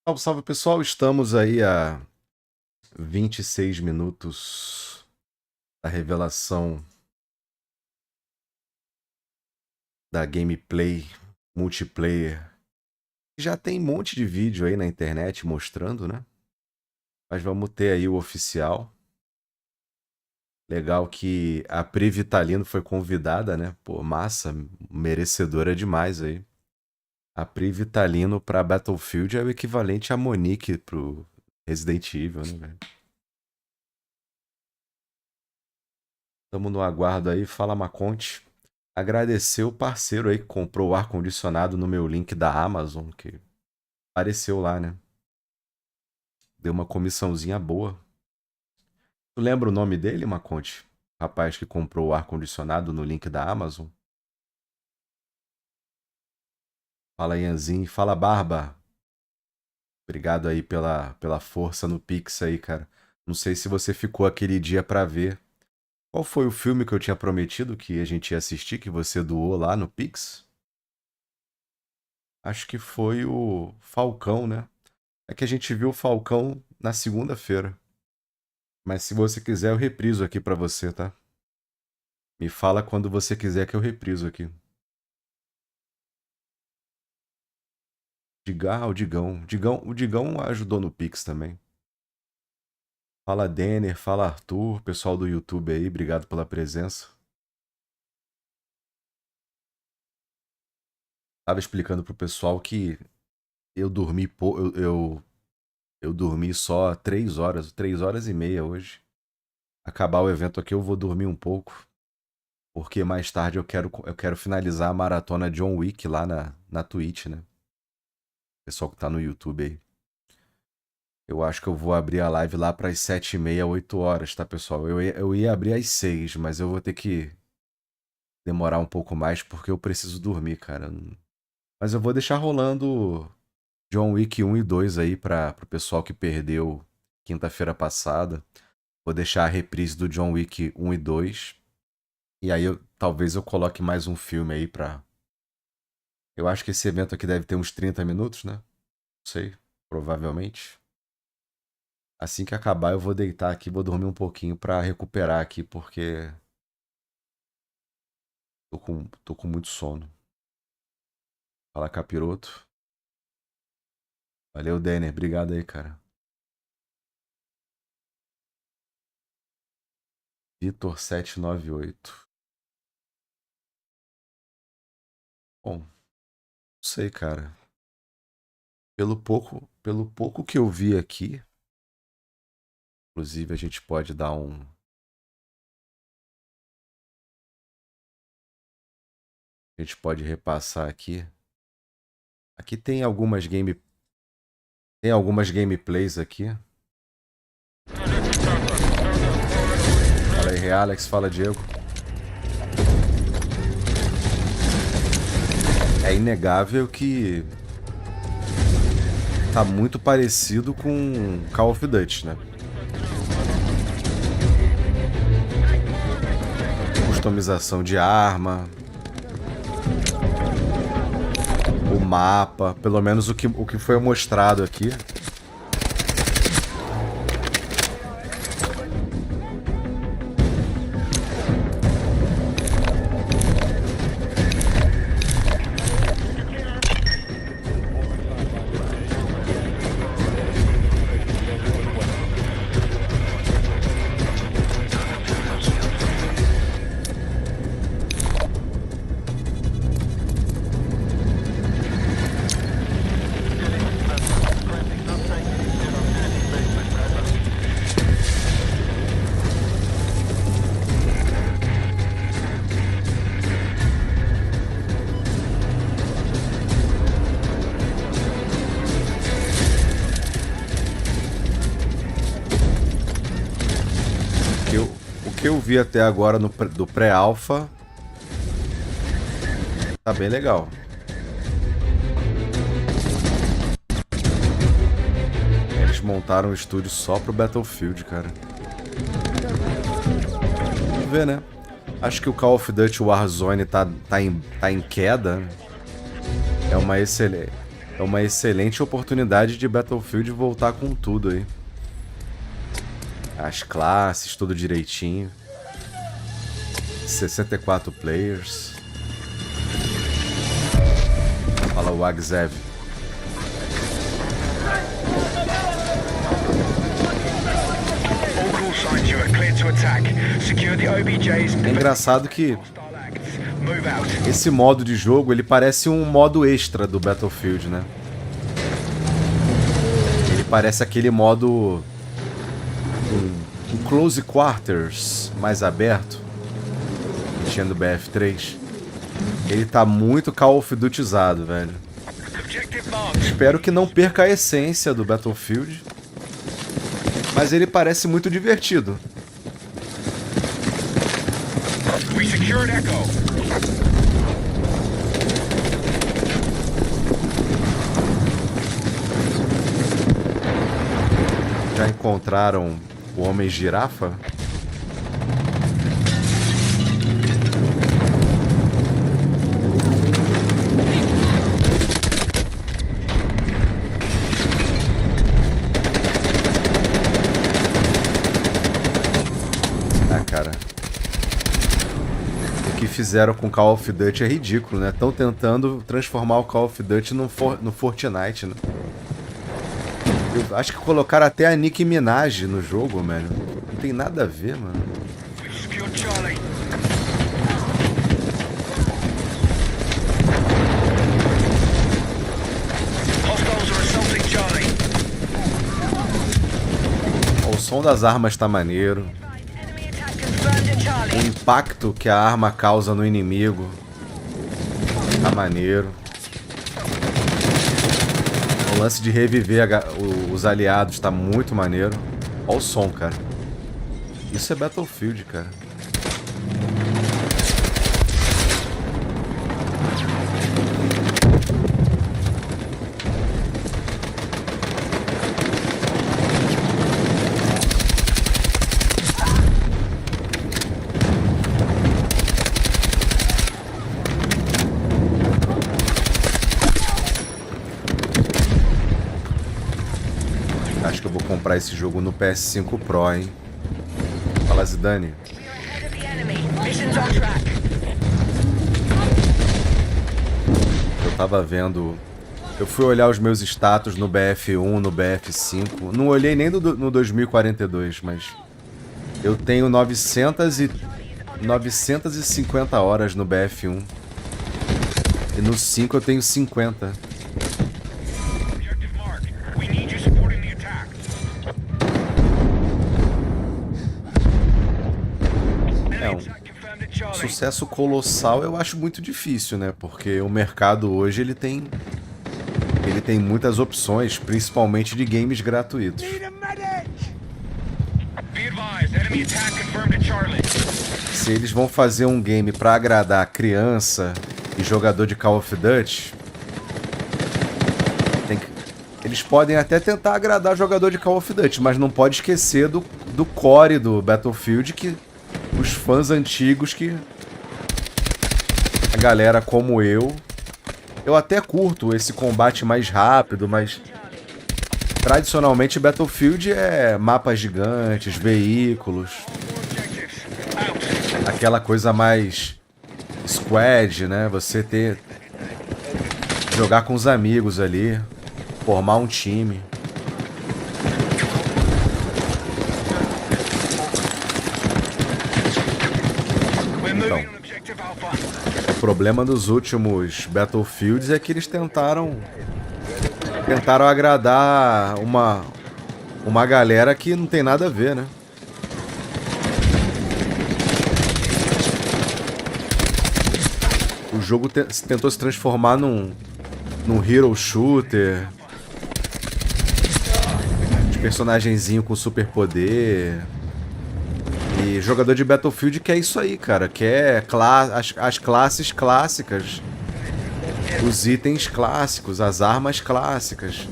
Salve, salve pessoal, estamos aí a 26 minutos da revelação da gameplay multiplayer. Já tem um monte de vídeo aí na internet mostrando, né? Mas vamos ter aí o oficial. Legal que a Pri Vitalino foi convidada, né? Pô, massa, merecedora demais aí. A Pri Vitalino pra Battlefield é o equivalente a Monique pro Resident Evil, né, velho? Tamo no aguardo aí, fala Maconte. Agradecer o parceiro aí que comprou o ar-condicionado no meu link da Amazon, que apareceu lá, né? Deu uma comissãozinha boa. Tu lembra o nome dele, Maconte? Rapaz que comprou o ar-condicionado no link da Amazon? Fala, Ianzinho. Fala, Barba. Obrigado aí pela força no Pix aí, cara. Não sei se você ficou aquele dia pra ver. Qual foi o filme que eu tinha prometido que a gente ia assistir, que você doou lá no Pix? Acho que foi o Falcão, né? É que a gente viu o Falcão na segunda-feira. Mas se você quiser, eu repriso aqui pra você, tá? Me fala quando você quiser que eu repriso aqui. O Digão. O Digão ajudou no Pix também. Fala Denner, fala Arthur, pessoal do YouTube aí, obrigado pela presença. Tava explicando pro pessoal que eu dormi eu dormi só 3 horas, 3 horas e meia hoje. Acabar o evento aqui eu vou dormir um pouco, porque mais tarde eu quero finalizar a maratona John Wick lá na Twitch, né? Pessoal que tá no YouTube aí. Eu acho que eu vou abrir a live lá para as 7h30, 8 horas, tá, pessoal? Eu ia abrir às 6, mas eu vou ter que demorar um pouco mais porque eu preciso dormir, cara. Mas eu vou deixar rolando John Wick 1 e 2 aí pro pessoal que perdeu quinta-feira passada. Vou deixar a reprise do John Wick 1 e 2. E aí talvez eu coloque mais um filme aí pra. Eu acho que esse evento aqui deve ter uns 30 minutos, né? Não sei, provavelmente. Assim que acabar, eu vou deitar aqui, vou dormir um pouquinho pra recuperar aqui, porque tô com muito sono. Fala, capiroto. Valeu, Denner. Obrigado aí, cara. Vitor798. Bom, não sei, cara. Pelo pouco que eu vi aqui, inclusive a gente pode dar um. A gente pode repassar aqui. Aqui tem algumas gameplays aqui. Fala aí, Alex. Fala, Diego. É inegável que tá muito parecido com Call of Duty, né? Customização de arma, o mapa, pelo menos o que foi mostrado aqui. O que eu vi até agora do pré-alpha tá bem legal. Eles montaram um estúdio só pro Battlefield, cara. Vamos ver, né? Acho que o Call of Duty Warzone tá em queda. É uma excelente. É uma excelente oportunidade de Battlefield voltar com tudo aí. As classes, tudo direitinho. 64 players. Fala o Agzev. É engraçado que esse modo de jogo, ele parece um modo extra do Battlefield, né? Ele parece aquele modo um Close Quarters mais aberto que tinha do BF3. Ele tá muito Call of Dutyzado, velho. Espero que não perca a essência do Battlefield, mas ele parece muito divertido. Já encontraram o Homem Girafa? Ah, cara. O que fizeram com Call of Duty é ridículo, né? Estão tentando transformar o Call of Duty no Fortnite, né? Eu acho que colocaram até a Nicki Minaj no jogo, mano. Não tem nada a ver, mano. O som das armas tá maneiro. O impacto que a arma causa no inimigo tá maneiro. O lance de reviver os aliados tá muito maneiro. Olha o som, cara. Isso é Battlefield, cara. Acho que eu vou comprar esse jogo no PS5 Pro, hein? Fala, Zidane. Eu tava vendo... Eu fui olhar os meus status no BF1, no BF5. Não olhei nem no 2042, mas... Eu tenho 950 horas no BF1. E no 5 eu tenho 50. Sucesso colossal eu acho muito difícil, né? Porque o mercado hoje ele tem muitas opções, principalmente de games gratuitos. Se eles vão fazer um game para agradar criança e jogador de Call of Duty, eles podem até tentar agradar jogador de Call of Duty, mas não pode esquecer do core do Battlefield, que os fãs antigos, que a galera como eu até curto esse combate mais rápido, mas tradicionalmente Battlefield é mapas gigantes, veículos, aquela coisa mais squad, né? Você jogar com os amigos ali, formar um time. O problema dos últimos Battlefields é que eles tentaram agradar uma galera que não tem nada a ver, né? O jogo tentou se transformar num hero shooter, de personagenzinho com superpoder. E jogador de Battlefield quer isso aí, cara. Quer as classes clássicas, os itens clássicos, as armas clássicas,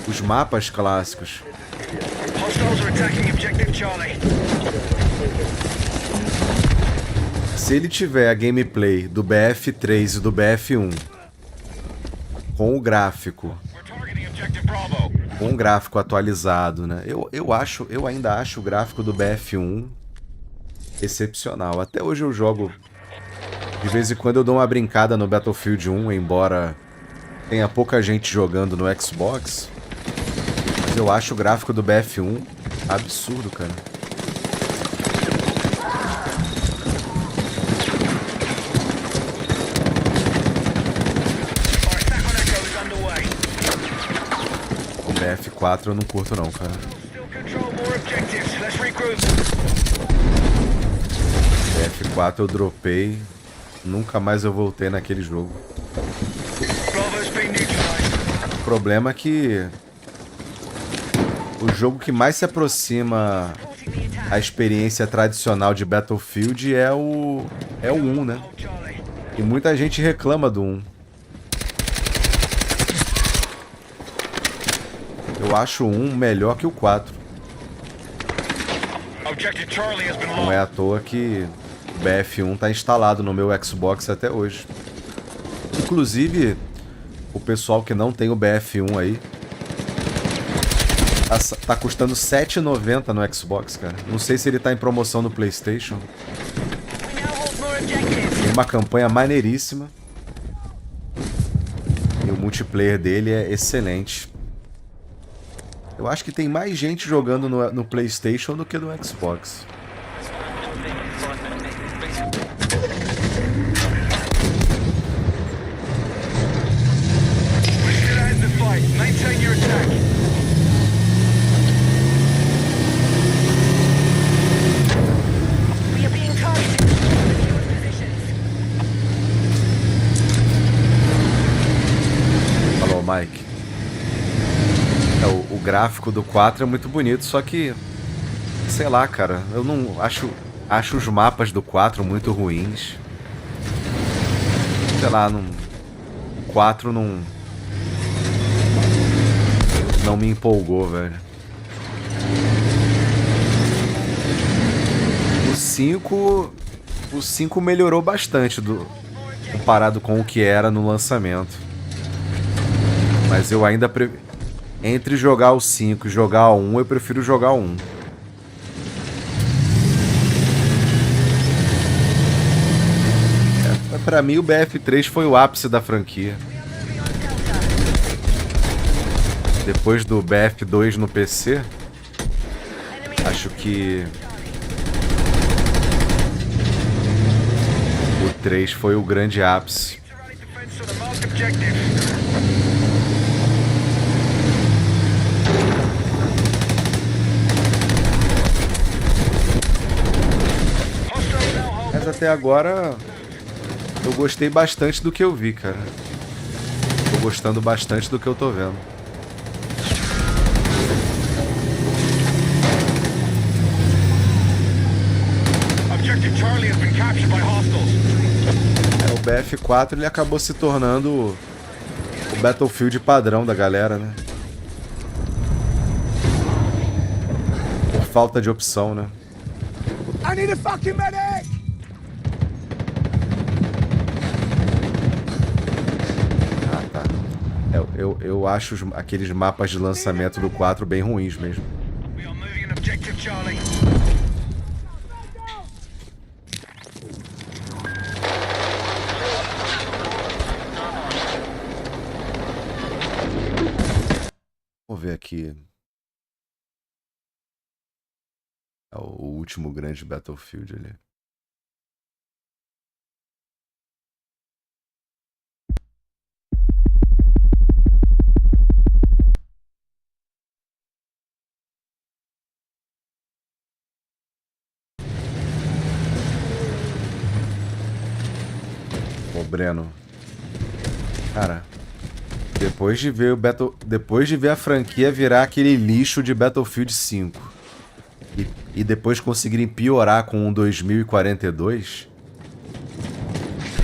os mapas clássicos. Se ele tiver a gameplay do BF3 e do BF1 com o gráfico. Com o gráfico atualizado, né? Eu ainda acho o gráfico do BF1 excepcional. Até hoje eu jogo. De vez em quando eu dou uma brincada no Battlefield 1, embora tenha pouca gente jogando no Xbox. Mas eu acho o gráfico do BF1 absurdo, cara. O BF4 eu não curto não, cara. BF4 eu dropei. Nunca mais eu voltei naquele jogo. O problema é que o jogo que mais se aproxima à experiência tradicional de Battlefield é o 1, né? E muita gente reclama do 1. Eu acho o 1 melhor que o 4. Não é à toa que o BF1 tá instalado no meu Xbox até hoje. Inclusive, o pessoal que não tem o BF1 aí tá custando R$ 7,90 no Xbox, cara. Não sei se ele tá em promoção no PlayStation. Tem uma campanha maneiríssima. E o multiplayer dele é excelente. Eu acho que tem mais gente jogando no PlayStation do que no Xbox. Falou, Mike. O gráfico do 4 é muito bonito, só que, sei lá, cara, eu não acho os mapas do 4 muito ruins. Sei lá, o 4 não me empolgou, velho. O 5 melhorou bastante comparado com o que era no lançamento. Mas eu ainda entre jogar o 5 e jogar o 1, eu prefiro jogar o 1. Pra mim, o BF3 foi o ápice da franquia. Depois do BF2 no PC, acho que o 3 foi o grande ápice. Mas até agora eu gostei bastante do que eu vi, cara. Tô gostando bastante do que eu tô vendo. O BF4 ele acabou se tornando o Battlefield padrão da galera, né? Por falta de opção, né? I need a fucking medic! Ah, tá. Eu acho aqueles mapas de lançamento do 4 bem ruins mesmo. Vamos ver aqui. É o último grande Battlefield ali. Ô, Breno. Cara, depois de ver a franquia virar aquele lixo de Battlefield 5 e depois conseguirem piorar com um 2042,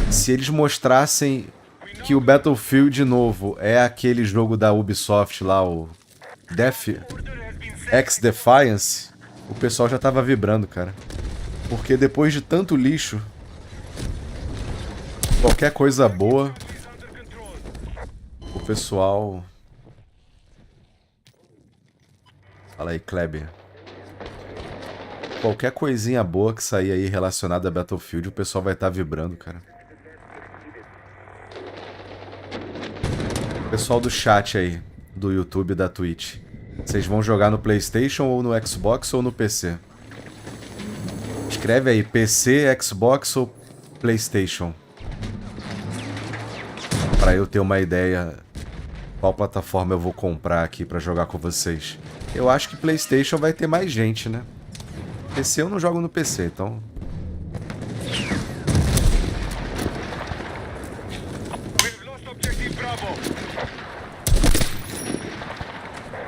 se eles mostrassem que o Battlefield novo é aquele jogo da Ubisoft lá, o X Defiance, o pessoal já tava vibrando, cara. Porque depois de tanto lixo, qualquer coisa boa, o pessoal... Fala aí, Kleber. Qualquer coisinha boa que sair aí relacionada a Battlefield, o pessoal vai estar vibrando, cara. Pessoal do chat aí, do YouTube e da Twitch. Vocês vão jogar no PlayStation ou no Xbox ou no PC? Escreve aí, PC, Xbox ou PlayStation. Pra eu ter uma ideia qual plataforma eu vou comprar aqui pra jogar com vocês. Eu acho que PlayStation vai ter mais gente, né? PC eu não jogo no PC, então...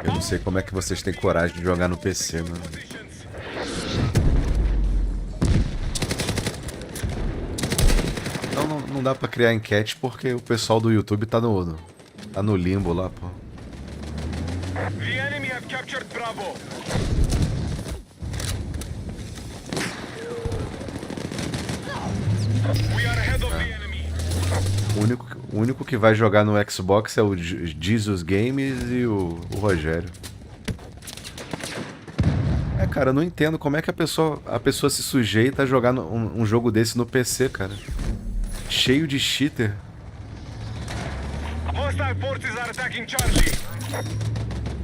Eu não sei como é que vocês têm coragem de jogar no PC, mano. Então não dá pra criar enquete porque o pessoal do YouTube tá no limbo lá, pô. O único que vai jogar no Xbox é o Jesus Games e o Rogério. É, cara, eu não entendo como é que a pessoa se sujeita a jogar um jogo desse no PC, cara. Cheio de cheater.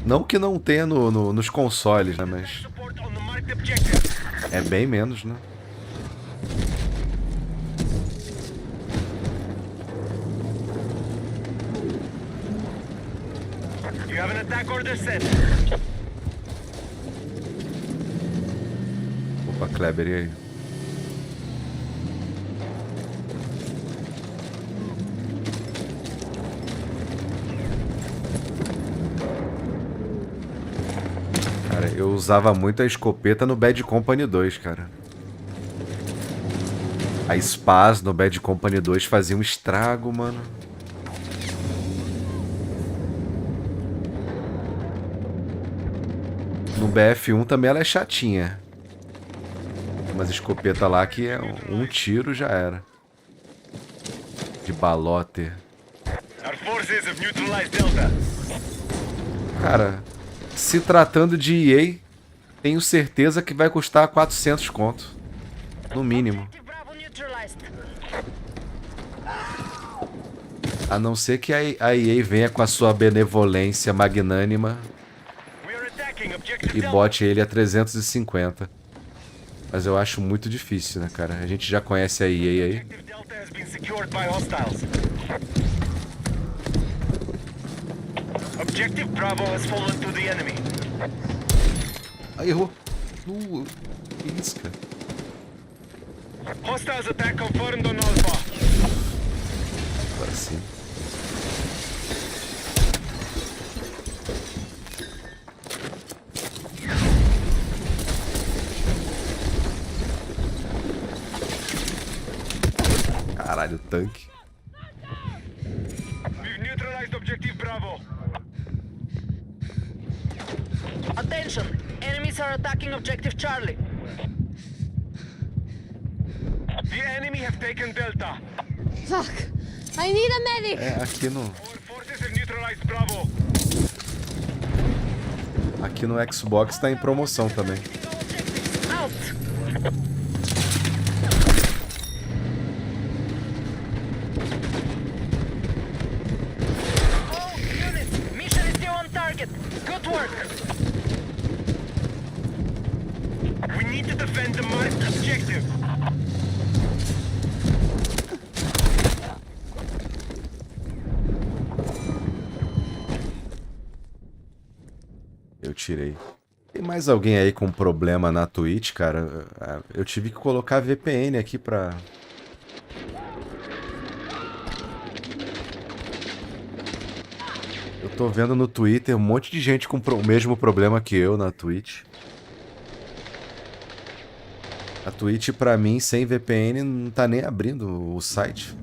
Não que não tenha nos consoles, né, mas... É bem menos, né? Opa, Kleber, e aí? Cara, eu usava muito a escopeta no Bad Company 2, cara. A Spaz no Bad Company 2 fazia um estrago, mano. No BF1 também ela é chatinha. Tem umas escopetas lá que é um tiro já era. De balote. Cara, se tratando de EA, tenho certeza que vai custar 400 conto. No mínimo. A não ser que a EA venha com a sua benevolência magnânima e bote ele a 350. Mas eu acho muito difícil, né, cara? A gente já conhece a EA aí. Ah, errou. Que isso, cara? Hostiles attack confirmed on Alpha. Agora sim. Caralho, tanque. We've neutralized objective Bravo. Attention! Enemies are attacking objective Charlie. The enemy have taken Delta. Fuck! I need a medic! Aqui no... Our forces have neutralized Bravo. Aqui no Xbox tá em promoção também. Out! All units, mission is still on target. Good work. We need to defend the marked objective. Eu tirei. Tem mais alguém aí com problema na Twitch, cara? Eu tive que colocar VPN aqui pra... Eu tô vendo no Twitter um monte de gente com o mesmo problema que eu na Twitch. A Twitch, pra mim, sem VPN, não tá nem abrindo o site.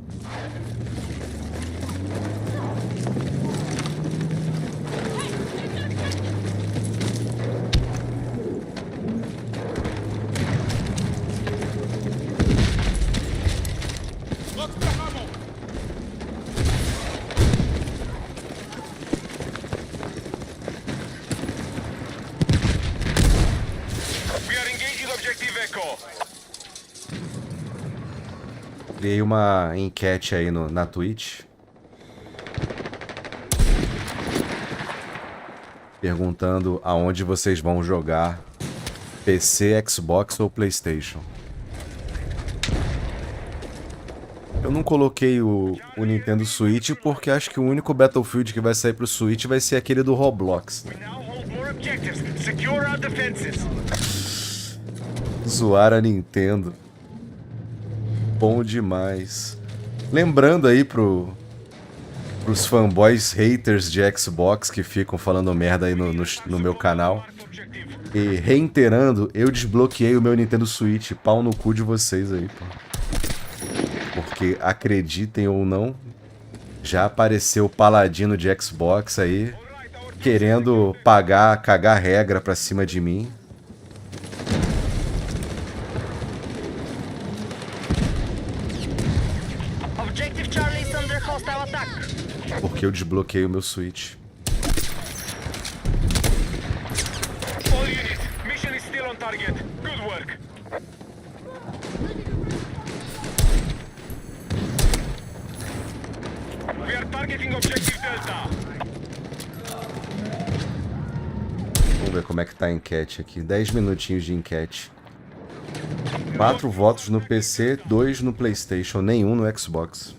Criei uma enquete aí na Twitch. Perguntando aonde vocês vão jogar. PC, Xbox ou PlayStation. Eu não coloquei o Nintendo Switch porque acho que o único Battlefield que vai sair pro Switch vai ser aquele do Roblox, né? Zoar a Nintendo. Bom demais. Lembrando aí pros fanboys haters de Xbox que ficam falando merda aí no meu canal. E reiterando, eu desbloqueei o meu Nintendo Switch. Pau no cu de vocês aí, pô. Porque, acreditem ou não, já apareceu o paladino de Xbox aí, querendo cagar regra pra cima de mim. Porque eu desbloqueei o meu Switch. Vamos ver como é que tá a enquete aqui. 10 minutinhos de enquete. 4 votos no PC, 2 no PlayStation, nenhum no Xbox.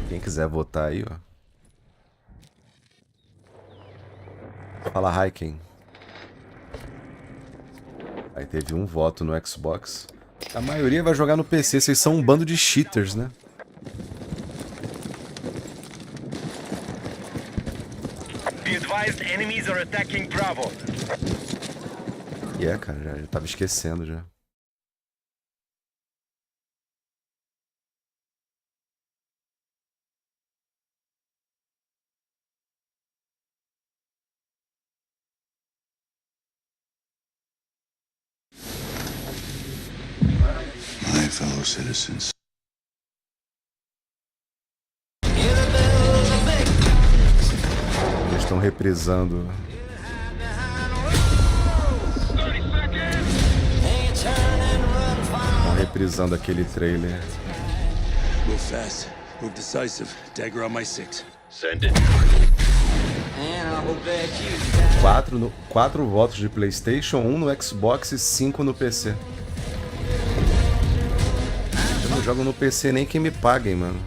Quem quiser votar aí, ó. Fala Haiken. Aí teve um voto no Xbox. A maioria vai jogar no PC. Vocês são um bando de cheaters, né? Cara, já tava esquecendo já. My fellow citizens. Eles estão reprisando. Estão reprisando aquele trailer. Move fast. Move decisive. Dagger on my 6. Send it. 4 votos de PlayStation, 1 no Xbox e 5 no PC. Eu não jogo no PC nem que me paguem, mano.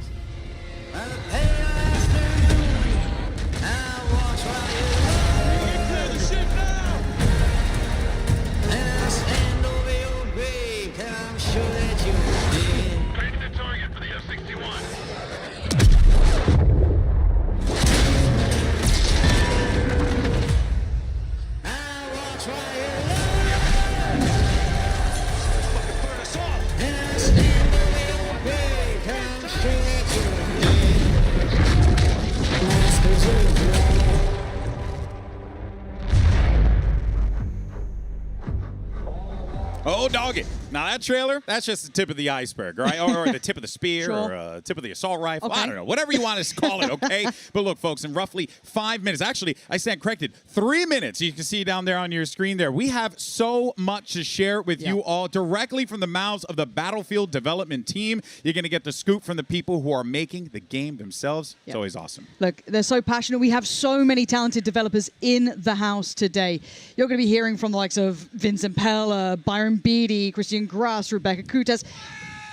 Oh, doggy. Now, that trailer, that's just the tip of the iceberg, right? Or the tip of the spear, Sure. or tip of the assault rifle. Okay. I don't know. Whatever you want to call it, okay? But look, folks, in roughly 5 minutes, actually, I stand corrected, 3 minutes, you can see down there on your screen there, we have so much to share with you all directly from the mouths of the Battlefield development team. You're going to get the scoop from the people who are making the game themselves. It's always awesome. Look, they're so passionate. We have so many talented developers in the house today. You're going to be hearing from the likes of Vincent Pella, Byron Beatty, Christian Grass, Rebecca Kutas.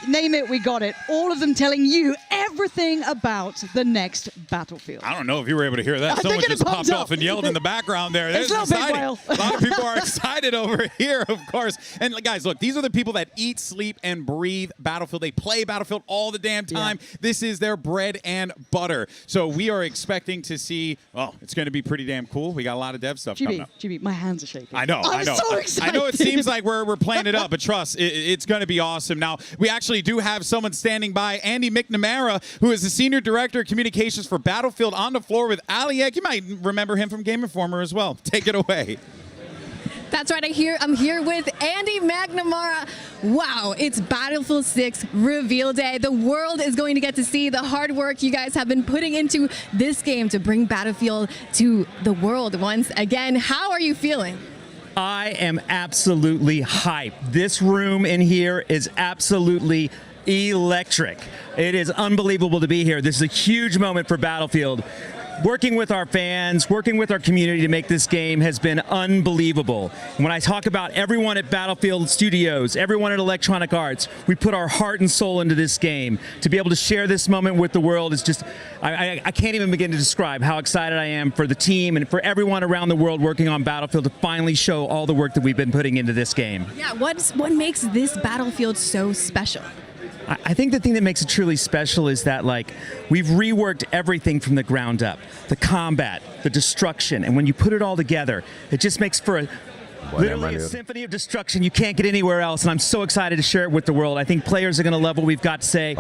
Name it, we got it. All of them telling you everything about the next Battlefield. I don't know if you were able to hear that. Someone just popped off and yelled in the background there. It's There's not big exciting. whale. A lot of people are excited over here, of course. And guys, look, these are the people that eat, sleep, and breathe Battlefield. They play Battlefield all the damn time. Yeah. This is their bread and butter. So we are expecting to see, well, it's going to be pretty damn cool. We got a lot of dev stuff coming up. GB, my hands are shaking. I know, I know. I'm so excited. I know it seems like we're playing it up, but trust, it's going to be awesome. Now, we actually do have someone standing by, Andy McNamara, who is the Senior Director of Communications for Battlefield, on the floor with Aliek. You might remember him from Game Informer as well. Take it away. That's right, I'm here with Andy McNamara. Wow, it's Battlefield 6 reveal day. The world is going to get to see the hard work you guys have been putting into this game to bring Battlefield to the world once again. How are you feeling? I am absolutely hyped. This room in here is absolutely electric. It is unbelievable to be here. This is a huge moment for Battlefield. Working with our fans, working with our community to make this game has been unbelievable. When I talk about everyone at Battlefield Studios, everyone at Electronic Arts, we put our heart and soul into this game. To be able to share this moment with the world is just, I can't even begin to describe how excited I am for the team and for everyone around the world working on Battlefield to finally show all the work that we've been putting into this game. Yeah, what makes this Battlefield so special? I think the thing that makes it truly special is that, like, we've reworked everything from the ground up. The combat, the destruction, and when you put it all together, it just makes for literally a symphony of destruction you can't get anywhere else, and I'm so excited to share it with the world. I think players are going to love what we've got to say.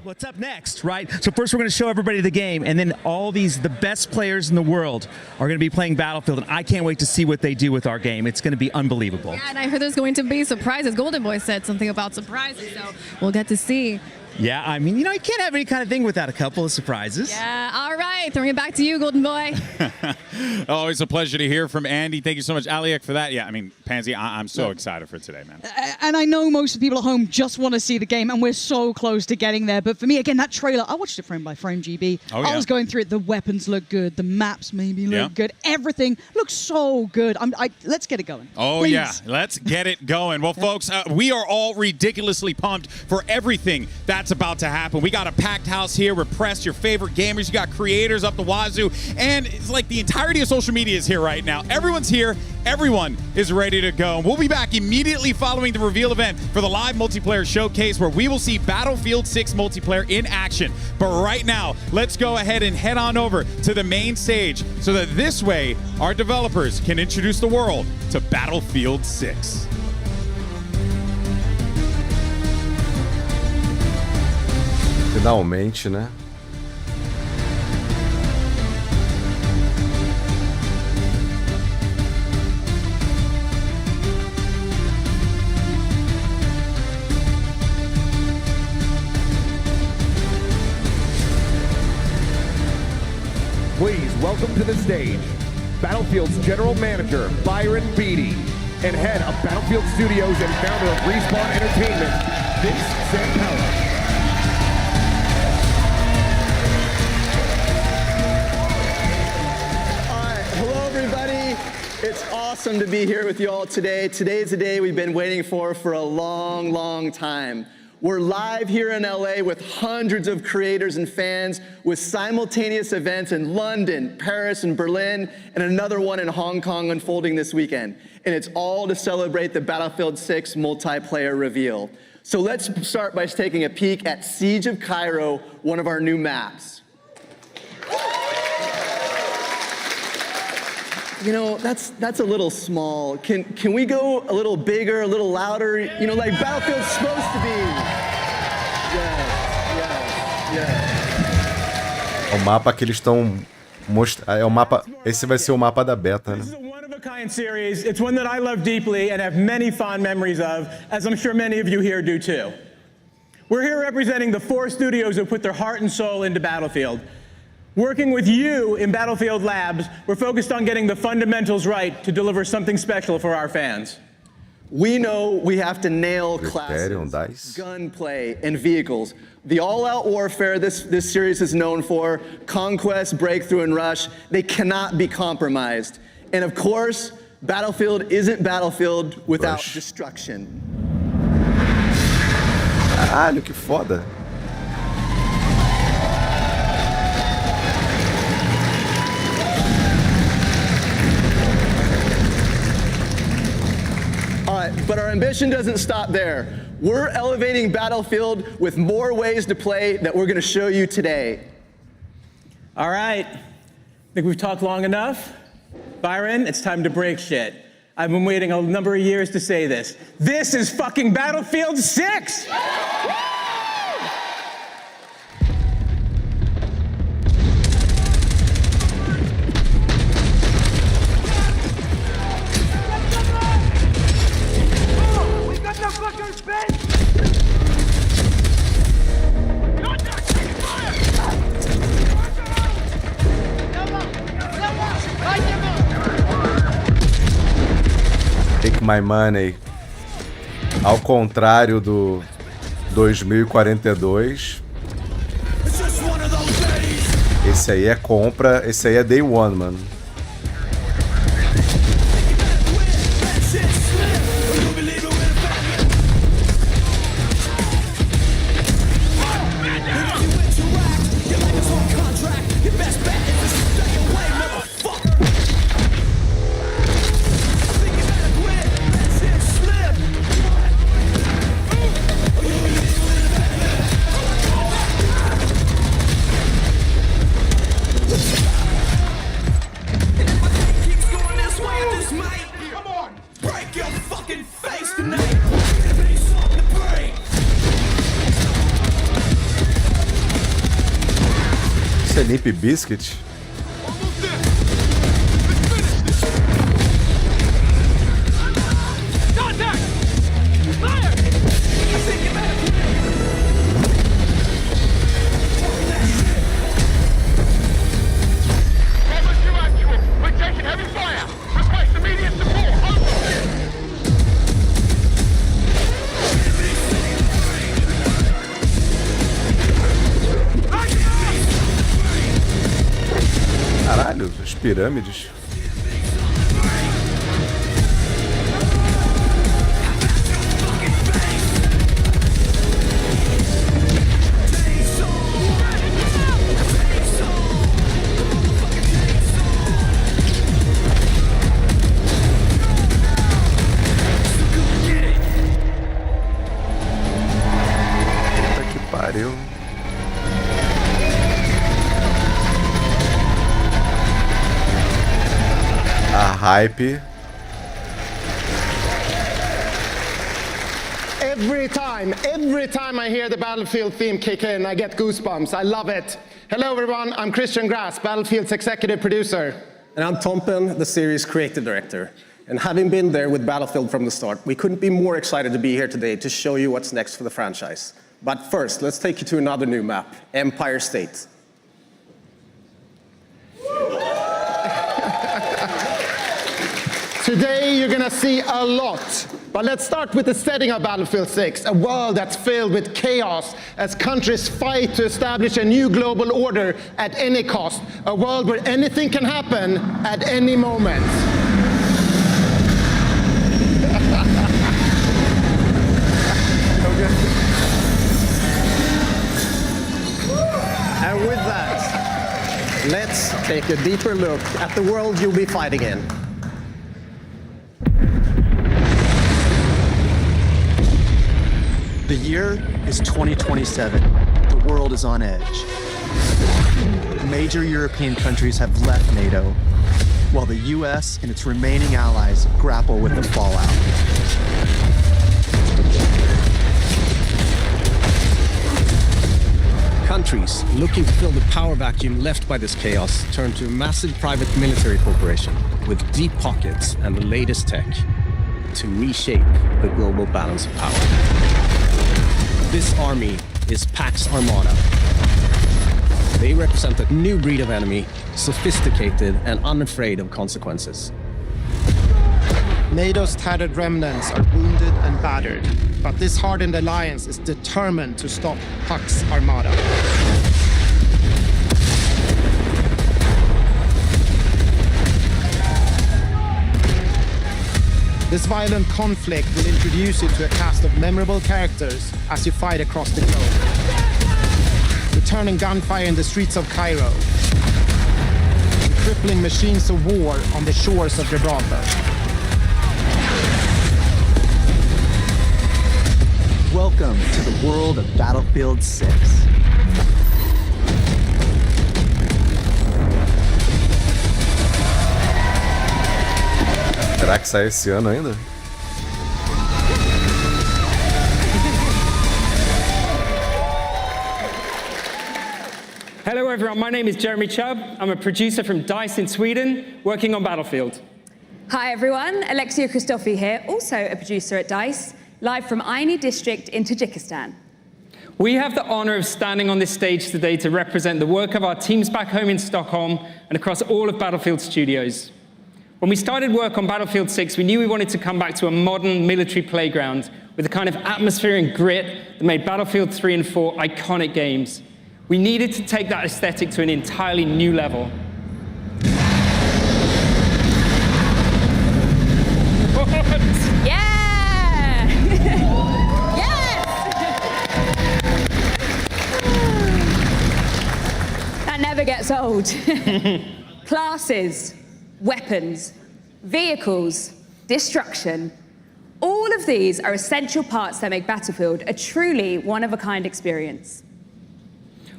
What's up next, right? So first we're going to show everybody the game, and then the best players in the world are going to be playing Battlefield, and I can't wait to see what they do with our game. It's going to be unbelievable. Yeah, and I heard there's going to be surprises. Golden Boy said something about surprises, so we'll get to see. Yeah, I mean, you know, you can't have any kind of thing without a couple of surprises. Yeah, all right. Throwing it back to you, Golden Boy. Always a pleasure to hear from Andy. Thank you so much, Aliak, for that. Yeah, I mean, Pansy, I'm so excited for today, man. And I know most of the people at home just want to see the game, and we're so close to getting there. But for me, again, that trailer, I watched it frame by frame, GB. Oh, yeah. I was going through it. The weapons look good. The maps maybe look good. Everything looks so good. Let's get it going. Oh, Please. yeah. Let's get it going. Well, folks, we are all ridiculously pumped for everything that's about to happen. We got a packed house here. We're pressed. Your favorite gamers. You got creators up the wazoo. And it's like the entirety of social media is here right now. Everyone's here. Everyone is ready to go. We'll be back immediately following the reveal event for the live multiplayer showcase where we will see Battlefield 6 multiplayer in action. But right now, let's go ahead and head on over to the main stage so that this way our developers can introduce the world to Battlefield 6. Finalmente, né? Please welcome to the stage Battlefield's General Manager, Byron Beatty, and Head of Battlefield Studios and founder of Respawn Entertainment, Vince Zampella. Hello, everybody. It's awesome to be here with you all today. Today is a day we've been waiting for a long, long time. We're live here in LA with hundreds of creators and fans with simultaneous events in London, Paris, and Berlin, and another one in Hong Kong unfolding this weekend. And it's all to celebrate the Battlefield 6 multiplayer reveal. So let's start by taking a peek at Siege of Cairo, one of our new maps. You know, that's a little small. Can we go a little bigger, a little louder? You know, like Battlefield's supposed to be. É o mapa que eles estão mostrando. É o mapa. Esse vai ser o mapa da beta, né? This is a one-of-a-kind series. It's one that I love deeply and have many fond memories of, as I'm sure many of you here do too. We're here representing the 4 studios who put their heart and soul into Battlefield. Working with you in Battlefield Labs, we're focused on getting the fundamentals right to deliver something special for our fans. We know we have to nail classes, gunplay, and vehicles. The all-out warfare this series is known for, conquest, breakthrough, and rush, they cannot be compromised. And of course, Battlefield isn't Battlefield without destruction. Caralho, que foda. But our ambition doesn't stop there. We're elevating Battlefield with more ways to play that we're going to show you today. All right. I think we've talked long enough. Byron, it's time to break shit. I've been waiting a number of years to say this. This is fucking Battlefield 6! my money. Ao contrário do 2042. Esse aí é compra, esse aí é day one, mano. Isso é Limp Bizkit? Caralho, as pirâmides. Puta que pariu. A hype. Every time I hear the Battlefield theme kick in, I get goosebumps. I love it. Hello everyone, I'm Christian Grass, Battlefield's executive producer. And I'm Tompen, the series creative director. And having been there with Battlefield from the start, we couldn't be more excited to be here today to show you what's next for the franchise. But first, let's take you to another new map, Empire State. Today you're gonna see a lot, but let's start with the setting of Battlefield 6, a world that's filled with chaos as countries fight to establish a new global order at any cost, a world where anything can happen at any moment. And with that, let's take a deeper look at the world you'll be fighting in. The year is 2027. The world is on edge. Major European countries have left NATO, while the US and its remaining allies grapple with the fallout. Countries looking to fill the power vacuum left by this chaos turn to a massive private military corporation with deep pockets and the latest tech to reshape the global balance of power. This army is Pax Armada. They represent a new breed of enemy, sophisticated and unafraid of consequences. NATO's tattered remnants are wounded and battered, but this hardened alliance is determined to stop Pax Armada. This violent conflict will introduce you to a cast of memorable characters as you fight across the globe. Returning gunfire in the streets of Cairo. And crippling machines of war on the shores of Gibraltar. Welcome to the world of Battlefield 6. Será que sai esse ano ainda? Hello everyone, my name is Jeremy Chubb. I'm a producer from DICE in Sweden, working on Battlefield. Hi everyone, Alexia Christofi here, also a producer at DICE, live from Aini district in Tajikistan. We have the honor of standing on this stage today to represent the work of our teams back home in Stockholm and across all of Battlefield Studios. When we started work on Battlefield 6, we knew we wanted to come back to a modern military playground with the kind of atmosphere and grit that made Battlefield 3 and 4 iconic games. We needed to take that aesthetic to an entirely new level. Yeah! Yes! That never gets old. Classes, weapons, vehicles, destruction. All of these are essential parts that make Battlefield a truly one-of-a-kind experience.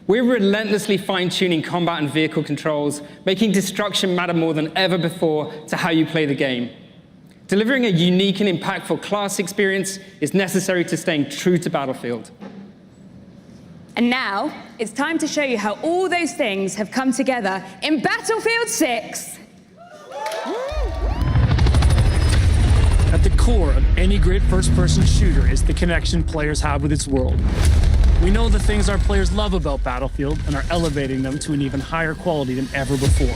We're relentlessly fine-tuning combat and vehicle controls, making destruction matter more than ever before to how you play the game. Delivering a unique and impactful class experience is necessary to staying true to Battlefield. And now, it's time to show you how all those things have come together in Battlefield 6. At the core of any great first-person shooter is the connection players have with its world. We know the things our players love about Battlefield and are elevating them to an even higher quality than ever before.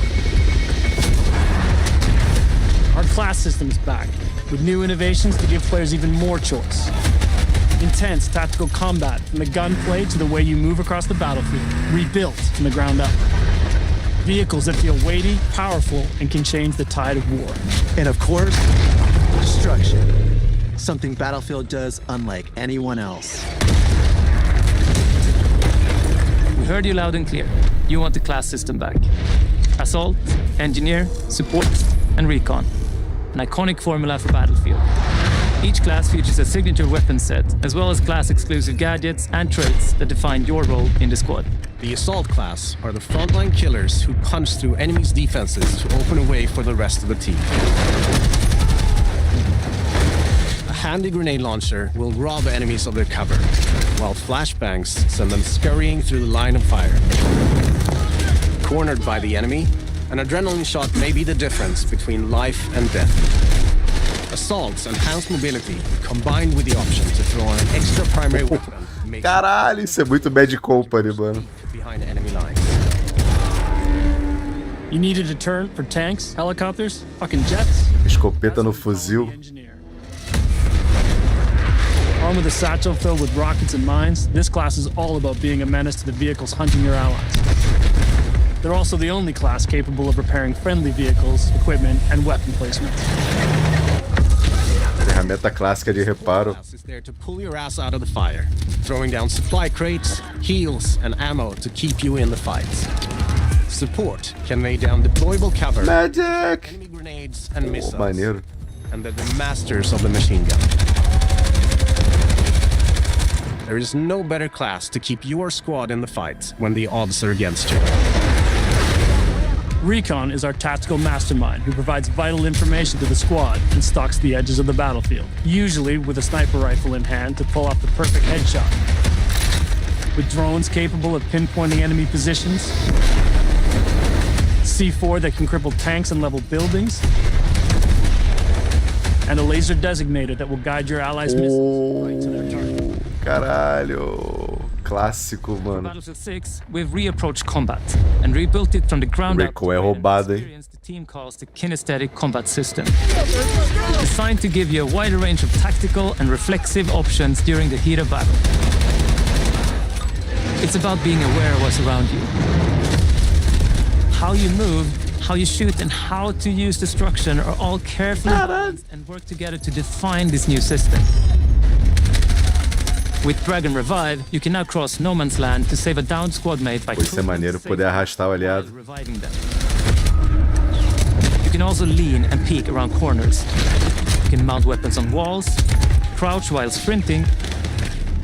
Our class system's back, with new innovations to give players even more choice. Intense tactical combat, from the gunplay to the way you move across the battlefield, rebuilt from the ground up. Vehicles that feel weighty, powerful, and can change the tide of war. And of course, destruction. Something Battlefield does unlike anyone else. We heard you loud and clear. You want the class system back. Assault, Engineer, Support, and Recon. An iconic formula for Battlefield. Each class features a signature weapon set, as well as class-exclusive gadgets and traits that define your role in the squad. The Assault class are the frontline killers who punch through enemies' defenses to open a way for the rest of the team. A handy grenade launcher will rob enemies of their cover, while flashbangs send them scurrying through the line of fire. Cornered by the enemy, an adrenaline shot may be the difference between life and death. Assault's enhanced mobility, combined with the option to throw on an extra primary weapon, caralho, isso é muito Bad Company, mano. behind enemy lines. You need a deterrent for tanks, helicopters, fucking jets? Escopeta no fuzil. Armed with a satchel filled with rockets and mines, this class is all about being a menace to the vehicles hunting your allies. They're also the only class capable of repairing friendly vehicles, equipment, and weapon placement. Ferramenta clássica de reparo. Is there to pull your ass out of the fire, throwing down supply crates, heals, and ammo to keep you in the fights. Support can lay down deployable cover, Magic! enemy grenades, and missiles. Maneiro. And they're the masters of the machine gun. There is no better class to keep your squad in the fight when the odds are against you. Recon is our tactical mastermind who provides vital information to the squad and stalks the edges of the battlefield, usually with a sniper rifle in hand to pull off the perfect headshot. With drones capable of pinpointing enemy positions, C4 that can cripple tanks and level buildings, and a laser designator that will guide your allies' missiles right to their target. Caralho. Clássico, mano. Battlefield 6, we've reapproached combat and rebuilt it from the ground up. Rico é roubado, hein? The team calls the kinesthetic combat system. Designed to give you a wider range of tactical and reflexive options during the heat of battle. It's about being aware of what's around you. How you move, how you shoot, and how to use destruction are all carefully balanced and work together to define this new system. With Drag and Revive, you can now cross no man's land to save a downed squad mate by Isso é maneiro poder arrastar o aliado. reviving them. You can also lean and peek around corners. You can mount weapons on walls, crouch while sprinting,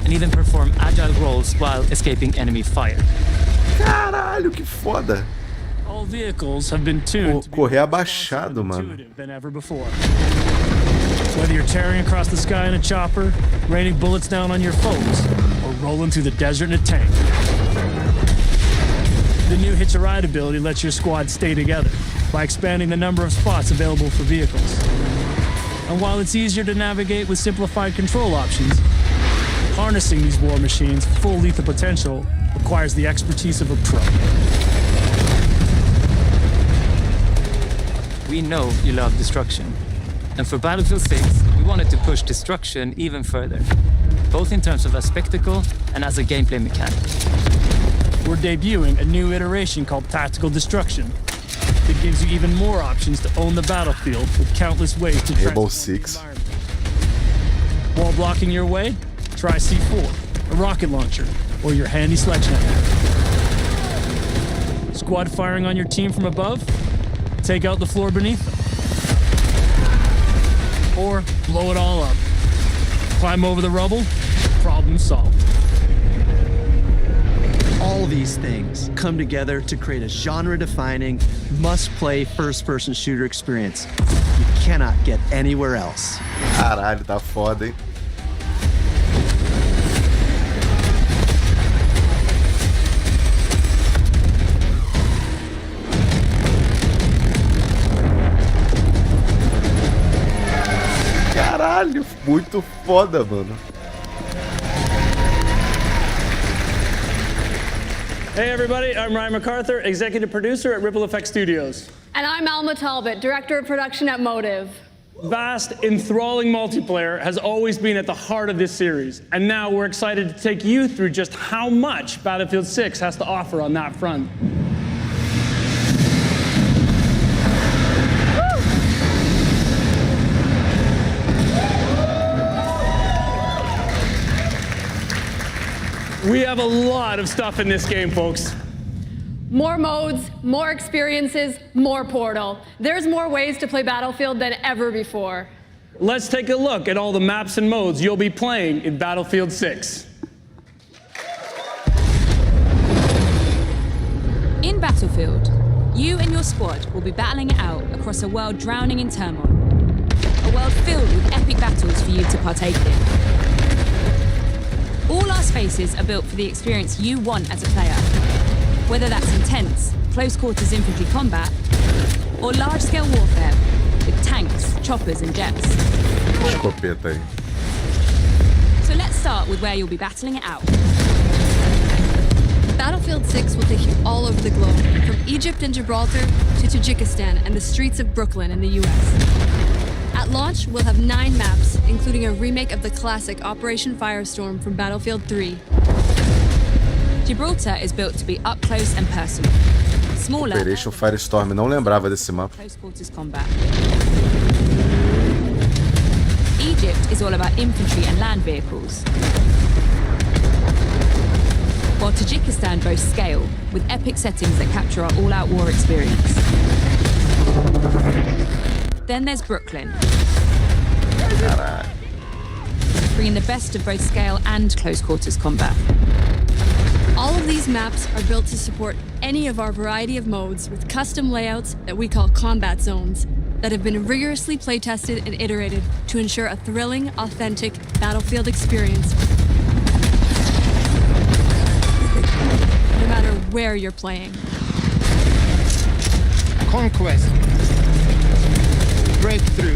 and even perform agile rolls while escaping enemy fire. Caralho, que foda. All vehicles have been tuned to be Correr abaixado, mano. intuitive than ever before. Whether you're tearing across the sky in a chopper, raining bullets down on your foes, or rolling through the desert in a tank. The new Hitch a Ride ability lets your squad stay together by expanding the number of spots available for vehicles. And while it's easier to navigate with simplified control options, harnessing these war machines' full lethal potential requires the expertise of a pro. we know you love destruction. And for Battlefield 6, we wanted to push destruction even further, both in terms of a spectacle and as a gameplay mechanic. We're debuting a new iteration called Tactical Destruction that gives you even more options to own the battlefield with countless ways to Rainbow transform the Six. environment. Wall blocking your way? Try C4, a rocket launcher, or your handy sledgehammer. Squad firing on your team from above? Take out the floor beneath them. Or blow it all up. Climb over the rubble? Problem solved. All these things come together to create a genre-defining, must-play first-person shooter experience you cannot get anywhere else. Caralho, tá foda, hein? Caralho, muito foda, mano. Hey everybody, I'm Ryan MacArthur, executive producer at Ripple Effect Studios. And I'm Alma Talbot, director of production at Motive. Vast, enthralling multiplayer has always been at the heart of this series, and now we're excited to take you through just how much Battlefield 6 has to offer on that front. We have a lot of stuff in this game, folks. More modes, more experiences, more Portal. There's more ways to play Battlefield than ever before. Let's take a look at all the maps and modes you'll be playing in Battlefield 6. In Battlefield, you and your squad will be battling it out across a world drowning in turmoil. A world filled with epic battles for you to partake in. All our spaces are built for the experience you want as a player. Whether that's intense, close-quarters infantry combat, or large-scale warfare with tanks, choppers, and jets. Escopeta aí. So let's start with where you'll be battling it out. Battlefield 6 will take you all over the globe, from Egypt and Gibraltar to Tajikistan and the streets of Brooklyn in the US. At launch, we'll have 9 maps, including a remake of the classic Operation Firestorm from Battlefield 3. Gibraltar is built to be up close and personal. Smaller, Operation Firestorm, não lembrava desse mapa. close quarters combat. Egypt is all about infantry and land vehicles. While Tajikistan boasts scale, with epic settings that capture our all-out war experience. Then there's Brooklyn, bringing the best of both scale and close quarters combat. All of these maps are built to support any of our variety of modes with custom layouts that we call combat zones that have been rigorously play-tested and iterated to ensure a thrilling, authentic Battlefield experience, no matter where you're playing. Conquest. Breakthrough.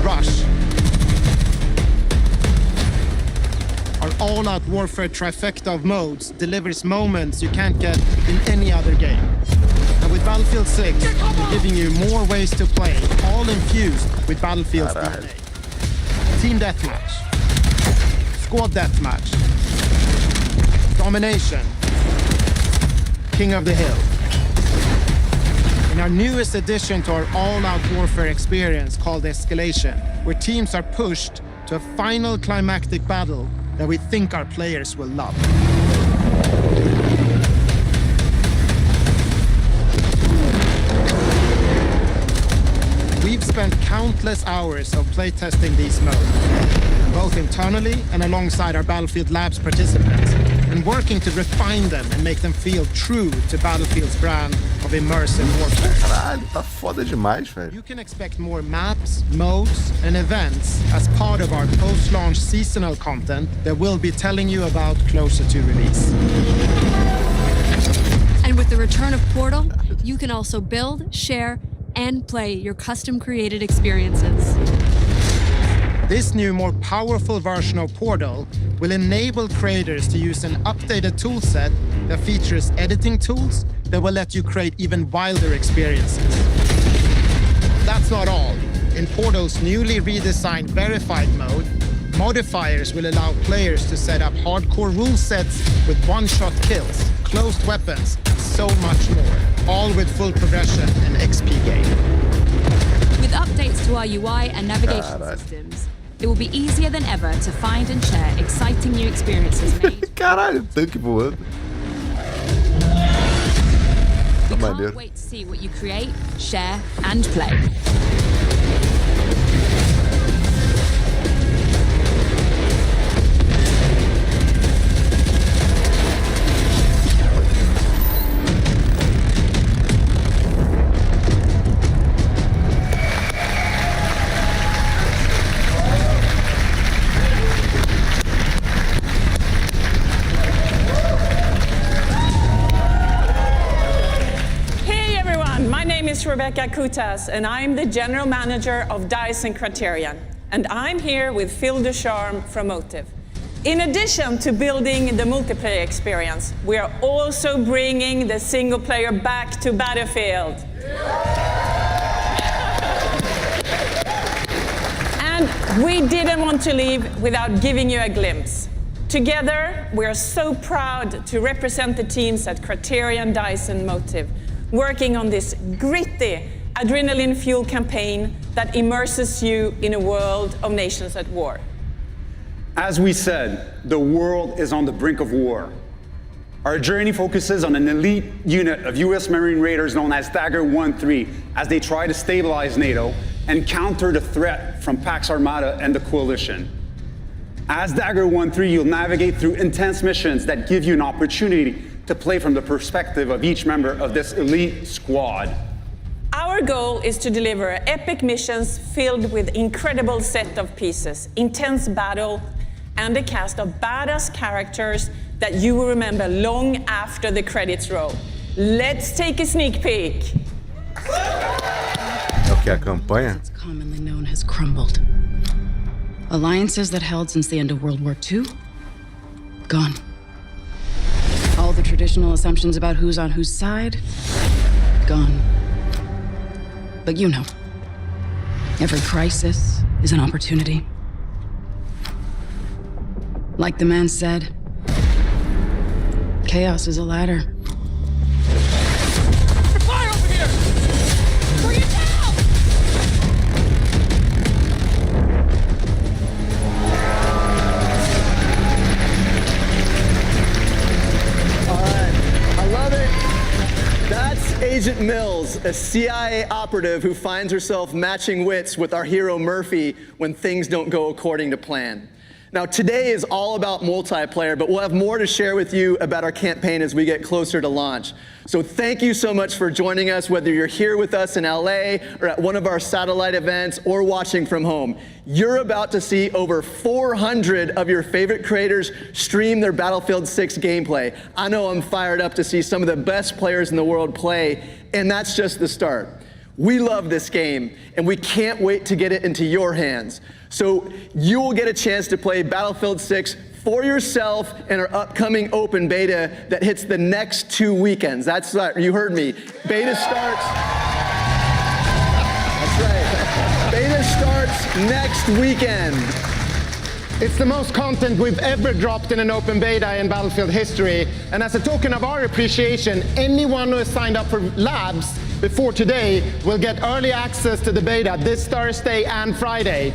Rush. Our all-out warfare trifecta of modes delivers moments you can't get in any other game. And with Battlefield 6, we're giving you more ways to play, all infused with Battlefield's DNA. Team Deathmatch. Squad Deathmatch. Domination. King of the Hill. In our newest addition to our all-out warfare experience called Escalation, where teams are pushed to a final climactic battle that we think our players will love. We've spent countless hours of playtesting these modes, both internally and alongside our Battlefield Labs participants, and working to refine them and make them feel true to Battlefield's brand of immersive warfare. Caralho, tá foda demais, velho. You can expect more maps, modes, and events as part of our post-launch seasonal content that we'll be telling you about closer to release. And with the return of Portal, you can also build, share, and play your custom-created experiences. This new, more powerful version of Portal will enable creators to use an updated toolset that features editing tools that will let you create even wilder experiences. That's not all. In Portal's newly redesigned verified mode, modifiers will allow players to set up hardcore rule sets with one-shot kills, closed weapons, and so much more, all with full progression and XP gain. With updates to our UI and navigation systems, it will be easier than ever to find and share exciting new experiences made. Caralho, tanque voando. We can't wait to see what you create, share, and play. Rebecca Kutas, and I'm the General Manager of DICE and Criterion. And I'm here with Phil Ducharme from Motive. In addition to building the multiplayer experience, we are also bringing the single player back to Battlefield. And we didn't want to leave without giving you a glimpse. Together, we are so proud to represent the teams at Criterion, DICE, and Motive, working on this gritty, adrenaline-fueled campaign that immerses you in a world of nations at war. As we said, the world is on the brink of war. Our journey focuses on an elite unit of US Marine Raiders known as Dagger 1-3 as they try to stabilize NATO and counter the threat from Pax Armada and the Coalition. As Dagger 1-3, you'll navigate through intense missions that give you an opportunity to play from the perspective of each member of this elite squad. Our goal is to deliver epic missions filled with incredible set of pieces, intense battle, and a cast of badass characters that you will remember long after the credits roll. Let's take a sneak peek. Okay, a campanha? It's commonly known has crumbled. Alliances that held since the end of World War II, gone. All the traditional assumptions about who's on whose side, gone. But you know, every crisis is an opportunity. Like the man said, chaos is a ladder. Fire over here! Bring it down! Agent Mills, a CIA operative who finds herself matching wits with our hero Murphy when things don't go according to plan. Now, today is all about multiplayer, but we'll have more to share with you about our campaign as we get closer to launch. So thank you so much for joining us, whether you're here with us in LA or at one of our satellite events or watching from home. You're about to see over 400 of your favorite creators stream their Battlefield 6 gameplay. I know I'm fired up to see some of the best players in the world play, and that's just the start. We love this game, and we can't wait to get it into your hands. So you will get a chance to play Battlefield 6 for yourself in our upcoming open beta that hits the next 2 weekends. That's right, you heard me. Beta starts. That's right. Beta starts next weekend. It's the most content we've ever dropped in an open beta in Battlefield history. And as a token of our appreciation, anyone who has signed up for labs before today will get early access to the beta this Thursday and Friday.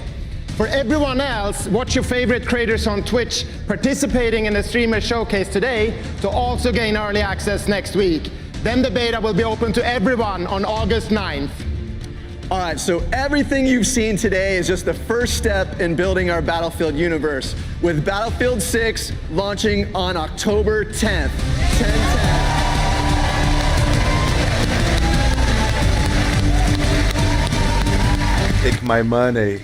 For everyone else, watch your favorite creators on Twitch participating in the streamer showcase today to also gain early access next week. Then the beta will be open to everyone on August 9th. All right, so everything you've seen today is just the first step in building our Battlefield universe, with Battlefield 6 launching on October 10th. 10/10. Take my money.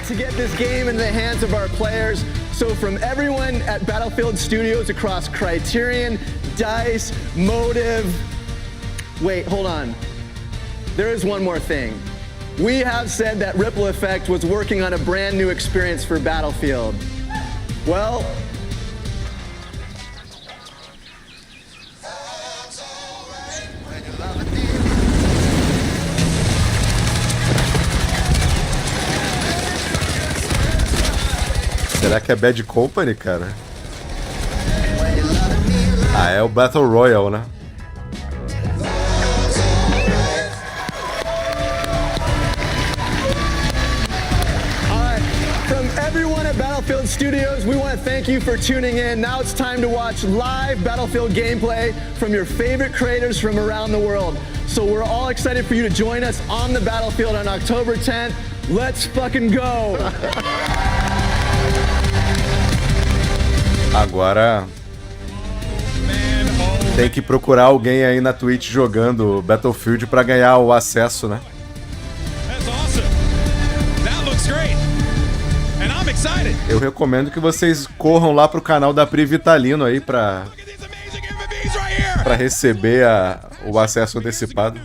To get this game into the hands of our players. So from everyone at Battlefield Studios across Criterion, DICE, Motive, wait, hold on. There is one more thing. we have said that Ripple Effect was working on a brand new experience for Battlefield. Well, será que é Bad Company, cara? Ah, é o Battle Royale, né? everyone at Battlefield Studios, we want to thank you for tuning in. Now it's time to watch live Battlefield gameplay from your favorite creators from around the world. So we're all excited for you to join us on the battlefield on October 10th. Let's fucking go! Agora tem que procurar alguém aí na Twitch jogando Battlefield pra ganhar o acesso, né? Eu recomendo que vocês corram lá pro canal da Pri Vitalino aí pra receber o acesso antecipado.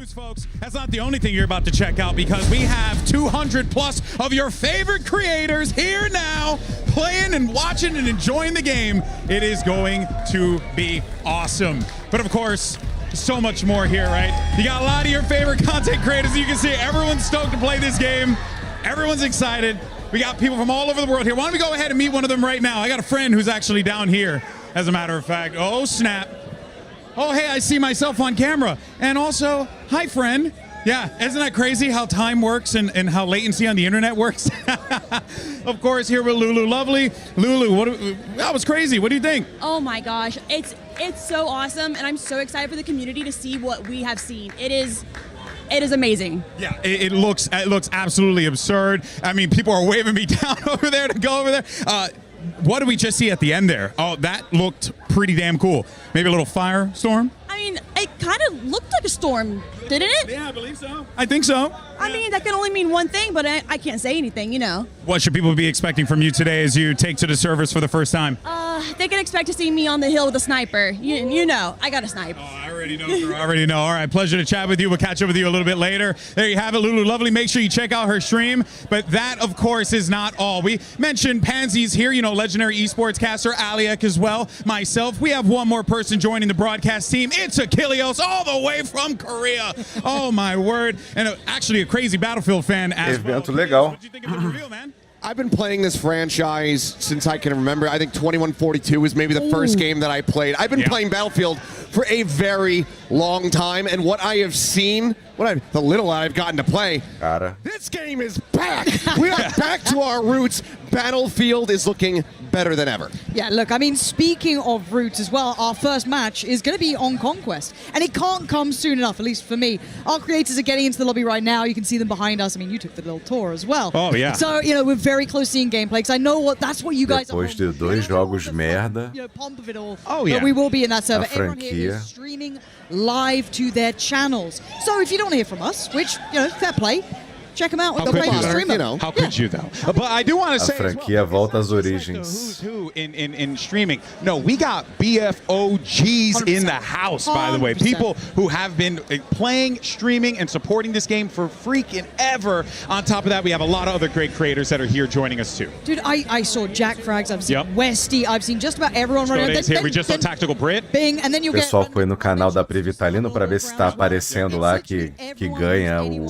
That's not the only thing you're about to check out, because we have 200 plus of your favorite creators here now, playing and watching and enjoying the game. It is going to be awesome. But of course, so much more here, right? You got a lot of your favorite content creators. You can see everyone's stoked to play this game. Everyone's excited. We got people from all over the world here. Why don't we go ahead and meet one of them right now? I got a friend who's actually down here, as a matter of fact. Oh, snap. Oh, hey, I see myself on camera. And also, hi, friend. Yeah, isn't that crazy how time works and how latency on the internet works? Of course, here with Lulu Lovely. Lulu, that was crazy. What do you think? Oh my gosh, it's so awesome, and I'm so excited for the community to see what we have seen. It is amazing. Yeah, it looks absolutely absurd. I mean, people are waving me down over there to go over there. What did we just see at the end there? Oh, that looked pretty damn cool. Maybe a little firestorm? I mean, it kind of looked like a storm, didn't it? Yeah, I believe so. I think so. I mean, that can only mean one thing, but I can't say anything, you know. What should people be expecting from you today as you take to the servers for the first time? They can expect to see me on the hill with a sniper. You know, I got a snipe. Oh, I already know, sir. I already know. All right, pleasure to chat with you. We'll catch up with you a little bit later. There you have it, Lulu Lovely. Make sure you check out her stream. But that, of course, is not all. We mentioned Pansy's here, you know, legendary esports caster, Aliak as well, myself. We have one more person joining the broadcast team. It's Achilleos, all the way from Korea. Oh, my word. And actually a crazy Battlefield fan as well. Evento legal. What do you think of the reveal, man? I've been playing this franchise since I can remember. I think 2142 was maybe the first game that I played. I've been playing Battlefield for a very long time, and what I have seen, the little I've gotten to play, this game is back. We are back to our roots. Battlefield is looking better than ever. Yeah, look, I mean, speaking of roots as well, our first match is going to be on Conquest, and it can't come soon enough, at least for me. Our creators are getting into the lobby right now. You can see them behind us. I mean, you took the little tour as well. Oh, yeah. So, you know, we're very close to seeing gameplay, because I know that's what you guys are. Depois de dois jogos merda, Pomp of it all. Oh, yeah. But we will be in that a server. Everyone here franquia. is streaming live to their channels. So if you don't hear from us, which, you know, fair play, check them out. How They'll could play you, the streamer. You know. How could you, though? But I do want to a say as franquia well, volta às who's origens. who in streaming. No, we got BFOGs in the house, by the way. 100%. People who have been playing, streaming, and supporting this game for freaking ever. On top of that, we have a lot of other great creators that are here joining us, too. Dude, I saw Jack Frags, I've seen Yep. Westy, I've seen just about everyone running around. Here, we just saw Tactical Brit. Bing, and then O you get pessoal foi no canal da Pri Vitalino pra ver se tá aparecendo lá que ganha o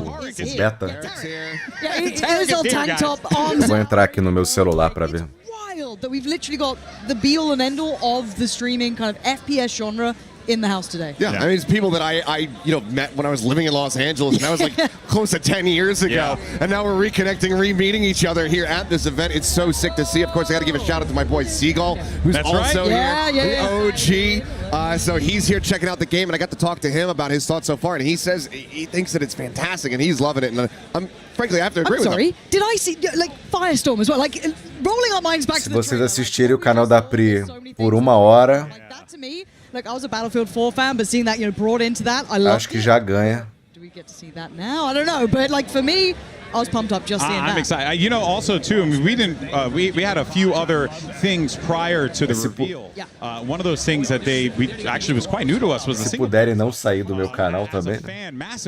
beta. yeah, it was all tank top arms. Vou entrar aqui no meu celular pra ver. Wild that we've literally got the be-all and end-all of the streaming kind of FPS genre in the house today. Yeah, I mean, it's people that I met when I was living in Los Angeles, and that was like close to 10 years ago. And now we're reconnecting, re-meeting each other here at this event. It's so sick to see. Of course, I got to give a shout out to my boy Seagull, who's That's also right. here, the OG. So he's here checking out the game, and I got to talk to him about his thoughts so far, and he says he thinks that it's fantastic, and he's loving it. And frankly, I have to agree with him. Did I see like Firestorm as well? Like rolling our minds back Se to the vocês assistirem o canal da Pri por uma hora, that to me, like I was a Battlefield 4 fan, but seeing that, you know, brought into that, I love acho que já ganha. Do we get to see that now? I don't know, but like for me, I was pumped up just seeing that. I'm excited. You know, also too, I mean, we didn't. We had a few other things prior to the reveal. One of those things that we actually was quite new to us was the Se single. puderem não sair do meu canal também,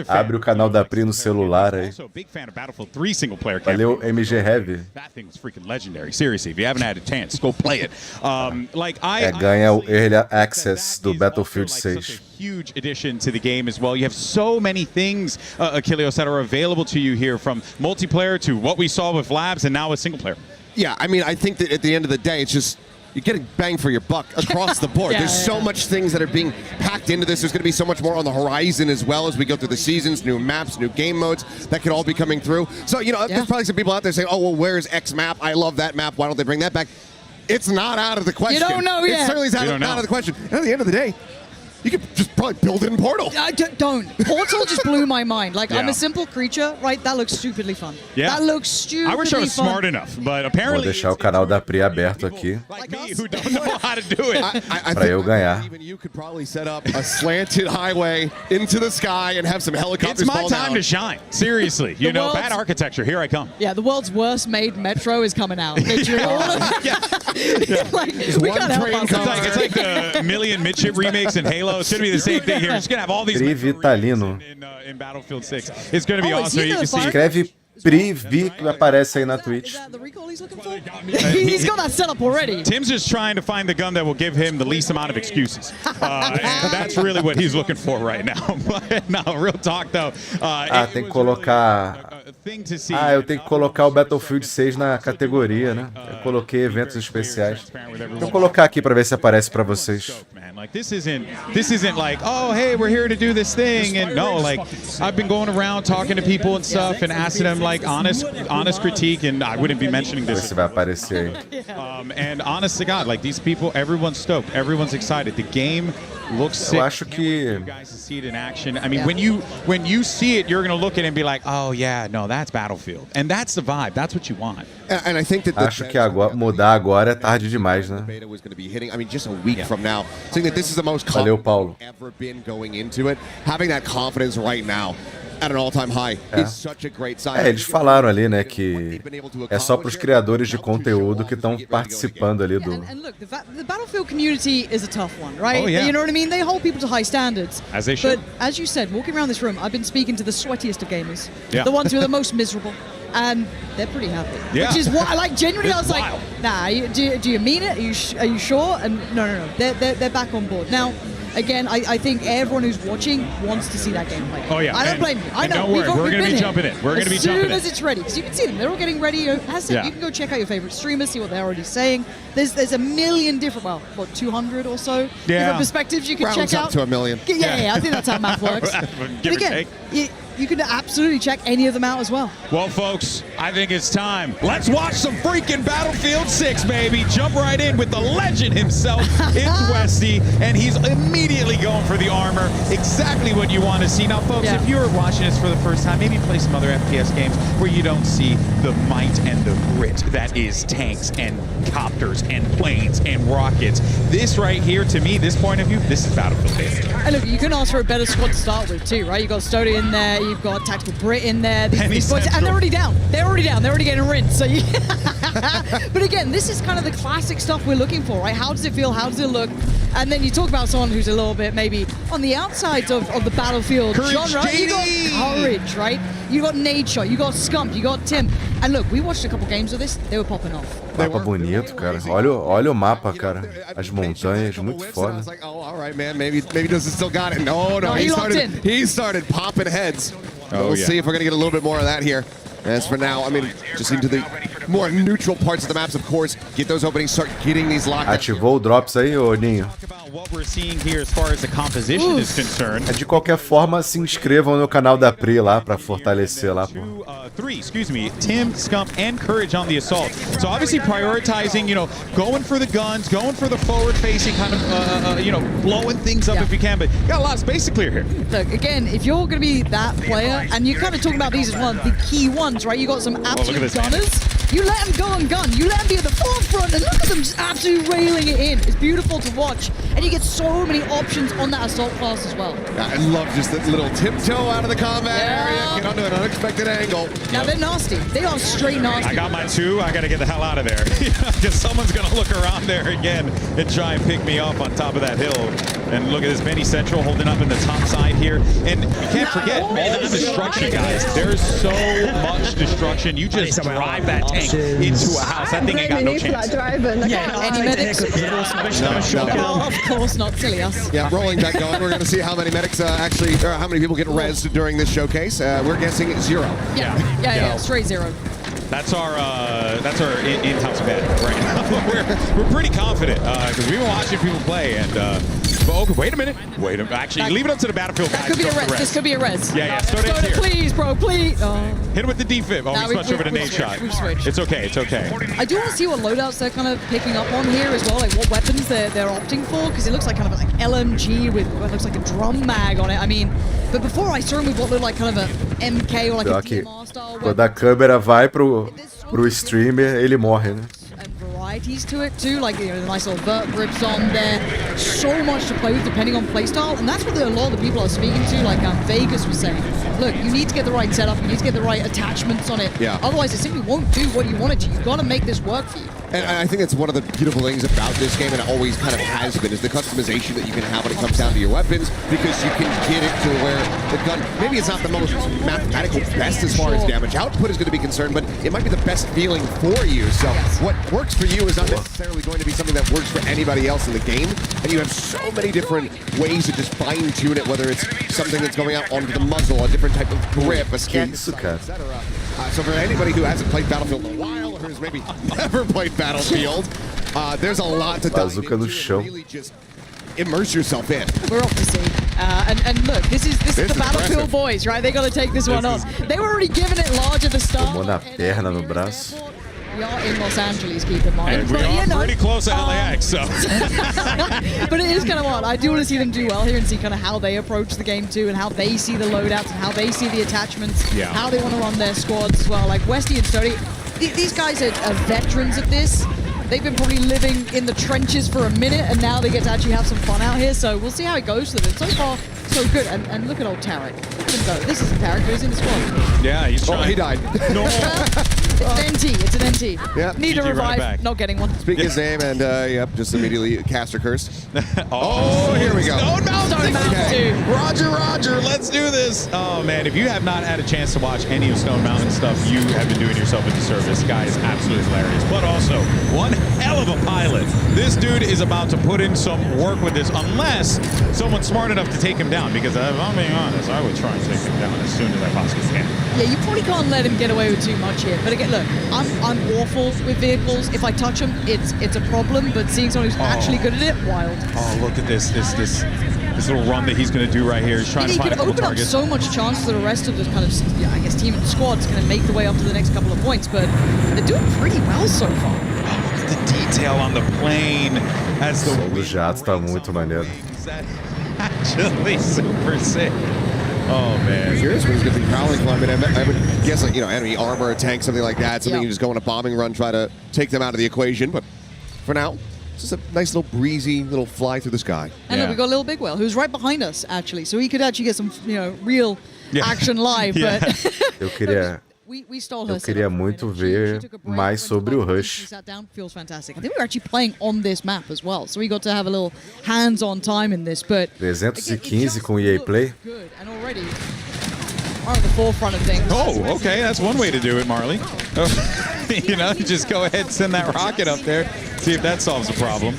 abre o canal da Pri no celular aí. Big fan of Battlefield 3 single player. Valeu, MG Heavy. That thing was freaking legendary. Seriously, if you haven't had a chance, go play it. Ganha o Early Access do Battlefield 6. Huge addition to the game as well. You have so many things, Achilleos, that are available to you here, from multiplayer to what we saw with Labs and now with single player. Yeah, I mean, I think that at the end of the day, it's just you're getting bang for your buck across the board. There's so much things that are being packed into this. There's going to be so much more on the horizon as well as we go through the seasons, new maps, new game modes that could all be coming through. So, you know, there's probably some people out there saying, oh, well, where's X map? I love that map. Why don't they bring that back? It's not out of the question. You don't know yet. It certainly is out of the question. And at the end of the day, you could just probably build it in Portal. Don't. Portal just blew my mind. Like, I'm a simple creature, right? That looks stupidly fun. Yeah. That looks stupidly fun. I wish I was smart enough, but Vou apparently deixar o canal da Pri aberto aqui like me who don't know how to do it. para eu ganhar. Even you could probably set up a slanted highway into the sky and have some helicopters It's my fall time down. to shine. Seriously, you know, bad architecture. Here I come. Yeah, the world's worst made metro is coming out. Literally, all of like, we can't help ourselves. It's like the Million Midship remakes in Halo. It's going to be the same thing here. It's going to have all these Pri Vitalino. in Battlefield 6. It's going to be awesome. You can see. Escreve Pri Vi que aparece aí na Twitch. He's got that set up already. Tim's just trying to find the gun that will give him the least amount of excuses. And that's really what he's looking for right now. But no, real talk though. Tem que colocar. Eu tenho que colocar o Battlefield 6 na categoria, né? Eu coloquei eventos especiais. Vou colocar aqui para ver se aparece para vocês. Like this isn't like, oh hey, we're here to do this thing, and no, like I've been going around talking to people and stuff and asking them like honest critique, and I wouldn't be mentioning this. Se vai aparecer aí. And honest to God, like these people, everyone's stoked, everyone's excited. The game looks sick. Eu acho que you guys to see it in action. I mean, when you see it, you're gonna look at it and be like, oh yeah, no, that's Battlefield, and that's the vibe. That's what you want. And I think that acho que agora mudar agora é tarde demais, né? Beta was going to be hitting. I mean, just a week from now. Saying that this is the most Valeu, Paulo. ever been going into it. Having that confidence right now at an all-time high is such a great sign. Eles falaram ali, né, que é só para os criadores de conteúdo que estão participando ali do. And look, the Battlefield community is a tough one, right? Oh, yeah. You know what I mean? They hold people to high standards. As they should. But as you said, walking around this room, I've been speaking to the sweatiest of gamers, Yeah. the ones who are the most miserable, and they're pretty happy. Yeah. Which is what I like. Genuinely, I was It's like, wild. nah, do you mean it? Are you sure? And no, they're back on board now. Again, I think everyone who's watching wants to see that gameplay. Oh yeah. I don't blame you. I and know. Don't worry, we're going to be jumping in. We're going to be jumping in. As soon as it's ready, because you can see them. They're all getting ready. As I said, you can go check out your favorite streamers, see what they're already saying. There's a million different, 200 or so different perspectives you can Rounds check up out. to a million. Yeah, I think that's how math works. Give or again, take. you can absolutely check any of them out as well. Well, folks, I think it's time. Let's watch some freaking Battlefield 6, baby. Jump right in with the legend himself. It's Westy, and he's immediately going for the armor. Exactly what you want to see. Now, folks, if you're watching this for the first time, maybe play some other FPS games where you don't see the might and the grit that is tanks and copters and planes and rockets. This right here, to me, this point of view, this is Battlefield, baby. And look, you can ask for a better squad to start with too, right? You've got Stody in there, you've got Tactical Brit in there, these boys, and they're already down. They're already getting rinsed. So you but again, this is kind of the classic stuff we're looking for, right? How does it feel? How does it look? And then you talk about someone who's a little bit maybe on the outside of the Battlefield genre. You got Courage, right? You got Nade Shot, you got Scump, you got Tim. And look, we watched a couple games of this, they were popping off. Mapa bonito, cara. Olha o mapa, cara. As montanhas, muito foda. I was like, oh, all right, man. Maybe Doesn't still got it. No, he started popping heads. We'll see if we're gonna get a little bit more of that here. As for now, I mean, just into the more neutral parts of the maps, of course. Get those openings, start getting these locked. Ativou o drops aí, ô Ninho? What we're seeing here as far as the composition is concerned. De qualquer forma, se inscrevam no canal da Pri lá pra fortalecer lá, pô. Tim, Scump, and Courage on the assault. So obviously prioritizing, going for the guns, going for the forward-facing kind of, blowing things up if you can. But you got a lot of space to clear here. Look, again, if you're going to be that player, and you're kind of talking about these as one of the key ones, right? You got some absolute gunners. You let them go on gun. You let them be at the forefront, and look at them just absolutely railing it in. It's beautiful to watch, and you get so many options on that assault class as well. I love just that little tiptoe out of the combat area, get onto an unexpected angle. Now they're nasty. They are straight nasty. I got my 2. I got to get the hell out of there because someone's going to look around there again and try and pick me up on top of that hill. And look at this Benny Central holding up in the top side here. And you can't forget all the destruction, guys. There's so much destruction. You just drive that tank into a house. That thing ain't got no chance. Any medics? No, of course not. Silly us. Yeah, rolling back going. We're going to see how many medics actually, or how many people get rezzed during this showcase. We're guessing 0. Yeah, straight 0. That's our in-house bet right now. We're pretty confident because we've been watching people play and. But okay, wait a minute. Actually, leave it up to the Battlefield guys. Could be a res. This could be a res. Yeah. Start it here. Please, bro, please. Oh. Hit him with the defib. Oh, we switched over to nade shot. We've switched. It's okay. It's okay. I do want to see what loadouts they're kind of picking up on here as well, like what weapons they're opting for, because it looks like kind of like LMG with what looks like a drum mag on it. I mean, but before I saw him with what looked like kind of a MK or like a DMR style Quando a câmera vai pro streamer, ele morre, né? Varieties to it too, like the nice little vert grips on there. So much to play with depending on playstyle, and that's what a lot of the people are speaking to. Like Vegas was saying, look, you need to get the right setup, you need to get the right attachments on it. Yeah. Otherwise, it simply won't do what you want it to. You've got to make this work for you. And I think that's one of the beautiful things about this game, and it always kind of has been, is the customization that you can have when it comes down to your weapons, because you can get it to where the gun, maybe it's not the most mathematical best as far as damage output is going to be concerned, but it might be the best feeling for you. So what works for you is not necessarily going to be something that works for anybody else in the game, and you have so many different ways to just fine-tune it, whether it's something that's going out onto the muzzle, a different type of grip, a skin, etc. So for anybody who hasn't played Battlefield in a while, or who's maybe never played Battlefield, there's a lot to dive into and really just immerse yourself in. We're off to see. And look, this is the Battlefield boys, right? They got to take this one on. They were already giving it large at the start. Tomou na perna no braço. We are in Los Angeles, keep in mind. And we are pretty close to LAX, so. But it is kind of odd. I do want to see them do well here and see kind of how they approach the game too, and how they see the loadouts, and how they see the attachments, how they want to run their squads as well. Like Westy and Sturdy, these guys are veterans of this. They've been probably living in the trenches for a minute, and now they get to actually have some fun out here. So we'll see how it goes for them. So far, so good. And look at old Tarek. Look at him go. This is a Tarek who's in the squad. Yeah, he's trying. Oh, he died. No. It's an NT. It's an NT. Yeah. Need a revive. Not getting one. Speak his name, and yep, just immediately caster curse. Oh, here we go. Stone Mountain. Okay. Roger, let's do this. Oh man, if you have not had a chance to watch any of Stone Mountain stuff, you have been doing yourself a disservice. Guy is absolutely hilarious, but also one hell of a pilot. This dude is about to put in some work with this, unless someone's smart enough to take him down. Because if I'm being honest, I would try and take him down as soon as I possibly can. Yeah, you probably can't let him get away with too much here. But again, look, I'm awful with vehicles. If I touch them, it's a problem. But seeing someone who's actually good at it, wild. Oh, look at this little run that he's going to do right here. He's trying to find a couple open targets. Up so much chance for the rest of the kind of, I guess, team and squad's going to make the way up to the next couple of points. But they're doing pretty well so far. Oh, look at the detail on the plane as the O jato tá muito maneiro. Actually, super sick. Oh man! I'm curious what he's going to be prowling for. I mean, I would guess like enemy armor, a tank, something like that. Something you just go on a bombing run, try to take them out of the equation. But for now, it's just a nice little breezy little fly through the sky. And look, we got Little Big Whale, who's right behind us actually, so he could actually get some real action live. But Eu queria. we stole her. Eu queria muito ver mais sobre o Rush. Feels fantastic. I think we were actually playing on this map as well, so we got to have a little hands-on time in this. But 315 com EA Play. Good, and already are at the forefront of things. Oh, okay, that's one way to do it, Marley. Just go ahead and send that rocket up there, see if that solves the problem.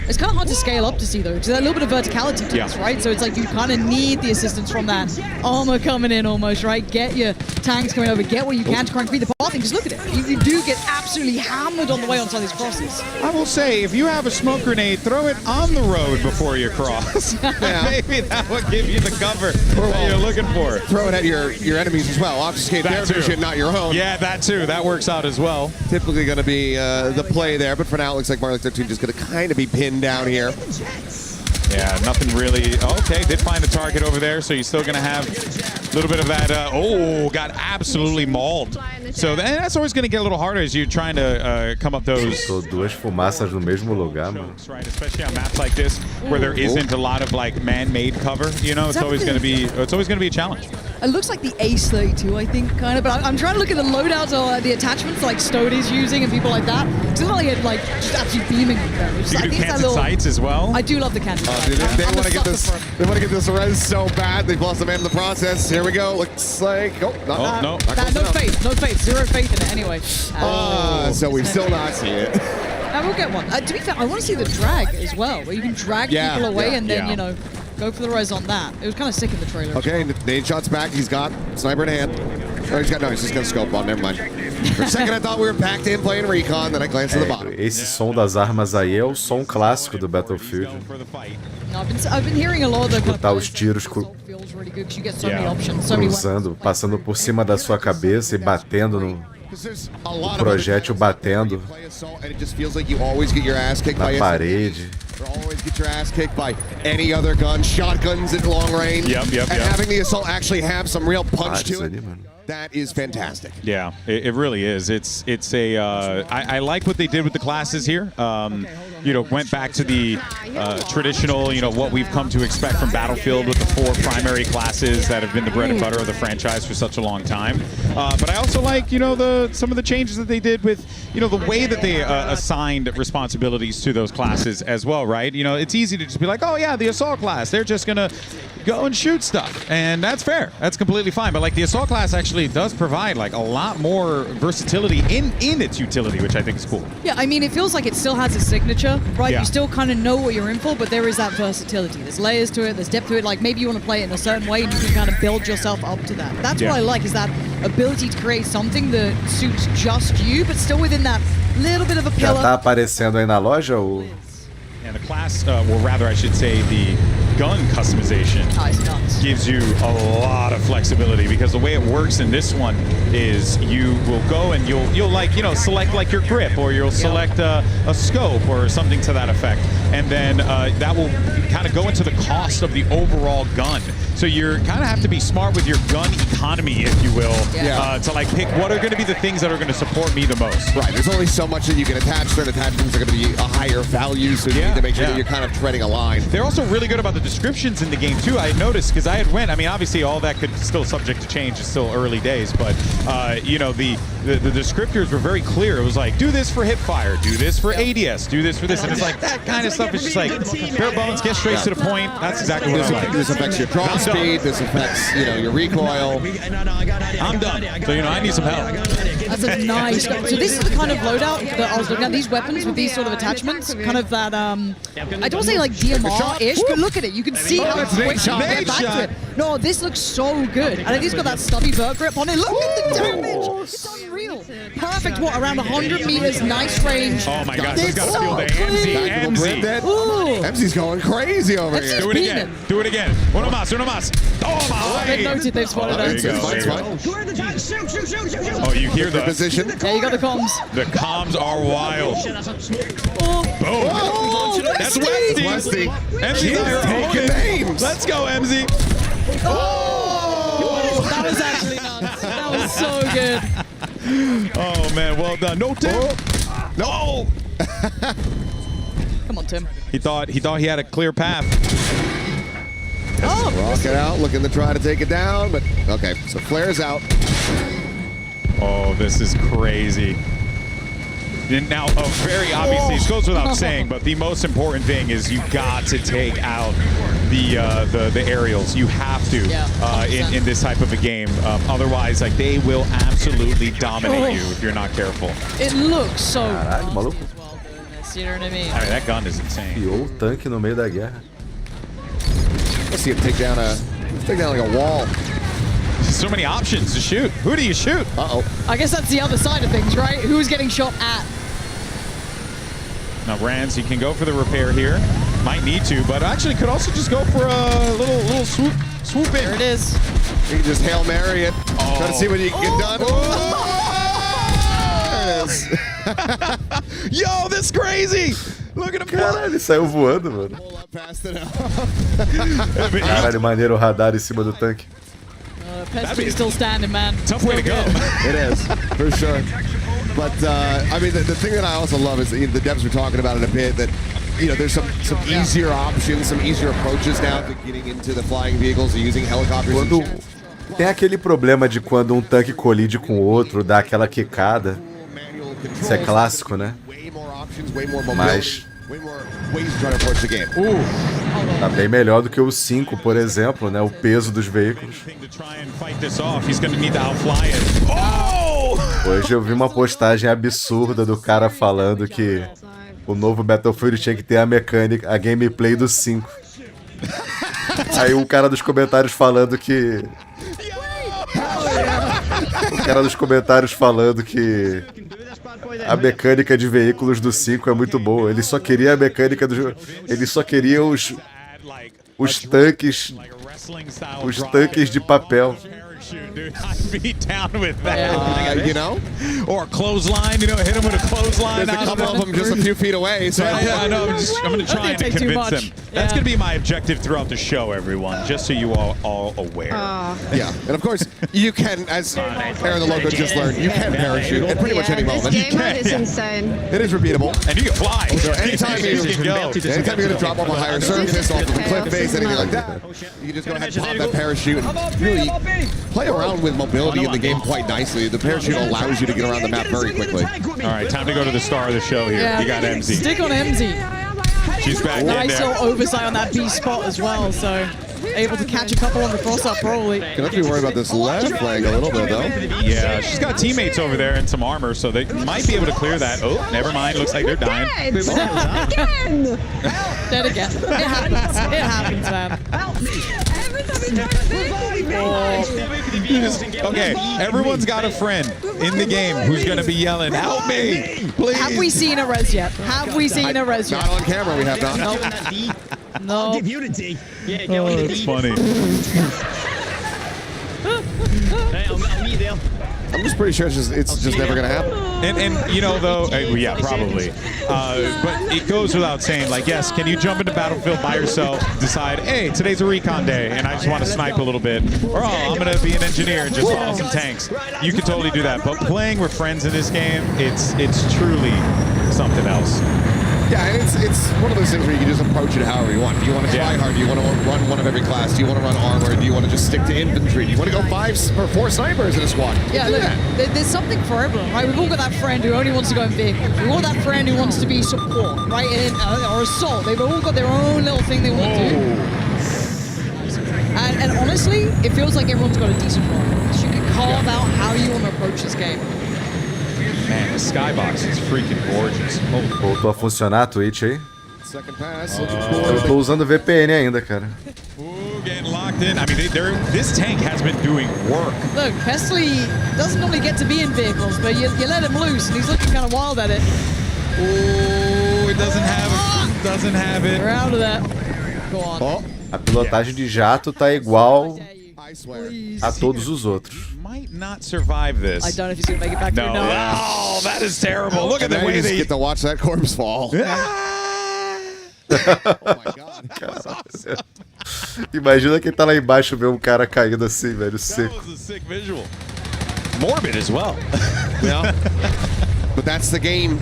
It's kind of hard to scale up to see though, because there's a little bit of verticality to this, right? So it's like you kind of need the assistance from that armor coming in almost, right? Get your tanks coming over, get what you can to try and create the pathing, because look at it. You do get absolutely hammered on the way onto these crosses. I will say, if you have a smoke grenade, throw it on the road before you cross. Maybe that will give you the cover that you're looking for. Throw it at your enemies as well. Obfuscate their vision, not your own. Yeah, that too. That works out as well. Typically going to be the play there, but for now it looks like Marley 13 just going to kind of be pinned down here. Yeah, nothing really. Okay, did find the target over there, so you're still going to have a little bit of that. Got absolutely mauled. So that's always going to get a little harder as you're trying to come up those. Tô duas fumaças no mesmo lugar, mano. Right, especially on maps like this where there isn't a lot of like man-made cover. You know, it's always going to be a challenge. It looks like the Ace 32, I think, kind of. But I'm trying to look at the loadouts or the attachments like Stody's using and people like that. It's not like just absolutely beaming on them. You can do canted sights as well. I do love the canted sights. They want to get this. They want to get this res so bad. They've lost a man in the process. Here we go. Looks like no faith. No faith. Zero faith in it anyway. So we've still not seen it. I will get one. To be fair, I want to see the drag as well, where you can drag people away and then, you know, go for the res on that. It was kind of sick in the trailer. Okay, Nate shots back. He's got sniper in hand. Or he's just going to scope on. Never mind. For a second, I thought we were backed in playing Recon, then I glanced at the bottom. Esse som das armas aí é o som clássico do Battlefield. I've been hearing a lot of the Botar os tiros cruzando, passando por cima da sua cabeça e batendo no projétil batendo na parede. Always get your ass kicked by any other gun, shotguns at long range. Yep. And having the assault actually have some real punch to it. That is fantastic. Yeah, it really is. It's a. I like what they did with the classes here. Went back to the traditional, what we've come to expect from Battlefield with the 4 primary classes that have been the bread and butter of the franchise for such a long time. But I also like, some of the changes that they did with, the way that they assigned responsibilities to those classes as well, right? It's easy to just be like, oh yeah, the assault class, they're just gonna go and shoot stuff, and that's fair. That's completely fine. But like the assault class actually does provide like a lot more versatility in its utility, which I think is cool. Yeah, I mean, it feels like it still has a signature, right? Yeah. You still kind of know what you're in for, but there is that versatility. There's layers to it, there's depth to it. Like maybe you want to play it in a certain way and you can kind of build yourself up to that. That's what I like, is that ability to create something that suits just you, but still within that little bit of a pillar. Já tá aparecendo aí na loja o... And the class, or rather I should say the gun customization gives you a lot of flexibility, because the way it works in this one is you will go and you'll like, select like your grip, or you'll select a scope or something to that effect. And then that will kind of go into the cost of the overall gun. So you're kind of have to be smart with your gun economy, if you will, to like pick what are going to be the things that are going to support me the most. Right, there's only so much that you can attach. Certain attachments are going to be a higher value, so you need to make sure that you're kind of treading a line. They're also really good about the descriptions in the game too. I noticed, because I mean, obviously all that could still subject to change. It's still early days, but the descriptors were very clear. It was like, do this for hip fire, do this for ADS, do this for this, and it's like that kind of stuff is just like bare bones, get straight to the point. That's exactly what I like. This affects your draw speed. This affects your recoil. I'm done. So I need some help. That's a nice. So this is the kind of loadout that I was looking at. These weapons with these sort of attachments, kind of that I don't want to say like DMR-ish, but look at it. You can see how it's quick to get back to it. No, this looks so good. And he's got that stubby vert grip on it. Look at the damage. It's unreal. Perfect. What, around 100 meters, nice range. Oh my gosh, he's got to feel the MZ. MZ's going crazy over here. Do it again. Do it again. Uno más. Oh my. They've noted, they've spotted it. Oh, you hear the position? Yeah, you got the comms. The comms are wild. Oh, that's Westy. MZ taking names. Let's go, MZ. Oh, that was actually nuts. That was so good. Oh man, well done. No, Tim. No. Come on, Tim. He thought he had a clear path. Rocket out, looking to try to take it down, but okay. So flares out. Oh, this is crazy. Now, very obviously, it goes without saying, but the most important thing is you got to take out the aerials. You have to in this type of a game. Otherwise, like they will absolutely dominate you if you're not careful. It looks so Caralho, maluco. you know what I mean? I mean, that gun is insane. Piou o tanque no meio da guerra. Let's see him take down like a wall. So many options to shoot. Who do you shoot? Uh-oh. I guess that's the other side of things, right? Who's getting shot at? Now, Rands, he can go for the repair here. Might need to, but actually could also just go for a little swoop in. There it is. You can just Hail Mary it. Try to see what you can get done. it is. Yo, this is crazy. Look at him. Caralho, ele saiu voando, mano. Caralho, maneiro o radar em cima do tanque. Pesley's still standing, man. Tough way to go. It is, for sure. But, I mean, the thing that I also love is the devs were talking about it a bit, that, you know, there's some easier options, some easier approaches now to getting into the flying vehicles, using helicopters. Tem aquele problema de quando um tanque colide com o outro, dá aquela quicada. Isso é clássico, né? Mas tá bem melhor do que o 5, por exemplo, né? O peso dos veículos. Hoje eu vi uma postagem absurda do cara falando que o novo Battlefield tinha que ter a mecânica, a gameplay do 5. Aí um cara dos comentários falando que... O cara dos comentários falando que a mecânica de veículos do 5 é muito boa. Ele só queria a mecânica do... Ele só queria os tanques... Os tanques de papel. Dude, I'd be down with that. You know? Or a clothesline, you know, hit him with a clothesline. There's a couple of them just a few feet away. So yeah, no, I'm going to try and convince them. That's going to be my objective throughout the show, everyone, just so you all aware. Yeah, and of course, you can, as Aaron the Loco just learned, you can parachute at pretty much any moment. This game mode is insane. It is repeatable. And you can fly. So anytime you're going to drop off a higher surface, off of a cliff face, anything like that, you can just go ahead and pop that parachute and really play around with mobility in the game quite nicely. The parachute allows you to get around the map very quickly. All right, time to go to the star of the show here. Yeah, you got MZ. Stick on MZ. She's back Nice in there. little oversight on that B spot as well, so able to catch a couple on the cross-up probably. Gonna have to be worried about this left flank a little bit though. Yeah, she's got teammates over there and some armor, so they might be able to clear that. Oh, never mind. Looks like they're dying. Again! Dead again. It happens. It happens, man. Okay, everyone's got a friend in the game who's going to be yelling, "Help me, please!" Have we seen a res yet? Have we seen a res yet? Not on camera, we have not. No. I'll give you the D. Yeah, get Oh, me the it's D. funny. Hey, I'll meet you there. I'm just pretty sure it's just never gonna happen. And you know though, yeah, probably. But it goes without saying, like, yes, can you jump into Battlefield by yourself, decide, hey, today's a recon day, and I just want to snipe a little bit, or oh, I'm gonna be an engineer and just follow some tanks. You can totally do that. But playing with friends in this game, it's truly something else. Yeah, and it's one of those things where you can just approach it however you want. Do you want to try hard? Do you want to run one of every class? Do you want to run armor? Do you want to just stick to infantry? Do you want to go 5 or 4 snipers in a squad? Yeah, look, there's something for everyone, right? We've all got that friend who only wants to go in vehicle. We've all got that friend who wants to be support, right? Or assault. They've all got their own little thing they want to do. And honestly, it feels like everyone's got a decent role. So you can carve out how you want to approach this game. Man, the skybox is freaking gorgeous. Voltou a funcionar a Twitch aí? Second pass. Eu tô usando VPN ainda, cara. Ooh, getting locked in. I mean, this tank has been doing work. Look, Pesley doesn't normally get to be in vehicles, but you let him loose, and he's looking kind of wild at it. Ooh, it doesn't have it. Doesn't have it. We're out of that. Go on. A pilotagem de jato tá igual a todos os outros. Might not survive this. I don't know if he's going to make it back No. through. No. Oh, that is terrible. Look at the Now way you just they get to watch that corpse fall. Imagina quem tá lá embaixo ver um cara caindo assim, velho, That seco. was a sick visual. Morbid as well. Yeah. But that's the game.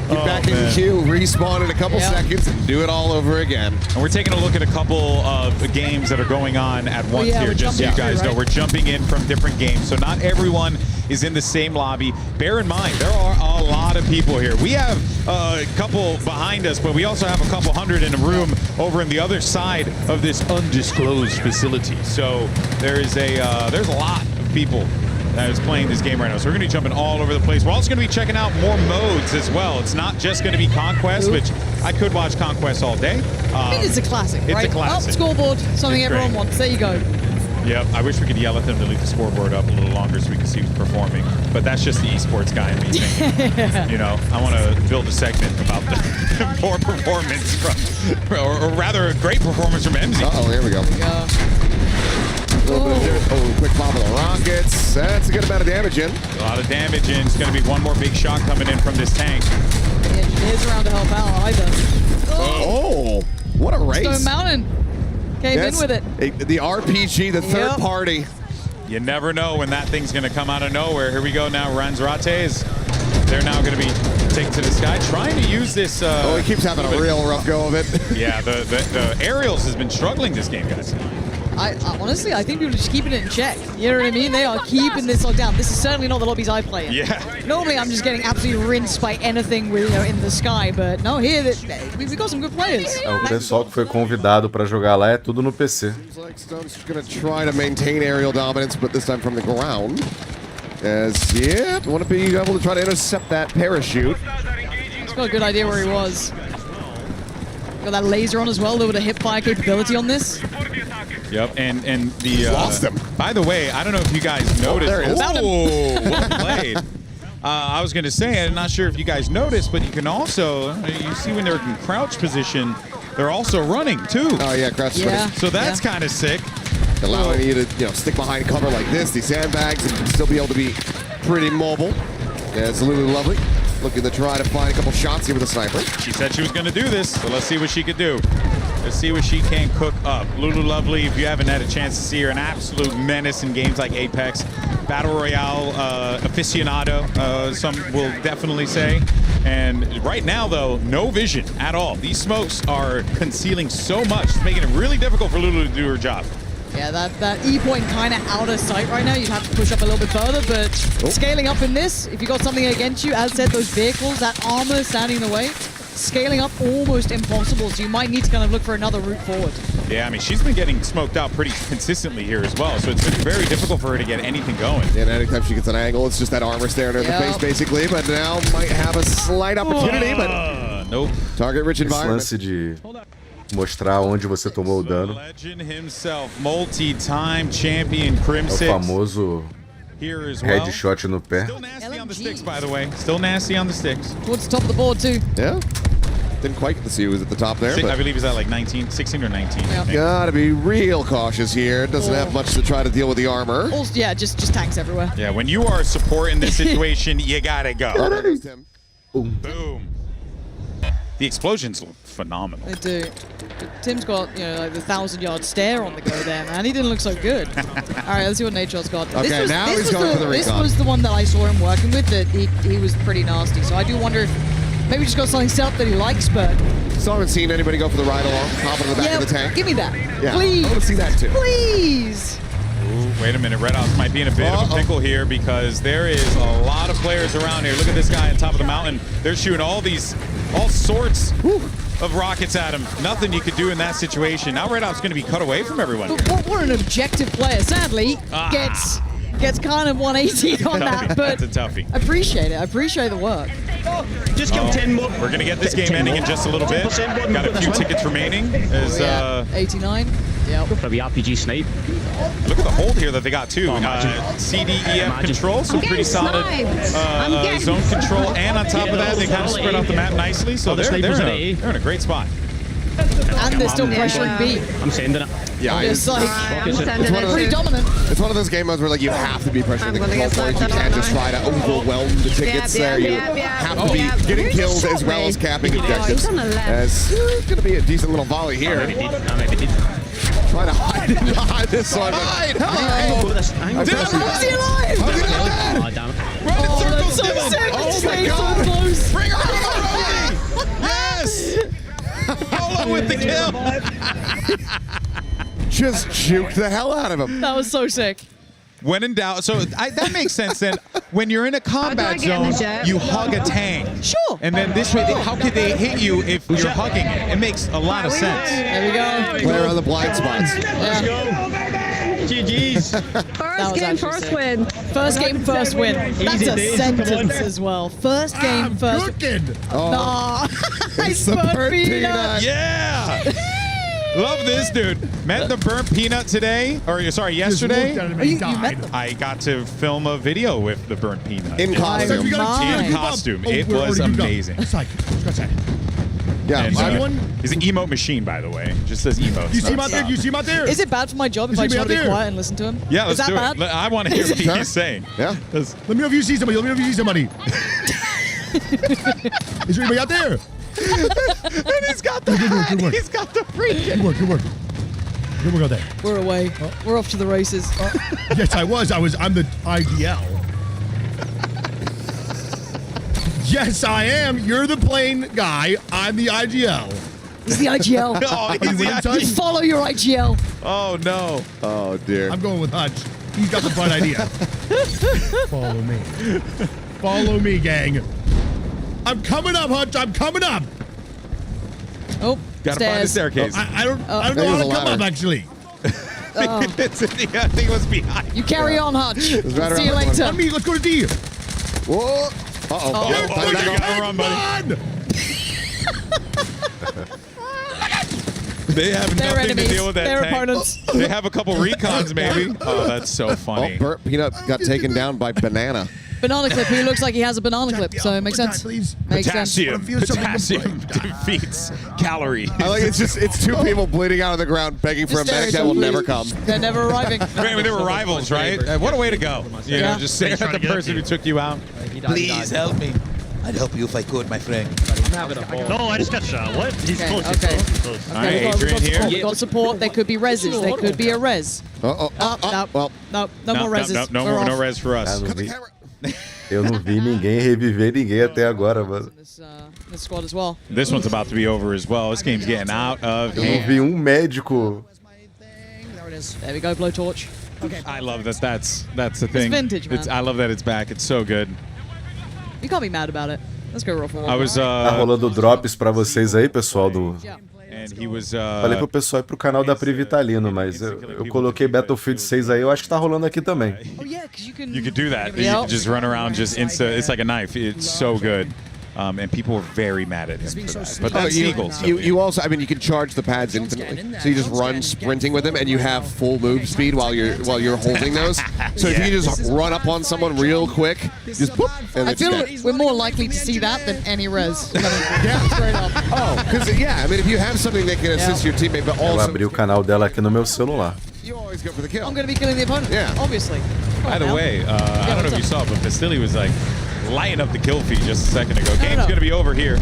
Get Oh, back in man. queue, respawn in a couple Yeah. seconds, and do it all over again. And we're taking a look at a couple of games that are going on at once yeah, here, we're just so you jumping guys through, know. right? We're jumping in from different games, so not everyone is in the same lobby. Bear in mind, there are a lot of people here. We have a couple behind us, but we also have a couple hundred in a room over in the other side of this undisclosed facility. So there's a lot of people that is playing this game right now. So we're going to be jumping all over the place. We're also going to be checking out more modes as well. It's not just going to be Conquest, which I could watch Conquest all day. I mean, it's a classic, It's right? a classic. Up scoreboard, something It's everyone great. wants. There you go. Yep, I wish we could yell at them to leave the scoreboard up a little longer so we can see who's performing. But that's just the esports guy in me thinking. You know, I want to build a segment about the poor performance from, or rather a great performance from MZ. Uh-oh, here we go. little bit of dirt. Oh, quick pop of the rockets. That's a good amount of damage in. A lot of damage in. It's going to be one more big shot coming in from this tank. The engineer's around to help out either. Oh, what a race. Stone Mountain came in with it. The RPG, the third party. You never know when that thing's going to come out of nowhere. Here we go now. Ranzrates. They're now going to be taken to the sky, trying to use this. Oh, he keeps having a real rough go of it. Yeah, the aerials has been struggling this game, guys. I honestly, I think people are just keeping it in check. You know what I mean? They are keeping this locked down. This is certainly not the lobbies I play in. Yeah. Normally, I'm just getting absolutely rinsed by anything with, in the sky, but no, here we've got some good players. O pessoal que foi convidado para jogar lá é tudo no PC. Seems like Stone's going to try to maintain aerial dominance, but this time from the ground. As, want to be able to try to intercept that parachute. He's got a good idea where he was. Got that laser on as well, a little bit of hip fire capability on this. Yep, and the lost him. By the way, I don't know if you guys noticed. Well played. I was going to say, I'm not sure if you guys noticed, but you can also you see when they're in crouch position, they're also running too. Oh yeah, crouch. Yeah. So that's kind of sick. Allowing you to stick behind cover like this, these sandbags, and still be able to be pretty mobile. Yeah, it's Lulu Lovely looking to try to find a couple shots here with a sniper. She said she was going to do this, so let's see what she could do. Let's see what she can cook up. Lulu Lovely, if you haven't had a chance to see her, an absolute menace in games like Apex. Battle Royale aficionado, some will definitely say. And right now, though, no vision at all. These smokes are concealing so much, it's making it really difficult for Lulu to do her job. Yeah, that E point kind of out of sight right now. You'd have to push up a little bit further, but scaling up in this, if you got something against you, as said, those vehicles, that armor standing in the way, scaling up almost impossible, so you might need to kind of look for another route forward. Yeah, I mean, she's been getting smoked out pretty consistently here as well, so it's been very difficult for her to get anything going. And anytime she gets an angle, it's just that armor staring her in the face, basically, but now might have a slight opportunity, but nope. Target-rich environment. Esse lance de mostrar onde você tomou o dano. Legend himself, multi-time champion É o Crimsix. famoso Here as well. headshot no pé. Still nasty on the sticks, by the way. Still nasty on the sticks. Towards the top of the board, too. Yeah. Didn't quite get to see who was at the top there. I believe he's at like 16 or 19. Yeah. Gotta be real cautious here. Doesn't have much to try to deal with the armor. Also, yeah, just tanks everywhere. Yeah, when you are support in this situation, you gotta go. Boom. Boom. The explosions look phenomenal. They do. Tim's got, like the 1,000-yard stare on the go there, man. He didn't look so good. All right, let's see what Nature's got. Okay, now he's going for the This recon. was the one that I saw him working with, that he was pretty nasty. So I do wonder if maybe just got something stealth that he likes, but... Still haven't seen anybody go for the ride along, hop into the back of the tank. Give me that. Yeah, Please. I want to see that too. Please. Ooh, wait a minute, Red Ops might be in a bit of a pickle here because there is a lot of players around here. Look at this guy on top of the mountain. They're shooting all sorts of rockets at him. Nothing you could do in that situation. Now Red Ops going to be cut away from everyone. But what an objective player. Sadly, gets kind of 180 on that, but that's a toughie. I appreciate it. I appreciate the work. Just kill 10 more. We're going to get this game ending in just a little bit. Got a few tickets remaining. As, 89. Yeah. Probably RPG snipe. Look at the hold here that they got too. CDEF control, so pretty solid zone control, and on top of that, they kind of spread out the map nicely. So they're in a great spot. And they're still pressuring B. I'm sending it. Yeah, It's like pretty dominant. It's one of those game modes where you have to be pressuring the control points. You can't just try to overwhelm the tickets there. You have to be getting kills as well as capping objectives. As it's going to be a decent little volley here. Trying to hide behind this one. Hide! Hello! How's he alive? How's he not dead? Oh, damn it. Run in circles, so Dylan. sick. Oh Just my stay God. so close. Bring her on, Rosie! Yes! Polo with the kill. Just juked the hell out of him. That was so sick. When in doubt, so that makes sense then. When you're in a combat zone, you hug a tank. Sure. And then this way, how could they hit you if you're hugging it? It makes a lot of sense. There we go. Player on the blind spots. Let's go. GG's. First game, first win. First game, first win. That's Easy a days, sentence as well. First game, first win. Nah. It's the burnt peanut. Yeah! Love this, dude. Met the burnt peanut today, or sorry, yesterday. You met them. I got to film a video with the burnt peanut. In costume. In costume. It was amazing. Yeah, Yeah, And, he's an emote machine, by the way. It just says emotes. You see him out there? You see him out there? Is it bad for my job if I try to be quiet and listen to him? Yeah, Is let's that do bad? it. I want to hear what he's saying. Yeah. Let me know if you see somebody. Let me know if you see somebody. Is there anybody out there? And he's got the hat. He's got the freaking. Good work. Good work. Good work out there. We're away. We're off to the races. Yes, I was. I'm the IDL. Yes, I am. You're the plane guy. I'm the IGL. He's the IGL. Oh, he's the IGL. Follow your IGL. Oh, no. Oh, dear. I'm going with Hutch. He's got the bright idea. Follow me. Follow me, gang. I'm coming up, Hutch. I'm coming up. Oh, Gotta find the staircase. I don't know how to come up, actually. I think it was behind. You carry on, Hutch. Right See you later. Let me. Let's go to D. Whoa. Uh-oh. You gotta run, buddy. They have They're nothing enemies. to deal with that They're tank. opponents. They have a couple recons, maybe. Oh, that's so funny. Oh, Burt Peanut got taken down by Banana. Banana clip. He looks like he has a banana clip, so it makes sense. Makes sense. Potassium defeats calorie. I like it's two people bleeding out of the ground begging for a medic that will never come. They're never arriving. I mean, they were rivals, right? What a way to go. You know, just stare at the person who took you out. Please help me. I'd help you if I could, my friend. No, I just got shot. What? He's close. Okay. He's close. All right, Adrian here. We've got support. There could be reses. There could be a res. Well, No more reses. No res for us. Eu não vi ninguém reviver ninguém até agora, mano. This squad as well. This one's about to be over as well. This game's getting out of Eu não vi médico. There it is. There we go, blowtorch. Okay. I love that. That's the thing. It's vintage, man. I love that it's back. It's so good. You can't be mad about it. Let's go roll for I was Tá rolando drops pra vocês aí, pessoal do. And he was, Falei pro pessoal ir pro canal da Pri Vitalino, mas eu coloquei Battlefield 6 aí, eu acho que tá rolando aqui também. Oh yeah, because you You could do that. You can just run around, just it's like a knife. It's so good. And people were very mad at him for that. But that's Eagles. You also, I mean, you can charge the pads infinitely. So you just run sprinting with them, and you have full move speed while you're holding those. So if you just run up on someone real quick, just boop, and I it's feel dead. we're more likely to see that than any res. Yeah. Straight up. Oh, because I mean, if you have something that can assist your teammate, but Eu also abri o canal dela aqui no meu celular. you always go for the kill. I'm going to be killing the opponent. Yeah. Obviously. By the way, I don't know if you saw, but Pastilli was like lighting up the kill feed just a second ago. Game's going to be over here.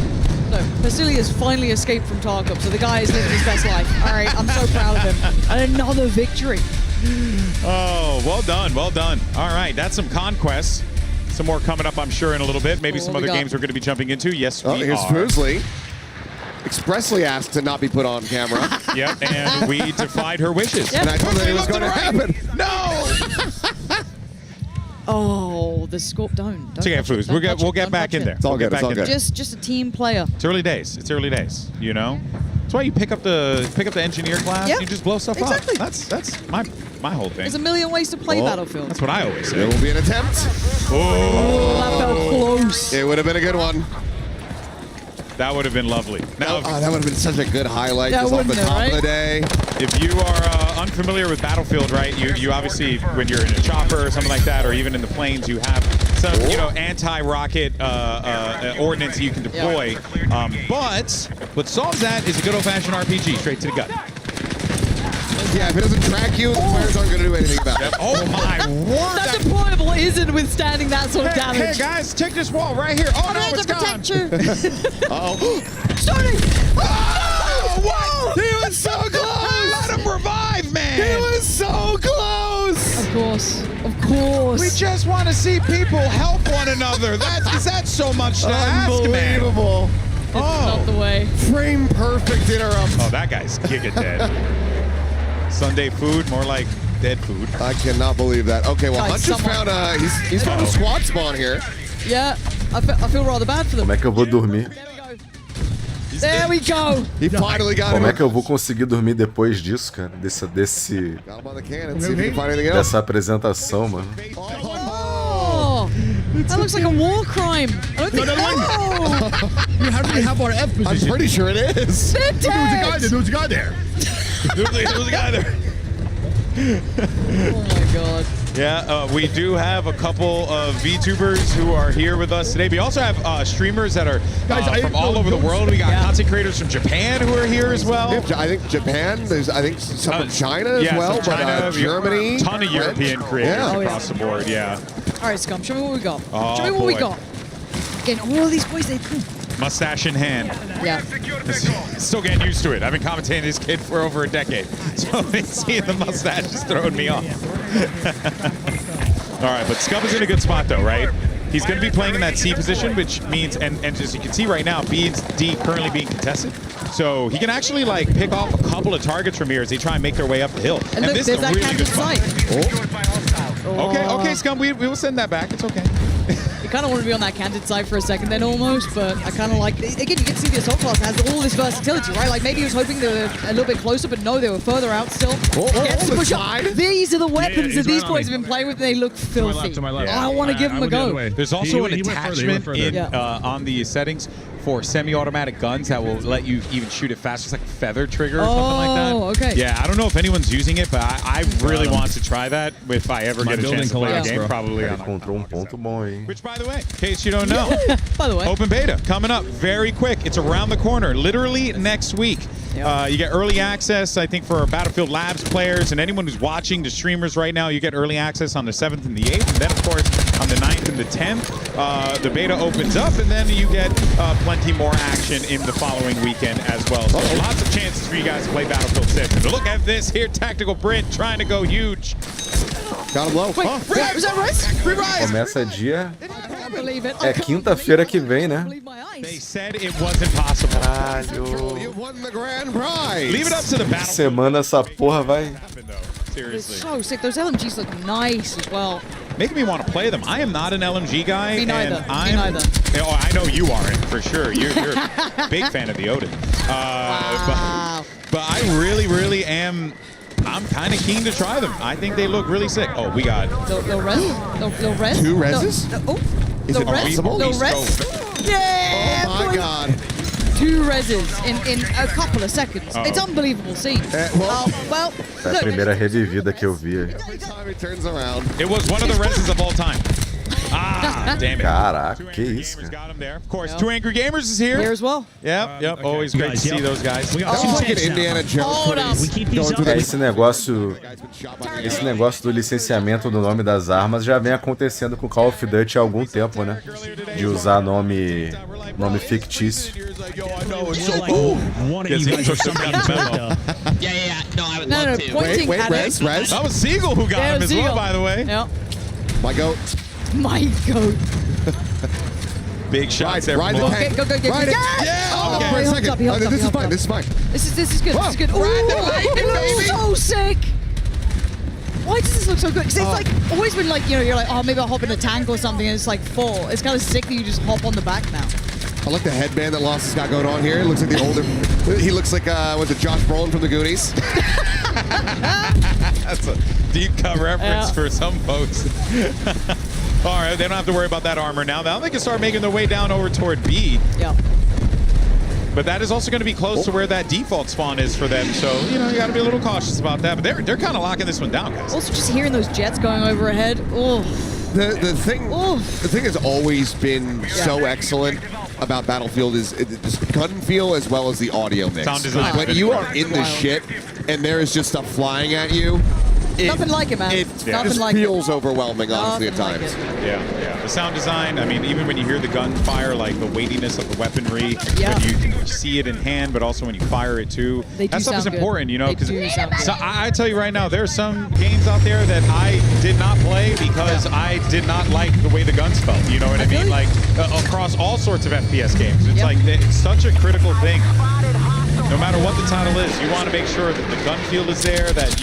No, Vasily has finally escaped from Tarkov, so the guy is living his best life. All right, I'm so proud of him. And another victory. Oh, well done, well done. All right, that's some conquests. Some more coming up, I'm sure, in a little bit. Maybe some other games we're going to be jumping into. Yes, we here's are. Foosley. Expressly asked to not be put on camera. Yep, and we defied her wishes. And I told her it was going to happen. No! Oh, the scorp don't. It's okay, Foos. We'll get back in there. It's all good. It's all good. Just a team player. It's early days. It's early days. You know, that's why you pick up the engineer class. Yeah, and you just blow stuff exactly. up. That's my whole thing. There's a million ways to play Battlefield. That's what I always say. There will be an attempt. Oh, that felt close. It would have been a good one. That would have been lovely. Now, that would have been such a good highlight That just off the wouldn't it, top right? of the day. if you are unfamiliar with Battlefield, right? You obviously, when you're in a chopper or something like that, or even in the planes, you have some anti-rocket ordnance you can deploy. But what solves that is a good old-fashioned RPG, straight to the gut. Yeah, if it doesn't track you, the players aren't going to do anything about it. Oh my word! That deployable isn't withstanding that sort of damage. Hey guys, check this wall right here. Oh no, it's gone. Uh-oh. Sorry! Oh, what? He was so close! Let him revive, man! He was so close! Of course. Of course. We just want to see people help one another. Is that so much to ask, man? Unbelievable. It's not the way. Frame perfect interrupt. Oh, that guy's giga dead. Sunday food, more like dead food. I cannot believe that. Okay, well, Guys, Hunt just found he's found a squad spawn here. Yeah, I feel rather bad for them. Como é que eu vou dormir? There we go. He finally got Como him. é que eu vou conseguir dormir depois disso, cara? Got him on the cannon. See if he can find anything else. Dessa apresentação, mano. Oh, that looks like a war crime. I don't think. How do we have our F position? I'm pretty sure it is. They're dead. There was a guy there. There was a guy there. Oh my god. Yeah, we do have a couple of VTubers who are here with us today. We also have streamers that are from all over the world. We got content creators from Japan who are here as well. I think Japan. There's I think some from China as well. Some China, but Germany. Ton of European creators across the board. Yeah. All right, Scum. Show me what we got. Oh, show me what we got. Again, all of these boys, they. Mustache in hand. Yeah. Still getting used to it. I've been commentating this kid for over a decade. So seeing the mustache is throwing me off. All right, but Scub is in a good spot though, right? He's going to be playing in that C position, which means, and as you can see right now, B and D currently being contested. So he can actually like pick off a couple of targets from here as they try and make their way up the hill. And look, this there's is a that really good candid spot. sight. Okay, Scum, we will send that back. It's okay. You kind of want to be on that candid side for a second then almost, but I kind of like, again, you get to see the assault class has all this versatility, right? Like maybe he was hoping they were a little bit closer, but no, they were further out still. Gets to push up. These are the weapons that these boys have been playing with, and they look filthy. I want to give them a go. There's also an attachment in, on the settings for semi-automatic guns that will let you even shoot it faster. It's like a feather trigger or something like that. Oh, okay. Yeah, I don't know if anyone's using it, but I really want to try that if I ever get a chance to play a game, probably on Which, by the way, in case you don't know, by the way, open beta coming up very quick. It's around the corner, literally next week. You get early access, I think, for Battlefield Labs players and anyone who's watching the streamers right now. You get early access on the 7th and the 8th, and then, of course, on the 9th and the 10th, the beta opens up, and then you get plenty more action in the following weekend as well. So lots of chances for you guys to play Battlefield 6. And look at this here, Tactical Brent trying to go huge. Got him low. Wait, was that Rise? Começa dia. Believe it. É quinta-feira que vem, né? They said it wasn't possible. Caralho. You won the grand prize. Leave it up to the battle. Semana essa porra vai. Seriously. So sick. Those LMGs look nice as well. Making me want to play them. I am not an LMG guy. Me neither. And I'm, Me neither. Oh, I know you aren't, for sure. You're a big fan of the Odin. Wow. But I really am. I'm kind of keen to try them. I think they look really sick. Oh, we got... They'll res? They'll res? Two reses? Is it possible? They'll res? Yeah! Oh my god. 2 reses in a couple of seconds. It's unbelievable scene. Well, Foi a primeira revivida que eu vi. Every time he turns around. It was one of the reses of all time. Ah, damn it. Caraca, que isso, cara. Got him there. Of course, Two Angry Gamers is here. Here as well. Yep. Okay. Always great to see those guys. We got That was like an Indiana Jones. Esse negócio do licenciamento do nome das armas já vem acontecendo com Call of Duty há algum tempo, né? De usar nome fictício. One of you guys or somebody told No, pointing wait, at res. That was Siegel who got him as well, by the way. Yep. My goat. My goat. Big shots there. Ride the tank. Go. Ride it. Yeah. Okay. For a second. This is fine. This is fine. This is good. This is good. Ooh, it looks so sick. Why does this look so good? Because it's like always been like, you're like, oh, maybe I'll hop in a tank or something, and it's like full. It's kind of sick that you just hop on the back now. I like the headband that Lost has got going on here. It looks like the older. He looks like was it Josh Brolin from the Goonies? That's a deep cut reference for some folks. All right, they don't have to worry about that armor now. Now they can start making their way down over toward B. Yeah. But that is also going to be close to where that default spawn is for them. So, you got to be a little cautious about that. But they're kind of locking this one down, guys. Also, just hearing those jets going overhead. Oh. The thing has always been so excellent about Battlefield is this gun feel as well as the audio mix. Sound design. When you are in the shit and there is just stuff flying at you, nothing like it, man. It Nothing just like feels overwhelming, honestly, at Nothing times. like Yeah. The sound design, I mean, even when you hear the gun fire, like the weightiness of the weaponry, Yeah. when you see it in hand, but also when you fire it too. They do that stuff is sound good. important, They because do sound good. so I tell you right now, there are some games out there that I did not play because I did not like the way the guns felt. You know what I mean? Like across all sorts of FPS games. It's like it's such a critical thing. No matter what the title is, you want to make sure that the gun feel is there, that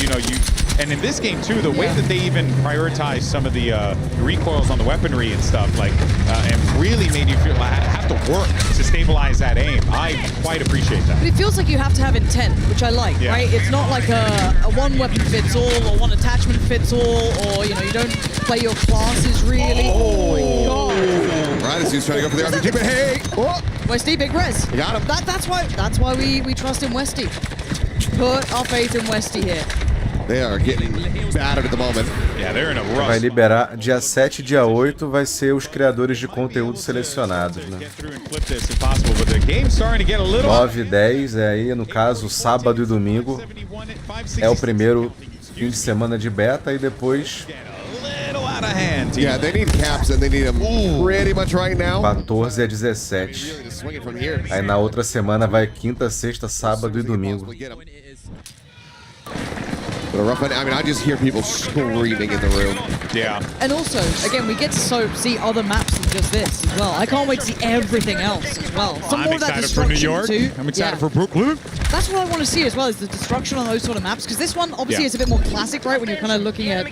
and in this game too, the way that they even prioritize some of the recoils on the weaponry and stuff, like, and really made you feel like I have to work to stabilize that aim. I quite appreciate that. But it feels like you have to have intent, which I like, right? It's not like a one weapon fits all or one attachment fits all, or you don't play your classes really. Oh my god! Right, as he's trying to go for the RPG, but hey, Westy, big res. You got him. That's why we trust in Westy. Put our faith in Westy here. They are getting battered at the moment. Yeah, they're in a rush. Vai liberar dia 7 e dia 8 vai ser os criadores de conteúdo selecionados, né? 9 e 10 é aí, no caso, sábado e domingo. É o primeiro fim de semana de beta e depois... Yeah, they need caps and they need them pretty much right now. 14 a 17. Aí na outra semana vai quinta, sexta, sábado e domingo. But a rough one. I mean, I just hear people screaming in the room. Yeah. And also, again, we get to see other maps than just this as well. I can't wait to see everything else as well. Some more I'm of that excited for New destruction York. too. I'm excited Yeah. for Brooklyn. That's what I want to see as well, is the destruction on those sort of maps. Because this one, obviously, Yeah. is a bit more classic, right? When you're kind of looking at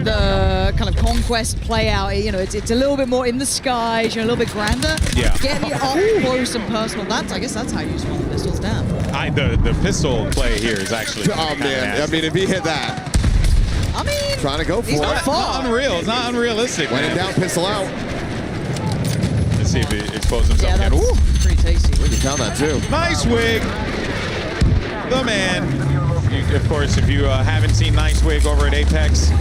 the kind of conquest play out, you know, it's a little bit more in the skies, you know, a little bit grander. Yeah. Getting it up close and personal. I guess that's how you spawn the pistols down. The pistol play here is actually. Oh man, I mean, if he hit that. I mean, trying to go for it's it. not far. Unreal. It's not unrealistic. When in doubt, pistol out. Let's see if he exposed himself Yeah, again. that's Ooh. pretty tasty. You found that too. Nice wig. The man. Of course, if you haven't seen Nice Wig over at Apex,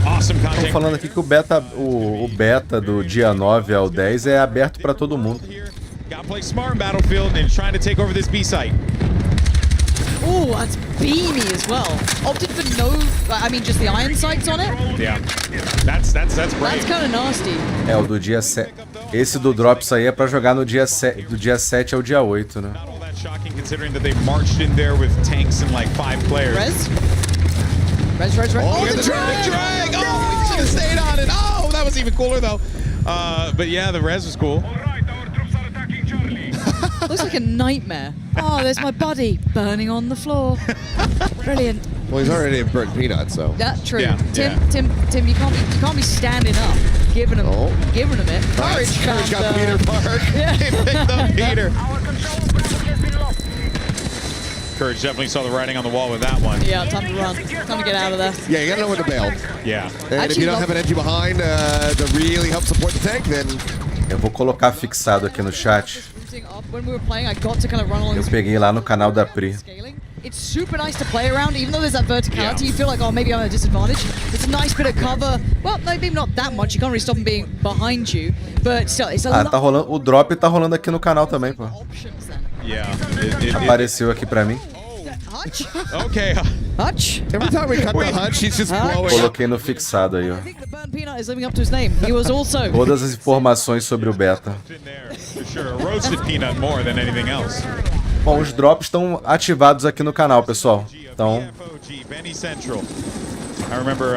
awesome Estão content. falando aqui que o beta do dia 9 ao 10 é aberto para todo mundo. Gotta play smart in Battlefield and trying to take over this B site. Oh, that's beamy as well. Opted for no, I mean, just the iron sights on it. Yeah. That's brave. That's kind of nasty. É, o do dia 7. Esse do Drops aí é pra jogar no dia 7, do dia 7 ao dia 8, né? Not all that shocking considering that they marched in there with tanks and like 5 players. Res. Oh, the drag! Oh, we should have stayed on it. Oh, that was even cooler though. But yeah, the res was cool. Looks like a nightmare. Oh, there's my buddy burning on the floor. Brilliant. Well, he's already a burnt peanut, so. Yeah, true. Yeah, Tim, you can't be standing up, giving him it. Courage got Peter Park. He picked up Peter. Courage definitely saw the writing on the wall with that one. Yeah, time to run. Time to get out of there. Yeah, you gotta know when to bail. Yeah. And if you don't have an edgy behind to really help support the tank, then. Eu vou colocar fixado aqui no chat. When we were playing, I got to kind of run along Eu this peguei lá no canal da Pri. scaling. It's super nice to play around, even though there's that verticality. You feel like, oh, maybe I'm at a disadvantage. It's a nice bit of cover. Well, maybe not that much. You can't really stop them being behind you, but still, it's a lot. Tá rolando, o drop tá rolando aqui no canal também, pô. Yeah. Apareceu aqui pra mim. Hutch? Okay. Hutch? Every time we cut the Hutch, he's just blowing up. Coloquei no fixado aí, ó. The burnt peanut is living up to his name. He was also. Todas as informações sobre o beta. For sure. A roasted peanut more than anything else. Bom, os drops estão ativados aqui no canal, pessoal. Então, Benny Central. I remember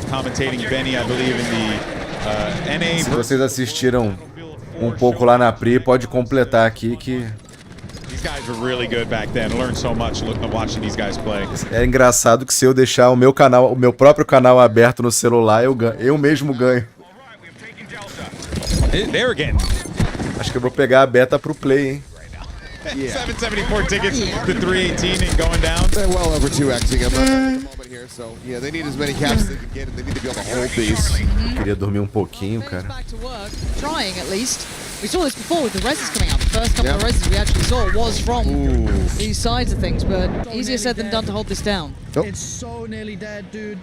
commentating Benny, I believe, in the NA. se vocês assistiram um pouco lá na Pri, pode completar aqui que These guys were really good back then. Learned so much watching these guys play. é engraçado que se eu deixar o meu canal, o meu próprio canal aberto no celular, eu mesmo ganho. There again. Acho que eu vou pegar a beta pro play, hein? 774 tickets to 318 and going down. They're well over 2xing him at the moment here, so yeah, they need as many caps as they can get, and they need to be able to hold these. Queria dormir um pouquinho, cara. Back to work, trying at least. We saw this before with the reses coming out. The first couple of reses we actually saw was from these sides of things, but easier said than done to hold this down. It's so nearly dead, dude.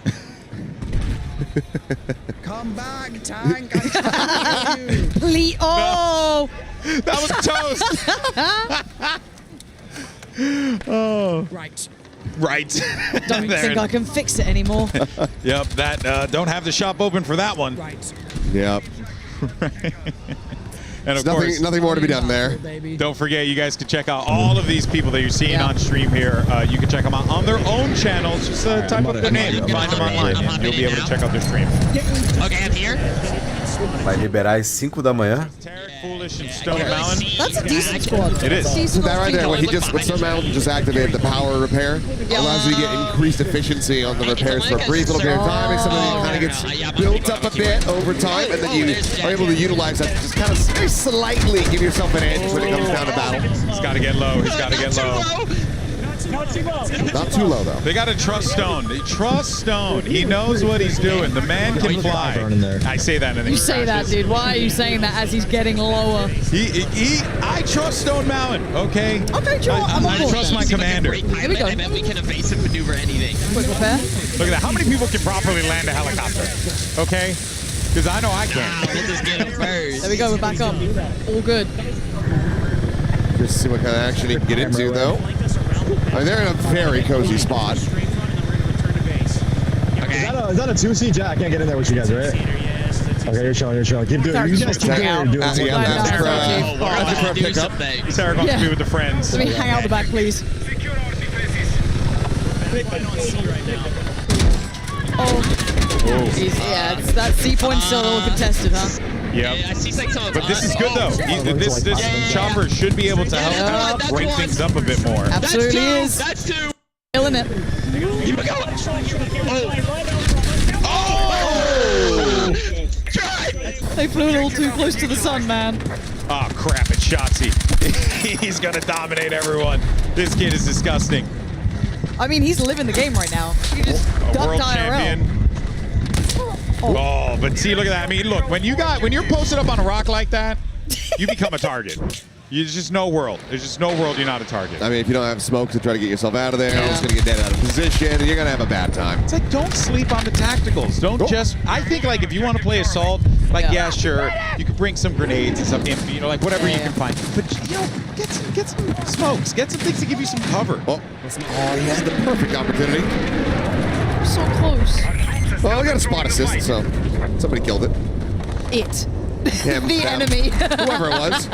Come back, tank. Oh! That was toast. Oh. Right. Right. Don't think I can fix it anymore. Yep, that don't have the shop open for that one. Right. Yep. And of There's course, nothing more to be done there. don't forget, you guys can check out all of these people that you're seeing on stream here. You can check them out on their own channels. Just type up their name, find them online, and you'll be able to check out their stream. Okay, I'm here. Vai liberar às 5 da manhã. Foolish and Stone Mountain. That's a decent squad. It is. So that right there, when Stone Mountain just activated the power repair, allows you to get increased efficiency on the repairs for a brief little period of time, and something that kind of gets built up a bit over time, and then you are able to utilize that to just kind of very slightly give yourself an edge when it comes down to battle. He's got to get low. He's got to get low. Not too low, though. They got to trust Stone. They trust Stone. He knows what he's doing. The man can fly. I say that and then You say that, dude. Why are you saying that as he's getting lower? I trust Stone Mountain, okay? Okay, sure. I trust my commander. Here we go. I bet we can evasive maneuver anything. Quick repair. Look at that. How many people can properly land a helicopter? Okay? Because I know I can. We'll just get him first. There we go. We're back up. All good. Just see what kind of action he can get into, though. I mean, they're in a very cozy spot. Okay. Is that a 2C? Jack, I can't get in there with you guys, right? Okay, you're chilling. Keep doing it. You guys keep doing it. You're doing it. After pick up. Sarah wants to be with the friends. Let me hang out the back, please. Oh. Yeah, it's that C point still a little contested, huh? Yep. But this is good, though. This chopper should be able to help break things up a bit more. Absolutely is. That's two. Killing it. Keep it going. They flew a little too close to the sun, man. Oh, crap. It's Shotzi. He's going to dominate everyone. This kid is disgusting. I mean, he's living the game right now. He just ducked World IRL. champion. Oh, but see, look at that. I mean, look, when you're posted up on a rock like that, you become a target. There's just no world. There's just no world you're not a target. I mean, if you don't have smoke to try to get yourself out of there, you're just going to get dead out of position, and you're going to have a bad time. It's like, don't sleep on the tacticals. Don't just, I think, like, if you want to play Assault, like, yeah, sure, you could bring some grenades and stuff, you know, like, whatever you can find. But, you know, get some smokes. Get some things to give you some cover. Oh, he had the perfect opportunity. So close. Well, we got a spot assist, so somebody killed it. Him, the them, enemy. whoever it was.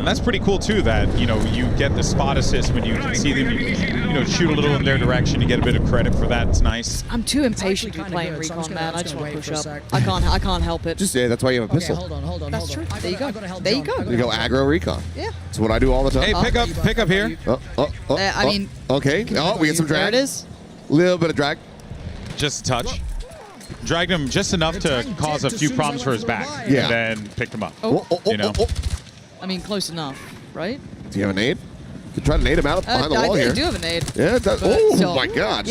That's pretty cool too. That you get the spot assist when you can see them. You know, shoot a little in their direction. You get a bit of credit for that. It's nice. I'm too impatient to be playing Recon, man. I just want to push up. I can't help it. Just that's why you have a pistol. Hold on. That's true. There you go. There you go. You go aggro recon. Yeah. That's what I do all the time. Hey, pick up here. I mean. Okay. Oh, we get some drag. There it is. Little bit of drag. Just a touch. Dragged him just enough to cause a few problems for his back. Yeah. And then picked him up. You know. I mean, close enough, right? Do you have a nade? You could try to nade him out behind the wall here. I do have a nade. Yeah, it does. Oh my God.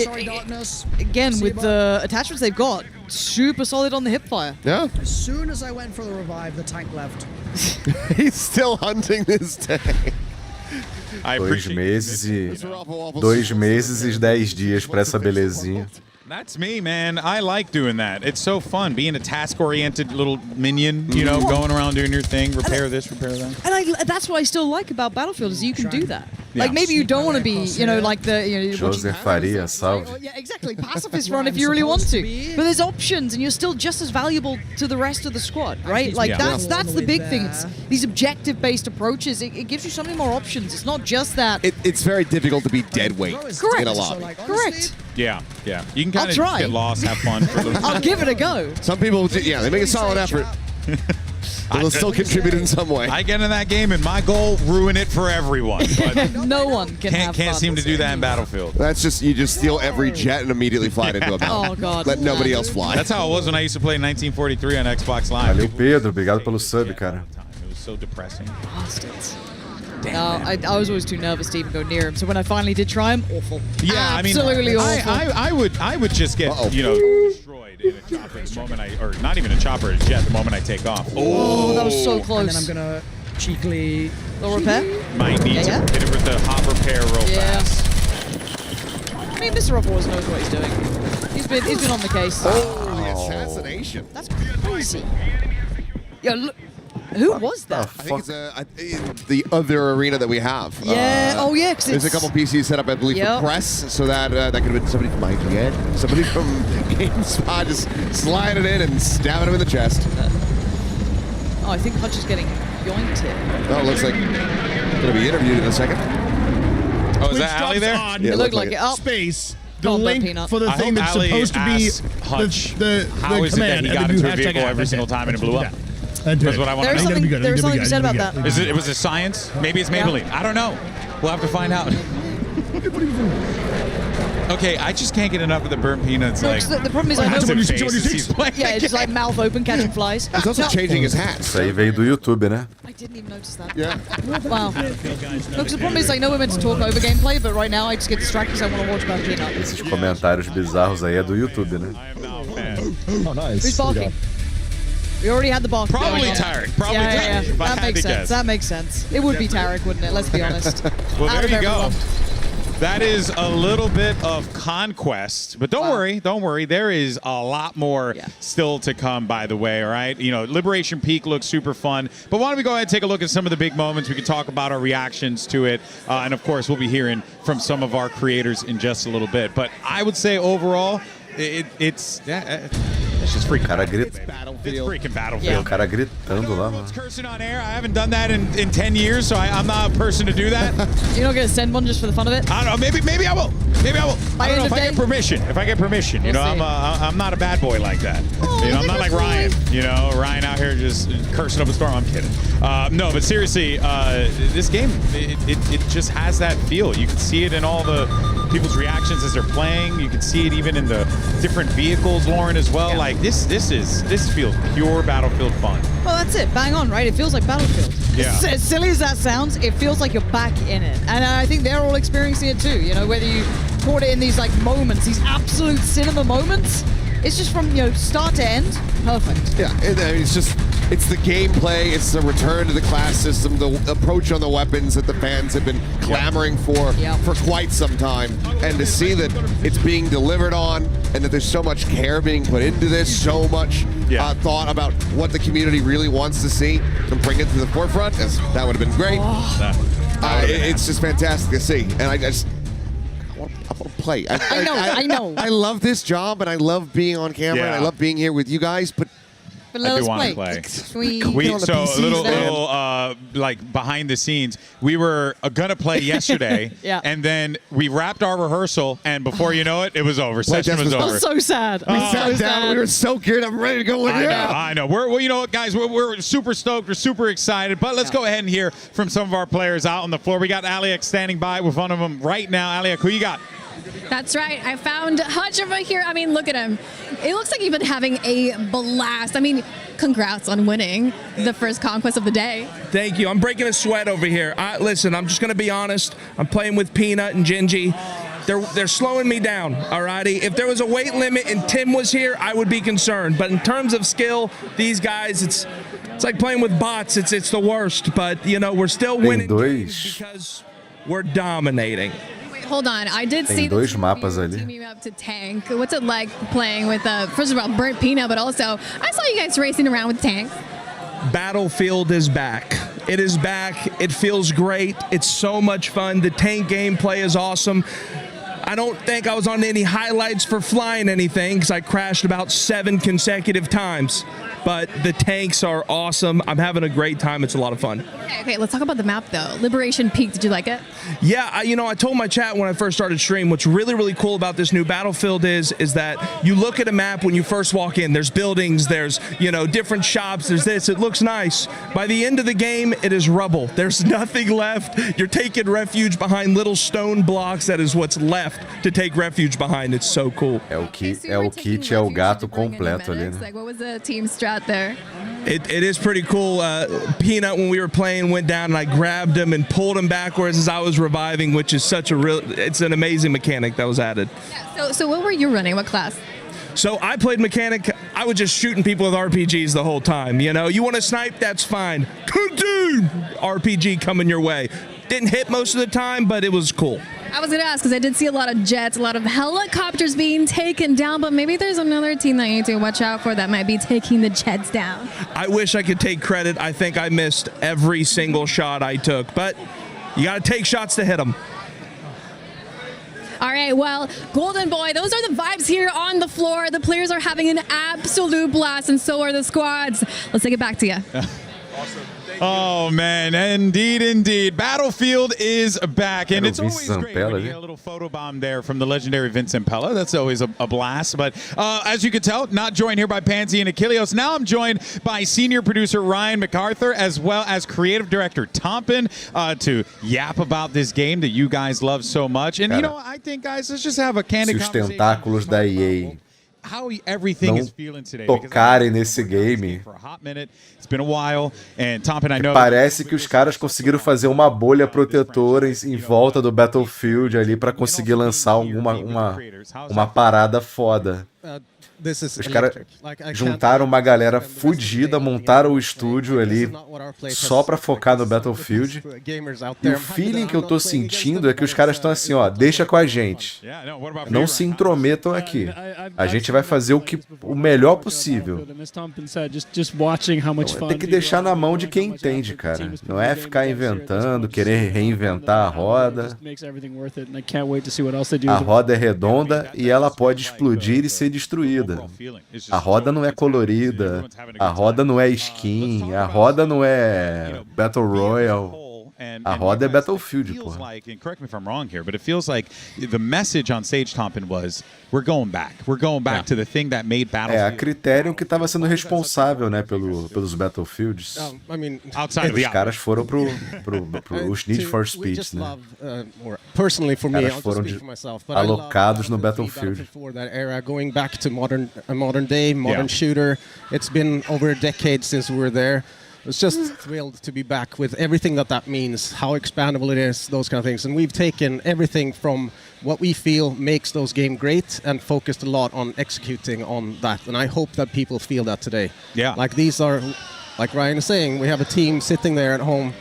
Again, with the attachments they've got, super solid on the hip fire. Yeah. As soon as I went for the revive, the tank left. He's still hunting this tank. 2 meses e 2 meses e 10 dias pra essa belezinha. That's me, man. I like doing that. It's so fun being a task-oriented little minion, you know, going around doing your thing, repair this, repair that. And that's what I still like about Battlefield is you can do that. Like maybe you don't want to be, you know, like the Joseph Faria, salve. Yeah, exactly. Pacifist run if you really want to. But there's options, and you're still just as valuable to the rest of the squad, right? Like that's the big thing. It's these objective-based approaches. It gives you so many more options. It's not just that. It's very difficult to be dead weight in a lobby. Correct. Yeah. You can kind of get lost, have fun for a little I'll give it a go. Some people, they make a solid effort. They'll still contribute in some way. I get in that game, and my goal, ruin it for everyone. But no one can can't seem to do that in Battlefield. That's just, you just steal every jet and immediately fly it into a mountain. Oh, God. Let nobody else fly. That's how it was when I used to play in 1943 on Xbox Live. Valeu, Pedro. Obrigado pelo sub, cara. It was so depressing. Bastards. No, I was always too nervous to even go near him. So when I finally did try him, awful. Yeah, absolutely awful. I would just get destroyed in a chopper the moment or not even a chopper, a jet the moment I take off. Oh, that was so close. And then I'm gonna cheekily little repair. Might need to hit it with the hot repair real fast. I mean, Mr. Ruff always knows what he's doing. He's been on the case. Oh, the assassination. That's crazy. Yo, look. Who was that? I think it's the other arena that we have. Yeah. Cause there's a couple PCs set up, I believe, for press, so that could have been somebody from IGN, somebody from GameSpot, just slide it in and stab him in the chest. Oh, I think Hutch is getting yoinked here. Oh, it looks like going to be interviewed in a second. Oh, is that Ali there? Yeah, it looked like it. Oh. Space. The Calm down, link Peanut. for the thing that's supposed to be the how is it that command he got into a vehicle every single time and it blew up? That's what I want to know. There was something you said about that. Was it science? Maybe it's Maybelline. I don't know. We'll have to find out. Okay, I just can't get enough of the burnt peanuts. No, like the problem is I know he's playing. Yeah, it's just like mouth open, catching flies. He's also changing his hat. Isso aí veio do YouTube, né? I didn't even notice that. Yeah. Wow. Look, the problem is I know we're meant to talk over gameplay, but right now I just get distracted because I want to watch about Peanut. Esses comentários bizarros aí é do YouTube, né? Oh, nice. Who's barking? We already had the bark. Probably Tarek. Probably Tarek. If I That had makes to sense. guess. That makes sense. It would be Tarek, wouldn't it? Let's be honest. Well, Out there of you go. everyone. That is a little bit of conquest, but don't worry. There is a lot more still to come, by the way, all right? You know, Liberation Peak looks super fun, but why don't we go ahead and take a look at some of the big moments? We can talk about our reactions to it, and of course, we'll be hearing from some of our creators in just a little bit. But I would say overall, it's just freaking Battlefield. It's freaking Battlefield. O cara gritando lá, mano. Cursing on air. I haven't done that in 10 years, so I'm not a person to do that. You're not going to send one just for the fun of it? I don't know. Maybe I will. Maybe I will. I don't know if I get permission. If I get permission, you know, I'm not a bad boy like that. You know, I'm not like Ryan. You know, Ryan out here just cursing up a storm. I'm kidding. No, but seriously, this game it just has that feel. You can see it in all the people's reactions as they're playing. You can see it even in the different vehicles, Lauren, as well. Like this feels pure Battlefield fun. Well, that's it. Bang on, right? It feels like Battlefield. Yeah. As silly as that sounds, it feels like you're back in it. And I think they're all experiencing it too. You know, whether you caught it in these like moments, these absolute cinema moments, it's just from, you know, start to end, perfect. Yeah, I mean, it's the gameplay, it's the return to the class system, the approach on the weapons that the fans have been clamoring for quite some time. And to see that it's being delivered on and that there's so much care being put into this, so much thought about what the community really wants to see and bring it to the forefront, that would have been great. It's just fantastic to see. And I want to play. I know. I love this job and I love being on camera and I love being here with you guys, but Let us play. So a little like behind the scenes, we were gonna play yesterday, and then we wrapped our rehearsal, and before you know it, it was over. Session was over. I'm so sad. We sat down. We were so geared up, ready to go. I know. Well, you know what, guys? We're super stoked. We're super excited. But let's go ahead and hear from some of our players out on the floor. We got Aliak standing by with one of them right now. Aliak, who you got? That's right. I found Hutch over here. I mean, look at him. It looks like you've been having a blast. I mean, congrats on winning the first conquest of the day. Thank you. I'm breaking a sweat over here. Listen, I'm just going to be honest. I'm playing with Peanut and Gingy. They're slowing me down, alrighty? If there was a weight limit and Tim was here, I would be concerned. But in terms of skill, these guys, it's like playing with bots. It's the worst. But, you know, we're still winning because we're dominating. Hold on, I did see dois mapas ali. teaming up to tank. What's it like playing with, first of all, Burnt Peanut, but also I saw you guys racing around with tanks. Battlefield is back. It is back. It feels great. It's so much fun. The tank gameplay is awesome. I don't think I was on any highlights for flying anything because I crashed about 7 consecutive times. But the tanks are awesome. I'm having a great time. It's a lot of fun. Okay, let's talk about the map, though. Liberation Peak, did you like it? Yeah, I told my chat when I first started stream, what's really, really cool about this new Battlefield is that you look at a map when you first walk in. There's buildings, there's, different shops, there's this. It looks nice. By the end of the game, it is rubble. There's nothing left. You're taking refuge behind little stone blocks. That is what's left to take refuge behind. It's so cool. É o kit, é o gato completo ali, né? Like, what was the team strat there? It is pretty cool. Peanut, when we were playing, went down and I grabbed him and pulled him backwards as I was reviving, which is it's an amazing mechanic that was added. Yeah, so what were you running? What class? So I played mechanic. I was just shooting people with RPGs the whole time. You want to snipe? That's fine. RPG coming your way. Didn't hit most of the time, but it was cool. I was going to ask because I did see a lot of jets, a lot of helicopters being taken down, but maybe there's another team that you need to watch out for that might be taking the jets down. I wish I could take credit. I think I missed every single shot I took, but you got to take shots to hit them. All right, well, Golden Boy, those are the vibes here on the floor. The players are having an absolute blast, and so are the squads. Let's take it back to you. Awesome. Oh, man. Indeed. Battlefield is back. And it's always great when you get a little photobomb there from the legendary Vincent Pella. That's always a blast. But as you can tell, not joined here by Pansy and Achilleos. Now I'm joined by senior producer Ryan MacArthur, as well as creative director Tompin, to yap about this game that you guys love so much. And, I think, guys, let's just have a candid conversation. Os tentáculos da EA how everything is feeling today. Tocarem nesse game. It's been a while, and Tom and I know. Parece que os caras conseguiram fazer uma bolha protetora em volta do Battlefield ali para conseguir lançar uma parada foda. Os caras juntaram uma galera fudida, montaram o estúdio ali só pra focar no Battlefield. E o feeling que eu tô sentindo é que os caras estão assim, ó, deixa com a gente. Não se intrometam aqui. A gente vai fazer o melhor possível. Então, tem que deixar na mão de quem entende, cara. Não é ficar inventando, querer reinventar a roda. A roda é redonda e ela pode explodir e ser destruída. A roda não é colorida, a roda não é skin, a roda não é Battle Royale. A roda é Battlefield, porra. And correct me if I'm wrong here, but it feels like the message on stage, Tompin, was we're going back. We're going back to the thing that made Battlefield. É, a Criterion que estava sendo responsável, né, pelos Battlefields. Os caras foram os Need for Speed, né? Os caras foram alocados no Battlefield. Going back to modern day, modern shooter. It's been over a decade since we were there. I was just thrilled to be back with everything that means, how expandable it is, those kind of things. And we've taken everything from what we feel makes those games great and focused a lot on executing on that. And I hope that people feel that today. Yeah. Like these are, like Ryan is saying, we have a team sitting there at home,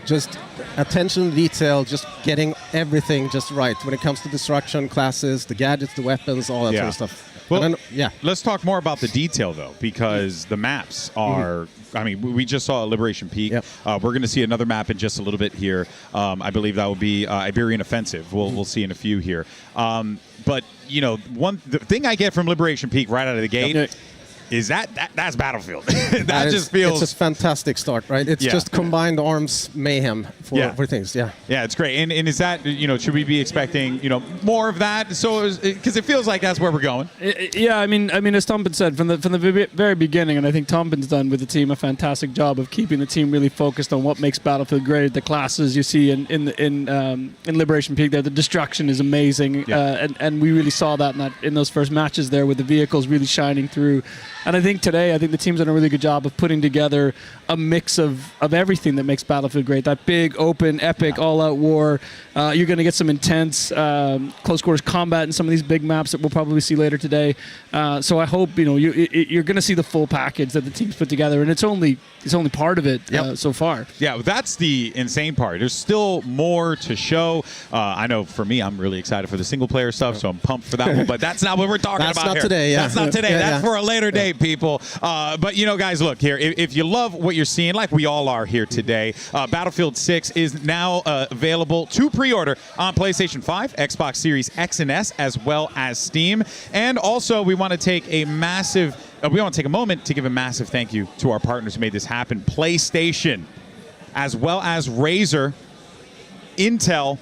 just attention to detail, just getting everything just right when it comes to destruction, classes, the gadgets, the weapons, all that sort of stuff. Well, let's talk more about the detail, though, because the maps are... I mean, we just saw Liberation Peak. Yep. We're going to see another map in just a little bit here. I believe that will be Iberian Offensive. We'll see in a few here. But, you know, the thing I get from Liberation Peak right out of the gate is that's Battlefield. That just feels... It's a fantastic start, right? It's just combined arms mayhem for things, Yeah, it's great. And is that, you know, should we be expecting, you know, more of that? So, because it feels like that's where we're going. Yeah, I mean, as Tompin said, from the very beginning, and I think Tompin's done with the team a fantastic job of keeping the team really focused on what makes Battlefield great. The classes you see in Liberation Peak there, the destruction is amazing, and we really saw that in those first matches there with the vehicles really shining through. And I think today, the team's done a really good job of putting together a mix of everything that makes Battlefield great. That big, open, epic, all-out war. You're going to get some intense close quarters combat in some of these big maps that we'll probably see later today. So I hope you're going to see the full package that the team's put together, and it's only part of it so far. Yeah, that's the insane part. There's still more to show. I know for me, I'm really excited for the single-player stuff, so I'm pumped for that one. But that's not what we're talking about here. Today. That's not today. That's for a later date, people. But you know, guys, look here. If you love what you're seeing, like we all are here today, Battlefield 6 is now available to pre-order on PlayStation 5, Xbox Series X and S, as well as Steam. And also, we want to take a moment to give a massive thank you to our partners who made this happen: PlayStation, as well as Razer, Intel,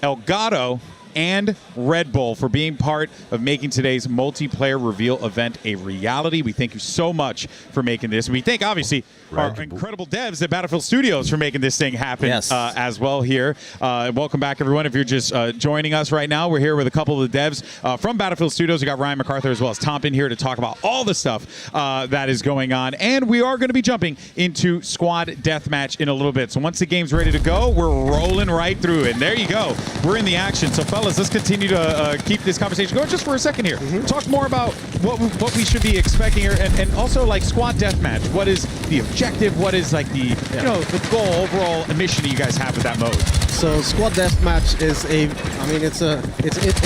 Elgato, and Red Bull for being part of making today's multiplayer reveal event a reality. We thank you so much for making this. We thank, obviously, our incredible devs at Battlefield Studios for making this thing happen as well here. Welcome back, everyone. If you're just joining us right now, we're here with a couple of the devs from Battlefield Studios. We got Ryan MacArthur as well as Tompin here to talk about all the stuff that is going on. And we are going to be jumping into Squad Deathmatch in a little bit. So once the game's ready to go, we're rolling right through it. And there you go. We're in the action. So, fellas, let's continue to keep this conversation going just for a second here. Talk more about what we should be expecting here, and also like Squad Deathmatch. What is the objective? What is like the the goal, overall mission that you guys have with that mode? So Squad Deathmatch is it's a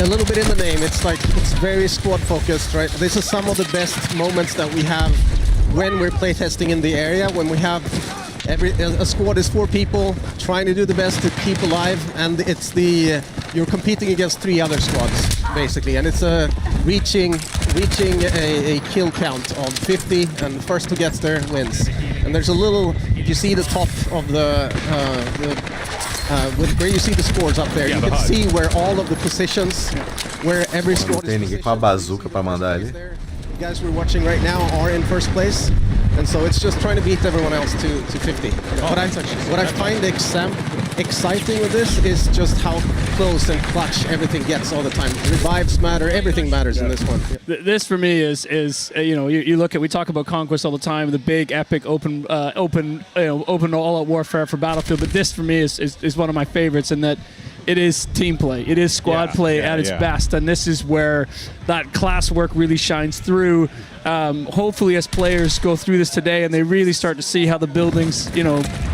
little bit in the name. It's very squad focused, right? This is some of the best moments that we have when we're playtesting in the area, when we have a squad is 4 people trying to do the best to keep alive, and it's you're competing against 3 other squads basically, and it's reaching a kill count of 50, and the first who gets there wins. And there's a little, you see the top of where you see the scores up there, you can see where all of the positions, where every squad is positioned. Com a bazuca para mandar ali. The guys we're watching right now are in first place, and so it's just trying to beat everyone else to 50. What I find exciting with this is just how close and clutch everything gets all the time. Revives matter, everything matters in this one. This for me is you look at, we talk about Conquest all the time, the big epic open all-out warfare for Battlefield, but this for me is one of my favorites in that it is team play. It is squad play at its best, and this is where that class work really shines through. Hopefully, as players go through this today and they really start to see how the buildings,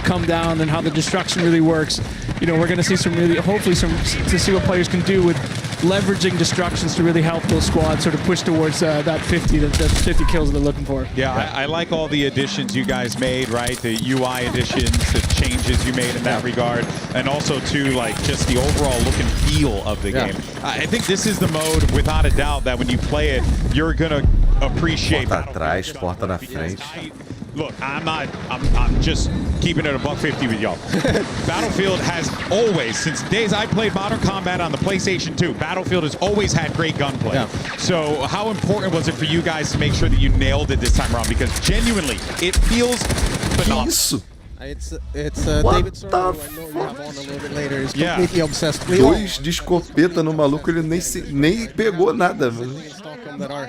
come down and how the destruction really works, we're going to see to see what players can do with leveraging destructions to really help those squads sort of push towards that 50 kills they're looking for. Yeah, I like all the additions you guys made, right? The UI additions, the changes you made in that regard, and also too, like, just the overall look and feel of the game. I think this is the mode, without a doubt, that when you play it, you're gonna appreciate. Porta atrás, porta na frente. Look, I'm just keeping it $150 with y'all. Battlefield has always, since the days I played Modern Combat on the PlayStation 2, Battlefield has always had great gunplay. Yeah. So how important was it for you guys to make sure that you nailed it this time around? Because genuinely, it feels phenomenal. It's David Serling, who I know you have on a little bit later. He's completely obsessed. Dois de escopeta no maluco, ele nem pegou nada. That are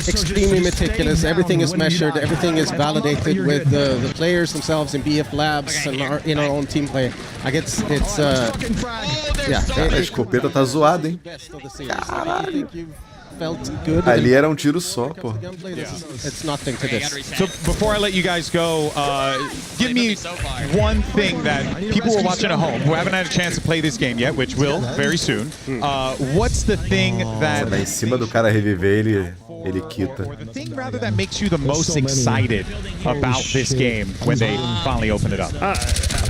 extremely meticulous. Everything is measured. Everything is validated with the players themselves in BF Labs and in our own team play. Like it's yeah. A escopeta tá zoada, hein? Caralho. Ali era tiro só, pô. It's nothing to this. So before I let you guys go, give me one thing that people who are watching at home who haven't had a chance to play this game yet, which will very soon. What's the thing that... Em cima do cara reviver, ele quita. The thing rather that makes you the most excited about this game when they finally open it up?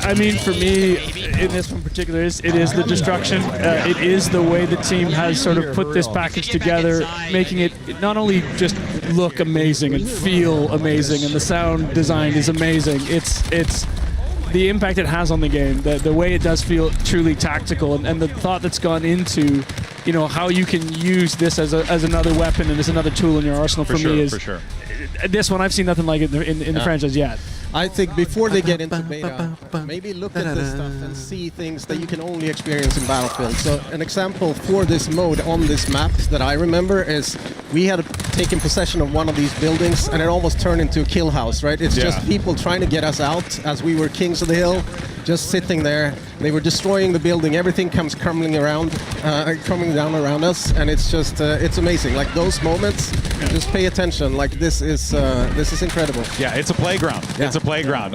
I mean, for me, in this one in particular, it is the destruction. It is the way the team has sort of put this package together, making it not only just look amazing and feel amazing, and the sound design is amazing. It's the impact it has on the game, the way it does feel truly tactical, and the thought that's gone into, how you can use this as another weapon and as another tool in your arsenal. For me is this one. I've seen nothing like it in the franchise yet. I think before they get into beta, maybe look at this stuff and see things that you can only experience in Battlefield. So an example for this mode on this map that I remember is we had taken possession of one of these buildings and it almost turned into a kill house, right? It's just people trying to get us out as we were kings of the hill, just sitting there. They were destroying the building. Everything comes crumbling down around us, and it's just it's amazing. Like those moments, just pay attention. Like this is incredible. Yeah, it's a playground. Yeah. It's a playground.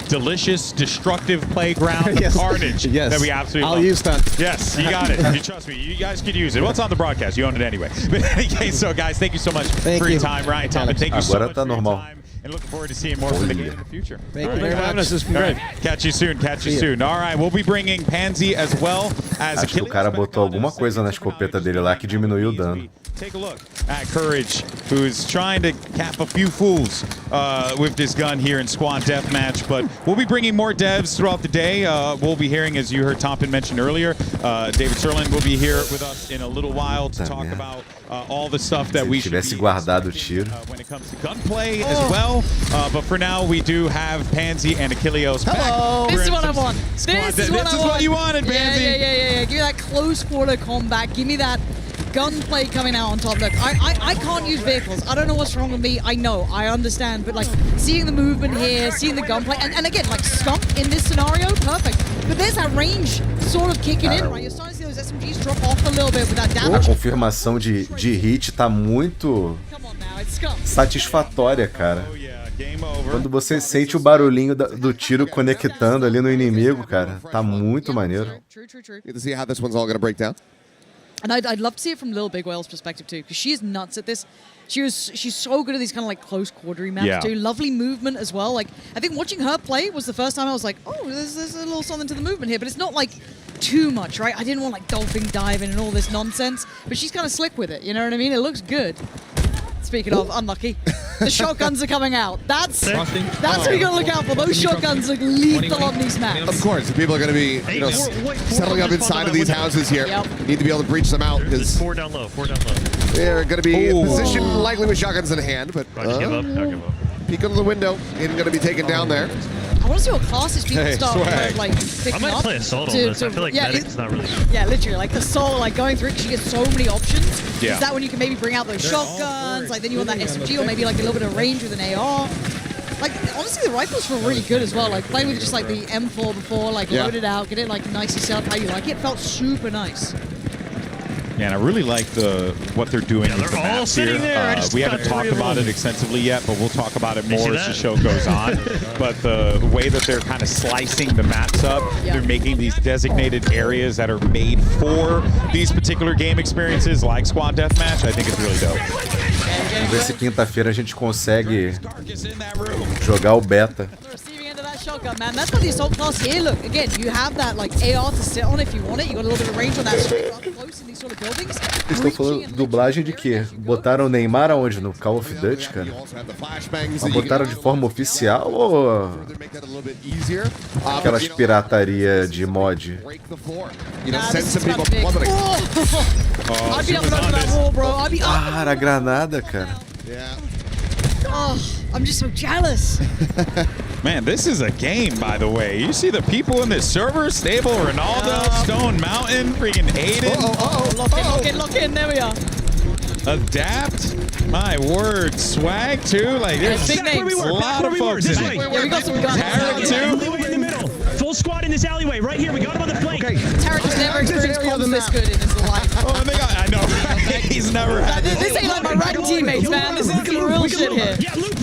Delicious, destructive playground. Yes. Carnage. Yes. That we absolutely I'll love. use that. Yes, you got it. You trust me. You guys could use it. Well, it's on the broadcast. You own it anyway. But in any case, so guys, thank you so much for your time, Ryan, Tom, and thank you so much for your time. And looking forward to seeing more from the game in the future. Thank you very much. This has been great. Catch you soon. Catch you soon. All right, we'll be bringing Pansy as well as. Acho que o cara botou alguma coisa na escopeta dele lá que diminuiu o dano. Take a look at Courage, who's trying to cap a few fools with this gun here in Squad Deathmatch. But we'll be bringing more devs throughout the day. We'll be hearing, as you heard Tompin mention earlier, David Serling will be here with us in a little while to talk about all the stuff that we should tivesse guardado o tiro. When it comes to gunplay as well. But for now, we do have Pansy and Achilleos back. Hello. This is what I want. This is what you wanted, Pansy. Yeah. Give me that close quarter combat. Give me that gunplay coming out on top. Look, I can't use vehicles. I don't know what's wrong with me. I know, I understand, but like seeing the movement here, seeing the gunplay, and again, like Skunk in this scenario, perfect. But there's that range sort of kicking in, right? You're starting to see those SMGs drop off a little bit with that damage. A confirmação de hit tá muito satisfatória, cara. Quando você sente o barulhinho do tiro conectando ali no inimigo, cara, tá muito maneiro. True. Get to see how this one's all gonna break down. And I'd love to see it from Lil Big Whale's perspective too, because she is nuts at this. She's so good at these kind of like close quartery maps too. Lovely movement as well. Like I think watching her play was the first time I was like, oh, there's a little something to the movement here, but it's not like too much, right? I didn't want like dolphin diving and all this nonsense, but she's kind of slick with it. You know what I mean? It looks good. Speaking of unlucky, the shotguns are coming out. That's what you gotta look out for. Those shotguns look lethal on these maps. Of course, the people are gonna be settling up inside of these houses here. Need to be able to breach them out because 4 down low. they're gonna be positioned likely with shotguns in hand, but Give up. peek under the window, isn't gonna be taken down there. I want to see what classes people start swag. like picking I might up. play Assault on this. I feel like Medic's not really... Yeah, literally, like Assault, like going through it, 'cause you get so many options. Yeah. Is that when you can maybe bring out those shotguns? Like then you want that SMG or maybe like a little bit of range with an AR. Like honestly, the rifles feel really good as well. Like playing with just like the M4 before, like load it out, get it like nicely set up how you like it. Felt super nice. Yeah, and I really like what they're doing with the maps here. We haven't talked about it extensively yet, but we'll talk about it more as the show goes on. But the way that they're kind of slicing the maps up, they're making these designated areas that are made for these particular game experiences, like Squad Deathmatch. I think it's really dope. Vamos ver se quinta-feira a gente consegue jogar o beta. Shotgun, man. That's what the Assault class here. Look, again, you have that like AR to sit on if you want it. You got a little bit of range on that straight up close in these sort of buildings. Eles estão falando dublagem de quê? Botaram o Neymar aonde? No Call of Duty, cara? Mas botaram de forma oficial ou aquelas pirataria de mod? Cara, a granada, cara. Oh, I'm just so jealous. Man, this is a game, by the way. You see the people in this server? Stable, Ronaldo, Stone Mountain, freaking Aiden. Lock in, there we are. Adapt. My word. Swag, too. Like, there's a lot of folks in it. Yeah, we got some guns. Tarek, too. In the middle. Full squad in this alleyway, right here. We got him on the flank. Tarek has never experienced comms this good in his life. Oh, I know. He's never had this. This ain't like my rank teammates, man. This is some real shit here. Yeah, loop.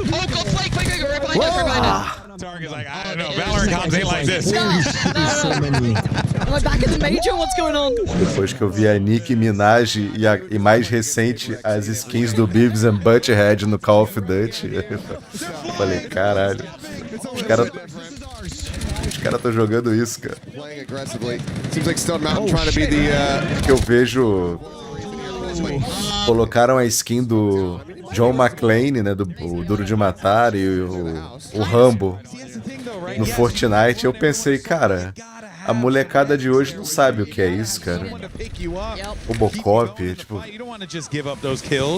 Oh, go flank, quick, right behind us, right behind us. Target's like, I don't know. Valorant comms ain't like this. Am I back in the major? What's going on? Depois que eu vi a Nicki Minaj e mais recente as skins do Beavis and Butthead no Call of Duty, eu falei, caralho, os caras estão jogando isso, cara. Que eu vejo, colocaram a skin do John McClane, né, do Duro de Matar e o Rambo no Fortnite. Eu pensei, cara, a molecada de hoje não sabe o que é isso, cara. Robocop, tipo...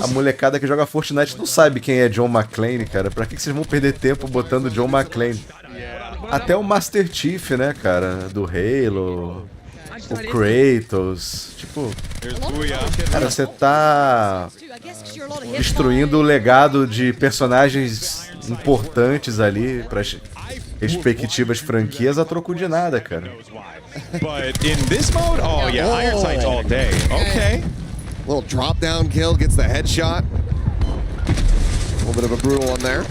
A molecada que joga Fortnite não sabe quem é John McClane, cara. Pra que vocês vão perder tempo botando John McClane? Até o Master Chief, né, cara, do Halo... O Kratos, tipo, cara, você tá destruindo o legado de personagens importantes ali para as respectivas franquias a troco de nada, cara. But in this mode, oh yeah, iron sights all day. Okay. Little drop down kill, gets the headshot. A little bit of a brutal one there.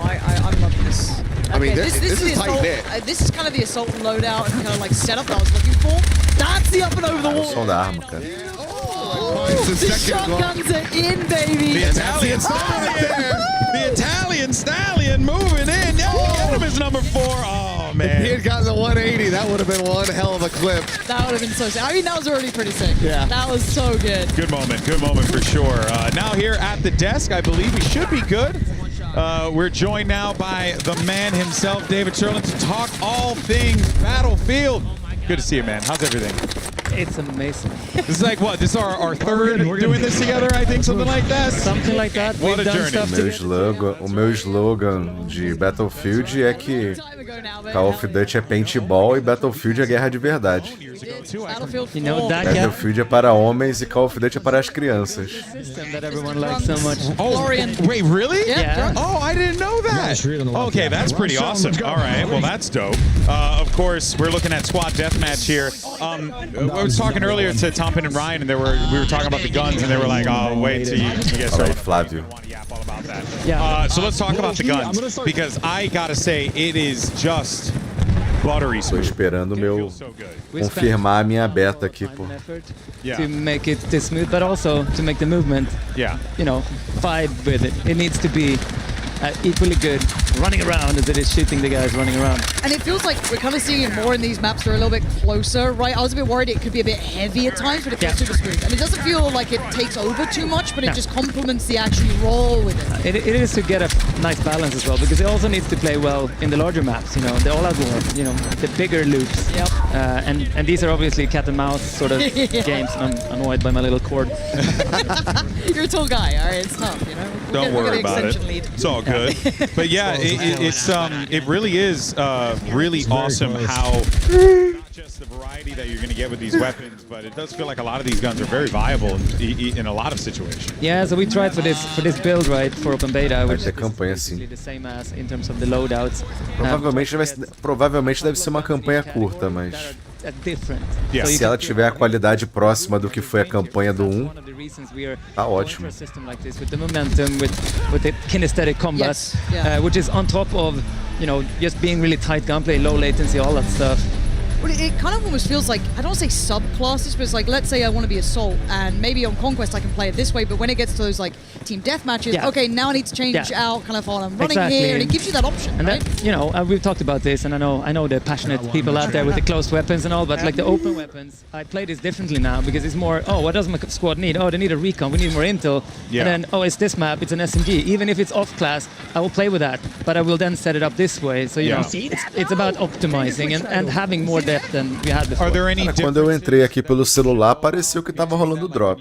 I love this. I mean, this is tight knit. This is kind of the assault loadout and kind of like setup that I was looking for. That's the up and over the wall. O som da arma, cara. The shotguns are in, baby. The Italian stallion. The Italian stallion moving in. Yeah, get him as number 4. Oh man. If he had gotten the 180, that would have been one hell of a clip. That would have been so sick. I mean, that was already pretty sick. Yeah. That was so good. Good moment for sure. Now here at the desk, I believe we should be good. We're joined now by the man himself, David Sherlin, to talk all things Battlefield. Good to see you, man. How's everything? It's amazing. This is like what? This is our third doing this together, I think, something like that. Something like that. What a journey. O meu slogan de Battlefield é que Call of Duty é paintball e Battlefield é guerra de verdade. Battlefield é para homens e Call of Duty é para as crianças. That everyone likes so much. Oh, wait, really? Yeah. Oh, I didn't know that. Okay, that's pretty awesome. All right, well, that's dope. Of course, we're looking at squad deathmatch here. I was talking earlier to Tompin and Ryan, and we were talking about the guns, and they were like, "Oh, wait till you get started." Flávio. Yeah. So let's talk about the guns, because I gotta say, it is just buttery smooth. Tô esperando confirmar a minha beta aqui, pô. To make it this smooth, but also to make the movement, vibe with it. It needs to be equally good running around as it is shooting the guys running around. And it feels like we're kind of seeing it more in these maps that are a little bit closer, right? I was a bit worried it could be a bit heavy at times, but it feels super smooth. And it doesn't feel like it takes over too much, but it just complements the actual roll with it. It is to get a nice balance as well, because it also needs to play well in the larger maps, the all-out war, the bigger loops. Yep. And these are obviously cat and mouse sort of games, and I'm annoyed by my little cord. You're a tall guy, all right? It's tough, Don't worry about it. It's all good. But yeah, it really is really awesome how not just the variety that you're going to get with these weapons, but it does feel like a lot of these guns are very viable in a lot of situations. Yeah, so we tried for this build, right, for open beta, which is campanha basically the same as in terms of the loadouts. Provavelmente deve ser uma campanha curta, mas different. se ela tiver a qualidade próxima do que foi a campanha do 1, tá ótimo. With the momentum, with the kinesthetic combat, which is on top of, you know, just being really tight gunplay, low latency, all that stuff. Well, it kind of almost feels like, I don't want to say subclasses, but it's like, let's say I want to be Assault, and maybe on Conquest I can play it this way, but when it gets to those like team deathmatches, okay, now I need to change out kind of while I'm running here, and it gives you that option, and right? That, you know, we've talked about this, and I know the passionate people out there with the closed weapons and all, but like the open weapons, I play this differently now, because it's more, oh, what does my squad need? Oh, they need a recon, we need more intel, and then, oh, it's this map, it's an SMG. Even if it's off class, I will play with that, but I will then set it up this way, so you know, it's about optimizing and having more depth than we had. Quando eu entrei aqui pelo celular, pareceu que tava rolando drop.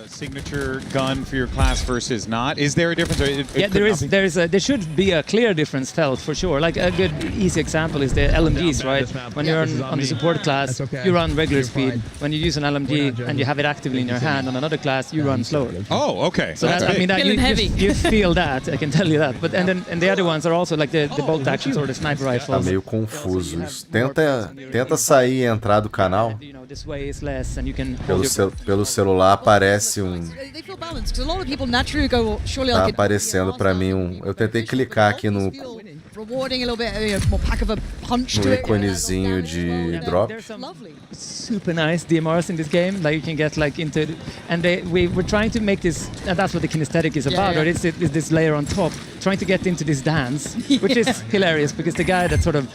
Signature gun for your class versus not. Is there a difference? Yeah, there should be a clear difference felt for sure. Like a good easy example is the LMGs, right? When you're on the support class, you run regular speed. When you use an LMG and you have it actively in your hand on another class, you run slower. Oh, okay. So that, I mean, that you feel that, I can tell you that. But and the other ones are also like the bolt actions or the sniper rifles. Tá meio confuso isso. Tenta sair e entrar do canal. Pelo celular aparece tá aparecendo pra mim eu tentei clicar aqui no iconezinho de drop. Super nice DMRs in this game, like you can get like into, and we're trying to make this, and that's what the kinesthetic is about, right? It's this layer on top, trying to get into this dance, which is hilarious because the guy that sort of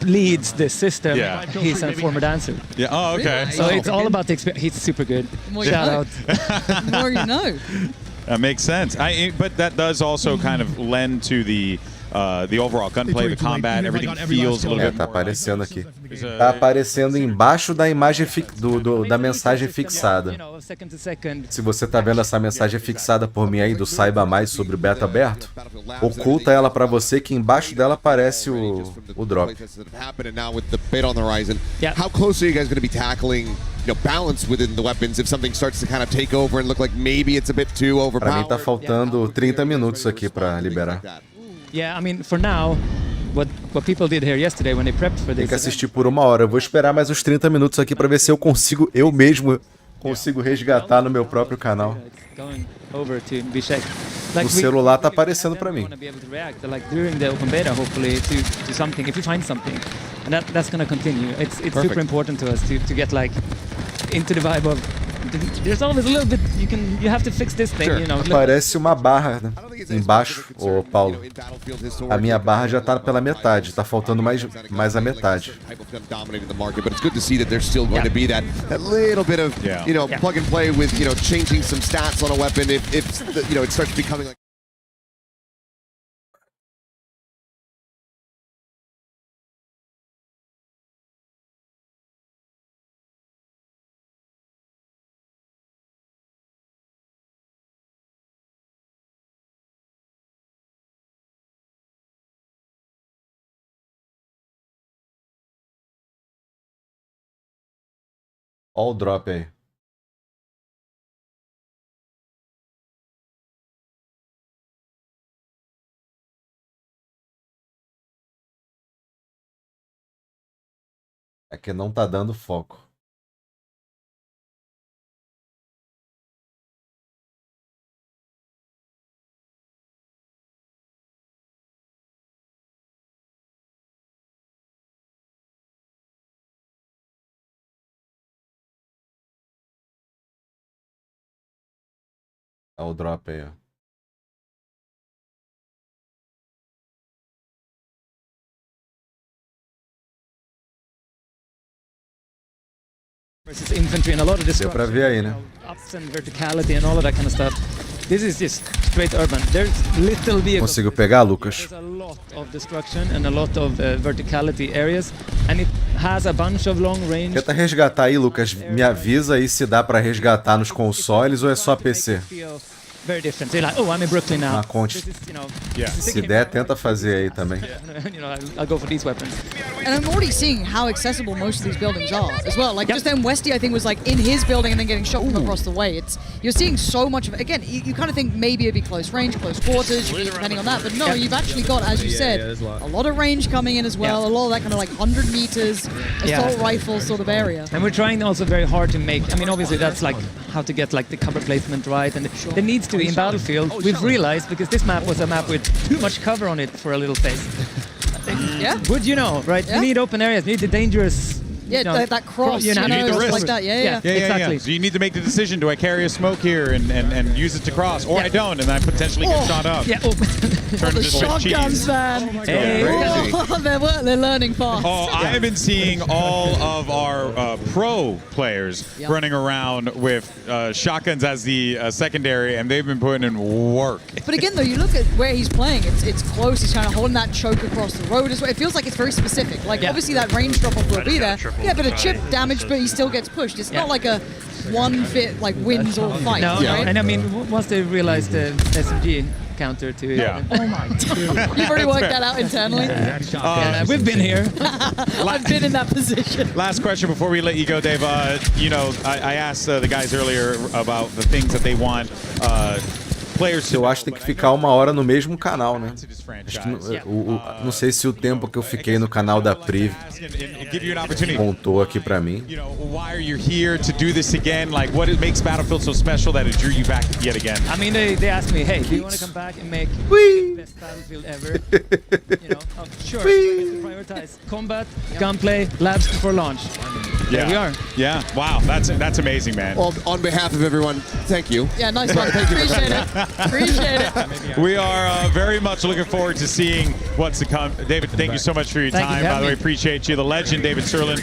leads the system, he's a former dancer. Yeah. Oh, okay. So it's all about the experience. He's super good. Shout out. The more you know. That makes sense. But that does also kind of lend to the overall gunplay, the combat, everything feels a little bit tá aparecendo aqui. Tá aparecendo embaixo da imagem da mensagem fixada. Se você tá vendo essa mensagem fixada por mim aí do saiba mais sobre o beta aberto, oculta ela pra você que embaixo dela aparece o drop. How close are you guys going to be tackling, you know, balance within the weapons if something starts to kind of take over and look like maybe it's a bit too overpowered? Pra mim tá faltando 30 minutos aqui pra liberar. Yeah, I mean, for now, what people did here yesterday when they prepped for this. Tem que assistir por 1 hora. Eu vou esperar mais uns 30 minutos aqui pra ver se eu mesmo consigo resgatar no meu próprio canal. O celular tá aparecendo pra mim. During the open beta, hopefully, to something, if you find something, and that's going to continue. It's super important to us to get like into the vibe of. There's always a little bit you have to fix this thing, you know. Aparece uma barra, né? Embaixo, ô Paulo. A minha barra já tá pela metade, tá faltando mais a metade. But it's good to see that there's still going to be that little bit of, you know, plug and play with, you know, changing some stats on a weapon if you know, it starts becoming like Ó o drop aí. É que não tá dando foco. Olha o drop aí, ó. Versus infantry and a lot of this Deu pra ver aí, né? ups and verticality and all of that kind of stuff. This is just straight urban. There's little vehicles. Conseguiu pegar, Lucas? There's a lot of destruction and a lot of verticality areas, and it has a bunch of long range. Tenta resgatar aí, Lucas. Me avisa aí se dá pra resgatar nos consoles ou é só PC. very different. So you're like, oh, I'm in Brooklyn now. Conte. This is, you know, Se der, tenta fazer aí também. you know, I'll go for these weapons. And I'm already seeing how accessible most of these buildings are as well. Like just then Westy, I think, was like in his building and then getting shot from across the way. You're seeing so much of it. Again, you kind of think maybe it'd be close range, close quarters, depending on that. But no, you've actually got, as you said, a lot of range coming in as well. A lot of that kind of like 100 meters assault rifle sort of area. And we're trying also very hard to make, I mean, obviously that's like how to get like the cover placement right. And there needs to be in Battlefield, we've realized, because this map was a map with too much cover on it for a little phase. Yeah. Would you know, right? Yeah. You need open areas, you need the dangerous. Yeah, you know, that cross, you know, need the risk. like that. Yeah, exactly. So you need to make the decision: do I carry a smoke here and use it to cross, or I don't, and I potentially get shot up? Yeah. Turn the into Swiss cheese. shotguns, man. They're learning fast. Oh, I've been seeing all of our pro players running around with shotguns as the secondary, and they've been putting in work. But again, though, you look at where he's playing, it's close. He's kind of holding that choke across the road as well. It feels like it's very specific. Like, obviously, that range drop-off will be there. Yeah, a bit of chip damage, but he still gets pushed. It's not like a one-fit, like, wins all fights, No, right? and I mean, once they realized the SMG counter to Oh my God. You've already worked that out internally? we've been here. I've been in that position. Last question before we let you go, Dave. You know, I asked the guys earlier about the things that they want players. Eu acho que tem que ficar 1 hora no mesmo canal, né? Acho que não sei se o tempo que eu fiquei no canal da Priv contou aqui pra mim. You know, why are you here to do this again? Like, what makes Battlefield so special that it drew you back yet again? I mean, they asked me, hey, do you want to come back and make the best Battlefield ever? You know, sure. Prioritize combat, gunplay, labs before launch. There we are. Yeah. Wow. That's amazing, man. Well, on behalf of everyone, thank you. Yeah, nice one. Appreciate it. Appreciate it. We are very much looking forward to seeing what's to come. David, thank you so much for your time. By the way, appreciate you. The legend, David Serlin,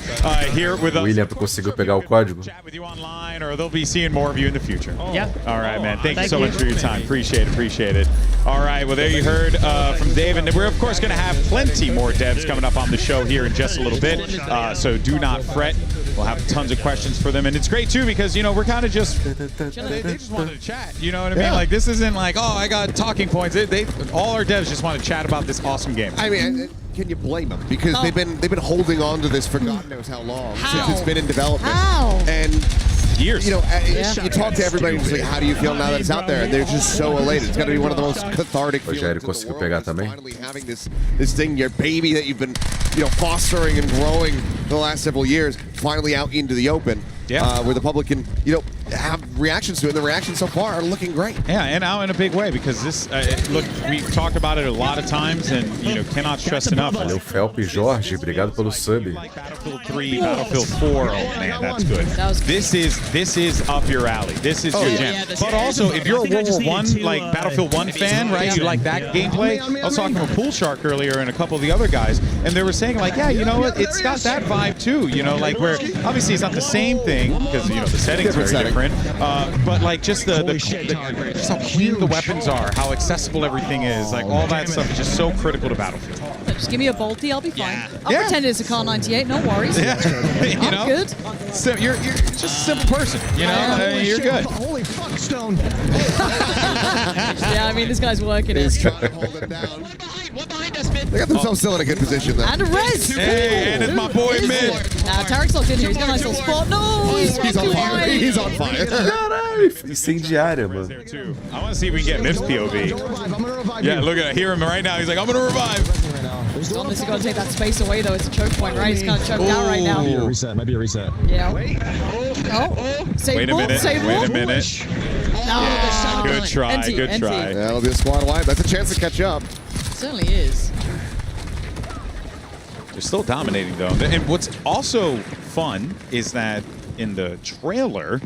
here with us. William, tu conseguiu pegar o código? Chat with you online, or they'll be seeing more of you in the future. Yeah. All right, man. Thank you so much for your time. Appreciate it. All right. Well, there you heard from Dave, and we're of course going to have plenty more devs coming up on the show here in just a little bit. So do not fret. We'll have tons of questions for them, and it's great too because you know we're kind of just they just wanted to chat. You know what I mean? Like this isn't like I got talking points. They all our devs just want to chat about this awesome game. I mean, can you blame them? Because they've been holding on to this for God knows how long since it's been in development. And years. You know, you talk to everybody and it's like, how do you feel now that it's out there? And they're just so elated. It's got to be one of the most cathartic feelings in the world. Finally having this thing, your baby that you've been, you know, fostering and growing the last several years, finally out into the open. Where the public can, you know, have reactions to it. And the reactions so far are looking great. Yeah, and out in a big way because this, look, we've talked about it a lot of times and, you know, cannot stress enough. Valeu, Felp e Jorge. Obrigado pelo sub. Battlefield 3, Battlefield 4, oh man, that's good. This is up your alley. This is your jam. But also, if you're a World War I, like Battlefield 1 fan, right, you like that gameplay. I was talking to Pool Shark earlier and a couple of the other guys, and they were saying like, yeah, you know what, it's got that vibe too, you know, like where obviously it's not the same thing because, you know, the settings are very different, but like just just how clean the weapons are, how accessible everything is, like all that stuff is just so critical to Battlefield. Just give me a bolty, I'll be fine. I'll pretend it's a Car 98, no worries. You I'm know? good. So you're just a simple person, you know? You're good. Holy fuck, Stone. Yeah, I mean, this guy's working it. He's trying to hold it down. They got themselves still in a good position though. And a res. Hey, and it's my boy Mid. Nah, Tarek's locked in here. He's got a nice little spot. No, he's on fire. He's on fire. Caralho, incendiária, mano. I want to see if we can get Miff's POV. Yeah, look at hear him right now. He's like, I'm going to revive. Thomas has got to take that space away, though. It's a choke point, right? He's kind of choked out right now. Might be a reset. Yeah. Oh, save Wait a minute. Wait a minute. No. Good try. NT, Good try. Yeah, that'll be a squad wide. That's a chance to catch up. Certainly is. They're still dominating, though. And what's also fun is that in the trailer,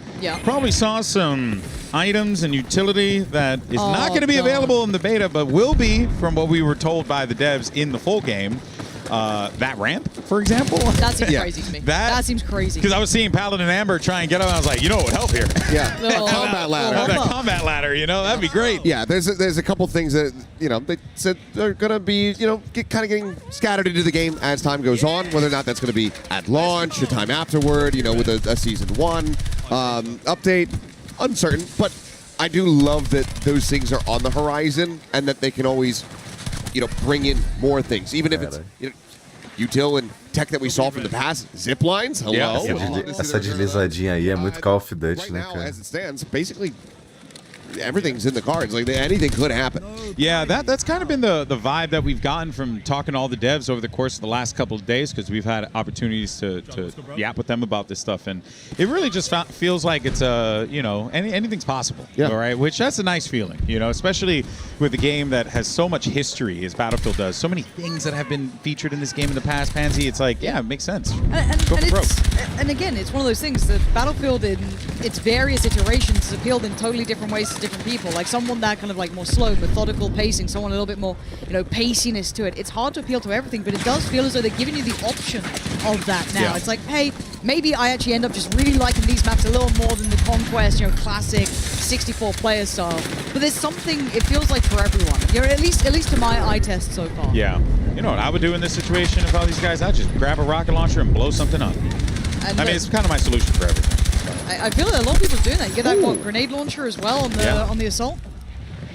probably saw some items and utility that is not going to be available in the beta, but will be, from what we were told by the devs in the full game. That ramp, for example. That seems crazy to me. That seems crazy. Because I was seeing Paladin and Amber try and get up, and I was like, you know what would help here? Yeah, combat ladder. That combat ladder, you know, that'd be great. Yeah, there's a couple things that, you know, they said they're going to be, you know, kind of getting scattered into the game as time goes on. Whether or not that's going to be at launch, a time afterward, you know, with a Season 1 update, uncertain. But I do love that those things are on the horizon and that they can always, bring in more things, even if it's util and tech that we saw from the past. Zip lines, hello. Essa deslizadinha aí é muito Call of Duty, né, Now, cara? as it stands, basically everything's in the cards. Like anything could happen. Yeah, that's kind of been the vibe that we've gotten from talking to all the devs over the course of the last couple of days, because we've had opportunities to yap with them about this stuff, and it really just feels like it's anything's possible. Yeah. All right, which that's a nice feeling, especially with a game that has so much history as Battlefield does, so many things that have been featured in this game in the past. Pansy, it's like, yeah, it makes sense. And again, it's one of those things that Battlefield in its various iterations has appealed in totally different ways to different people. Like someone that kind of like more slow, methodical pacing, someone a little bit more, paciness to it. It's hard to appeal to everything, but it does feel as though they're giving you the option of that now. Yeah. It's like, hey, maybe I actually end up just really liking these maps a little more than the Conquest, classic 64-player style. But there's something, it feels like for everyone. At least to my eye test so far. Yeah. You know what I would do in this situation if all these guys, I'd just grab a rocket launcher and blow something up. And it's kind of my solution for everything. I feel that a lot of people are doing that. You get that grenade launcher as well on the assault.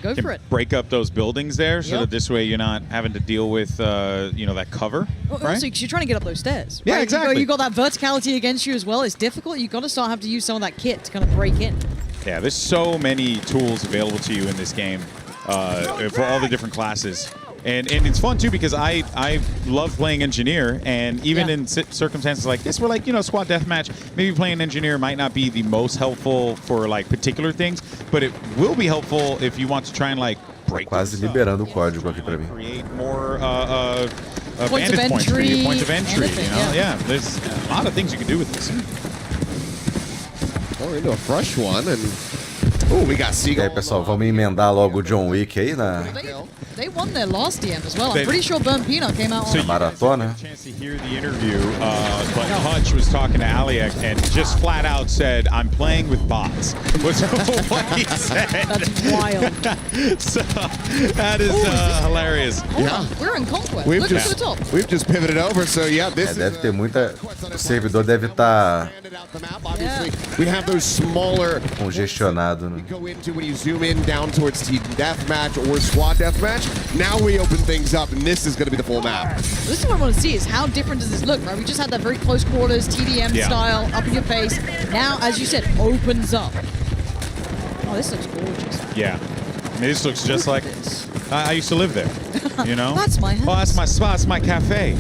Go for it. Break up those buildings there, so that this way you're not having to deal with that cover. Well, right? Also, because you're trying to get up those stairs. Yeah, right? exactly. You got that verticality against you as well. It's difficult. You've got to start having to use some of that kit to kind of break in. Yeah, there's so many tools available to you in this game for all the different classes. And it's fun, too, because I love playing Engineer, and even in circumstances like this, where, squad deathmatch, maybe playing Engineer might not be the most helpful for, particular things, but it will be helpful if you want to try and, break Quase liberando o código aqui pra mim. create more Points of vantage points for you, entry, points of entry, anything, Yeah, there's a lot of things you can do with this. We're into a fresh one, and... Oh, we got E aí, Siga. pessoal, vamos emendar logo o John Wick aí na They won their last DM as well. I'm pretty sure Burn Peanut came out on maratona. Chance to hear the interview, but Hutch was talking to Aliak and just flat out said, "I'm playing with bots." Was what he said. That's wild. So that is hilarious. Yeah. We're in Conquest. We've Look just, at the top. we've just pivoted over, so yeah, this Deve ter muita... O servidor deve estar obviously we have those smaller congestionado, né? go into when you zoom in down towards team deathmatch or squad deathmatch. Now we open things up, and this is going to be the full map. This is what I want to see, is how different does this look, right? We just had that very close quarters, TDM style, up in your face. Now, as you said, opens up. Oh, this looks gorgeous. Yeah, I mean, this looks just like I used to live there. That's my house. Oh, that's my spot. It's my cafe.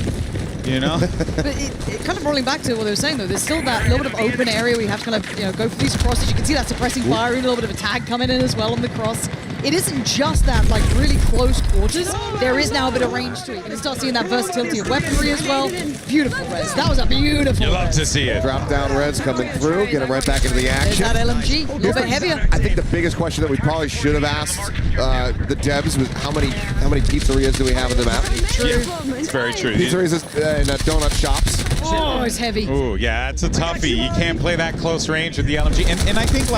But it kind of rolling back to what they were saying, though, there's still that little bit of open area where you have to kind of go for these crosses. You can see that suppressing fire, a little bit of a tag coming in as well on the cross. It isn't just that really close quarters. There is now a bit of range to it. You can start seeing that versatility of weaponry as well. Beautiful res. That was a beautiful You love to see it. Drop down reds coming through, get him right back into the action. There's that LMG, a little bit heavier. I think the biggest question that we probably should have asked the devs was how many pizzerias do we have in the map? True. Yeah, it's very true. Pizzerias and donut shops. Oh, it's heavy. Ooh, yeah, it's a toughie. You can't play that close range with the LMG. And I think,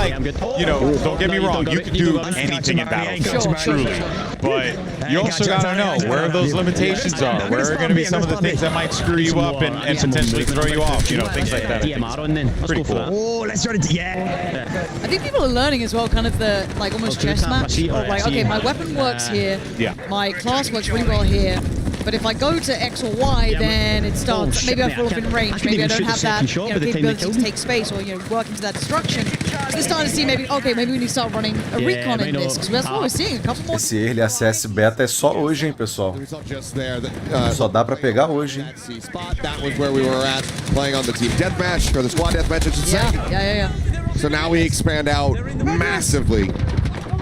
don't get me wrong, you can do anything in Battlefield, truly. But you also got to know where those limitations are. Where are going to be some of the things that might screw you up and potentially throw you off, things like that. Pretty cool. Oh, let's start it. Yeah. I think people are learning as well, kind of the almost chess match of okay, my weapon works here, my class works really well here, but if I go to X or Y, then it starts. Maybe I fall off in range. Maybe I don't have that capability to take space or work into that destruction. So they're starting to see maybe we need to start running a recon in this, because that's what we're seeing. A couple more. Esse early access beta é só hoje, hein, pessoal? Só dá pra pegar hoje, hein? That was where we were at, playing on the team deathmatch, or the squad deathmatch, I should say. Yeah. So now we expand out massively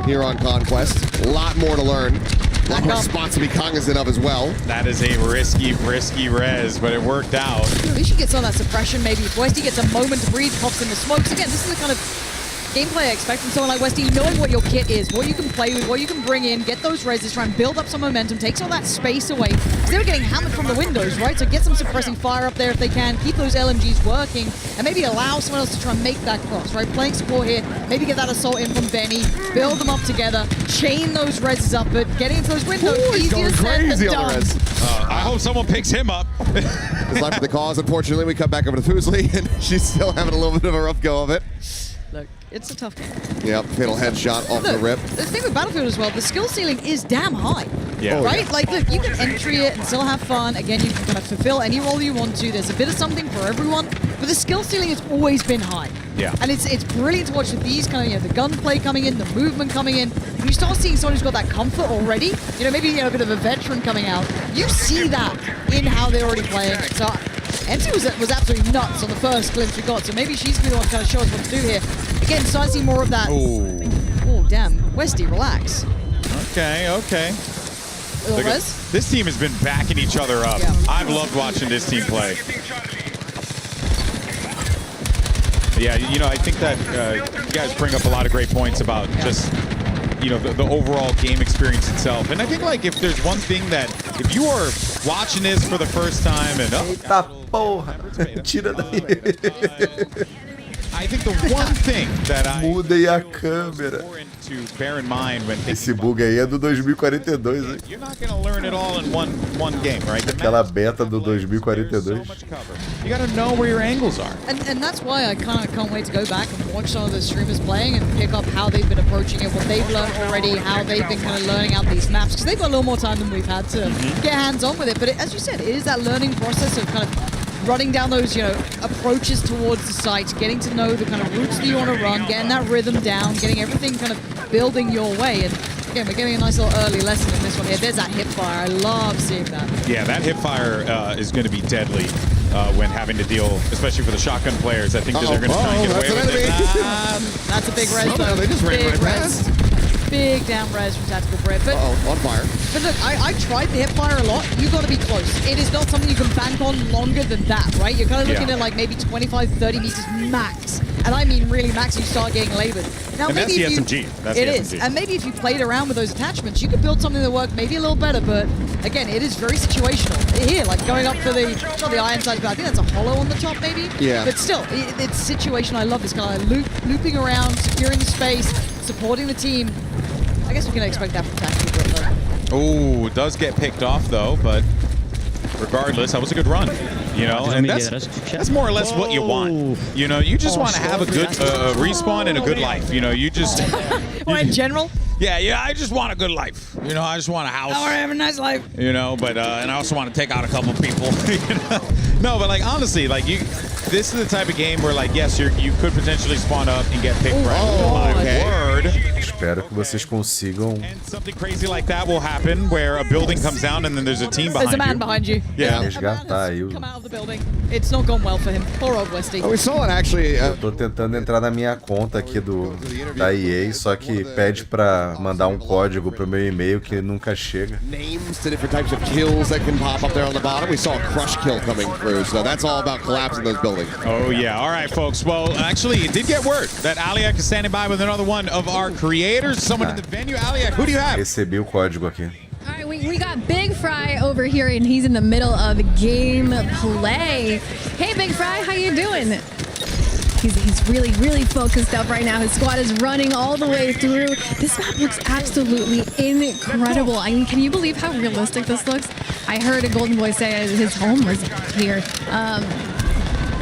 here on Conquest. A lot more to learn. A lot more spots to be cognizant of as well. That is a risky res, but it worked out. At least you get some of that suppression, maybe. If Westy gets a moment to breathe, pops in the smokes. Again, this is the kind of gameplay I expect from someone like Westy, knowing what your kit is, what you can play with, what you can bring in, get those reses, try and build up some momentum, take some of that space away. Because they were getting hammered from the windows, right? So get some suppressing fire up there if they can, keep those LMGs working, and maybe allow someone else to try and make that cross, right? Playing support here, maybe get that assault in from Benny, build them up together, chain those reses up, but getting into those windows, easier said than done. I hope someone picks him up. It's life for the cause. Unfortunately, we cut back over to Foosley, and she's still having a little bit of a rough go of it. Look, it's a tough game. Yep, fatal headshot off the rip. The thing with Battlefield as well, the skill ceiling is damn high. Yeah. Oh, right? yeah. Like, look, you can entry it and still have fun. Again, you can kind of fulfill any role you want to. There's a bit of something for everyone. But the skill ceiling has always been high. Yeah. And it's brilliant to watch with these kind of, the gunplay coming in, the movement coming in. When you start seeing someone who's got that comfort already, maybe a bit of a veteran coming out, you see that in how they're already playing. So Enty was absolutely nuts on the first glimpse we got, so maybe she's going to be the one to kind of show us what to do here. Again, starting to see more of that. Oh, damn. Westy, relax. Okay. Look, this team has been backing each other up. Yeah. I've loved watching this team play. Yeah, I think that you guys bring up a lot of great points about just, the overall game experience itself. And I think, like, if there's one thing that, if you are watching this for the first time and... Eita porra! Tira daí. I think the one thing that Mudem a câmera. to bear in mind when Esse bug aí é do 2042, hein? you're not going to learn it all in one game, right? Aquela beta do 2042. You got to know where your angles are. And that's why I kind of can't wait to go back and watch some of the streamers playing and pick up how they've been approaching it, what they've learned already, how they've been kind of learning out these maps, because they've got a little more time than we've had to get hands-on with it. But as you said, it is that learning process of kind of running down those, approaches towards the site, getting to know the kind of routes that you want to run, getting that rhythm down, getting everything kind of building your way. And again, we're getting a nice little early lesson in this one here. There's that hip fire. I love seeing that. Yeah, that hip fire is going to be deadly when having to deal, especially for the shotgun players. I think that they're going to try and get away with it. That's a big res, though. They just ran big right res. past. Big down res from Tactical Brit. But, on fire. But look, I tried the hip fire a lot. You've got to be close. It is not something you can bank on longer than that, right? You're kind of looking at like maybe 25, 30 meters max. And I mean really max, you start getting labored. Now, And maybe that's if the you, SMG. That's it the is. SMG. And maybe if you played around with those attachments, you could build something that worked maybe a little better. But again, it is very situational. Here, like going up for not the iron side, but I think that's a hollow on the top maybe. Yeah. But still, it's situational. I love this kind of looping around, securing the space, supporting the team. I guess we can expect that from Tactical Brit, though. Oh, it does get picked off, though, but regardless, that was a good run. And that's more or less what you want. You just want to have a good respawn and a good life. You just... Or in general? Yeah, I just want a good life. I just want a house. I want to have a nice life. But and I also want to take out a couple people. No, but like honestly, like this is the type of game where like yes, you could potentially spawn up and get picked right. Oh my word! Espero que vocês consigam. And something crazy like that will happen where a building comes down and then there's a team behind you. There's a man behind you. Yeah. Resgatar aí. Come out of the building. It's not gone well for him. Poor old Westy. Oh, we saw it actually. Eu tô tentando entrar na minha conta aqui da EA, só que pede pra mandar um código pro meu e-mail que nunca chega. Names to different types of kills that can pop up there on the bottom. We saw a crush kill coming through, so that's all about collapsing those buildings. Oh yeah, all right, folks. Well, actually, it did get word that Aliak is standing by with another one of our creators. Someone in the venue. Aliak, who do you have? Recebi o código aqui. All right, we got Big Fry over here, and he's in the middle of game play. Hey, Big Fry, how you doing? He's really, really focused up right now. His squad is running all the way through. This map looks absolutely incredible. I mean, can you believe how realistic this looks? I heard a Golden Boy say his home was here.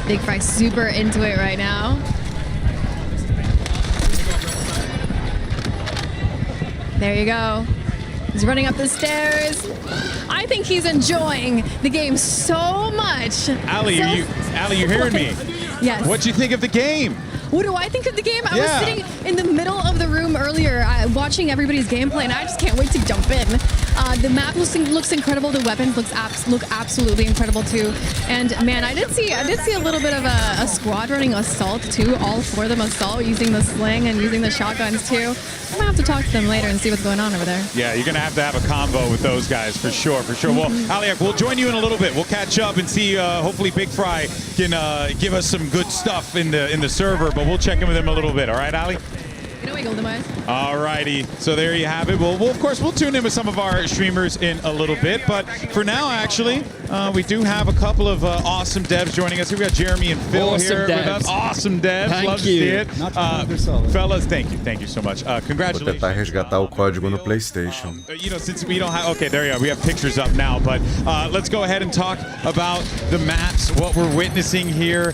Big Fry super into it right now. There you go. He's running up the stairs. I think he's enjoying the game so much. Ali, you hearing me? Yes. What do you think of the game? What do I think of the game? I was sitting in the middle of the room earlier watching everybody's gameplay, and I just can't wait to jump in. The map looks incredible. The weapons look absolutely incredible too. And man, I did see a little bit of a squad running assault too. All four of them assault using the sling and using the shotguns too. I'm gonna have to talk to them later and see what's going on over there. Yeah, you're gonna have a convo with those guys for sure. Well, Aliak, we'll join you in a little bit. We'll catch up and see. Hopefully, Big Fry can give us some good stuff in the server. But we'll check in with him a little bit. All right, Ali? All righty. So there you have it. Well, of course, we'll tune in with some of our streamers in a little bit. But for now, actually, we do have a couple of awesome devs joining us. Here we got Jeremy and Phil here with us. Awesome devs. Love to see it. Fellas, thank you so much. Vou Congratulations. tentar resgatar o código no PlayStation. Since we don't have... Okay, there you are. We have pictures up now. But let's go ahead and talk about the maps, what we're witnessing here.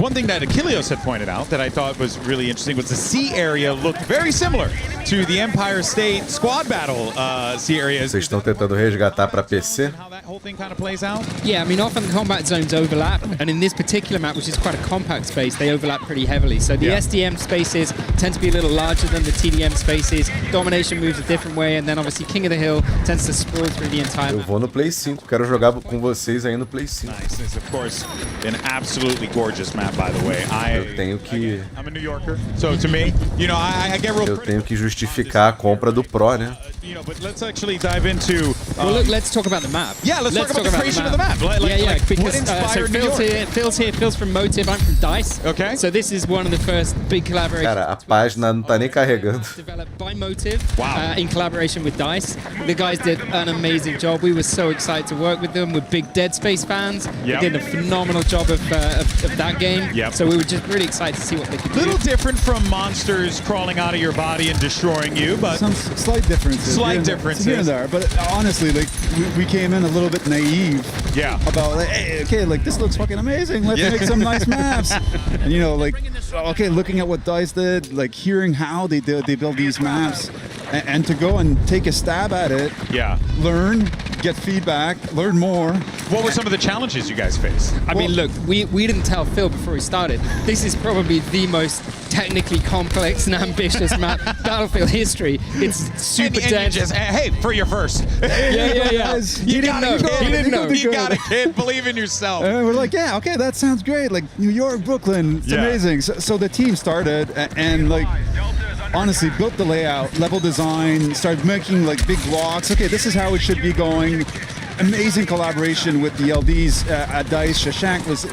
one thing that Achilleos had pointed out that I thought was really interesting was the sea area looked very similar to the Empire State Squad Battle sea areas. Vocês estão tentando resgatar para PC? Whole thing kind of plays out? Yeah, I mean, often the combat zones overlap, and in this particular map, which is quite a compact space, they overlap pretty heavily. So the SDM spaces tend to be a little larger than the TDM spaces. Domination moves a different way, and then obviously King of the Hill tends to sprawl through the entire map. Eu vou no Play 5, quero jogar com vocês aí no Play 5. Nice. This is, of course, an absolutely gorgeous map, by the way. Eu tenho que... I'm a New Yorker, so to me, you know, I get real... Eu tenho que justificar a compra do Pro, né? You know, but let's actually dive into... well, look, let's talk about the map. Yeah, let's talk about the creation of the map. Because so Phil's from Motive, I'm from DICE. Okay. So this is one of the first big collaborations. Cara, a página não tá nem carregando. Developed by Motive, in collaboration with DICE. The guys did an amazing job. We were so excited to work with them. We're big Dead Space fans. They did a phenomenal job of that game. So we were just really excited to see what they could do. Little different from monsters crawling out of your body and destroying you, but some slight differences. Slight differences here and there. But honestly, like we came in a little bit naive. About like, hey, okay, like this looks fucking amazing. Let's make some nice maps. And you know, like, okay, looking at what DICE did, like hearing how they build these maps, and to go and take a stab at it. Learn, get feedback, learn more. What were some of the challenges you guys faced? I mean, look, we didn't tell Phil before he started. This is probably the most technically complex and ambitious map Battlefield history. It's super dense. Hey, for your first. Yeah. You didn't know. You got it, kid. Believe in yourself. And we're like, yeah, okay, that sounds great. Like New York, Brooklyn, it's amazing. So the team started and like honestly built the layout, level design, started making like big blocks. Okay, this is how it should be going. Amazing collaboration with the LDs at DICE. Shashank was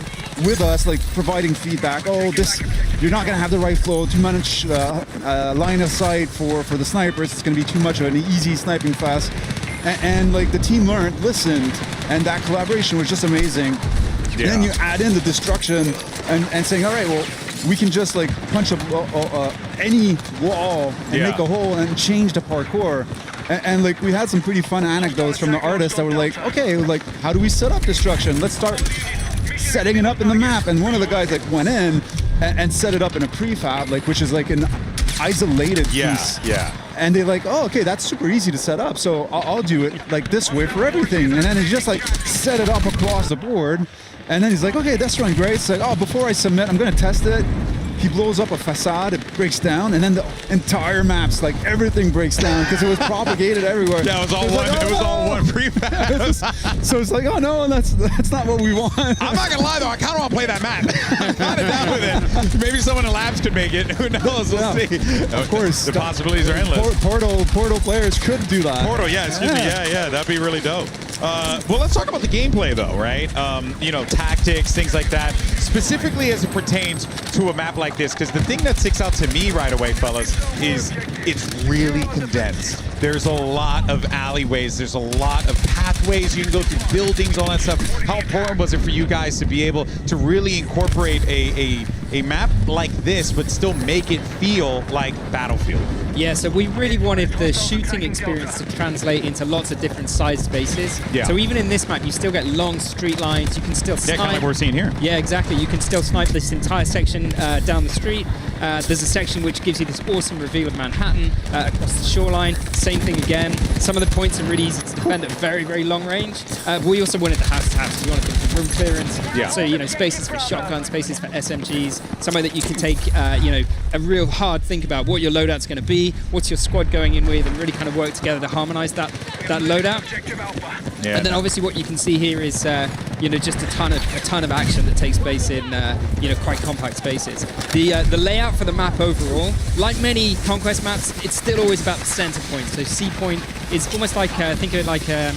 with us, like providing feedback. Oh, this, you're not gonna have the right flow, too much line of sight for the snipers. It's gonna be too much of an easy sniping fest. And like the team learned, listened, and that collaboration was just amazing. And then you add in the destruction and saying, all right, well, we can just like punch any wall and make a hole and change the parkour. And like we had some pretty fun anecdotes from the artists that were like, okay, like how do we set up destruction? Let's start setting it up in the map. And one of the guys like went in and set it up in a prefab, like which is like an isolated piece. And they're like, oh, okay, that's super easy to set up. So I'll do it like this way for everything. And then he just like set it up across the board. And then he's like, okay, that's running great. It's like, oh, before I submit, I'm gonna test it. He blows up a facade, it breaks down, and then the entire map's like everything breaks down because it was propagated everywhere. Yeah, it was all one prefab. So it's like, oh no, that's not what we want. I'm not gonna lie though, I kind of want to play that map. I'm kind of down with it. Maybe someone in labs could make it. Who knows? We'll see. Of course, the possibilities are endless. Portal players could do that. Portal, excuse me, that'd be really dope. Well, let's talk about the gameplay though, right? You know, tactics, things like that, specifically as it pertains to a map like this, because the thing that sticks out to me right away, fellas, is it's really condensed. There's a lot of alleyways, there's a lot of pathways, you can go through buildings, all that stuff. How important was it for you guys to be able to really incorporate a map like this, but still make it feel like Battlefield? Yeah, so we really wanted the shooting experience to translate into lots of different size spaces. So even in this map, you still get long street lines. You can still snipe. Kind of like we're seeing here. Yeah, exactly. You can still snipe this entire section down the street. There's a section which gives you this awesome reveal of Manhattan across the shoreline. Same thing again. Some of the points are really easy to defend at very, very long range. But we also wanted the house. We wanted the room clearance. So, you know, spaces for shotguns, spaces for SMGs, somewhere that you can take, you know, a real hard think about what your loadout's going to be, what's your squad going in with, and really kind of work together to harmonize that loadout. And then obviously what you can see here is, you know, just a ton of action that takes place in, you know, quite compact spaces. The layout for the map overall, like many Conquest maps, it's still always about the center point. So C point is almost like, think of it like a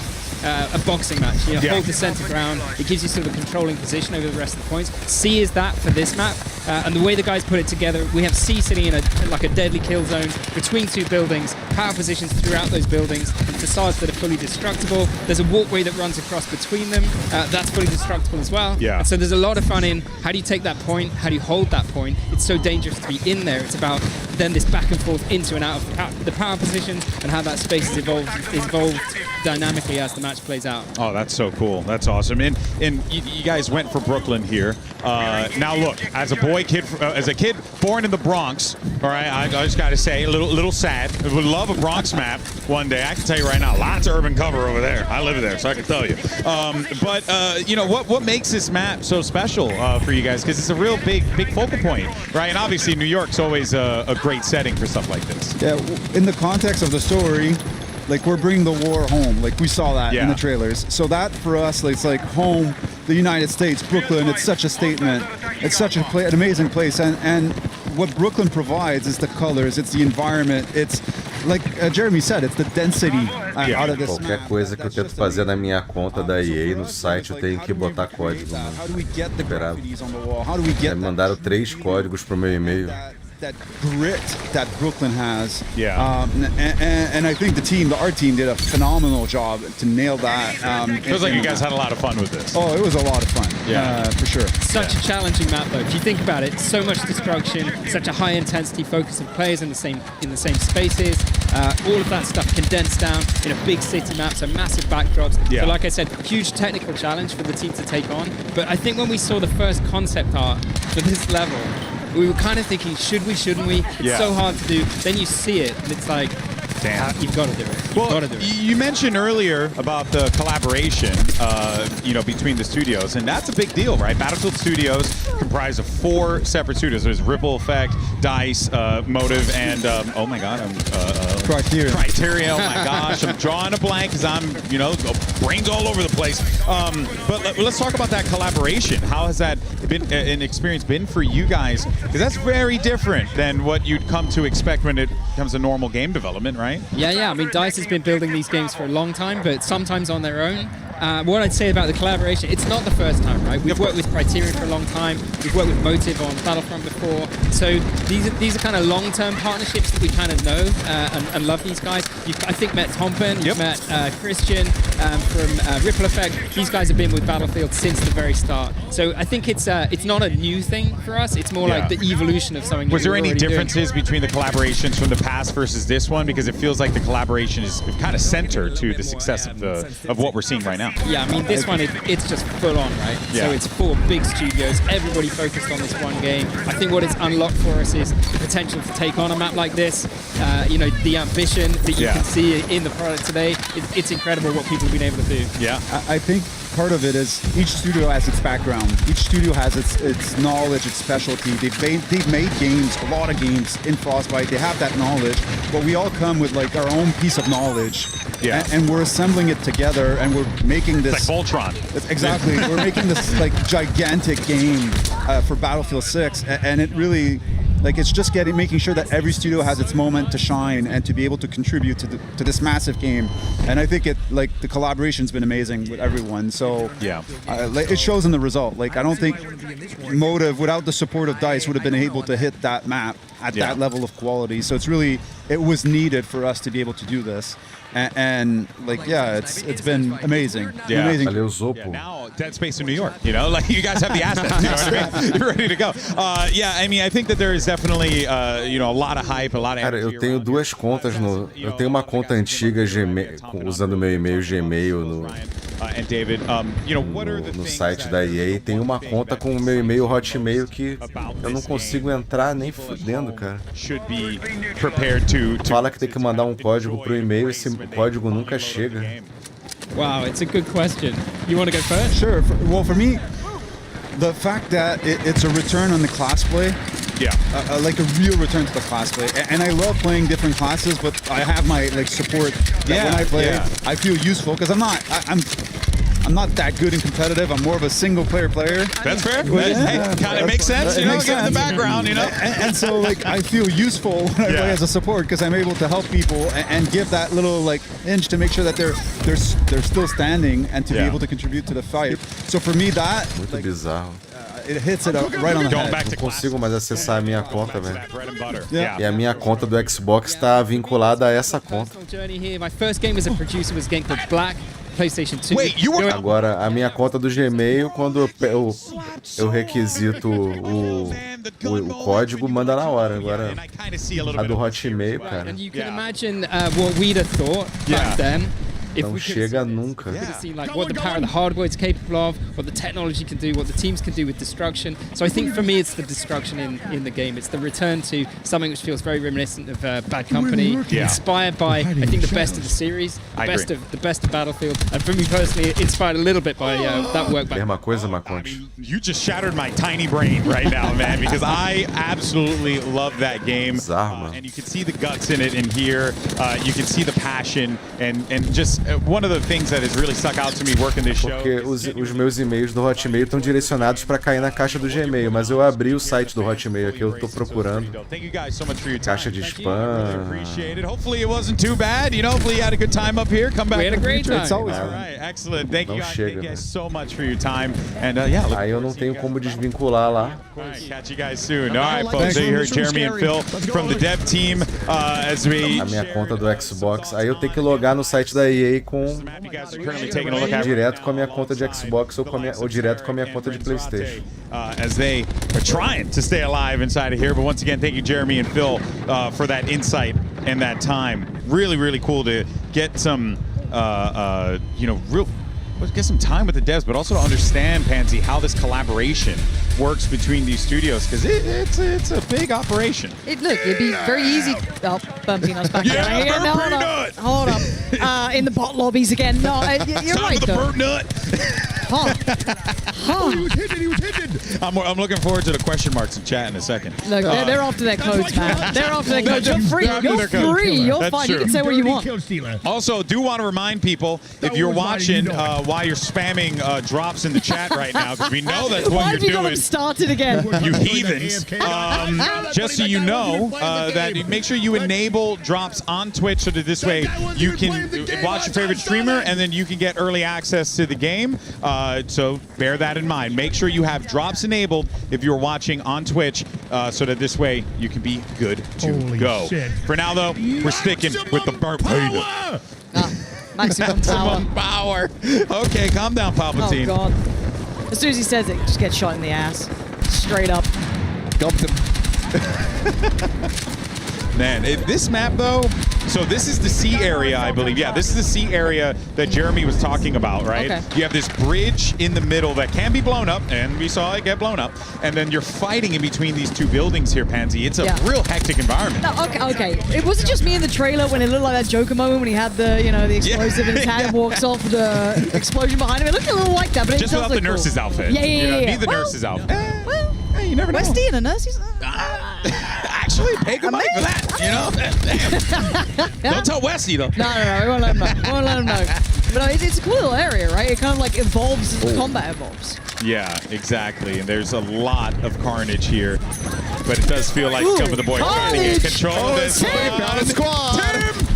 boxing match. You know, hold the center ground. It gives you sort of a controlling position over the rest of the points. C is that for this map. And the way the guys put it together, we have C sitting in like a deadly kill zone between two buildings, power positions throughout those buildings, and facades that are fully destructible. There's a walkway that runs across between them. That's fully destructible as well. Yeah. And so there's a lot of fun in how do you take that point, how do you hold that point. It's so dangerous to be in there. It's about then this back and forth into and out of the power positions and how that space is evolved dynamically as the match plays out. Oh, that's so cool. That's awesome. And you guys went for Brooklyn here. Now look, as a kid born in the Bronx, all right, I just got to say, a little sad. I would love a Bronx map one day. I can tell you right now, lots of urban cover over there. I live there, so I can tell you. But you know, what makes this map so special for you guys? Because it's a real big focal point, right? And obviously New York's always a great setting for stuff like this. Yeah, in the context of the story, like we're bringing the war home, like we saw that in the trailers. So that for us, like, it's like home, the United States, Brooklyn. It's such a statement. It's such an amazing place, and what Brooklyn provides is the colors, it's the environment, it's like Jeremy said, it's the density out of this Qualquer map. coisa que eu tento fazer na minha conta da EA no site, eu tenho que botar código. How do we get the graffitis on the wall? How do we get mandaram 3 códigos pro meu e-mail. that grit that Brooklyn has? Yeah. And I think our team did a phenomenal job to nail that. Feels like you guys had a lot of fun with this. Oh, it was a lot of fun. For sure. Such a challenging map, though. If you think about it, so much destruction, such a high intensity focus of players in the same spaces. All of that stuff condensed down in a big city map, so massive backdrops. Yeah. So like I said, huge technical challenge for the team to take on. But I think when we saw the first concept art for this level, we were kind of thinking, should we, shouldn't we? It's so hard to do. Then you see it, and it's like, damn, you've got to do it. Well, you mentioned earlier about the collaboration, you know, between the studios, and that's a big deal, right? Battlefield Studios comprised of 4 separate studios. There's Ripple Effect, DICE, Motive, and oh my god, Criteria. Criteria. Oh my gosh, I'm drawing a blank because I'm, you know, brains all over the place. But let's talk about that collaboration. How has that been an experience been for you guys? Because that's very different than what you'd come to expect when it comes to normal game development, right? Yeah. I mean, DICE has been building these games for a long time, but sometimes on their own. What I'd say about the collaboration, it's not the first time, right? We've worked with Criterion for a long time. We've worked with Motive on Battlefront before. So these are kind of long-term partnerships that we kind of know and love these guys. I think met Tompen, you've met Christian from Ripple Effect. These guys have been with Battlefield since the very start. So I think it's not a new thing for us. It's more like the evolution of something. Was there any differences between the collaborations from the past versus this one? Because it feels like the collaboration is kind of centered to the success of what we're seeing right now. Yeah, I mean, this one, it's just full on, right? Yeah. So it's 4 big studios, everybody focused on this one game. I think what it's unlocked for us is the potential to take on a map like this. You know, the ambition that you can see in the product today, it's incredible what people have been able to do. Yeah. I think part of it is each studio has its background. Each studio has its knowledge, its specialty. They've made games, a lot of games in Frostbite. They have that knowledge, but we all come with like our own piece of knowledge. Yeah. And we're assembling it together, and we're making this. It's like Voltron. Exactly. We're making this like gigantic game for Battlefield 6, and it really. Like, it's just making sure that every studio has its moment to shine and to be able to contribute to this massive game. And I think the collaboration's been amazing with everyone. So it shows in the result. Like, I don't think Motive, without the support of DICE, would have been able to hit that map at that level of quality. So it was needed for us to be able to do this. And like, it's been amazing. Yeah. Amazing. Now, Dead Space in New York, you know, like you guys have the assets, you know what I mean? You're ready to go. I mean, I think that there is definitely, you know, a lot of hype, a lot of energy. Cara, eu tenho 2 contas eu tenho uma conta antiga Gmail, usando meu e-mail Gmail no site da EA, e tem uma conta com o meu e-mail Hotmail que eu não consigo entrar nem fudendo, cara. Fala que tem que mandar um código pro e-mail, esse código nunca chega. Wow, it's a good question. You want to go first? Sure. Well, for me, the fact that it's a return on the class play. Yeah. Like a real return to the class play. And I love playing different classes, but I have my support that when I play, I feel useful because I'm not that good and competitive. I'm more of a single player. That's fair. Hey, kind of makes sense. You know, get in the background, you know. And so like I feel useful when I play as a support because I'm able to help people and give that little like inch to make sure that they're still standing and to be able to contribute to the fight. So for me, that muito bizarro. it hits it right on the Going head. back to Não consigo mais acessar a minha conta, velho. bread and butter. Yeah. E a minha conta do Xbox tá vinculada a essa conta. Journey here. My first game as a producer was a game called Black, PlayStation 2. Wait, you were... Agora, a minha conta do Gmail, quando eu requisito o código, manda na hora. Agora, a do Hotmail, cara, And you can imagine what we'd have thought back then. If não we could chega nunca. have seen like what the power of the hardware is capable of, what the technology can do, what the teams can do with destruction. So I think for me it's the destruction in the game. It's the return to something which feels very reminiscent of Bad Company, inspired by I think the best of the series, the best of Battlefield, and for me personally, inspired a little bit by that work back. Mesma coisa, Maconte. You just shattered my tiny brain right now, man, because I absolutely love that game. And you can see the guts in it in here. You can see the passion and just one of the things that has really stuck out to me working this show. Porque os meus e-mails do Hotmail estão direcionados para cair na caixa do Gmail, mas eu abri o site do Hotmail aqui, eu tô procurando. Caixa de spam. Hopefully it wasn't too bad. You know, hopefully you had a good time up here. Come back. We had a great time. It's always all right. Excellent. Thank you guys so much for your time. And yeah, aí eu não tenho como desvincular lá. Catch you guys soon. All right, folks. There you heard Jeremy and Phil from the dev team as we. A minha conta do Xbox. Aí eu tenho que logar no site da EA com direto com a minha conta de Xbox ou direto com a minha conta de PlayStation. As they are trying to stay alive inside of here, but once again, thank you, Jeremy and Phil, for that insight and that time. Really, really cool to get some, get some time with the devs, but also to understand, Pansy, how this collaboration works between these studios, because it's a big operation. It'd be very easy. Oh, bumping us back. Hold up. In the bot lobbies again. No, you're Time right. for the bird nut. He was hidden. I'm looking forward to the question marks in chat in a second. Look, they're after their codes, man. They're after their codes. You're free. You're free. You're That's fine. true. You can say what you want. Also, do want to remind people, if you're watching while you're spamming drops in the chat right now, because we know that's Why what have you're you got doing. them started again? You heathens. Just so you know, that make sure you enable drops on Twitch so that this way you can watch your favorite streamer and then you can get early access to the game. So bear that in mind. Make sure you have drops enabled if you're watching on Twitch so that this way you can be good to go. For now, though, we're sticking with the burnt peanut. Maximum power. Okay, calm down, Palpatine. Oh, God. As soon as he says it, just get shot in the ass. Straight up. Dumped him. Man, this map, though, so this is the C area, I believe. Yeah, this is the C area that Jeremy was talking about, right? Okay. You have this bridge in the middle that can be blown up, and we saw it get blown up. And then you're fighting in between these two buildings here, Pansy. It's a real hectic environment. No, okay. It wasn't just me in the trailer when it looked like that Joker moment when he had the, the explosive in his hand and walks off with the explosion behind him. It looked a little like that, but it Just does without the look cool. nurse's outfit. Yeah. Need the nurse's outfit. Well, hey, you never know. Westy and a nurse's. Actually, pay good money for that, Don't tell Westy, though. No, we won't let him know. We won't let him know. But no, it's a cool little area, right? It kind of like evolves as the combat evolves. Yeah, exactly. And there's a lot of carnage here. But it does feel like Scum of the Boys trying to get control of this. Down a squad. Tim!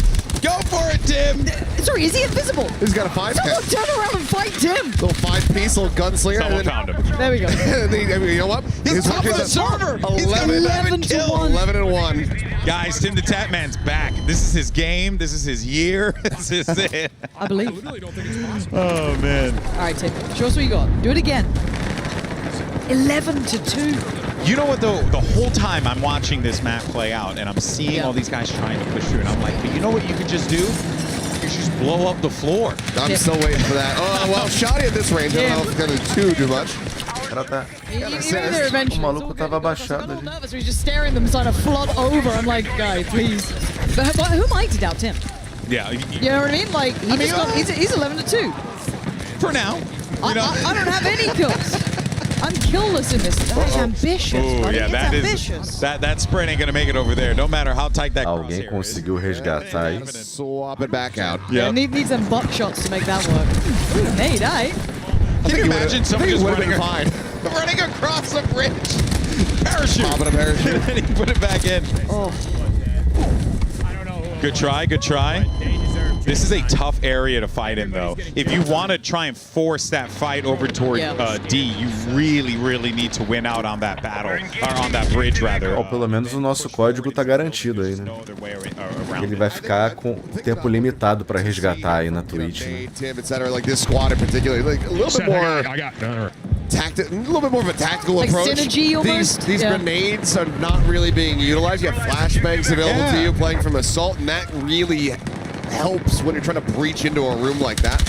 Go for it, Tim! Sorry, is he invisible? He's got a 5. Someone turn around and fight Tim! Little 5-piece, little gunslinger. Someone found him. There we go. You know what? He's top of the server! 11 to 1. 11 and 1. Guys, Tim the Tatman's back. This is his game. This is his year. This is it. I believe. Oh, man. All right, Tim. Show us what you got. Do it again. 11 to 2. You know what, though? The whole time I'm watching this map play out, and I'm seeing all these guys trying to push through, and I'm like, but you know what you could just do? You could just blow up the floor. I'm still waiting for that. Oh, well, Shoddy at this range. I don't know if it's going to do much. There eventually. O maluco tava abaixado ali. Nervous, so he's just staring them, trying to flood over. I'm like, guy, please. But who am I to doubt Tim? Yeah. You know what I mean? Like, he's 11 to 2. For now. I don't have any kills. I'm killless in this. That's ambitious. Ooh, buddy. yeah, It's that ambitious. is that sprint ain't gonna make it over there. No matter how tight that Alguém conseguiu resgatar isso. Swap it back out. Yeah, need some butt shots to make that work. Ooh, nade, eh? Can you imagine someone just running across a bridge? Parachute. Popping a parachute. And he put it back in. Oh. Good try, good try. This is a tough area to fight in, though. If you want to try and force that fight over toward D, you really, really need to win out on that battle, or on that bridge, rather. Ou pelo menos o nosso código tá garantido aí, né? Ele vai ficar com tempo limitado para resgatar aí na Twitch, né? Tim, etc. Like this squad in particular, like a little bit more a little bit more of a tactical like approach. Synergy almost? These grenades are not really being utilized. You have flashbangs available to you playing from assault, and that really helps when you're trying to breach into a room like that.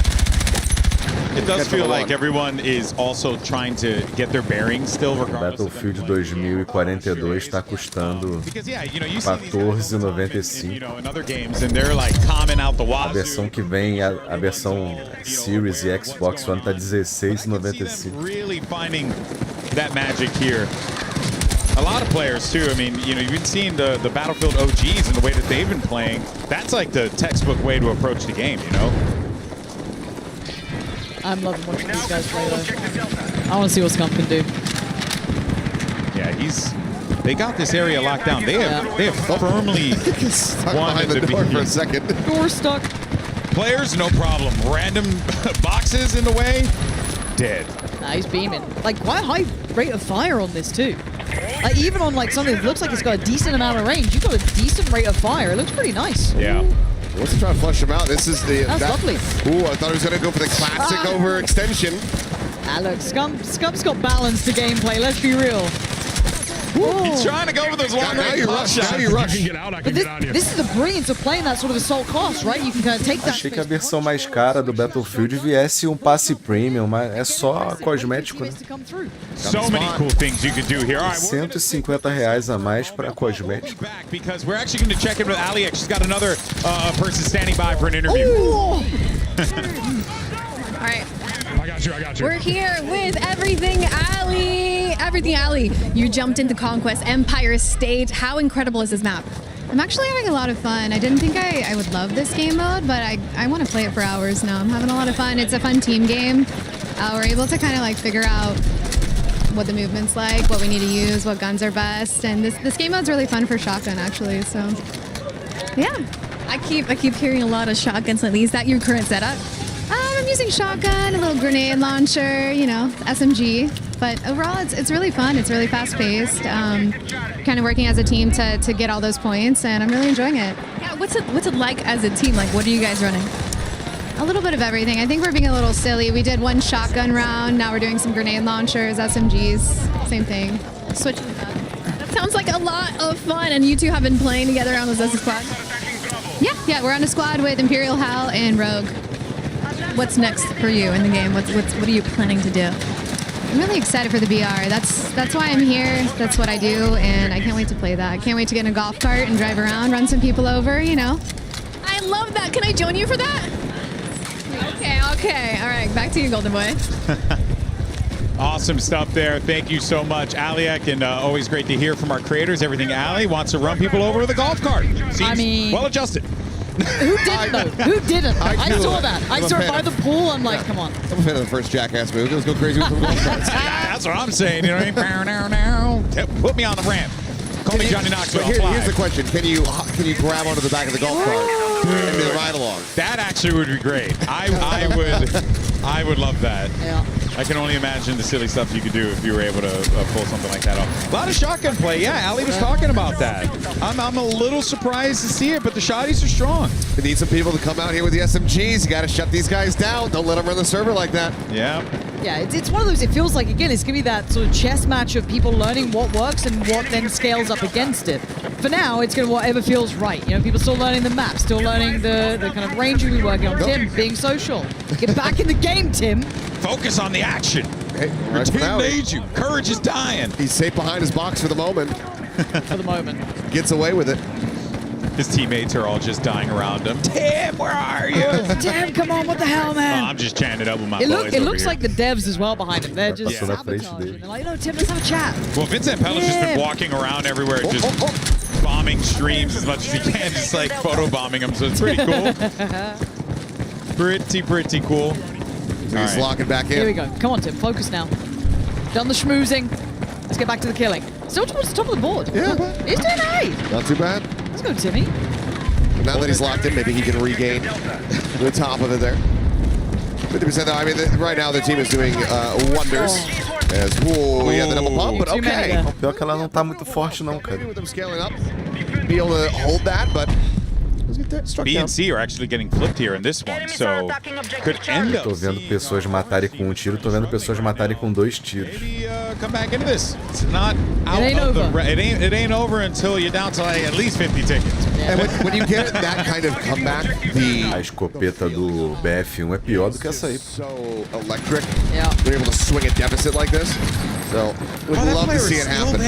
It does feel like everyone is also trying to get their bearings still, regardless. Battlefield 2042 está custando $14,95. A versão que vem, a versão Series e Xbox One tá $16,95. Really finding that magic here. A lot of players too. I mean, you've been seeing the Battlefield OGs and the way that they've been playing. That's like the textbook way to approach the game, you know? I'm loving watching these guys play though. I want to see what Scump can do. Yeah, they got this area locked down. They have firmly won the door for a second. Door stuck. Players, no problem. Random boxes in the way, dead. Nah, he's beaming. Like quite a high rate of fire on this too. Like even on like something that looks like it's got a decent amount of range, you've got a decent rate of fire. It looks pretty nice. Yeah. What's he trying to flush him out? This is the... That's lovely. Ooh, I thought he was going to go for the classic overextension. Ah, look, Scump's got balance to gameplay, let's be real. He's trying to go for those long range shots. Now you rush. But this is the brilliance of playing that sort of assault class, right? You can kind of take that. Achei que a versão mais cara do Battlefield viesse um passe premium, mas é só cosmético, né? So many cool things you can do here. All right, R$150 a mais para cosmético. Because we're actually going to check in with Aliak. She's got another person standing by for an interview. All right. I got you. We're here with Everything Alley. Everything Alley, you jumped into Conquest Empire State. How incredible is this map? I'm actually having a lot of fun. I didn't think I would love this game mode, but I want to play it for hours now. I'm having a lot of fun. It's a fun team game. We're able to kind of like figure out what the movement's like, what we need to use, what guns are best, and this game mode's really fun for shotgun actually. So yeah, I keep hearing a lot of shotguns lately. Is that your current setup? I'm using shotgun, a little grenade launcher, you know, SMG. But overall, it's really fun. It's really fast-paced. Kind of working as a team to get all those points, and I'm really enjoying it. Yeah, what's it like as a team? Like, what are you guys running? A little bit of everything. I think we're being a little silly. We did one shotgun round. Now we're doing some grenade launchers, SMGs, same thing. Switching it up. That sounds like a lot of fun. And you two have been playing together on the Zessa squad? Yeah, we're on a squad with Imperial, Hal, and Rogue. What's next for you in the game? What are you planning to do? I'm really excited for the BR. That's why I'm here. That's what I do, and I can't wait to play that. I can't wait to get in a golf cart and drive around, run some people over, you know. I love that. Can I join you for that? Okay. All right, back to you, Golden Boy. Awesome stuff there. Thank you so much, Aliak, and always great to hear from our creators. Everything Ali wants to run people over with a golf cart. Seems well adjusted. Who didn't though? Who didn't? I saw that. I saw it by the pool. I'm like, come on. I'm a fan of the first Jackass movie. Let's go crazy with the golf carts. That's what I'm saying. You know what I mean? Put me on the ramp. Call me Johnny Knoxville. Here's the question: Can you grab onto the back of the golf cart and do the ride along? That actually would be great. I would love that. Yeah. I can only imagine the silly stuff you could do if you were able to pull something like that off. A lot of shotgun play. Yeah, Ali was talking about that. I'm a little surprised to see it, but the shotties are strong. We need some people to come out here with the SMGs. You got to shut these guys down. Don't let them run the server like that. Yeah. Yeah, it's one of those, it feels like, again, it's going to be that sort of chess match of people learning what works and what then scales up against it. For now, it's going to whatever feels right. You know, people still learning the map, still learning the kind of range we'll be working on. Tim, being social. Get back in the game, Tim. Focus on the action. Hey, Your team needs you. Courage is dying. He's safe behind his box for the moment. For the moment. Gets away with it. His teammates are all just dying around him. Tim, where are you? Tim, come on, what the hell, man? I'm just chanting up with my boys It looks here. like the devs as well behind him. They're just sabotaging. They're like, no, Tim, let's have a chat. Well, Vincent Pella's just been walking around everywhere, just bombing streams as much as he can, just like photobombing them, so it's pretty cool. Pretty cool. So he's locking back in. Here we go. Come on, Tim, focus now. Done the schmoozing. Let's get back to the killing. Still towards the top of the board. Yeah. He's doing A. Not too bad. Let's go, Timmy. Now that he's locked in, maybe he can regain the top of it there. 50% though. I mean, right now the team is doing wonders. As, whoa, yeah, the double pump, but okay. Pior que ela não tá muito forte não, cara. With them scaling up, be able to hold that, but B and C are actually getting flipped here in this one, so could end up. Tô vendo pessoas matarem com um tiro, tô vendo pessoas matarem com 2 tiros. Maybe come back into this. It's not out of the. It ain't over until you're down to like at least 50 tickets. And when you get that kind of comeback, A escopeta do BF1 é pior do que essa aí. So electric. Yeah. They're able to swing a deficit like this. So would love to see it happen.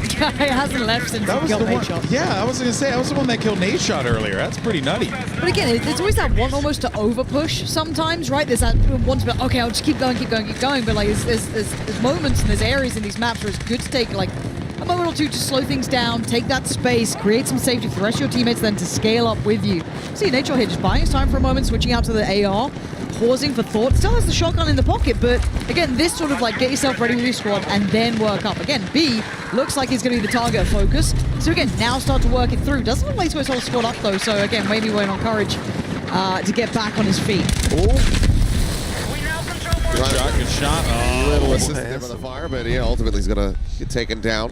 He hasn't left since he killed Nate Shot. Yeah, I was gonna say, I was the one that killed Nate Shot earlier. That's pretty nutty. But again, it's always that one almost to over push sometimes, right? There's that one to be, okay, I'll just keep going. But like, there's moments and there's areas in these maps where it's good to take like a moment or two to slow things down, take that space, create some safety for the rest of your teammates, then to scale up with you. See Nate Shot here just buying his time for a moment, switching out to the AR. Pausing for thought, still has the shotgun in the pocket, but again, this sort of like get yourself ready with your squad and then work up. Again, B looks like he's going to be the target of focus. So again, now start to work it through. Doesn't look like to his whole squad up though, so again, maybe waiting on Courage to get back on his feet. Good shot. Oh, little assist there by the fire, but yeah, ultimately he's going to get taken down.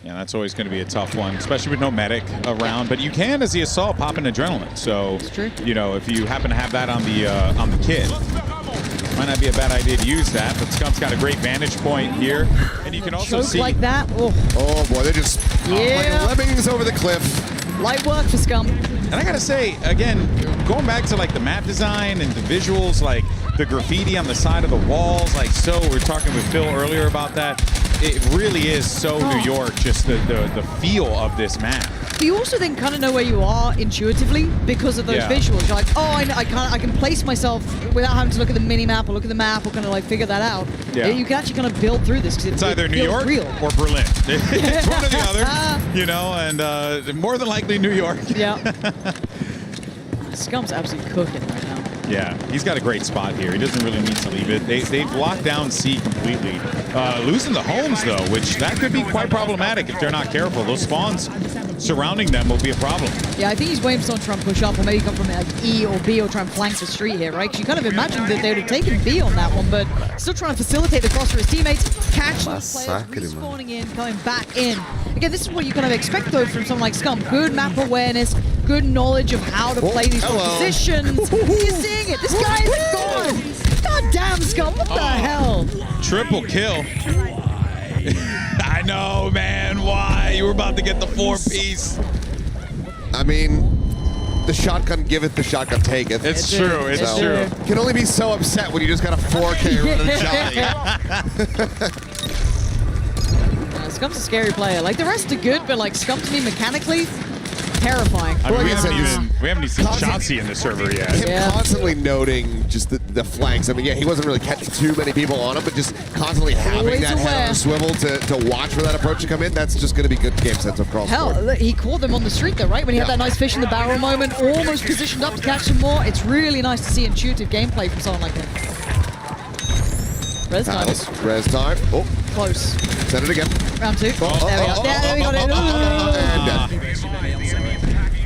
Yeah, that's always going to be a tough one, especially with no medic around. But you can, as the assault, pop an adrenaline. So, you know, if you happen to have that on the kit, might not be a bad idea to use that. But Scump's got a great vantage point here, and you can also see like that. Oh boy, they're just like lemmings over the cliff. Light work for Scum. And I gotta say, again, going back to like the map design and the visuals, like the graffiti on the side of the walls, like so. We were talking with Phil earlier about that. It really is so New York, just the feel of this map. You also then kind of know where you are intuitively because of those visuals. You're like, oh, I can place myself without having to look at the mini map or look at the map or kind of like figure that out. Yeah. You can actually kind of build through this because it's either New York or Berlin. It's one or the other, you know, and more than likely New York. Yeah. Scum's absolutely cooking right now. Yeah, he's got a great spot here. He doesn't really need to leave it. They've locked down C completely. Losing the homes, though, which that could be quite problematic if they're not careful. Those spawns surrounding them will be a problem. Yeah, I think he's waiting for someone to try and push up or maybe come from like E or B or try and flank the street here, right? Because you kind of imagined that they would have taken B on that one, but still trying to facilitate the cross for his teammates, catch those players, respawning in, coming back in. Again, this is what you kind of expect, though, from someone like Scum. Good map awareness, good knowledge of how to play these positions. You're seeing it. This guy is gone. God damn, Scum. What the hell? Triple kill. I know, man. Why? You were about to get the 4-piece. I mean, the shotgun giveth, the shotgun taketh. It's true. It's true. Can only be so upset when you just got a 4K running Johnny. Scum's a scary player. Like, the rest are good, but like Scum to me mechanically, terrifying. I mean, we haven't even seen Chauncey in the server yet. Him constantly noting just the flanks. I mean, yeah, he wasn't really catching too many people on him, but just constantly having that head on the swivel to watch for that approach to come in, that's just going to be good game sense across the board. Hell, he caught them on the street though, right? When he had that nice fish in the barrel moment, almost positioned up to catch some more. It's really nice to see intuitive gameplay from someone like him. Res time. Res time. Oh. Close. Send it again. Round 2. There we go. There we got it.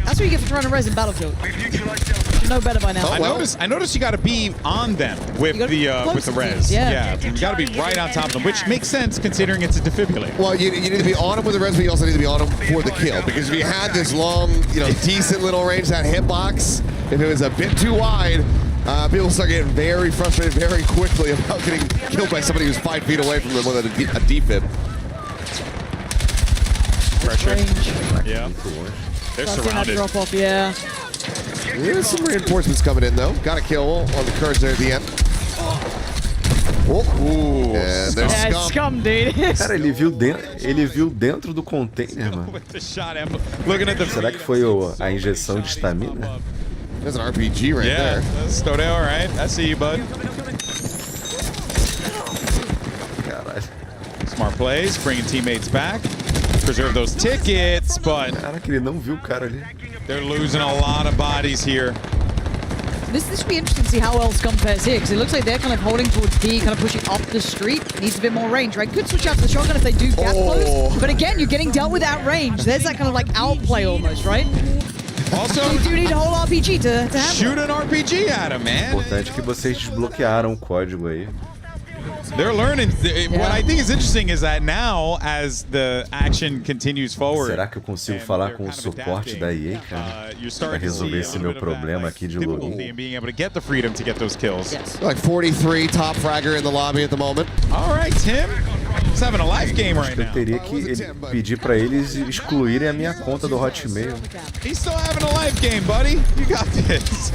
That's what you get for trying to res in Battlefield. You should know better by now. I noticed you got to be on them with the res. Yeah. You got to be right on top of them, which makes sense considering it's a defibrillator. Well, you need to be on them with the res, but you also need to be on them for the kill. Because if you had this long, decent little range, that hitbox, if it was a bit too wide, people start getting very frustrated very quickly about getting killed by somebody who's 5 feet away from them with a defib. Pressure. Yeah. They're surrounded. Drop off, yeah. There's some reinforcements coming in, though. Got a kill on the Courage there at the end. Ooh. And there's Scum, dude. Cara, ele viu dentro do container, mano. Será que foi a injeção de estamina? There's an RPG right there. Yeah, Stodale, all right. I see you, bud. Caralho. Smart plays, bringing teammates back. Preserve those tickets, but Caraca, ele não viu o cara ali. They're losing a lot of bodies here. This will be interesting to see how well Scum fares here, because it looks like they're kind of holding towards B, kind of pushing up the street. Needs a bit more range, right? Could switch out to the shotgun if they do gap close. But again, you're getting dealt with at range. There's that kind of like outplay almost, right? Also, you do need a whole RPG to handle. Shoot an RPG at him, man. Importante que vocês desbloquearam o código aí. They're learning. What I think is interesting is that now, as the action continues forward. Será que eu consigo falar com o suporte da EA, cara? Pra resolver esse meu problema aqui de login. Being able to get the freedom to get those kills. Like 43 top fragger in the lobby at the moment. All right, Tim. He's having a life game right now. Eu teria que pedir pra eles excluírem a minha conta do Hotmail. He's still having a life game, buddy. You got this.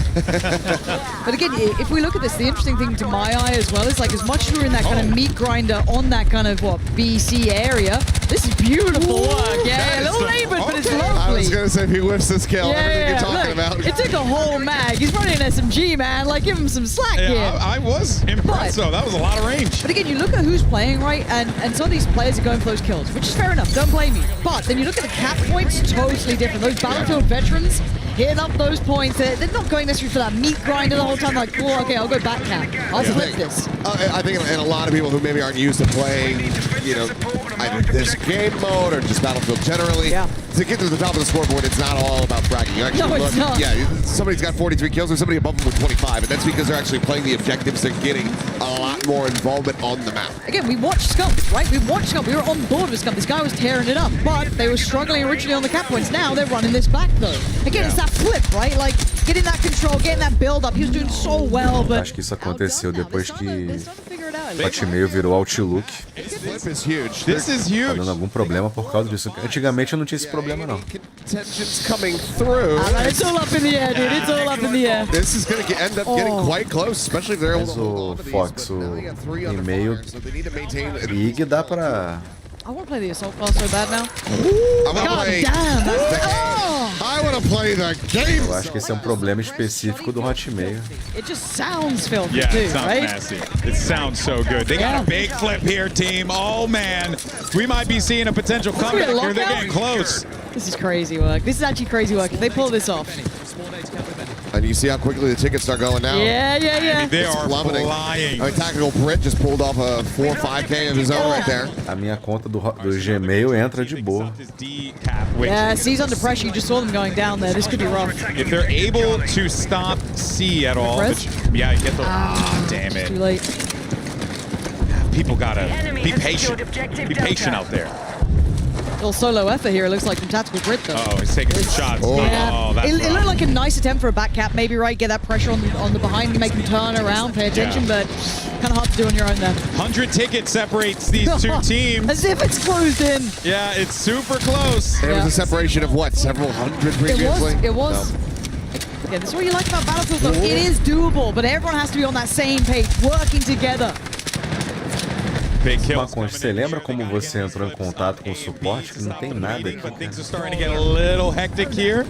But again, if we look at this, the interesting thing to my eye as well is like as much as we're in that kind of meat grinder on that kind of BC area, this is beautiful work. Yeah, a little labored, but it's lovely. I was gonna say if he whiffs this kill, everything you're talking about. It took a whole mag. He's running an SMG, man. Like, give him some slack here. I was impressed though. That was a lot of range. But again, you look at who's playing, right? And some of these players are going for those kills, which is fair enough. Don't blame me. But then you look at the cap points, totally different. Those Battlefield veterans hitting up those points. They're not going necessarily for that meat grinder the whole time. Like, oh, okay, I'll go back cap. I'll flip this. I think, and a lot of people who maybe aren't used to playing, you know, either this game mode or just Battlefield generally, to get to the top of the scoreboard, it's not all about bragging. You actually it's not. Yeah, somebody's got 43 kills or somebody above them with 25, and that's because they're actually playing the objectives. They're getting a lot more involvement on the map. Again, we watched Scum, right? We watched Scum. We were on board with Scum. This guy was tearing it up, but they were struggling originally on the cap points. Now they're running this back, though. Again, it's that flip, right? Like, getting that control, getting that build-up. He was doing so well, but... Acho que isso aconteceu depois que o Hotmail virou Outlook. This is huge. This is huge. Tá dando algum problema por causa disso. Antigamente eu não tinha esse problema, não. Tensions coming through. It's all up in the air, dude. It's all up in the air. This is going to end up getting quite close, especially if they're able to hold on to these. Fox, o e-mail, Big dá pra... I want to play the assault class so bad now. I want to play the game. Eu acho que esse é um problema específico do Hotmail. It just sounds filthy too, it sounds right? nasty. It sounds so good. They got a big flip here, team. Oh man, we might be seeing a potential comeback here. They're getting close. This is crazy work. This is actually crazy work. If they pull this off. And you see how quickly the tickets start going now. Yeah. I mean, they are plummeting. flying. I mean, Tactical Brit just pulled off a 4 or 5K of his own right there. A minha conta do Gmail entra de boa. Yeah, C's under pressure. You just saw them going down there. This could be rough. If they're able to stop C at all, yeah, you get the... damn it. Too late. People gotta be patient. Be patient out there. Little solo effort here, it looks like, from Tactical Brit, though. Oh, he's taking some shots. Yeah. Oh, that's it looked like a nice attempt for a back cap, maybe, right? Get that pressure on the behind, make them turn around, pay attention, but kind of hard to do on your own there. 100 tickets separates these two teams. As if it's closed in. Yeah, it's super close. It was a separation of what, several hundred previously? It was. Yeah, that's what you like about Battlefield, though. It is doable, but everyone has to be on that same page, working together. Maconde, você lembra como você entrou em contato com o suporte? Que não tem nada aqui. Things are starting to get a little hectic here.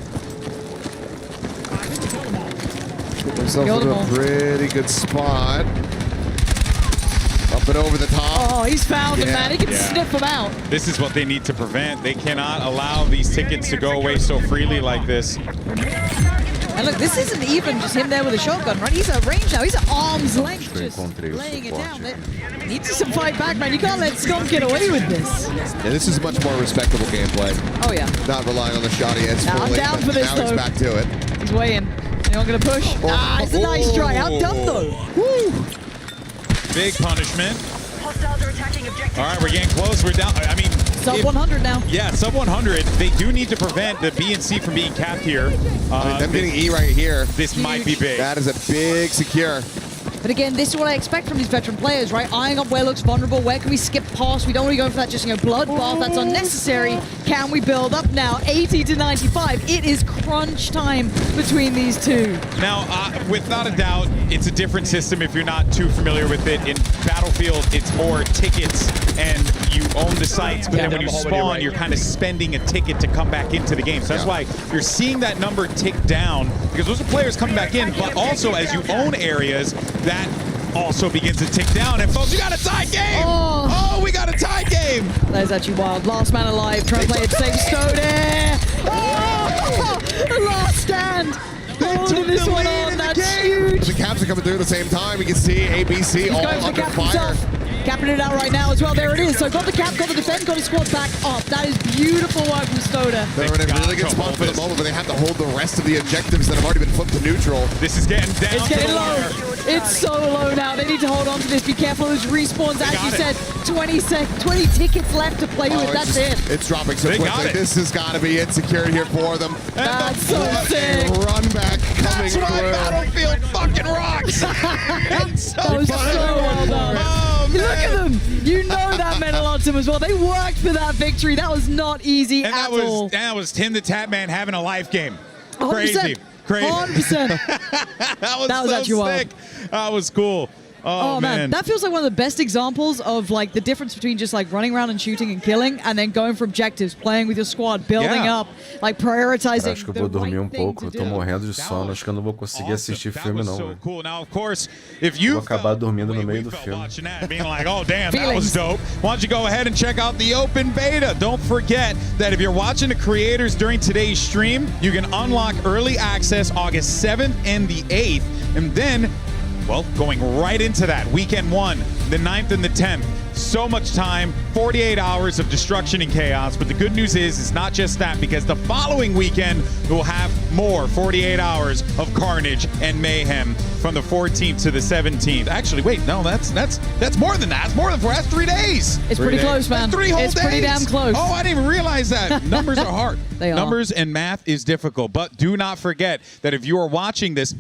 Put themselves into a pretty good spot. Up and over the top. Oh, he's found him, man. He can sniff him out. This is what they need to prevent. They cannot allow these tickets to go away so freely like this. And look, this isn't even just him there with a shotgun, right? He's at range now. He's at arm's length, just laying it down. Needs some fight back, man. You can't let Scum get away with this. Yeah, this is much more respectable gameplay. Oh, yeah. Not relying on the shotty heads fully. I'm down for this, now though. he's back to it. He's weighing. Anyone going to push? It's a nice try. Outdone, though. Woo! Big punishment. All right, we're getting close. We're down. I mean, sub 100 now. Yeah, sub 100. They do need to prevent the B and C from being capped here. Them getting E right here. This might be big. That is a big secure. But again, this is what I expect from these veteran players, right? Eyeing up where looks vulnerable, where can we skip past? We don't want to go for that just, bloodbath. That's unnecessary. Can we build up now? 80 to 95. It is crunch time between these two. Now, without a doubt, it's a different system if you're not too familiar with it. In Battlefield, it's more tickets and you own the sites, but then when you spawn, you're kind of spending a ticket to come back into the game. So that's why you're seeing that number tick down, because those are players coming back in, but also as you own areas, that also begins to tick down. And folks, you got a tie game! Oh, we got a tie game! That is actually wild. Last man alive, trying to play it safe. Stone. Oh, the last stand! Holding this one on, that's huge! coming through at the same time. You can see ABC all under fire. Capping it out right now as well. There it is. So got the cap, got the defend, got the squad back up. That is beautiful work from Stoda. They're in a really good spot for the moment, but they have to hold the rest of the objectives that have already been flipped to neutral. This is getting down. It's getting low. It's so low now. They need to hold on to this. Be careful of those respawns. As you said, 20 tickets left to play with. That's it. It's dropping so quickly. This has got to be it secured here for them. That's so sick. Run back coming through. Battlefield fucking rocks. That was so well done. Look at them. You know that meant a lot to them as well. They worked for that victory. That was not easy at all. And that was Tim the Tap Man having a life game. 100%. Crazy. 100%. That was so actually sick. That was cool. Oh man, that feels like one of the best examples of like the difference between just like running around and shooting and killing, and then going for objectives, playing with your squad, building up, like prioritizing. Acho que eu vou dormir pouco. Eu tô morrendo de sono. Acho que eu não vou conseguir assistir filme não. So cool. Now, of course, if you vou acabar dormindo no meio do filme. Being like, oh damn, that was dope. Why don't you go ahead and check out the open beta? Don't forget that if you're watching the creators during today's stream, you can unlock early access August 7th and the 8th, and then, well, going right into that, weekend 1, the 9th and the 10th. So much time, 48 hours of destruction and chaos. But the good news is, it's not just that, because the following weekend we'll have more 48 hours of carnage and mayhem from the 14th to the 17th. Actually, wait, no, that's more than that. It's more than 4. That's 3 days. It's pretty close, man. That's 3 whole days. It's pretty damn close. Oh, I didn't even realize that. Numbers are hard. They are. Numbers and math is difficult. But do not forget that if you are watching this,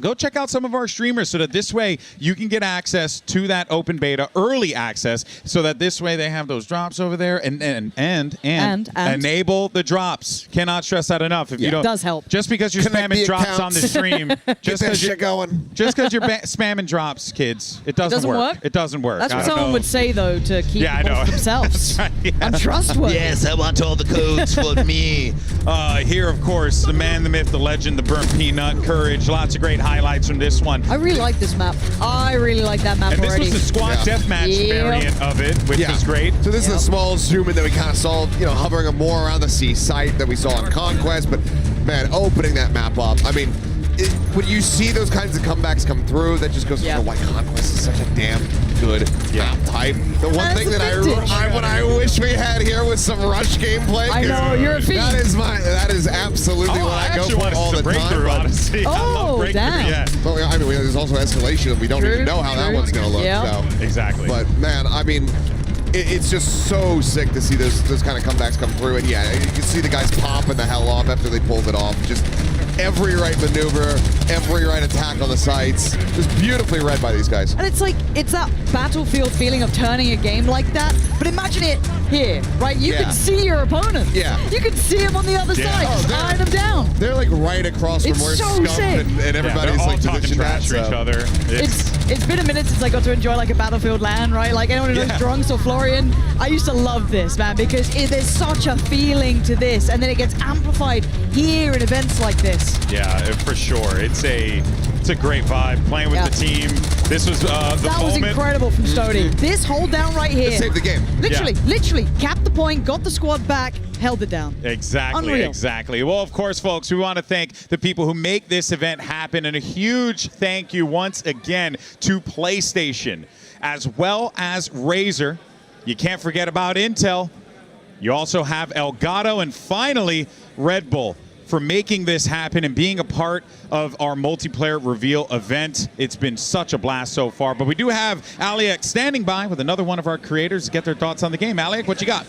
go check out some of our streamers so that this way you can get access to that open beta, early access, so that this way they have those drops over there and enable the drops. Cannot stress that enough. If you don't, it does help. Just because you're spamming drops on the stream, just because you're spamming drops, kids, it doesn't work. It doesn't work. That's what someone would say though to keep people for themselves. Right, yeah. Untrustworthy. Yes, I want all the codes for me. Here, of course, the man, the myth, the legend, the burnt peanut, courage, lots of great highlights from this one. I really like this map. I really like that map already. And this was the squad deathmatch variant of it, which was great. So this is a small zoom in that we kind of saw, you know, hovering more around the sea site that we saw in Conquest. But man, opening that map up, I mean, when you see those kinds of comebacks come through, that just goes to show why Conquest is such a damn good map type. The one thing that I wish we had here was some rush gameplay. I know, you're a fiend. That is absolutely what I go for all the time. Honestly. Oh, damn. Yeah. But I mean, there's also escalation, and we don't even know how that one's going to look. So. Exactly. But man, I mean, it's just so sick to see those kind of comebacks come through. And yeah, you can see the guys popping the hell off after they pulled it off. Just every right maneuver, every right attack on the sites. Just beautifully read by these guys. And it's like, it's that Battlefield feeling of turning a game like that. But imagine it here, right? You can see your opponent. Yeah. You can see him on the other side, eyeing him down. They're like right across from where Scum and everybody's all like talking positioned trash to each other. It's been a minute since I got to enjoy like a Battlefield LAN, right? Like anyone who knows Drunks or Florian, I used to love this, man, because there's such a feeling to this, and then it gets amplified here in events like this. Yeah, for sure. It's a great vibe playing with the team. This was the that moment. was incredible from Stody. This hold down right here. It saved the game. Literally capped the point, got the squad back, held it down. Exactly, Unreal. exactly. Well, of course, folks, we want to thank the people who make this event happen, and a huge thank you once again to PlayStation, as well as Razer. You can't forget about Intel. You also have Elgato, and finally, Red Bull, for making this happen and being a part of our multiplayer reveal event. It's been such a blast so far. But we do have Aliak standing by with another one of our creators to get their thoughts on the game. Aliak, what you got?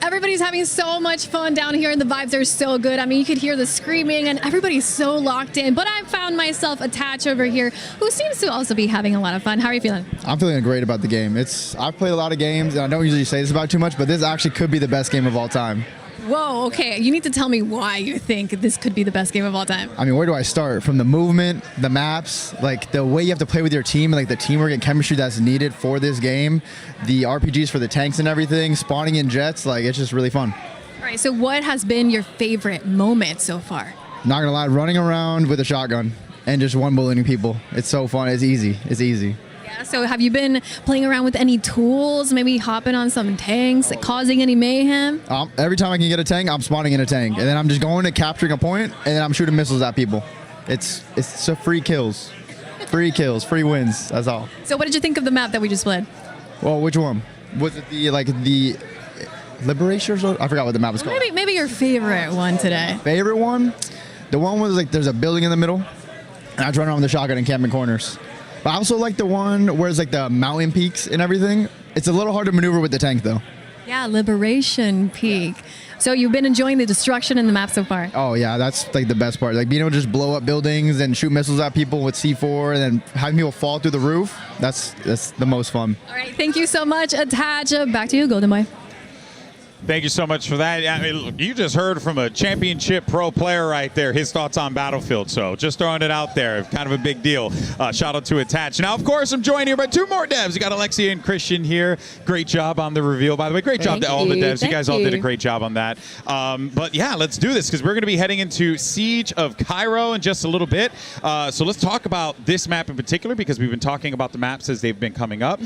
Everybody's having so much fun down here, and the vibes are so good. I mean, you could hear the screaming, and everybody's so locked in. But I found myself attached over here, who seems to also be having a lot of fun. How are you feeling? I'm feeling great about the game. I've played a lot of games, and I don't usually say this about too much, but this actually could be the best game of all time. Whoa, okay. You need to tell me why you think this could be the best game of all time. I mean, where do I start? From the movement, the maps, like the way you have to play with your team, like the teamwork and chemistry that's needed for this game, the RPGs for the tanks and everything, spawning in jets, like it's just really fun. All right, so what has been your favorite moment so far? Not gonna lie, running around with a shotgun and just one bulleting people. It's so fun. It's easy. It's easy. Yeah, so have you been playing around with any tools, maybe hopping on some tanks, causing any mayhem? Every time I can get a tank, I'm spawning in a tank. And then I'm just going to capturing a point, and then I'm shooting missiles at people. It's a free kills. Free kills, free wins. That's all. So what did you think of the map that we just played? Well, which one? Was it the Liberation? I forgot what the map was called. Maybe your favorite one today. Favorite one? The one was like there's a building in the middle, and I was running around with the shotgun and camping corners. But I also like the one where it's like the mountain peaks and everything. It's a little hard to maneuver with the tank though. Yeah, Liberation Peak. So you've been enjoying the destruction in the map so far? Oh yeah, that's like the best part. Like being able to just blow up buildings and shoot missiles at people with C4 and then having people fall through the roof. That's the most fun. All right, thank you so much, Attach. Back to you, Golden Boy. Thank you so much for that. I mean, look, you just heard from a championship pro player right there, his thoughts on Battlefield. So just throwing it out there, kind of a big deal. Shout out to Attach. Now, of course, I'm joined here by two more devs. You got Alexia and Christian here. Great job on the reveal, by the way. Great job to all the devs. You guys all did a great job on that. But yeah, let's do this because we're going to be heading into Siege of Cairo in just a little bit. So let's talk about this map in particular because we've been talking about the maps as they've been coming up.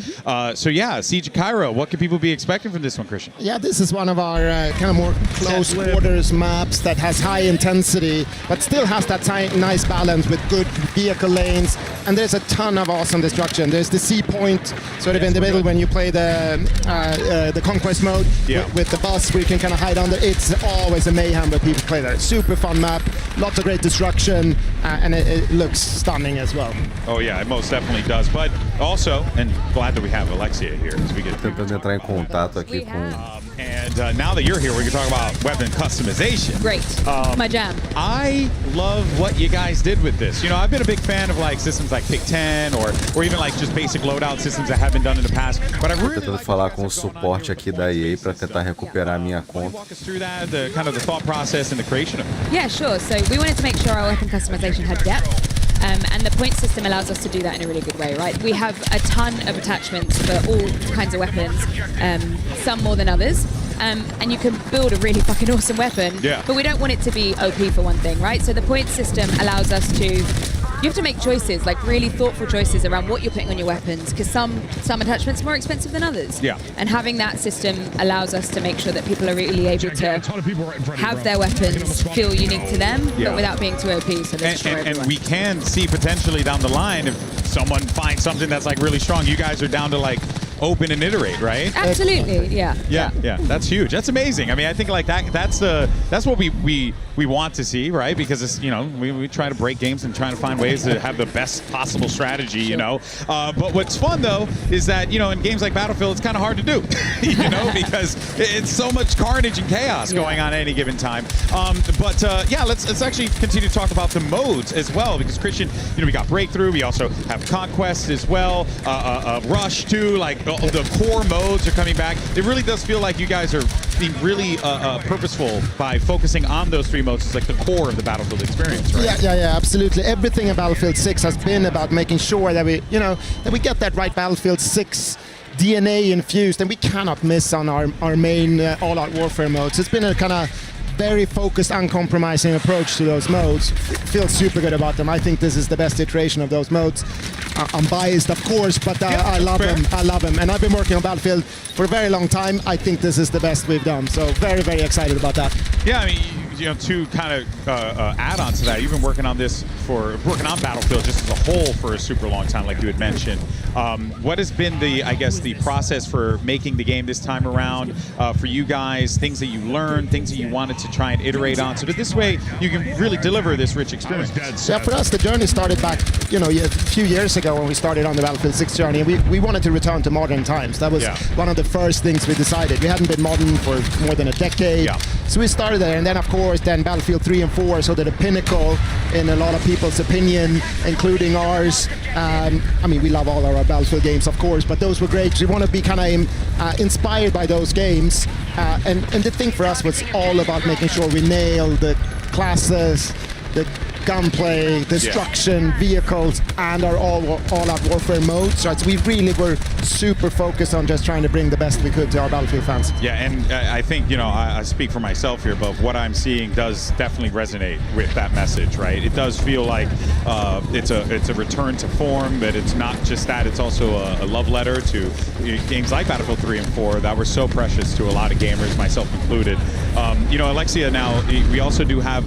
So yeah, Siege of Cairo. What can people be expecting from this one, Christian? Yeah, this is one of our kind of more close quarters maps that has high intensity, but still has that nice balance with good vehicle lanes. And there's a ton of awesome destruction. There's the C point sort of in the middle when you play the conquest mode with the bus where you can kind of hide under. It's always a mayhem when people play that. Super fun map, lots of great destruction, and it looks stunning as well. Oh yeah, it most definitely does. But also, and glad that we have Alexia here as we get tentando entrar em contato aqui com. And now that you're here, we can talk about weapon customization. Great, my jam. I love what you guys did with this. You know, I've been a big fan of like systems like Pick 10 or even like just basic loadout systems that have been done in the past. But I really tentando falar com o suporte aqui da EA para tentar recuperar a minha conta. Walk us through that, the kind of the thought process and the creation of it. Yeah, sure. So we wanted to make sure our weapon customization had depth. And the point system allows us to do that in a really good way, right? We have a ton of attachments for all kinds of weapons, some more than others. And you can build a really fucking awesome weapon, but we don't want it to be OP for one thing, right? So the point system allows us to, you have to make choices, like really thoughtful choices around what you're putting on your weapons, because some attachments are more expensive than others. Yeah. And having that system allows us to make sure that people are really able to have their weapons feel unique to them, but without being too OP, so they destroy everyone. And we can see potentially down the line if someone finds something that's like really strong, you guys are down to like open and iterate, right? Absolutely, yeah. That's huge. That's amazing. I mean, I think like that's what we want to see, right? Because it's, you know, we try to break games and trying to find ways to have the best possible strategy, you know. But what's fun though is that, you know, in games like Battlefield, it's kind of hard to do, you know, because it's so much carnage and chaos going on at any given time. But yeah, let's actually continue to talk about the modes as well, because Christian, you know, we got Breakthrough, we also have Conquest as well, Rush too, like the core modes are coming back. It really does feel like you guys are being really purposeful by focusing on those three modes. It's like the core of the Battlefield experience, right? Yeah, absolutely. Everything in Battlefield 6 has been about making sure that we, you know, that we get that right Battlefield 6 DNA infused, and we cannot miss on our main all-out warfare modes. It's been a kind of very focused, uncompromising approach to those modes. Feel super good about them. I think this is the best iteration of those modes. I'm biased, of course, but I love them. I love them. And I've been working on Battlefield for a very long time. I think this is the best we've done. So very, very excited about that. Yeah, I mean, you know, to kind of add on to that, you've been working on Battlefield just as a whole for a super long time, like you had mentioned. What has been I guess the process for making the game this time around for you guys, things that you learned, things that you wanted to try and iterate on, so that this way you can really deliver this rich experience? Yeah, for us, the journey started back, you know, a few years ago when we started on the Battlefield 6 journey. We wanted to return to modern times. That was one of the first things we decided. We hadn't been modern for more than a decade. So we started there, and then of course, then Battlefield 3 and 4, so that a pinnacle in a lot of people's opinion, including ours. I mean, we love all our Battlefield games, of course, but those were great. We want to be kind of inspired by those games. And the thing for us was all about making sure we nail the classes, the gunplay, destruction, vehicles, and our all-out warfare modes. Right? So we really were super focused on just trying to bring the best we could to our Battlefield fans. Yeah, and I think, you know, I speak for myself here, but what I'm seeing does definitely resonate with that message, right? It does feel like it's a return to form, but it's not just that, it's also a love letter to games like Battlefield 3 and 4 that were so precious to a lot of gamers, myself included. You know, Alexia, now, we also do have,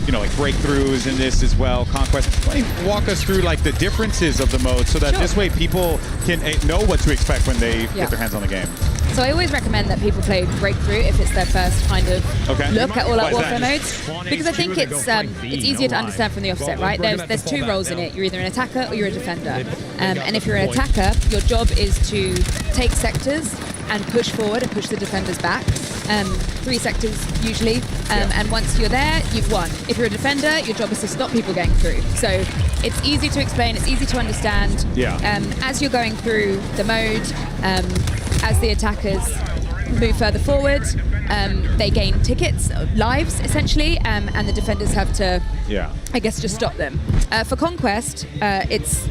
you know, like breakthroughs in this as well, Conquest. Why don't you walk us through like the differences of the modes so that this way people can know what to expect when they get their hands on the game? So I always recommend that people play Breakthrough if it's their first kind of look at all our warfare modes, because I think it's easier to understand from the offset, right? There's two roles in it. You're either an attacker or you're a defender. And if you're an attacker, your job is to take sectors and push forward and push the defenders back. 3 sectors usually, and once you're there, you've won. If you're a defender, your job is to stop people getting through. So it's easy to explain, it's easy to understand. As you're going through the mode, as the attackers move further forward, they gain tickets, lives essentially, and the defenders have to, I guess, just stop them. For Conquest, it's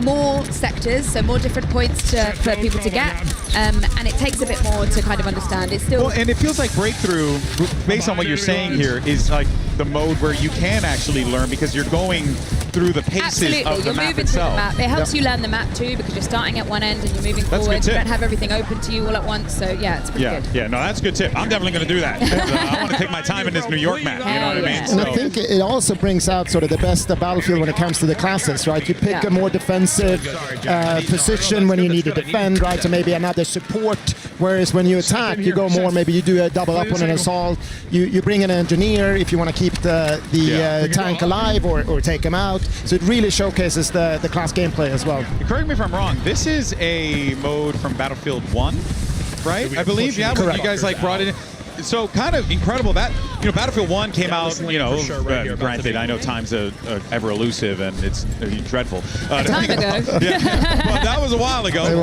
more sectors, so more different points for people to get, and it takes a bit more to kind of understand. It's still and it feels like Breakthrough, based on what you're saying here, is like the mode where you can actually learn because you're going through the paces of the map itself. It helps you learn the map too, because you're starting at one end and you're moving forward. You don't have everything open to you all at once, so yeah, it's pretty good. Yeah, no, that's a good tip. I'm definitely going to do that. I want to take my time in this New York map, you know what I mean? And I think it also brings out sort of the best of Battlefield when it comes to the classes, right? You pick a more defensive position when you need to defend, right? So maybe another support, whereas when you attack, you go more, maybe you do a double up on an assault. You bring an engineer if you want to keep the tank alive or take him out. So it really showcases the class gameplay as well. Correct me if I'm wrong, this is a mode from Battlefield 1, right? I believe, when you guys like brought it in. So kind of incredible that, Battlefield 1 came out, granted, I know time's ever elusive and it's dreadful. Time ago. But that was a while ago.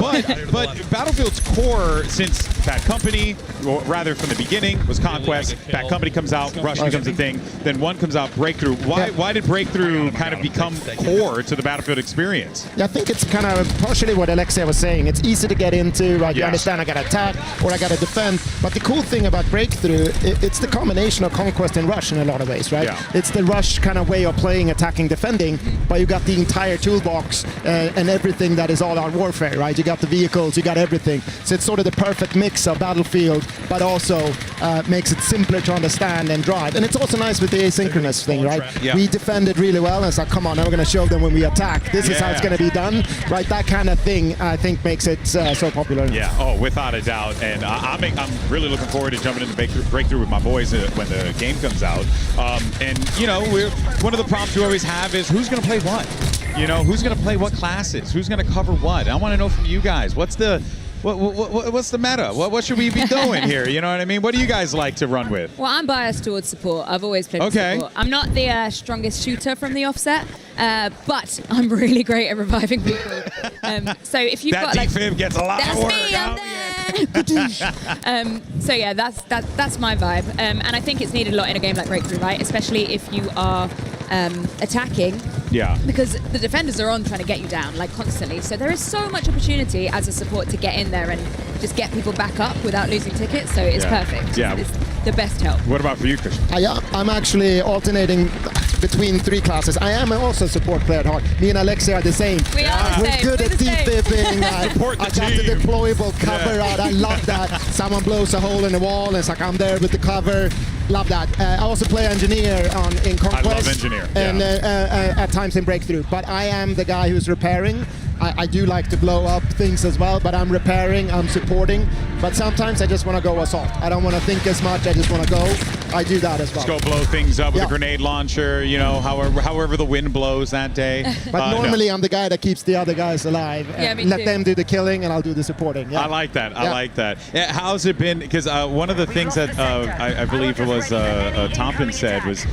But Battlefield's core since Bad Company, or rather from the beginning, was Conquest. Bad Company comes out, Rush becomes a thing. Then 1 comes out, Breakthrough. Why did Breakthrough kind of become core to the Battlefield experience? Yeah, I think it's kind of partially what Alexia was saying. It's easy to get into, right? You understand I got to attack or I got to defend. But the cool thing about Breakthrough, it's the combination of Conquest and Rush in a lot of ways, right? It's the Rush kind of way of playing, attacking, defending, but you got the entire toolbox and everything that is all-out warfare, right? You got the vehicles, you got everything. So it's sort of the perfect mix of Battlefield, but also makes it simpler to understand and drive. And it's also nice with the asynchronous thing, right? We defended really well, and it's like, come on, now we're going to show them when we attack. This is how it's going to be done, right? That kind of thing, I think, makes it so popular. Yeah, without a doubt. And I'm really looking forward to jumping into Breakthrough with my boys when the game comes out. And one of the prompts we always have is who's going to play what? Who's going to play what classes? Who's going to cover what? I want to know from you guys, what's the meta? What should we be doing here? You know what I mean? What do you guys like to run with? Well, I'm biased towards support. I've always played support. I'm not the strongest shooter from the offset, but I'm really great at reviving people. So if you've got like... defib gets a lot of work. I'm there! So yeah, that's my vibe. And I think it's needed a lot in a game like Breakthrough, right? Especially if you are attacking. Because the defenders are on trying to get you down, like constantly. So there is so much opportunity as a support to get in there and just get people back up without losing tickets. So it's perfect. It's the best help. What about for you, Christian? I'm actually alternating between 3 classes. I am also a support player at heart. Me and Alexia are the same. We are the same. We're good at defibbing. I got the deployable cover out. I love that. Someone blows a hole in the wall and it's like, I'm there with the cover. Love that. I also play engineer in Conquest. I love engineer. And at times in Breakthrough. But I am the guy who's repairing. I do like to blow up things as well, but I'm repairing, I'm supporting. But sometimes I just want to go assault. I don't want to think as much, I just want to go. I do that as well. Just go blow things up with a grenade launcher, however the wind blows that day. But normally I'm the guy that keeps the other guys alive. And let them do the killing and I'll do the supporting. I like that. I like that. How's it been? Because one of the things that I believe it was Tompin said was,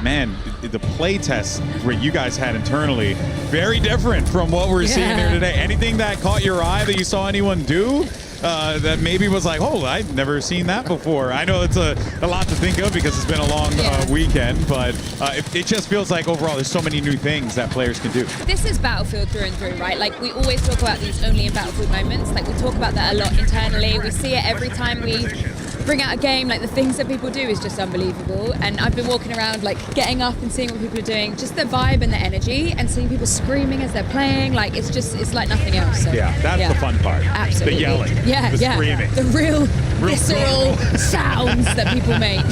man, the play tests where you guys had internally, very different from what we're seeing here today. Anything that caught your eye that you saw anyone do? That maybe was like, oh, I've never seen that before. I know it's a lot to think of because it's been a long weekend, but it just feels like overall there's so many new things that players can do. This is Battlefield through and through, right? Like, we always talk about these only in Battlefield moments. Like, we talk about that a lot internally. We see it every time we bring out a game, like the things that people do is just unbelievable. And I've been walking around, like getting up and seeing what people are doing, just the vibe and the energy, and seeing people screaming as they're playing. Like it's like nothing else. So, yeah, that's the fun part. Absolutely. The yelling, the screaming, the real visceral sounds that people make.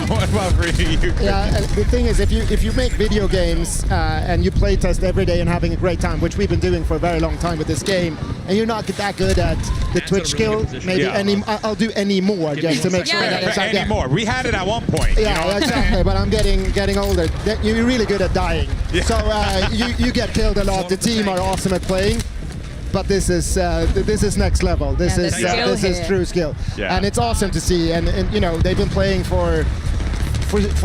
What about for you? Yeah, the thing is, if you make video games and you play test every day and having a great time, which we've been doing for a very long time with this game, and you're not that good at the Twitch skill, maybe I'll do any more just to make sure that it's any more. We had it at one point. Yeah, you know? exactly. But I'm getting older. You're really good at dying. Yeah. So you get killed a lot. The team are awesome at playing. But this is next level. This is true skill, and it's awesome to see. And you know, they've been playing for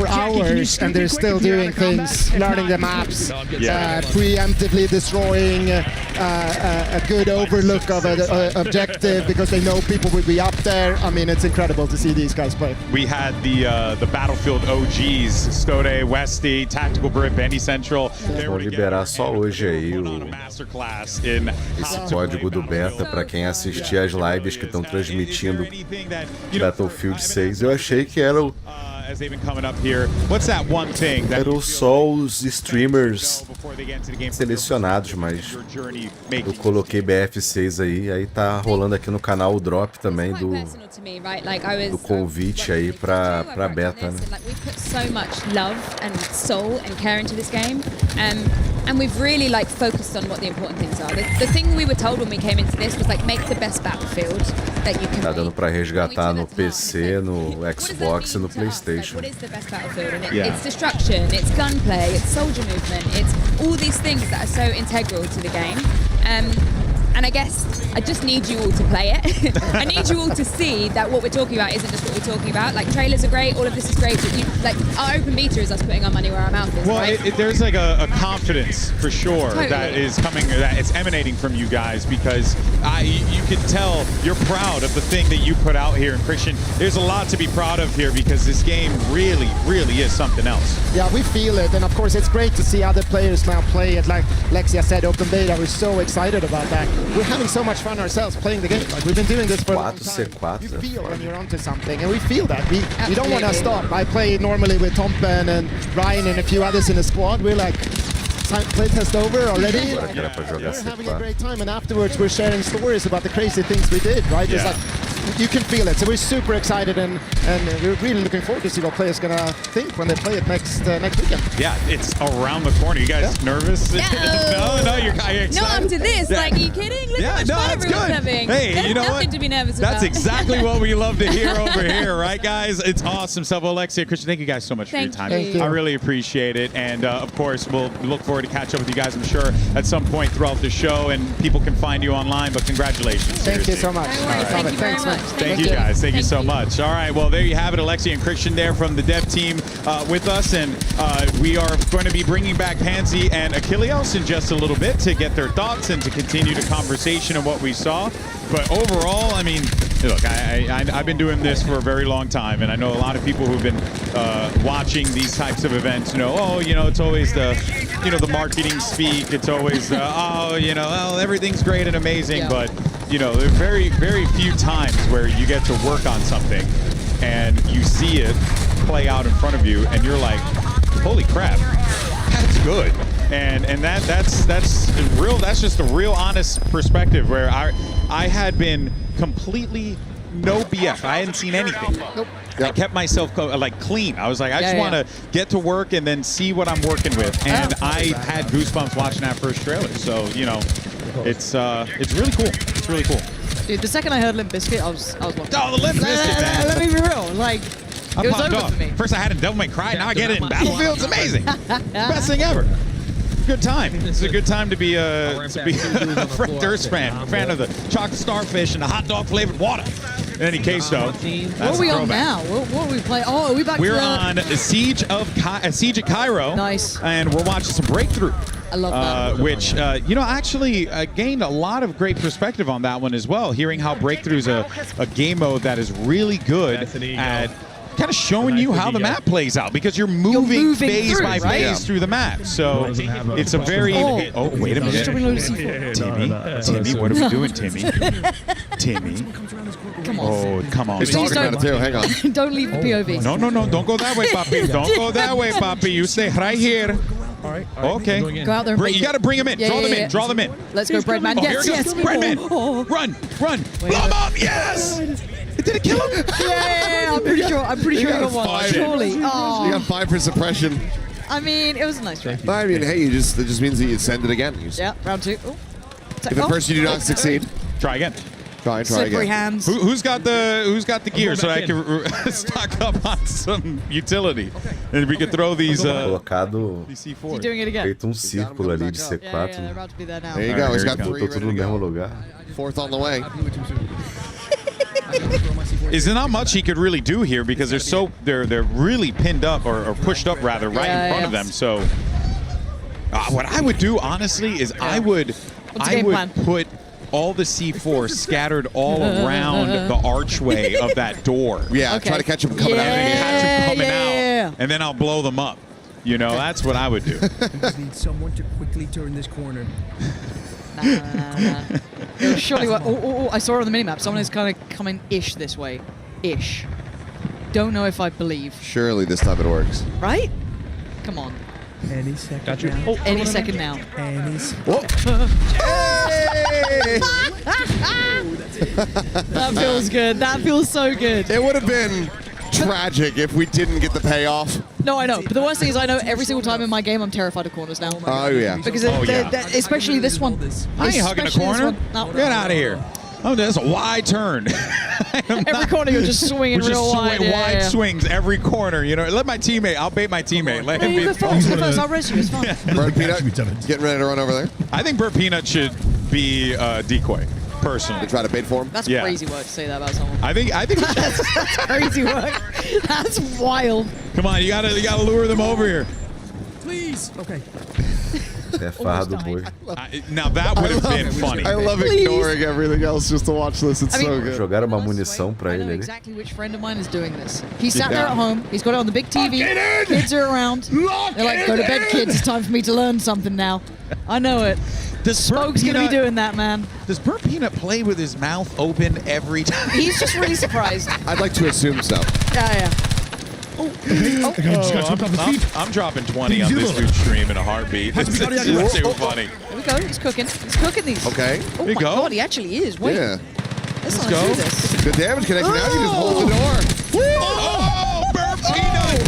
hours, and they're still doing things, learning the maps, preemptively destroying a good overlook of an objective because they know people will be up there. I mean, it's incredible to see these guys play. We had the Battlefield OGs, Stode, Westy, Tactical Brit, Benny Central. Vou liberar só hoje aí esse código do beta para quem assistir as lives que estão transmitindo Battlefield 6. Eu achei que era o eram só os streamers selecionados, mas eu coloquei BF6 aí tá rolando aqui no canal o drop também do convite aí pra beta, né? And we've really like focused on what the important things are. The thing we were told when we came into this was like make the best Battlefield that you can. Tá dando pra resgatar no PC, no Xbox e no PlayStation. What is the best Battlefield? And it's destruction, it's gunplay, it's soldier movement, it's all these things that are so integral to the game. And I guess I just need you all to play it. I need you all to see that what we're talking about isn't just what we're talking about. Like, trailers are great, all of this is great, but you, like, our open beta is us putting our money where our mouth is, right? There's like a confidence for sure that is coming, that it's emanating from you guys, because you can tell you're proud of the thing that you put out here. And Christian, there's a lot to be proud of here because this game really, really is something else. Yeah, we feel it, and of course it's great to see other players now play it. Like Lexia said, open beta, we're so excited about that. We're having so much fun ourselves playing the game. Like, we've been doing this for a long time. You feel when you're onto something, and we feel that. We don't want to stop. I play normally with Tompen and Ryan and a few others in the squad. We're like, playtest over already. We're having a great time, and afterwards we're sharing stories about the crazy things we did, right? It's like, you can feel it. So we're super excited, and we're really looking forward to see what players gonna think when they play it next weekend. Yeah, it's around the corner. You guys nervous? No, you're excited. Not up to this. Like, are you kidding? Look how much fun everyone's having. Hey, There's you know nothing what? to be nervous about. That's exactly what we love to hear over here, right, guys? It's awesome. So, Alexia, Christian, thank you guys so much for your time. Thank you. I really appreciate it, and of course, we'll look forward to catch up with you guys. I'm sure at some point throughout the show, and people can find you online. But congratulations. Thank you so much. Thank you very much. Thank you, guys. Thank you so much. All right, well, there you have it. Alexia and Christian there from the dev team with us, and we are going to be bringing back Pansy and Achilleos in just a little bit to get their thoughts and to continue the conversation of what we saw. But overall, I mean, look, I've been doing this for a very long time, and I know a lot of people who've been watching these types of events, it's always the marketing speak. It's always, everything's great and amazing, but, there are very, very few times where you get to work on something and you see it play out in front of you, and you're like, holy crap, that's good. And that's real. That's just a real honest perspective where I had been completely no BS. I hadn't seen anything. Nope. I kept myself clean. I was like, I just want to get to work and then see what I'm working with. And I had goosebumps watching that first trailer. So it's really cool. It's really cool. Dude, the second I heard Limp Bizkit, I was like, oh, the Limp Bizkit, man. Let me be real. Like, it was over for me. First I had a Devil May Cry, now I get it in Battlefield. It's amazing. Best thing ever. Good time. It's a good time to be a Fred Durst fan of the chocolate starfish and the hot dog flavored water. In any case, though, what are we on now? What are we playing? Oh, are we back? We're on Siege of Cairo. Nice. And we're watching some Breakthrough. I love that. Which, actually gained a lot of great perspective on that one as well. Hearing how Breakthrough is a game mode that is really good at kind of showing you how the map plays out because you're moving phase through, by right? phase through the map. So it's a very. Oh, wait a minute. Timmy, what are we doing, Timmy? Timmy. Come on. Oh, come on. He's talking about it too. Hang on. Don't leave the POV. No. Don't go that way, Papi. Don't go that way, Papi. You stay right here. All right. Okay. Go out there. And You got to bring him in. Yeah, Draw them yeah, in. yeah. Draw them in. Let's go, Breadman. Oh, Yes, here it yes. goes. Breadman. Oh. Run. Blow him up. Yes. Did it kill him? Yeah, I'm pretty sure he got one. Surely. Oh. You got 5 for suppression. I mean, it was a nice try. I mean, hey, it just means that you send it again. Yeah, round 2. Oh. If at first you do not succeed, try again. Try Slippery again. hands. Who's got the gear so I can stock up on some utility, and we can throw these. Colocado. You're doing it again. Feito círculo ali de Yeah, C4. they're about to be there now. There you go. He's got 3 Botou tudo no mesmo lugar. 4th on the way. Is there not much he could really do here because they're really pinned up or pushed up rather right in front of them. So what I would do honestly is I would put all the C4 scattered all around the archway of that door. Yeah, try to catch him coming out. Catch him coming out, and then I'll blow them up. You know, that's what I would do. We just need someone to quickly turn this corner. Nah. It'll surely work. Oh, I saw it on the minimap. Someone is kind of coming-ish this way. Ish. Don't know if I believe. Surely this time it works. Right? Come on. Any second. Got you. Now. Any second now. Any That feels good. That feels so good. It would have been tragic if we didn't get the payoff. No, I know. But the worst thing is I know every single time in my game I'm terrified of corners now. Oh, yeah. Because especially this one. I ain't hugging a corner. No. Get out of here. Oh, that's a wide turn. Every corner you're just swinging real wide. Wide swings every corner. You know, let my teammate. I'll bait my teammate. Let him You go first. I'll res you. It's fine. Bird Peanut getting ready to run over there. I think Bird Peanut should be decoy. Personally, to try to bait for him. That's crazy work to say that about someone. I think that's crazy work. That's wild. Come on, you gotta lure them over here. Please. Okay. É farra do boi. Now that would have been funny. I love ignoring everything else just to watch this. It's so good. Jogaram uma munição pra I know ele ali. exactly which friend of mine is doing this. He's sat there at home. He's got it on the big TV. Kids are around. They're like, go to bed, kids. It's time for me to learn something now. I know it. Spoke's going to be doing that, man. Does Bird Peanut play with his mouth open every time? He's just really surprised. I'd like to assume so. Yeah. I'm dropping 20 on this dude's stream in a heartbeat. This is too funny. Here we go. He's cooking. He's cooking these. Okay. Oh my God, he actually is. Wait. Yeah. Let's go. Do this. Good damage connection. Now you just hold the door. Oh, Bird Peanut!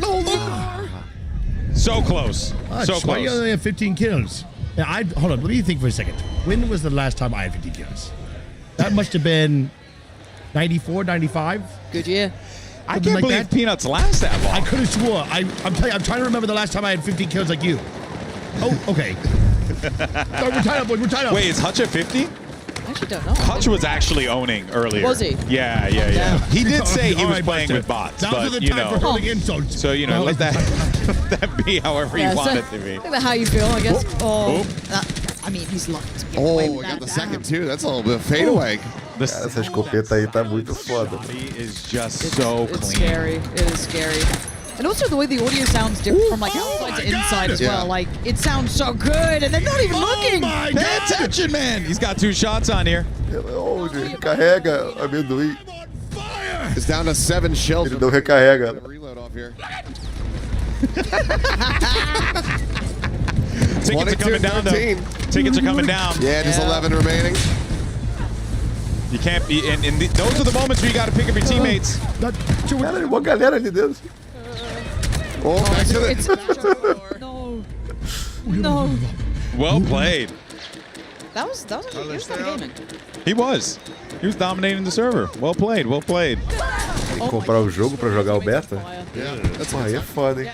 Oh, so close. So Why you close. only have 15 kills? Now, hold on. Let me think for a second. When was the last time I had 15 kills? That must have been 94, 95. Good year. I can't believe Peanuts last that long. I could have swore. I'm telling you, I'm trying to remember the last time I had 15 kills like you. Oh, okay. No, we're tied up, boys. We're tied up. Wait, is Hutch at 50? I actually don't know. Hutch was actually owning earlier. Was he? Yeah. He did say he was playing with bots, That was but the you time know. for hurling insults. So you know, let that be however you want it to be. Think about how you feel, I guess. I mean, he's lucky to get away Oh, with we got that. the second too. That's a little bit of fadeaway. Cara, essa escopeta aí tá muito foda. Is just so It's clean. scary. It is scary. And also the way the audio sounds different from like outside to inside as well. Like it sounds so good, and they're not even looking. Pay attention, man. He's got 2 shots on here. Onde? Carrega amendoim. It's down to 7 shells. Ele não recarrega. Reload off here. Tickets are coming down, though. Tickets are coming down. Yeah, just 11 remaining. You can't be, and those are the moments where you got to pick up your teammates. Cara, uma galera ali dentro. Oh, back to the... No. Well played. That was actually he was kind of gaming. He was dominating the server. Well played. Well played. Tem que comprar o jogo pra jogar o beta? Pô, aí é foda, hein?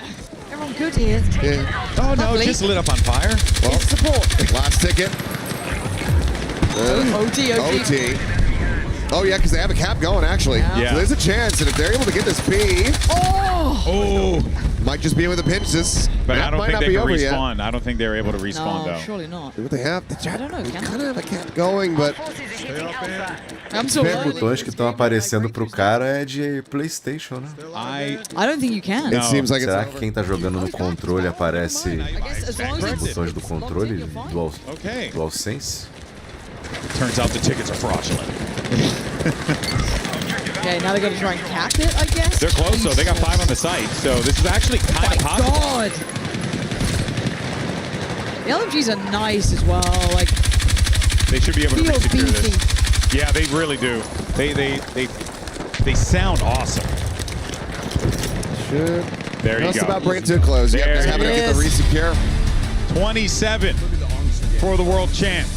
Everyone good here. Yeah. Oh no, just lit up on fire. Well, support. Last ticket. OT. Oh, yeah, because they have a cap going, actually. Yeah. So there's a chance, and if they're able to get this B... Oh! Oh. Might just be able to pinch this. But I don't might think not they be can over yet. respawn. I don't think they're able to respawn, No, though. surely not. See what they have. I don't know. We Can kind of have a cat going, but I'm so Os early. botões que estão aparecendo pro cara é de PlayStation, né? I don't think you can. it seems like Será it's que quem tá jogando no controle aparece As long as os it's botões do controle, DualSense? Turns out the tickets are fraudulent. okay. Now they got to try and cap it, I guess. They're close, though. They got 5 on the site, so this is actually kind of possible. God. The LMGs are nice as well. Like They should be able to feel secure beefy. this. Yeah, they really do. They sound awesome. should. There you Just go. about bring it to a close. Yep, just having to get the resecure. 27 for the world champ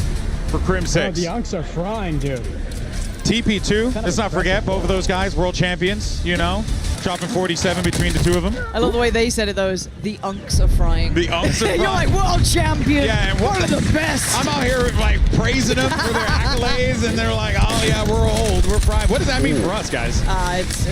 for Crim 6. The Unks are frying, dude. TP2, let's not forget, both of those guys, world champions, you know, dropping 47 between the two of them. I love the way they said it though, is the Unks are frying. The Unks are frying. You're like, world champion, yeah, and one of the best. I'm out here like praising them for their accolades, and they're like, oh yeah, we're old, we're fried. What does that mean for us, guys?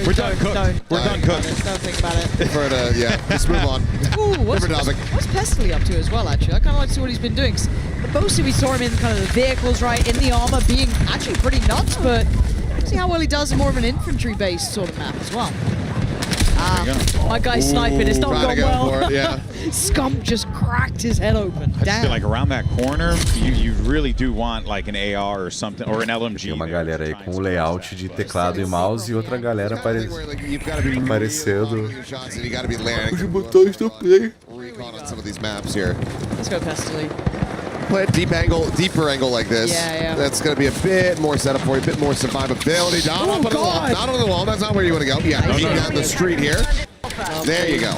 We're done cooked. We're done cooked. Don't think about it. For the, yeah, let's move on. Ooh, what's Different topic. Pestily up to as well, actually? I kind of like to see what he's been doing. 'Cause mostly we saw him in kind of the vehicles, right, in the armor, being actually pretty nuts, but see how well he does in more of an infantry-based sort of map as well. My guy's sniping. It's not gone well. For it, yeah. Scump just cracked his head open. I just Damn. feel like around that corner, you really do want like an AR or something, or an LMG. Tem uma galera aí com o layout de teclado e mouse e outra galera aparecendo os botões do play. Recon on some of these maps here. Let's go, Pestily. Play a deeper angle like this. Yeah. That's going to be a bit more setup for you, a bit more survivability. Not on the wall. Not on the wall. That's not where you want to go. Yeah, keep down the street here. There you go.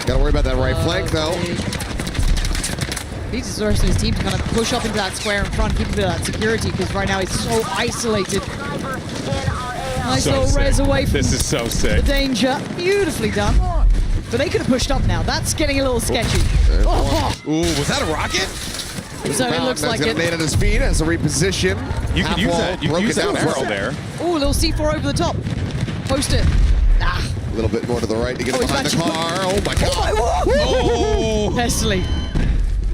Got to worry about that right flank, though. He deserves his team to kind of push up into that square in front, keep a bit of that security, because right now he's so isolated. Nice little res away from this is so sick. the danger. Beautifully done. But they could have pushed up now. That's getting a little sketchy. Ooh, was that a rocket? So it looks like it. Land at his feet as a reposition. You can use that. You can use that barrel there. Ooh, a little C4 over the top. Post it. A little bit more to the right to get behind the car. Oh my god. Oh! Pestily.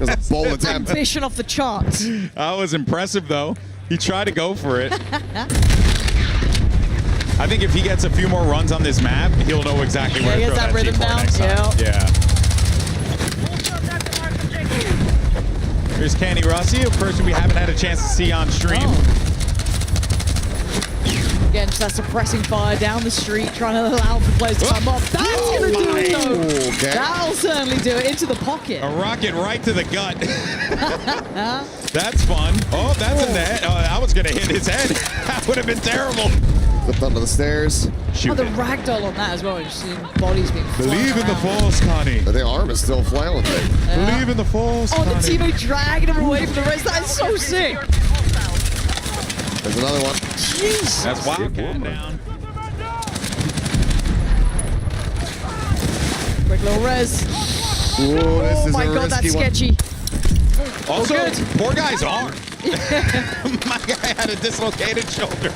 It was a bold attempt. Ambition off the charts. That was impressive, though. He tried to go for it. I think if he gets a few more runs on this map, he'll know exactly where to throw that rhythm C4 down. next time. Yeah. Here's Canny Rossi, a person we haven't had a chance to see on stream. Again, just that suppressing fire down the street, trying to allow for players to come up. That's going to do it, though. Okay. That'll certainly do it. Into the pocket. A rocket right to the gut. That's fun. Oh, that's a net. Oh, that was going to hit his head. That would have been terrible. Flipped onto the stairs. Oh, the ragdoll on that as well. Just seeing bodies being Believe in the around. force, Connie. But the arm is still flailing. Believe in the force, Oh, the Connie. teammate dragging him away from the rest. That is so sick. There's another one. Jeez. That's Wildcat down. Quick little res. Ooh, this is My a God, that's risky one. sketchy. Also, good. poor guy's arm. My guy had a dislocated shoulder.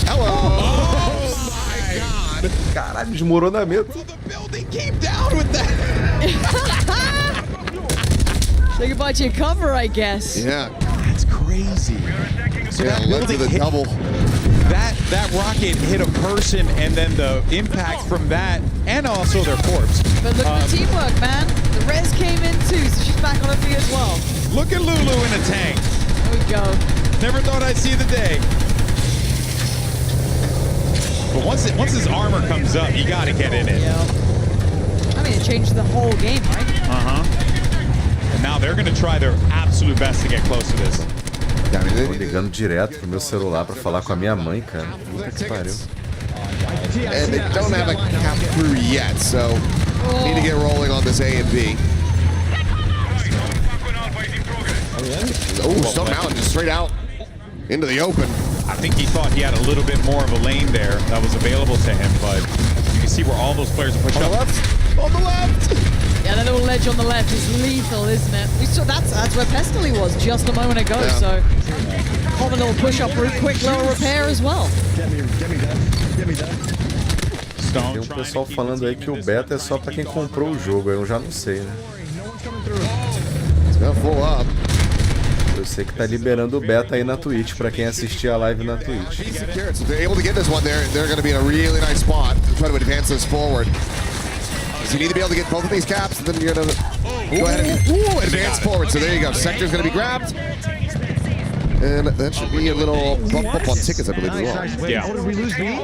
Hello. Oh my God. Caralho, desmoronamento. The building came down with that. Say goodbye to your cover, I guess. Yeah. That's crazy. So Yeah, that led to building the hit, double. that rocket hit a person, and then the impact from that, and also their corpse. But look at the teamwork, man. The res came in too, so she's back on her feet as well. Look at Lulu in a tank. There we go. Never thought I'd see the day. But once his armor comes up, you got to get in it. Yeah. I mean, it changed the whole game, right? And now they're going to try their absolute best to get close to this. Tô ligando direto pro meu celular pra falar com a minha mãe, cara. Puta que pariu. And they don't have a cap through yet, so need to get rolling on this A and B. Oh, Stone Mountain just straight out into the open. I think he thought he had a little bit more of a lane there that was available to him, but you can see where all those players are pushed up. On the left. Yeah, that little ledge on the left is lethal, isn't it? We saw that's where Pestily was just a moment ago. Yeah. So, common little push-up route, quick little repair as well. Get me that. Tem um pessoal falando aí que o beta é só pra quem comprou o jogo, eu já não sei, né? Eu sei que tá liberando o beta aí na Twitch pra quem assistir a live na Twitch. So if they're able to get this one, they're going to be in a really nice spot to try to advance this forward. So you need to be able to get both of these caps, and then you're going to go ahead and advance forward. So there you go. Sector's going to be grabbed. And that should be a little bump up on tickets, I believe, as well. Yeah. Did we lose B?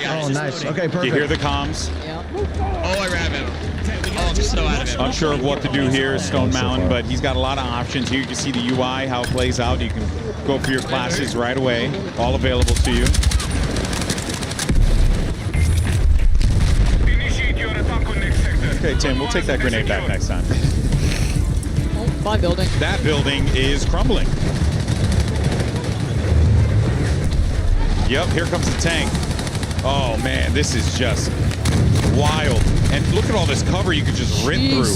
Oh, nice. Okay, perfect. You hear the comms? Oh, I ran him. Oh, I'm so out of it. Unsure of what to do here, Stone Mountain, but he's got a lot of options. Here you can see the UI, how it plays out. You can go for your classes right away, all available to you. Okay, Tim, we'll take that grenade back next time. My building. That building is crumbling. Yep, here comes the tank. Oh man, this is just wild. And look at all this cover you could just rip through.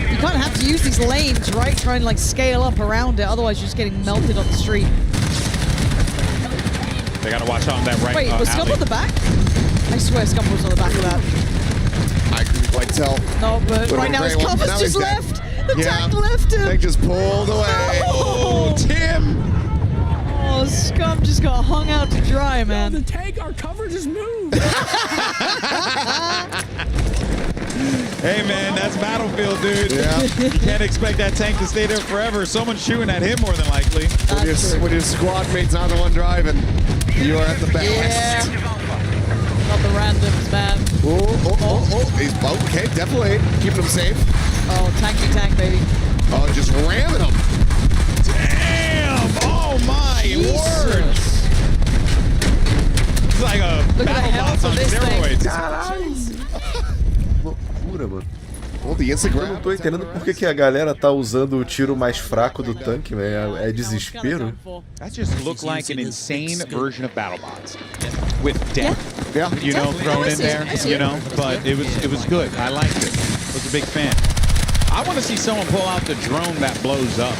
You kind of have to use these lanes, right? Try and like scale up around it, otherwise you're just getting melted on the street. They gotta watch out on that right. Wait, was Scum on the back? I swear Scum was on the back of that. I couldn't quite tell. No, but right now his cover's just left. The tank left him. Tank just pulled away. Oh, Tim! Oh, Scum just got hung out to dry, man. The tank, our cover just moved. Hey man, that's Battlefield, dude. Yeah. You can't expect that tank to stay there forever. Someone's shooting at him more than likely. When your squad mate's not the one driving, you are at the best. Yeah. Not the randoms, man. He's okay, definitely keeping him safe. Oh, tanky tank, baby. Oh, just ramming him. Damn! Oh my word! It's like a battle box on steroids. Loucura, mano. The Eu não tô entendendo por que a galera tá usando o tiro mais fraco do tanque, velho. É desespero? That just looked like an insane version of BattleBots with death, you know, thrown in there, you know. But it was good. I liked it. I was a big fan. I want to see someone pull out the drone that blows up.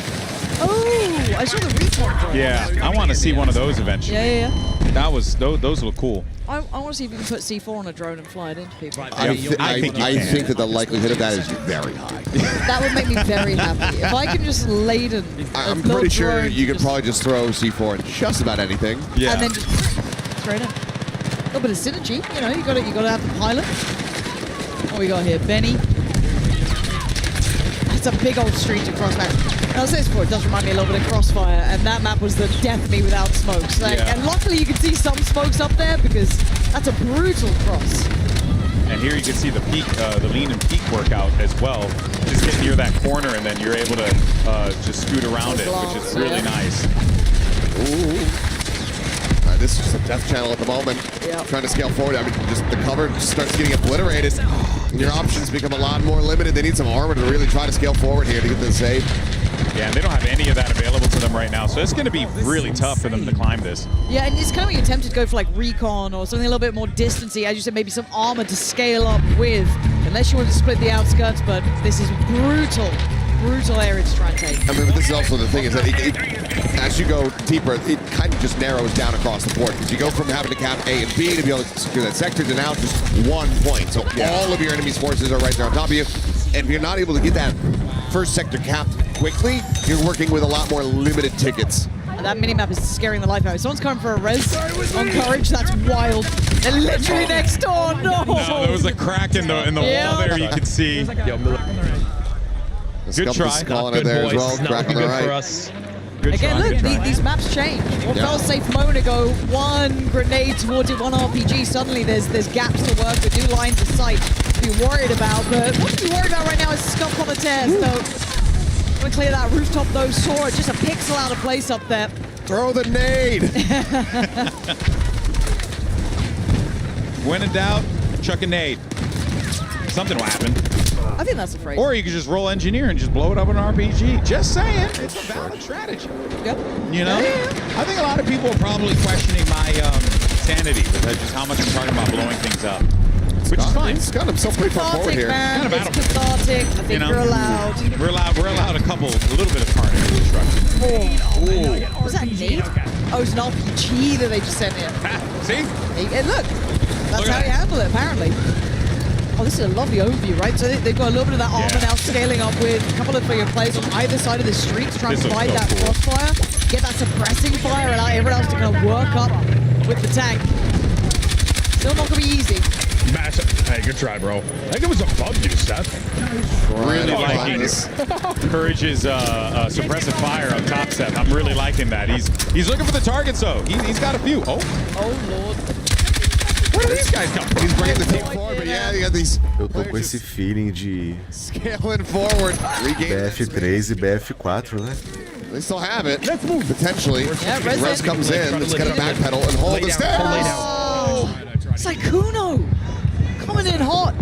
Oh, I saw the recon drone. Yeah, I want to see one of those eventually. Yeah. That was those look cool. I want to see if you can put C4 on a drone and fly it into people. I think that the likelihood of that is very high. That would make me very happy. If I can just laden. I'm pretty sure you could probably just throw C4 in just about anything. Yeah. And then just straight in. A little bit of synergy, you know. You got to have the pilot. What we got here, Benny. It's a big old street to cross map. I'll say this before, it does remind me a little bit of Crossfire, and that map was the death me without smokes. Like, And luckily you can see some smokes up there because that's a brutal cross. And here you can see the peak, the lean and peak workout as well. Just get near that corner and then you're able to just scoot around it, which is really nice. Ooh. This is just a death channel at the moment. Trying to scale forward. I mean, just the cover just starts getting obliterated. And your options become a lot more limited. They need some armor to really try to scale forward here to get this save. Yeah, and they don't have any of that available to them right now, so it's going to be really tough for them to climb this. Yeah, and it's kind of when you're tempted to go for like recon or something a little bit more distancey, as you said, maybe some armor to scale up with, unless you want to split the outskirts, but this is brutal area to try and take. I mean, but this is also the thing, is that as you go deeper, it kind of just narrows down across the board, because you go from having to cap A and B to be able to secure that sector to now just 1 point. So all of your enemy's forces are right there on top of you, and if you're not able to get that first sector capped quickly, you're working with a lot more limited tickets. That minimap is scaring the life out of me. Someone's coming for a res on Courage. That's wild. They're literally next door. No, there was a crack in the wall there. You could see. Good try. Calling it there as well. Crack on the right. Again, look, these maps change. What felt safe a moment ago, one grenade towards it, one RPG. Suddenly there's gaps to work with, new lines of sight to be worried about. But what to be worried about right now is Scump on the tear. So I'm going to clear that rooftop though. Saw it, just a pixel out of place up there. Throw the nade. When in doubt, chuck a nade. Something will happen. I think that's a phrase. Or you could just roll engineer and just blow it up with an RPG. Just saying, it's a valid strategy. Yep. You know? I think a lot of people are probably questioning my sanity with just how much I'm talking about blowing things up. Which is fine. He's got himself pretty far forward here. Man, it's cathartic. I think you're allowed. We're allowed a little bit of carnage destruction. Oh. Was that a nade? Oh, it's an RPG that they just sent in. See? And look, that's how you handle it, apparently. Oh, this is a lovely overview, right? So they've got a little bit of that armor now scaling up with a couple of your players on either side of the street to try and fight that crossfire, get that suppressing fire, and allow everyone else to kind of work up with the tank. Still not going to be easy. Massive. Hey, good try, bro. I think it was above you, Steph. Really liking Courage's suppressive fire on top step. I'm really liking that. He's looking for the targets, though. He's got a few. Oh, Lord. Where do these guys come from? He's bringing the team forward, but yeah, you got these. Eu tô com esse feeling de scaling forward. BF3 e BF4, né? They still have it. Potentially. Yeah, Res comes in. It's going to backpedal and hold the stairs. Oh, it's like Kuno coming in hot.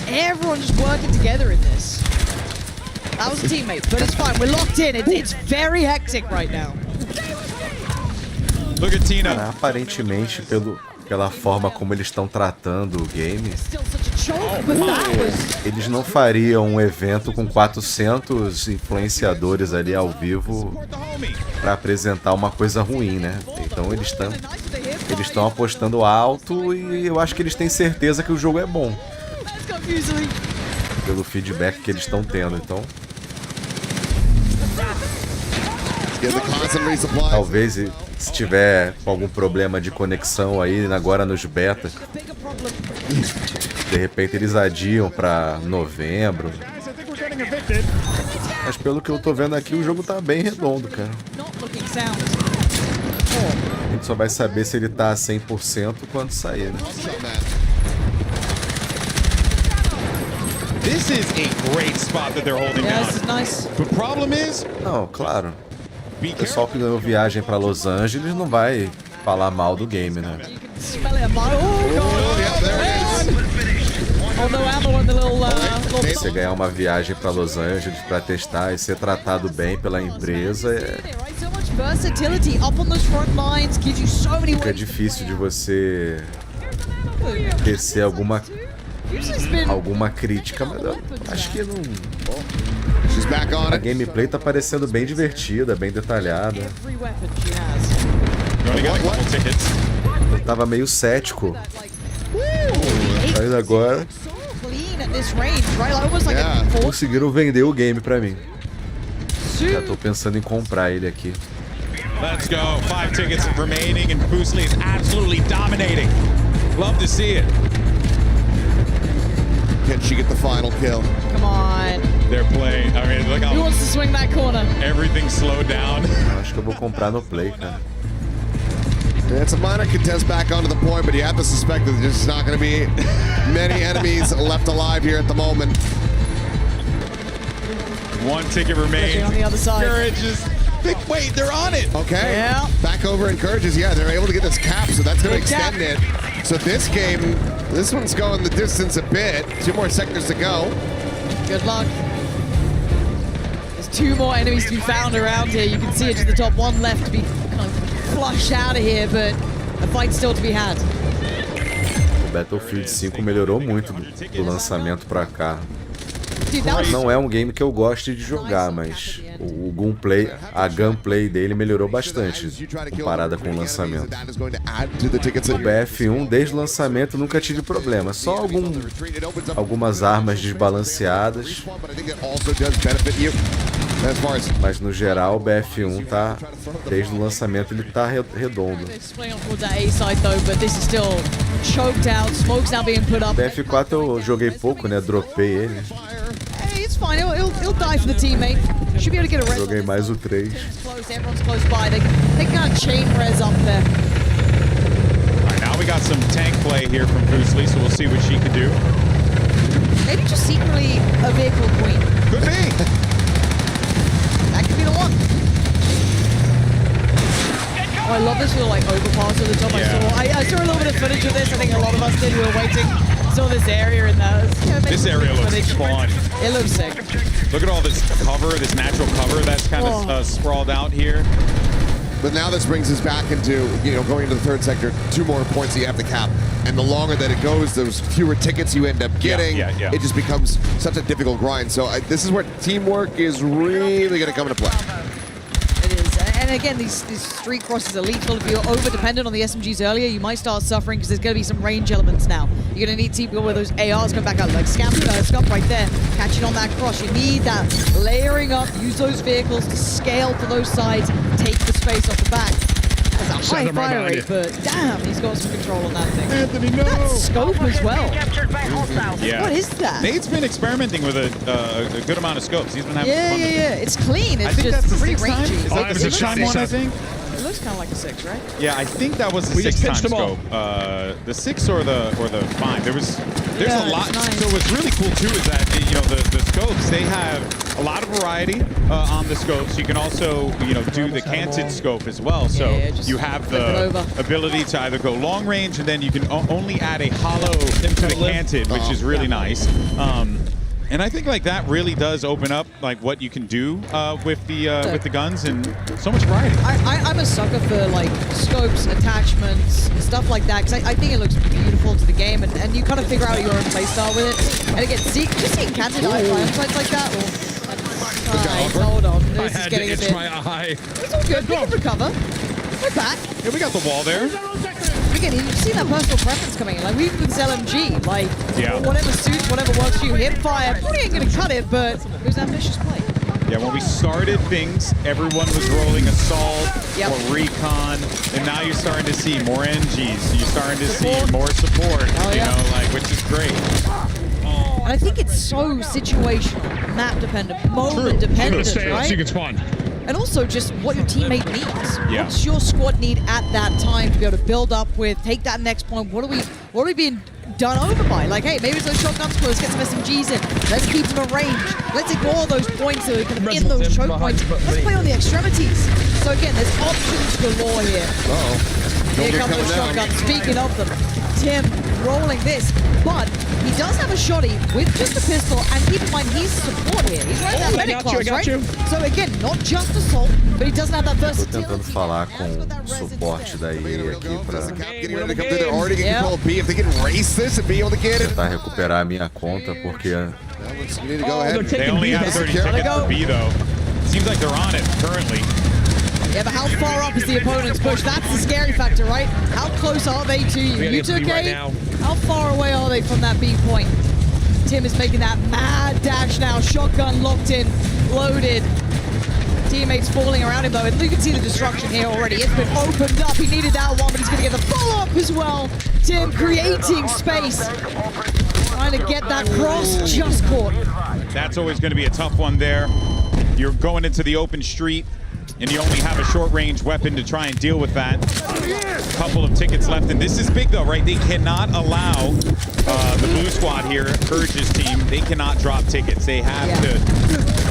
Everyone just working together in this. That was a teammate, but it's fine. We're locked in. It's very hectic right now. Look at Tina. Cara, aparentemente, pela forma como eles estão tratando o game, eles não fariam um evento com 400 influenciadores ali ao vivo para apresentar uma coisa ruim, né? Então eles estão apostando alto e eu acho que eles têm certeza que o jogo é bom. Pelo feedback que eles estão tendo, então... Talvez se tiver com algum problema de conexão aí agora nos beta, de repente eles adiam pra novembro. Mas pelo que eu tô vendo aqui, o jogo tá bem redondo, cara. A gente só vai saber se ele tá a 100% quando sair, né? This is a great spot that they're holding down. This is nice. The problem is... Não, claro. O pessoal que ganhou viagem pra Los Angeles não vai falar mal do game, né? Você ganhar uma viagem pra Los Angeles pra testar e ser tratado bem pela empresa fica difícil de você tecer alguma crítica, mas eu acho que não... A gameplay tá parecendo bem divertida, bem detalhada. Eu tava meio cético. Mas agora... conseguiram vender o game pra mim. Já tô pensando em comprar ele aqui. Let's go. 5 tickets remaining and Fusli is absolutely dominating. Love to see it. Can she get the final kill? Come on. They're playing. I mean, look how... Who wants to swing that corner? Everything slowed down. Acho que eu vou comprar no Play, cara. It's a minor contest back onto the point, but you have to suspect that there's not going to be many enemies left alive here at the moment. 1 ticket remains. On the other side. Courage is... Wait, they're on it. Okay. Yeah. Back over and Courage's, yeah, they're able to get this cap, so that's going to extend it. So this game, this one's going the distance a bit. 2 more sectors to go. Good luck. There's 2 more enemies to be found around here. You can see it to the top, 1 left to be kind of flushed out of here, but a fight still to be had. O Battlefield 5 melhorou muito do lançamento pra cá. Dude, não é um game que eu goste de jogar, mas o gunplay dele melhorou bastante comparada com o lançamento. O BF1, desde o lançamento, nunca tive problema. Só algumas armas desbalanceadas. Mas no geral, o BF1 tá, desde o lançamento, ele tá redondo. O BF4 eu joguei pouco, né? Dropei ele. It's fine. He'll die for the teammate. Should be able to get a res. Joguei mais o 3. Everyone's close by. They can kind of chain res up there. All right, now we got some tank play here from Fusli, so we'll see what she can do. Maybe just secretly a vehicle queen. Could be. That could be the one. Oh, I love this little like overpass at the top. Yeah. I saw a little bit of footage of this. I think a lot of us did. We were waiting. Saw this area in there. This area looks fun. It looks sick. Look at all this cover, this natural cover that's kind of sprawled out here. But now this brings us back into, going into the 3rd sector, 2 more points that you have to cap. And the longer that it goes, those fewer tickets you end up getting. Yeah. It just becomes such a difficult grind. So this is where teamwork is really going to come into play. It is. And And again, these street crosses are lethal. If you're over-dependent on the SMGs earlier, you might start suffering because there's going to be some range elements now. You're going to need people with those ARs come back out, like Scump right there, catching on that cross. You need that layering up, use those vehicles to scale to those sides, take the space off the back. That's a high fire rate, but damn, he's got some control on that thing. Anthony, no! That scope as well. Yeah. What is that? Nate's been experimenting with a good amount of scopes. He's been having fun. Yeah. It's clean. It's I think just that's the pretty 6 times. rangy. Is that the 6 time one, I think? It looks kind of like a 6, right? Yeah, I think that was the We just 6 time pitched them all. scope. The 6 or the 5. There's Yeah, a lot. it's nice. So what's really cool too is that the scopes, they have a lot of variety on the scopes. You can also do the canted scope as well. So just you have flip it over. the ability to either go long range, and then you can only add a hollow to the canted, which is really nice. And I think like that really does open up like what you can do with the guns and so much variety. I'm a sucker for like scopes, attachments, and stuff like that because I think it looks beautiful to the game, and you kind of figure out your own playstyle with it. And again, just seeing canted fights like that. Hold on, this is getting a bit. It's all good. We can recover. We're back. Yeah, we got the wall there. Again, you see that personal preference coming in. Like we with this LMG, like Yeah. whatever suits, whatever works for you. Hip fire, probably ain't gonna cut it, but it was an ambitious play. Yeah, when we started things, everyone was rolling assault Yep. or recon, and now you're starting to see more NGs. You're starting to see more support. Which is great. And I think it's so situational, map dependent, moment dependent, right? So you can spawn. And also just what your teammate needs. Yeah. What's your squad need at that time to be able to build up with, take that next point? What are we being done over by? Like, hey, maybe it's those shotguns, let's get some SMGs in. Let's keep them at range. Let's ignore those points that are kind of in those choke points. Let's play on the extremities. So again, there's options galore here. Here come those shotguns. Speaking of them, Tim rolling this, but he does have a shotty with just a pistol, and keep in mind he's support here. He's right that medic class, right? So again, not just assault, but he doesn't have that Tô versatility. tentando falar com o suporte da EA aqui pra Getting ready to come through. They're already getting control of B. If they can race this and be able to get it. tentar recuperar a minha conta, porque You need to go ahead. They only have 30 tickets for B, though. Seems like they're on it currently. Yeah, but how far up is the opponent's push? That's the scary factor, right? How close are they to you? You took A. How far away are they from that B point? Tim is making that mad dash now. Shotgun locked in, loaded. Teammates falling around him though, and you can see the destruction here already. It's been opened up. He needed that one, but he's going to get the follow-up as well. Tim creating space. Trying to get that cross, just caught. That's always going to be a tough one there. You're going into the open street, and you only have a short-range weapon to try and deal with that. A couple of tickets left, and this is big though, right? They cannot allow the blue squad here, Courage's team, they cannot drop tickets. They have to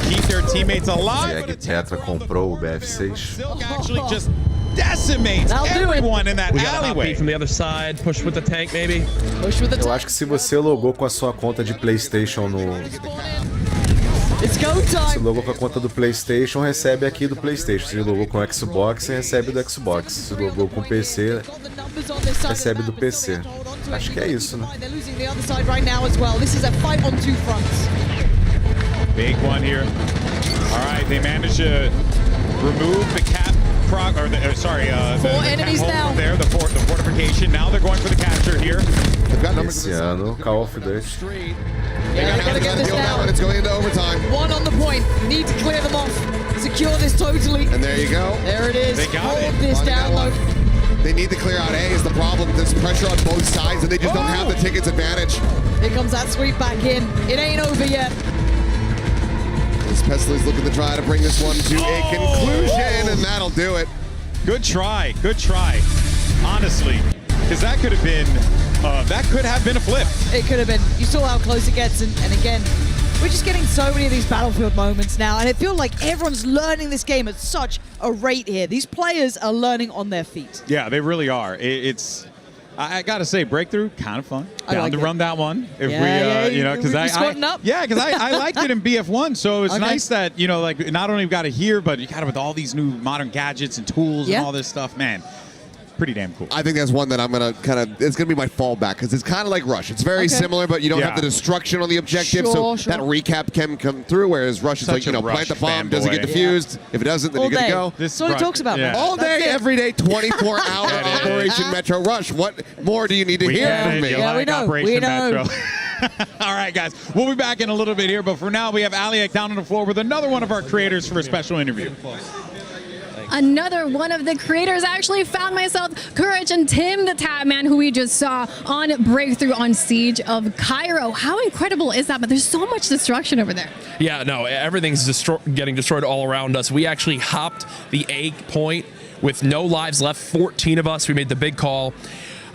keep their teammates alive. é que Tetra comprou o BF6. Silk actually just decimates everyone in that alleyway. From the other side, push with the tank maybe. Push with the Eu acho que se você logou com a sua conta de PlayStation no... It's go time. Se logou com a conta do PlayStation, recebe aqui do PlayStation. Se logou com o Xbox, recebe do Xbox. Se logou com o PC, recebe do PC. Acho que é isso, né? They're losing the other side right now as well. This is a fight on two fronts. Big one here. All right, they managed to remove the cap prog, or the, sorry, the enemies now. There, the fortification. Now they're going for the capture here. Esse ano, Call of Duty. Yeah, they gotta get this now. It's going into overtime. One on the point. Need to clear them off. Secure this totally. And there you go. There it is. They got Hold it. this down low. They need to clear out A is the problem. There's pressure on both sides, and they just don't have the tickets advantage. Here comes that sweep back in. It ain't over yet. As Pesley's looking to try to bring this one to a conclusion, and that'll do it. Good try. Good try. Honestly, because that could have been a flip. It could have been. You saw how close it gets, and again, we're just getting so many of these Battlefield moments now, and it feels like everyone's learning this game at such a rate here. These players are learning on their feet. Yeah, they really are. I gotta say, Breakthrough, kind of fun. Down to run that one. If because I liked it in BF1, so it's nice that not only we got it here, but you got it with all these new modern gadgets and tools and all this stuff. Man, pretty damn cool. I think that's one that I'm going to it's going to be my fallback because it's kind of like Rush. It's very similar, but you don't have the destruction on the objective, so that recap can come through, whereas Rush is like, plant the bomb, does it get defused? If it doesn't, then you're good to go. That's what it talks about, man. All day, every day, 24-hour Operation Metro Rush. What more do you need to hear from me? Yeah, we know. Operation Metro. All right, guys. We'll be back in a little bit here, but for now, we have Aliak down on the floor with another one of our creators for a special interview. Another one of the creators actually found myself, Courage and Tim the Tatman, who we just saw on Breakthrough on Siege of Cairo. How incredible is that? But there's so much destruction over there. Yeah, no, everything's getting destroyed all around us. We actually hopped the A point with no lives left, 14 of us. We made the big call.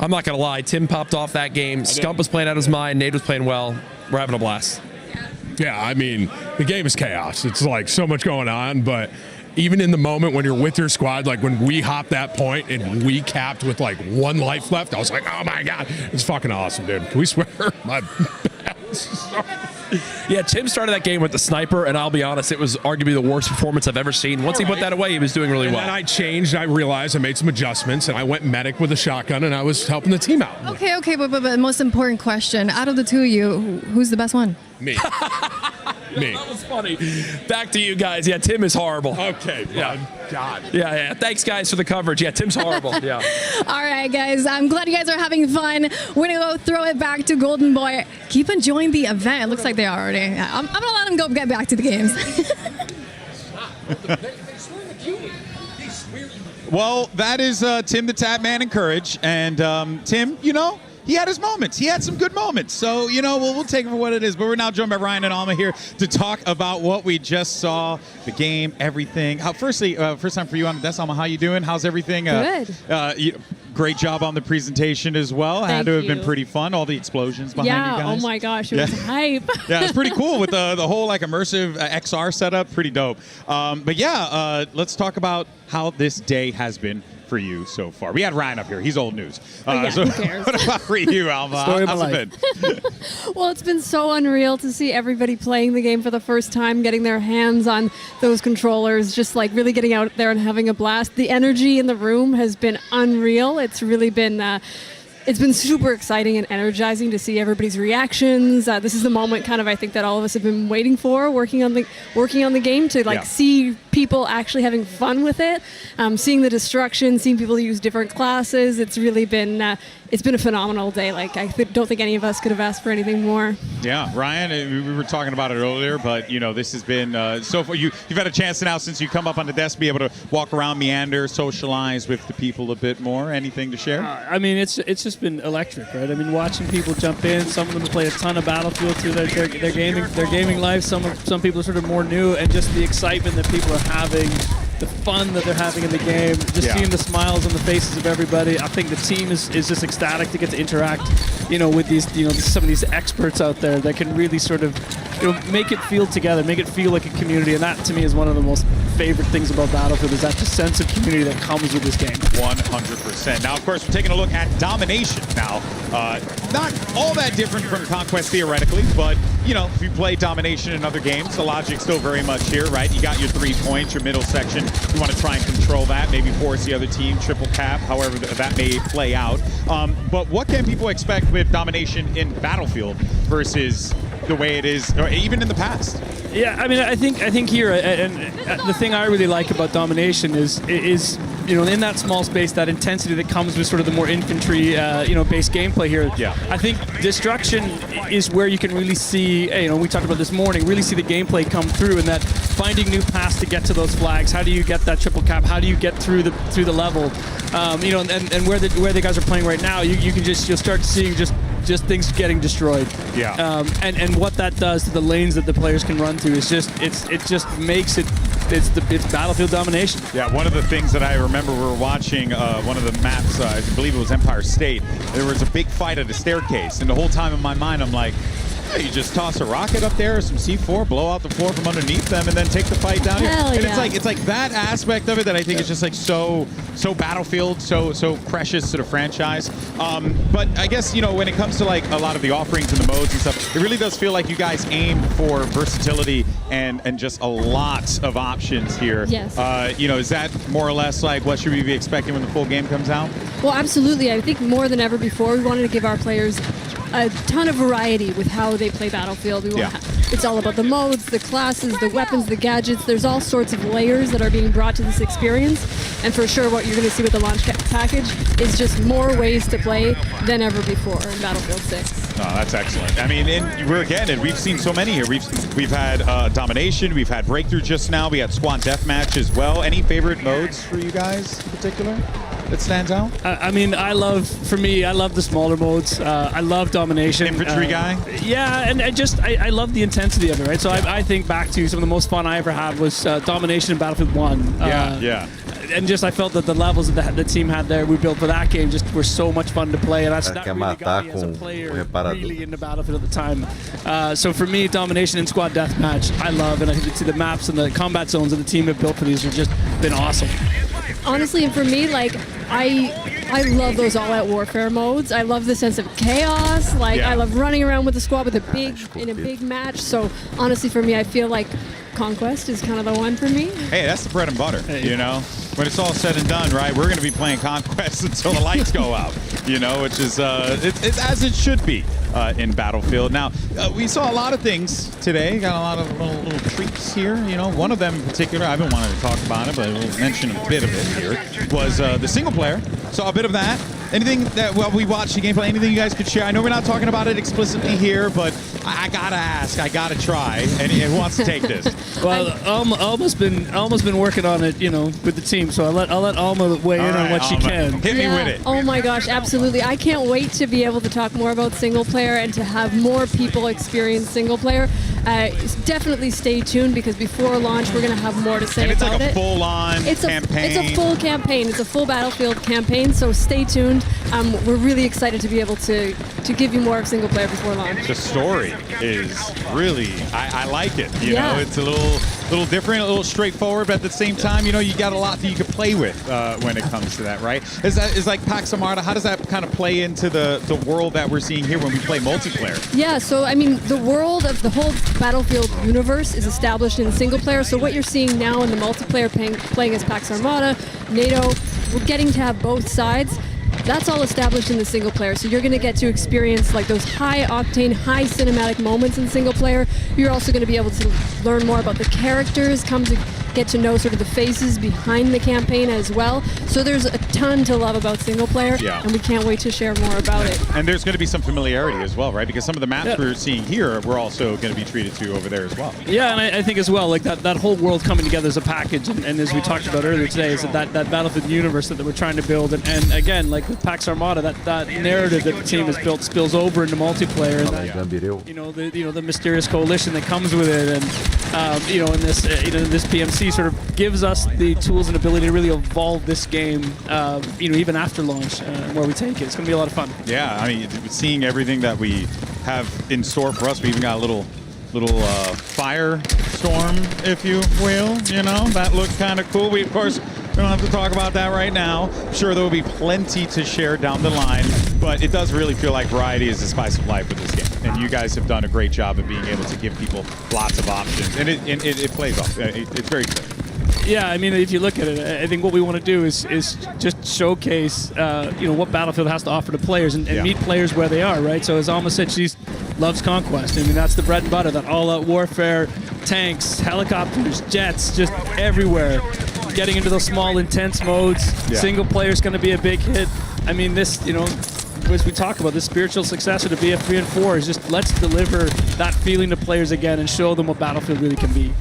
I'm not going to lie, Tim popped off that game. Scump was playing out his mind. Nate was playing well. We're having a blast. Yeah, I mean, the game is chaos. It's like so much going on, but even in the moment when you're with your squad, like when we hopped that point and we capped with like 1 life left, I was like, oh my God, it's fucking awesome, dude. Can we swear? My bad. Yeah, Tim started that game with the sniper, and I'll be honest, it was arguably the worst performance I've ever seen. Once he put that away, he was doing really well. And then I changed. I realized I made some adjustments, and I went medic with a shotgun, and I was helping the team out. Okay, but most important question, out of the two of you, who's the best one? Me. Me. That was funny. Back to you guys. Yeah, Tim is horrible. Okay, yeah. God. Yeah. Thanks, guys, for the coverage. Yeah, Tim's horrible. Yeah. All right, guys. I'm glad you guys are having fun. We're going to go throw it back to Golden Boy. Keep enjoying the event. It looks like they are already. I'm going to let them go get back to the games. Well, that is Tim the Tatman and Courage. And Tim, he had his moments. He had some good moments. So, we'll take it for what it is. But we're now joined by Ryan and Alma here to talk about what we just saw, the game, everything. Firstly, first time for you on the desk, Alma. How you doing? How's everything? Good. Great job on the presentation as well. Had to have been pretty fun. All the explosions behind you guys. Oh my gosh, it was hype. Yeah, it's pretty cool with the whole immersive XR setup. Pretty dope. But yeah, let's talk about how this day has been for you so far. We had Ryan up here. He's old news. Who cares? What about for you, Alma? How's it been? Well, it's been so unreal to see everybody playing the game for the first time, getting their hands on those controllers, just really getting out there and having a blast. The energy in the room has been unreal. It's really been it's been super exciting and energizing to see everybody's reactions. This is the moment I think that all of us have been waiting for, working on the game to see people actually having fun with it, seeing the destruction, seeing people use different classes. It's really been it's been a phenomenal day. Don't think any of us could have asked for anything more. Yeah, Ryan, we were talking about it earlier, but this has been so far. You've had a chance now since you come up on the desk, be able to walk around, meander, socialize with the people a bit more. Anything to share? I mean, it's just been electric, right? I mean, watching people jump in. Some of them play a ton of Battlefield through their gaming life. Some people are sort of more new, and just the excitement that people are having, the fun that they're having in the game, just seeing the smiles on the faces of everybody. I think the team is just ecstatic to get to interact, with these, some of these experts out there that can really sort of, make it feel together, make it feel like a community. And that, to me, is one of the most favorite things about Battlefield, is that the sense of community that comes with this game. 100%. Now, of course, we're taking a look at domination. Now, not all that different from Conquest theoretically, but, if you play domination in other games, the logic's still very much here, right? You got your 3 points, your middle section. You want to try and control that, maybe force the other team, triple cap, however that may play out. But what can people expect with domination in Battlefield versus the way it is, or even in the past? Yeah, I mean, I think here, and the thing I really like about domination is in that small space, that intensity that comes with sort of the more infantry, based gameplay here. Yeah. I think destruction is where you can really see, we talked about this morning, really see the gameplay come through, and that finding new paths to get to those flags. How do you get that triple cap? How do you get through the level? And where the guys are playing right now, you'll start seeing just things getting destroyed. Yeah. And what that does to the lanes that the players can run to is it just makes it. It's Battlefield domination. Yeah, one of the things that I remember, we were watching one of the maps, I believe it was Empire State. There was a big fight at a staircase, and the whole time in my mind, I'm like, You just toss a rocket up there, or some C4, blow out the floor from underneath them, and then take the fight down here. And it's like that aspect of it that I think is just like so Battlefield, so precious to the franchise. But I guess, you know, when it comes to like a lot of the offerings and the modes and stuff, it really does feel like you guys aim for versatility and just a lot of options here. Yes. You know, is that more or less like what should we be expecting when the full game comes out? Well, absolutely. I think more than ever before, we wanted to give our players a ton of variety with how they play Battlefield. It's all about the modes, the classes, the weapons, the gadgets. There's all sorts of layers that are being brought to this experience. And for sure, what you're going to see with the launch package is just more ways to play than ever before in Battlefield 6. Oh, that's excellent. I mean, we've seen so many here. We've had domination, we've had breakthrough just now, we had squad deathmatch as well. Any favorite modes for you guys in particular that stands out? I mean, I love the smaller modes. I love domination. Infantry guy? Yeah, and I love the intensity of it, right? So I think back to some of the most fun I ever had was domination in Battlefield 1. Yeah. And just I felt that the levels that the team had there we built for that game just were so much fun to play, and that really got me as a player really into Battlefield at the time. So for me, domination and squad deathmatch, I love, and I think the maps and the combat zones that the team have built for these have just been awesome. Honestly, and for me, like, I love those all-out warfare modes. I love the sense of chaos. Like, I love running around with the squad with in a big match. So honestly, for me, I feel like Conquest is kind of the one for me. Hey, that's the bread and butter, you know? When it's all said and done, right, we're going to be playing Conquest until the lights go out, you know, which is it's as it should be in Battlefield. Now, we saw a lot of things today. Got a lot of little treats here, you know. One of them in particular, I've been wanting to talk about it, but we'll mention a bit of it here, was the single player. Saw a bit of that. Anything that, well, we watched the gameplay, anything you guys could share? I know we're not talking about it explicitly here, but I gotta ask, I gotta try. And who wants to take this? Well, Alma's been working on it, you know, with the team, so I'll let Alma weigh in on what she can. Hit me with it. Oh my gosh, absolutely. I can't wait to be able to talk more about single player and to have more people experience single player. Definitely stay tuned, because before launch we're going to have more to say about it. And it's like a full-on campaign. It's a full campaign. It's a full Battlefield campaign, so stay tuned. We're really excited to be able to give you more of single player before launch. The story is really, I like it. You know, it's a little different, a little straightforward, but at the same time, you know, you got a lot that you can play with when it comes to that, right? Is like Pax Armada, how does that kind of play into the world that we're seeing here when we play multiplayer? Yeah, so I mean, the world of the whole Battlefield universe is established in single player, so what you're seeing now in the multiplayer playing as Pax Armada, NATO, we're getting to have both sides. That's all established in the single player, so you're going to get to experience like those high octane, high cinematic moments in single player. You're also going to be able to learn more about the characters, come to get to know sort of the faces behind the campaign as well. So there's a ton to love about single player, and we can't wait to share more about it. And there's going to be some familiarity as well, right? Because some of the maps we're seeing here, we're also going to be treated to over there as well. Yeah, and I think as well, like that whole world coming together as a package, and as we talked about earlier today, is that Battlefield universe that we're trying to build, and again, like with Pax Armada, that narrative that the team has built spills over into multiplayer, and that, you know, the mysterious coalition that comes with it, and you know, in this PMC sort of gives us the tools and ability to really evolve this game, you know, even after launch, where we take it. It's going to be a lot of fun. Yeah, I mean, seeing everything that we have in store for us, we even got a little fire storm, if you will. You know, that looked kind of cool. We, of course, we don't have to talk about that right now. I'm sure there will be plenty to share down the line, but it does really feel like variety is the spice of life with this game. And you guys have done a great job of being able to give people lots of options. And it plays off. It's very clear. Yeah, I mean, if you look at it, I think what we want to do is just showcase, you know, what Battlefield has to offer to players and meet players where they are, right? So as Alma said, she loves Conquest. I mean, that's the bread and butter, that all-out warfare, tanks, helicopters, jets, just everywhere. Getting into those small, intense modes. Single player is going to be a big hit. I mean, this, you know, as we talk about, this spiritual successor to BF3 and 4 is just, let's deliver that feeling to players again and show them what Battlefield really can be.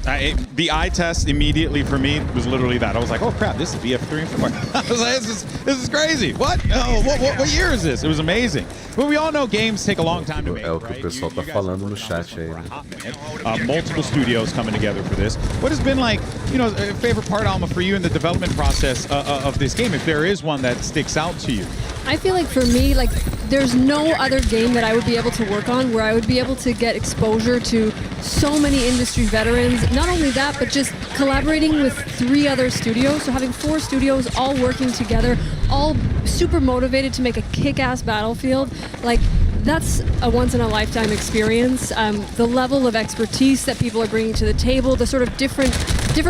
The eye test immediately for me was literally that. I was like, oh crap, this is BF3 and 4. I was like, this is crazy. What? Oh, what year is this? It was amazing. But we all know games take a long time to make, É o que o pessoal tá falando no chat aí, né? Multiple studios coming together for this. What has been like, you know, a favorite part, Alma, for you in the development process of this game, if there is one that sticks out to you? I feel like for me, like there's no other game that I would be able to work on where I would be able to get exposure to so many industry veterans. Not only that, but just collaborating with 3 other studios. So having 4 studios all working together, all super motivated to make a kick-ass Battlefield. Like, that's a once-in-a-lifetime experience. The level of expertise that people are bringing to the table, the sort of different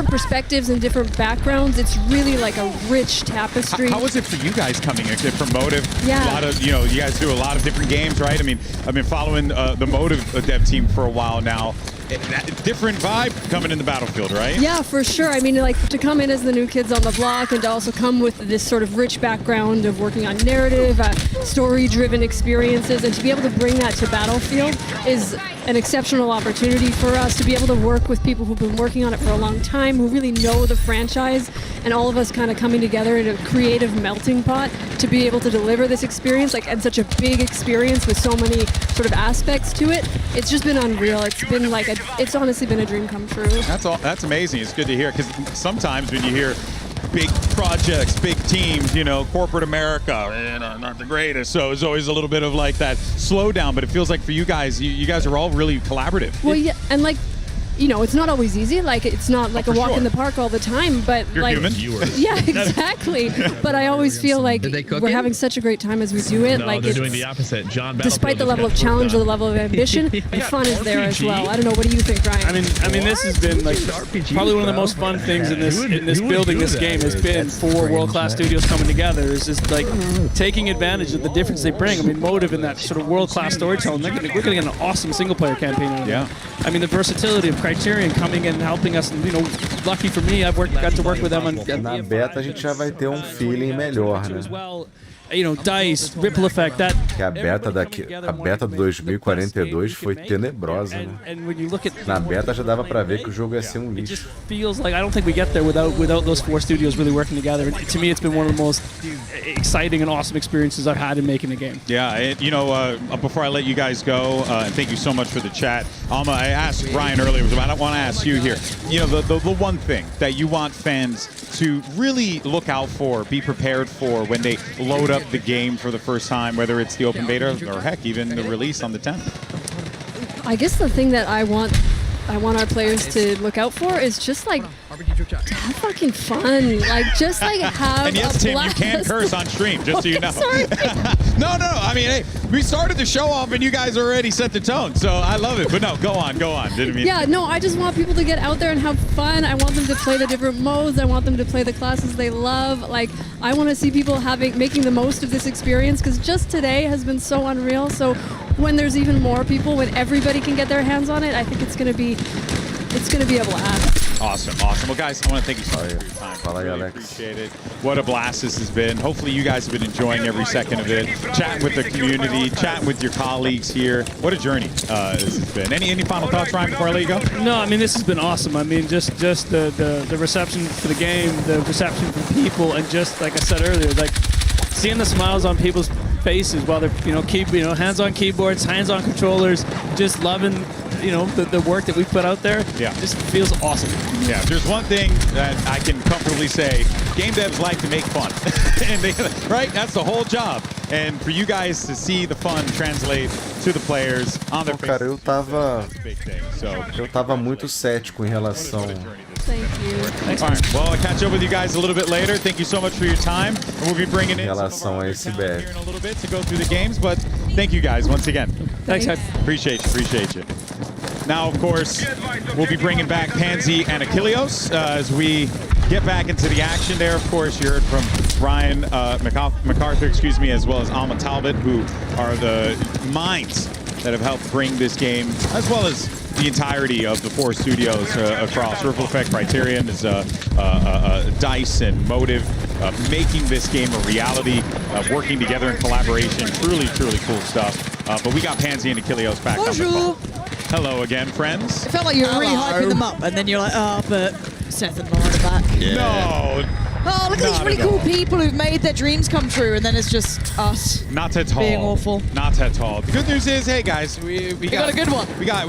perspectives and different backgrounds, it's really like a rich tapestry. How was it for you guys coming in from Motive? Yeah. A lot of, you guys do a lot of different games, right? I mean, I've been following the Motive dev team for a while now. Different vibe coming in the Battlefield, right? Yeah, for sure. I mean, like, to come in as the new kids on the block and to also come with this sort of rich background of working on narrative, story-driven experiences, and to be able to bring that to Battlefield is an exceptional opportunity for us to be able to work with people who've been working on it for a long time, who really know the franchise, and all of us kind of coming together in a creative melting pot to be able to deliver this experience, like, and such a big experience with so many sort of aspects to it. It's just been unreal. It's been like it's honestly been a dream come true. That's amazing. It's good to hear, because sometimes when you hear big projects, big teams, corporate America, not the greatest. So it's always a little bit of like that slowdown, but it feels like for you guys, you guys are all really collaborative. Well, yeah, and like, it's not always easy. Like, it's not like a walk in the park all the time, but you're like, human. Yeah, exactly. But I always feel like we're having such a great time as we do it. No, like, they're doing the opposite. John, despite the level of challenge or the level of ambition, the fun is there as well. I don't know. What do you think, Ryan? I mean, this has been like probably one of the most fun things in this building this game has been for world-class studios coming together. Is just like taking advantage of the difference they bring. I mean, Motive and that sort of world-class storytelling. We're going to get an awesome single-player campaign out of it. I mean, the versatility of Criterion coming in and helping us. Lucky for me, got to work with them on. Na beta a gente já vai ter feeling melhor, né? Dice, Ripple Effect, that. Que a beta do 2042 foi tenebrosa, né? Na beta já dava pra ver que o jogo ia ser lixo. Feels like I don't think we get there without those 4 studios really working together. To me, it's been one of the most exciting and awesome experiences I've had in making a game. Yeah, before I let you guys go, and thank you so much for the chat. I asked Ryan earlier, but I want to ask you here. The one thing that you want fans to really look out for, be prepared for when they load up the game for the first time, whether it's the open beta or heck, even the release on the 10th. I guess the thing that I want our players to look out for is just like to have fucking fun, like just like have. And yes, a Tim, blast. you can curse on stream, just so you know. Sorry. No. I mean, hey, we started the show off, and you guys already set the tone, so I love it. But no, go on. Didn't mean. Yeah, no, I just want people to get out there and have fun. I want them to play the different modes. I want them to play the classes they love. Like, I want to see people making the most of this experience, because just today has been so unreal. So when there's even more people, when everybody can get their hands on it, I think it's gonna be a blast. Awesome. Well, guys, I want to thank you so much for your time. I really appreciate it. What a blast this has been. Hopefully, you guys have been enjoying every second of it. Chatting with the community, chatting with your colleagues here. What a journey this has been. Any final thoughts, Ryan, before I let you go? No, I mean, this has been awesome. I mean, just the reception for the game, the reception from people, and just like I said earlier, like seeing the smiles on people's faces while they're hands on keyboards, hands on controllers, just loving the work that we put out there. Yeah, just feels awesome. Yeah, if there's one thing that I can comfortably say, game devs like to make fun, and right, that's the whole job. And for you guys to see the fun translate to the players on their faces, eu tava muito cético em relação. Thank you. Thanks. All right. Well, I'll catch up with you guys a little bit later. Thank you so much for your time. And we'll be bringing in some more esse here in a little bit to go through the games. But thank you guys once again. Thanks. Appreciate you. Now, of course, we'll be bringing back Pansy and Achilleos as we get back into the action there. Of course, you heard from Ryan MacArthur, as well as Alma Talbot, who are the minds that have helped bring this game, as well as the entirety of the 4 studios across Ripple Effect, Criterion, Dice, and Motive, making this game a reality, working together in collaboration. Truly cool stuff. But we got Pansy and Achilleos back on the phone. Hello again, friends. It felt like you were really hyping them up, and then you're like, but Seth and Lauren are back. Yeah. No. Oh, look at these really cool people who've made their dreams come true, and then it's just us. Not at all. Being awful. Not at all. The good news is, hey guys, we got a good one. We got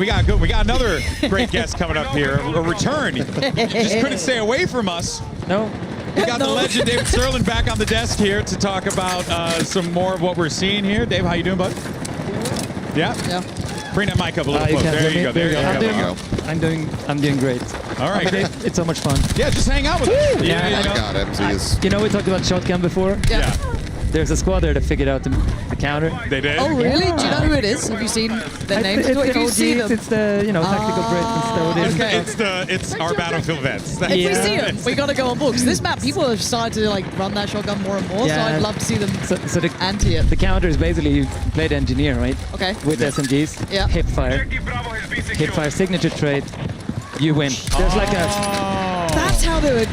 another great guest coming up here. A return. Just couldn't stay away from us. No. We got the legend David Sterling back on the desk here to talk about some more of what we're seeing here. Dave, how you doing, bud? Yeah? Yeah. Bring that mic up a little closer. There you go. There you go. I'm doing great. All right. It's so much fun. Yeah, just hang out with us. Yeah, I got MZ. You know, we talked about shotgun before. Yeah. There's a squad there that figured out the counter. They did? Oh, really? Do you know who it is? Have you seen their names? It's You see them? It's the tactical break. Okay. It's our battlefield vets. If we see them, we got to go on board. 'Cause this map, people have started to like run that shotgun more and more. So I'd love to see them anti it. The counter is basically you play the engineer, right? Okay. With SMGs. Yeah. Hipfire signature trait. You win. There's like a. That's how they would.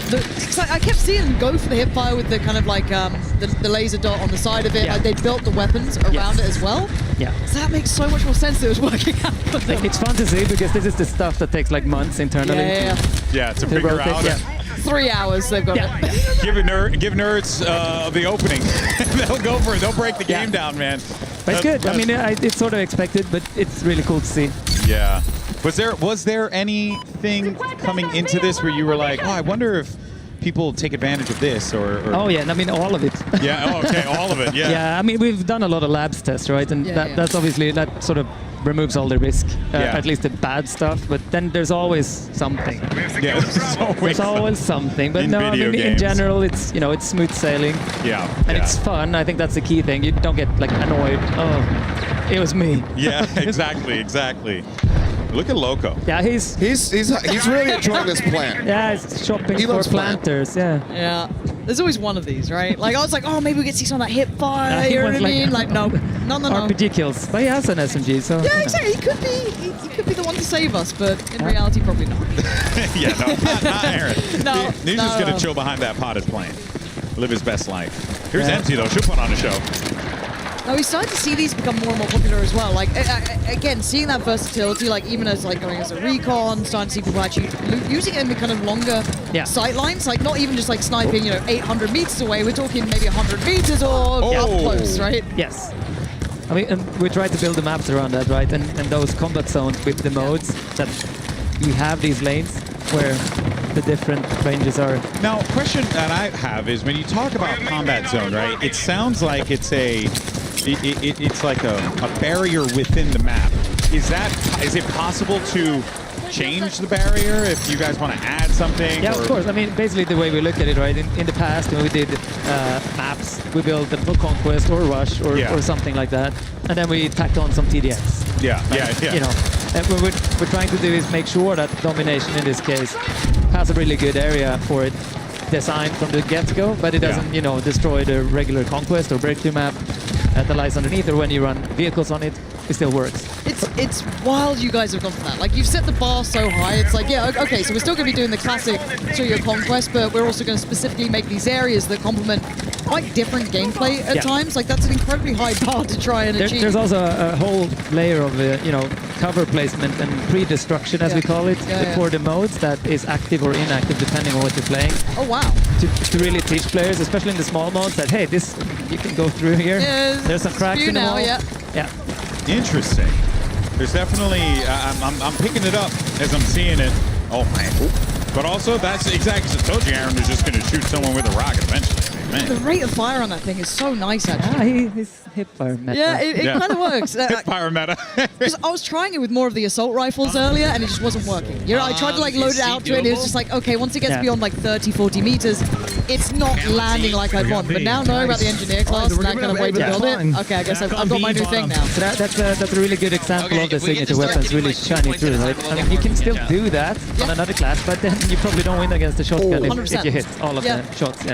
I kept seeing them go for the hipfire with the kind of like the laser dot on the side of it. Yeah. Like they built the weapons around it as well. Yeah. So that makes so much more sense that it was working out for them. It's fun to see because this is the stuff that takes like months internally. Yeah, to figure rotate, out. yeah. 3 hours they've got it. Give nerds the opening. They'll go for it. They'll break the game down, man. But it's good. I mean, it's sort of expected, but it's really cool to see. Yeah. Was there anything coming into this where you were like, oh, I wonder if people take advantage of this or Oh yeah, I mean all of it. Yeah. Oh, okay, all of it. Yeah. Yeah. I mean we've done a lot of labs tests, right? And that's obviously that sort of removes all the risk, at least the bad stuff. But then there's always something. Yeah. There's always something. But in no, I video mean in games. general it's it's smooth sailing. Yeah. And it's fun. I think that's the key thing. You don't get like annoyed. Oh, it was me. Yeah. Exactly. Look at Loco. Yeah, he's really enjoying this plant. Yeah, he's shopping He for loves planters. Yeah. Yeah. There's always one of these, right? Like I was like, oh, maybe we get to see some of that hip fire. He You know what I wants, like, mean? Like no. RPG kills, but he has an SMG, so. Yeah, exactly. He could be the one to save us, but in reality, probably not. Yeah, no, not Aaron. No, He's just gonna chill behind that potted plant, live his best life. Here's Empty though. She'll put on a show. Now we started to see these become more and more popular as well. Like again, seeing that versatility, like even as like going as a recon, starting to see people actually using it in the kind of longer sight lines, like not even just like sniping, 800 meters away. We're talking maybe 100 meters or up close, right? Yes. I mean, and we tried to build the maps around that, right? And those combat zones with the modes that we have these lanes where the different ranges are. Now, question that I have is when you talk about combat zone, right? It sounds like it's it's like a barrier within the map. Is it possible to change the barrier if you guys want to add something? Yeah, of course. I mean, basically the way we look at it, right? In the past, when we did maps, we built the Conquest or Rush or something like that, and then we tacked on some TDX. Yeah. And what we're trying to do is make sure that Domination, in this case, has a really good area for it designed from the get-go, but it doesn't, destroy the regular Conquest or Breakthrough map that lies underneath, or when you run vehicles on it, it still works. It's wild you guys have gone for that. Like, you've set the bar so high, it's like, yeah, okay, so we're still going to be doing the classic Studio Conquest, but we're also going to specifically make these areas that complement quite different gameplay at times. Like, that's an incredibly high bar to try and achieve. There's also a whole layer of, cover placement and pre-destruction, as we call it, for the modes that is active or inactive, depending on what you're playing. Oh, wow. To really teach players, especially in the small modes, that, hey, this, you can go through here. Yeah, there's some cracks in the wall. Yeah. Interesting. There's definitely, I'm picking it up as I'm seeing it. Oh, man. But also, that's exactly, I told you Aaron was just going to shoot someone with a rocket eventually. Man. The rate of fire on that thing is so nice, actually. He's hipfire meta. Yeah, it kind of works. Hipfire meta. Because I was trying it with more of the assault rifles earlier, and it just wasn't working. I tried to like load it out to it, and it was just like, okay, once it gets beyond like 30, 40 meters, it's not landing like I'd want. But now knowing about the engineer class and that kind of way to build it, okay, I guess I've got my new thing now. So that's a really good example of the signature weapons really shining through, right? I mean, you can still do that on another class, but then you probably don't win against the shotgun if you hit all of the shots.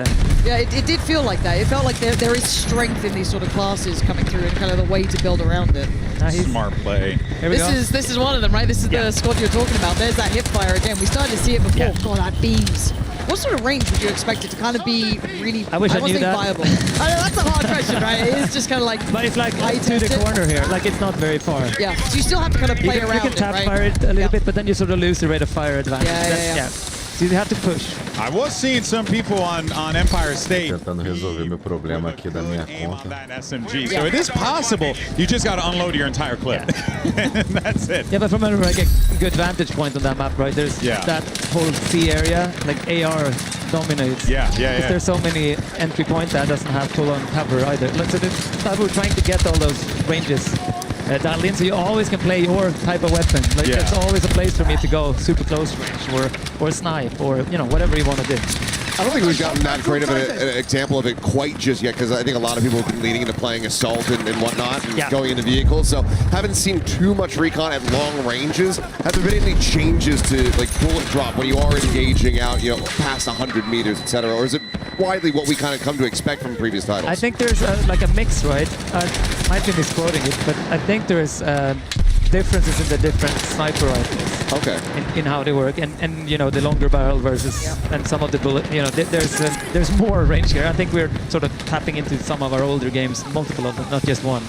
Yeah, it did feel like that. It felt like there is strength in these sort of classes coming through and kind of the way to build around it. Smart play. This is one of them, right? This is the squad you're talking about. There's that hip fire again. We started to see it before. God, that beams. What sort of range would you expect it to kind of be really I wish I knew that. Viable? I know, that's a hard question, right? It is just kind of like... But it's like to the corner here. Like, it's not very far. Yeah, so you still have to kind of play around it, You can tap fire it a little bit, but then you sort of lose the rate of fire advantage. Yeah. So you have to push. I was seeing some people on Empire State tentando resolver meu problema aqui da minha conta. that SMG. So it is possible. You just got to unload your entire clip. That's it. Yeah, but from a good vantage point on that map, right? There's that whole C area, like AR dominates. Yeah. Because there's so many entry points that doesn't have full-on cover either. So we're trying to get all those ranges dialed in, so you always can play your type of weapon. Like there's always a place for me to go super close range or snipe or whatever you want to do. I don't think we've gotten that great of an example of it quite just yet, because I think a lot of people have been leading into playing assault and whatnot, and going into vehicles. So haven't seen too much recon at long ranges. Have there been any changes to like bullet drop when you are engaging out, past 100 meters, etc., or is it widely what we kind of come to expect from previous titles? I think there's like a mix, right? Might be misquoting it, but I think there's differences in the different sniper rifles. Okay. In how they work, and the longer barrel versus and some of the bullet. There's more range here. I think we're sort of tapping into some of our older games, multiple of them, not just one.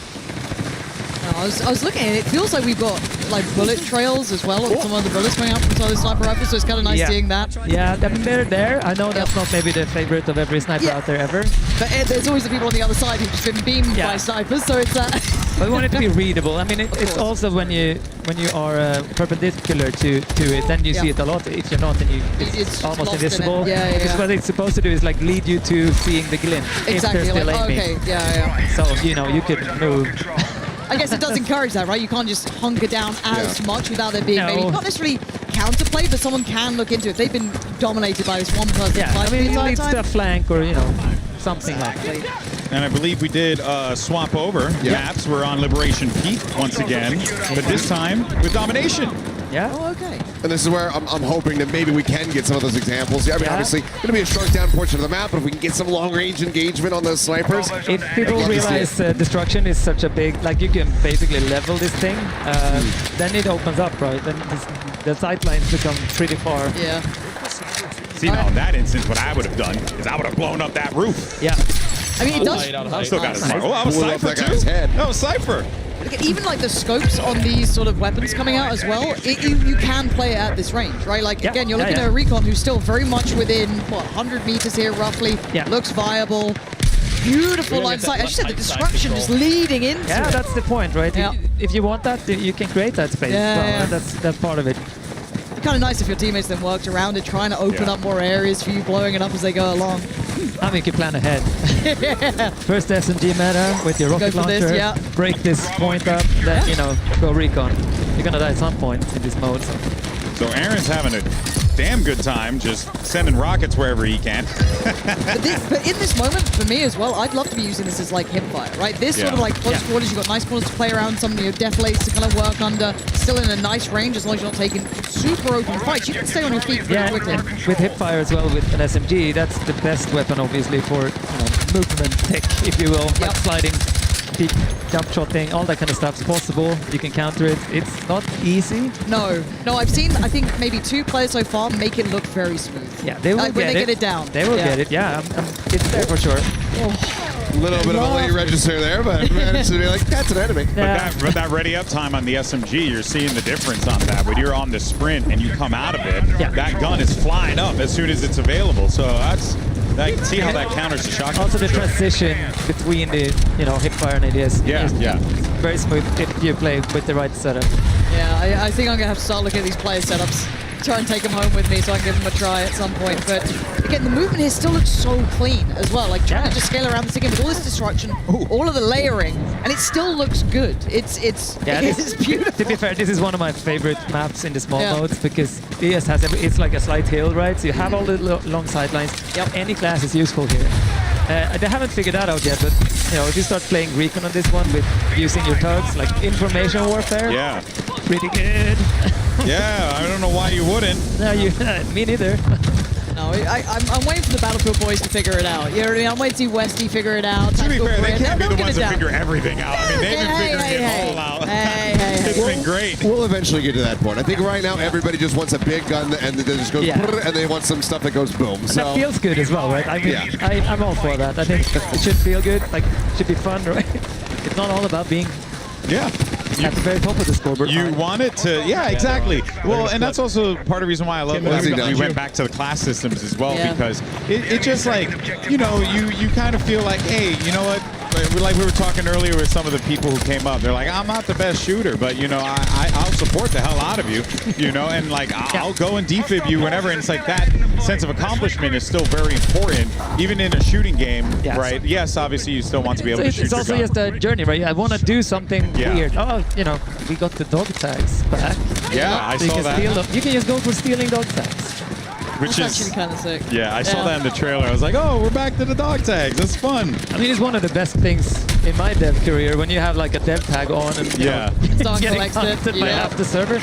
I was looking at it. It feels like we've got like bullet trails as well, some of the bullets coming out from some of the sniper rifles, so it's kind of nice seeing that. Yeah, they're there. I know that's not maybe the favorite of every sniper out there ever. But there's always the people on the other side who've just been beamed by snipers, so it's But we want it to be readable. I mean, it's also when you are perpendicular to it, then you see it a lot. If you're not, then it's almost invisible. Because what it's supposed to do is like lead you to seeing the glint. Exactly. If they're still aiming. Okay. Yeah. So you could move. I guess it does encourage that, right? You can't just hunker down as much without there being maybe not necessarily counterplay, but someone can look into it. They've been dominated by this one person. Yeah, I mean, it leads to a flank or something like that. And I believe we did swap over maps. We're on Liberation Peak once again, but this time with domination. Yeah. Oh, okay. And this is where I'm hoping that maybe we can get some of those examples. I mean, obviously, going to be a shrunk down portion of the map, but if we can get some long-range engagement on those snipers. If people realize destruction is such a big, like you can basically level this thing, then it opens up, right? Then the sight lines become pretty far. Yeah. See, now in that instance, what I would have done is I would have blown up that roof. Yeah. I mean, it does. I still got a sniper. Oh, I was Cypher too. No, Cypher. Even like the scopes on these sort of weapons coming out as well, you can play it at this range, right? Like again, you're looking at a Recon who's still very much within 100 meters here roughly. Looks viable. Beautiful line of sight. As you said, the destruction just leading into it. Yeah, that's the point, right? Yeah. If you want that, you can create that space. That's part of it. It's kind of nice if your teammates then worked around it, trying to open up more areas for you, blowing it up as they go along. I mean, you can plan ahead. First SMG meta with your rocket launcher, break this point up, then, go recon. You're going to die at some point in this mode. So Aaron's having a damn good time just sending rockets wherever he can. but in this moment, for me as well, I'd love to be using this as like hipfire, right? This sort of like close quarters, you've got nice corners to play around, some of your death lates to kind of work under, still in a nice range as long as you're not taking super open fights. You can stay on your feet pretty quickly. And with hipfire as well, with an SMG, that's the best weapon, obviously, for movement tech, if you will, like sliding, peak, jump shotting, all that kind of stuff's possible. You can counter it. It's not easy. No, I've seen, I think, maybe 2 players so far make it look very smooth. Yeah, they will when they get it down. They will get it, it's there for sure. A little bit of a late register there, but managed to be like, that's an enemy. But that ready up time on the SMG, you're seeing the difference on that. When you're on the sprint and you come out of it, that gun is flying up as soon as it's available. So I can see how that counters the shotgun. Also the transition between the hipfire and ADS. Very smooth if you play with the right setup. Yeah, I think I'm gonna have to start looking at these player setups, try and take them home with me so I can give them a try at some point. But again, the movement here still looks so clean as well. Like trying to just scale around this again with all this destruction, all of the layering, and it still looks good. It's beautiful. To be fair, this is one of my favorite maps in the small modes because DS has it's like a slight hill, right? So you have all the long sidelines. Any class is useful here. They haven't figured that out yet, but if you start playing Recon on this one with using your tugs, like information warfare, pretty good. Yeah, I don't know why you wouldn't. No, me neither. No, I'm waiting for the Battlefield boys to figure it out. You know what I mean? I'm waiting to see Westy figure it out. To be fair, they can't be the ones that figure everything out. I mean, they've been figuring it all out. It's been great. We'll eventually get to that point. I think right now everybody just wants a big gun and then just goes and they want some stuff that goes boom. So that feels good as well, right? I mean, I'm all for that. I think it should feel good. Like, it should be fun, right? It's not all about being at the very top of the scoreboard. You want it to, exactly. Well, and that's also part of the reason why I love we went back to the class systems as well, because it just like, you kind of feel like, hey, you know what? like we were talking earlier with some of the people who came up. They're like, I'm not the best shooter, but you know, I'll support the hell out of you, you know, and like I'll go and defib you whenever. And it's like that sense of accomplishment is still very important, even in a shooting game, right? Yes, obviously you still want to be able to shoot. It's also just a journey, right? I want to do something weird. Oh, you know, we got the dog tags back. Yeah, I saw that. You can just go for stealing dog tags. Which That's is actually kind of sick. Yeah, I saw that in the trailer. I was like, oh, we're back to the dog tags. That's fun. I mean, it's one of the best things in my dev career when you have like a dev tag on and yeah, someone getting collects it. hunted by half the server.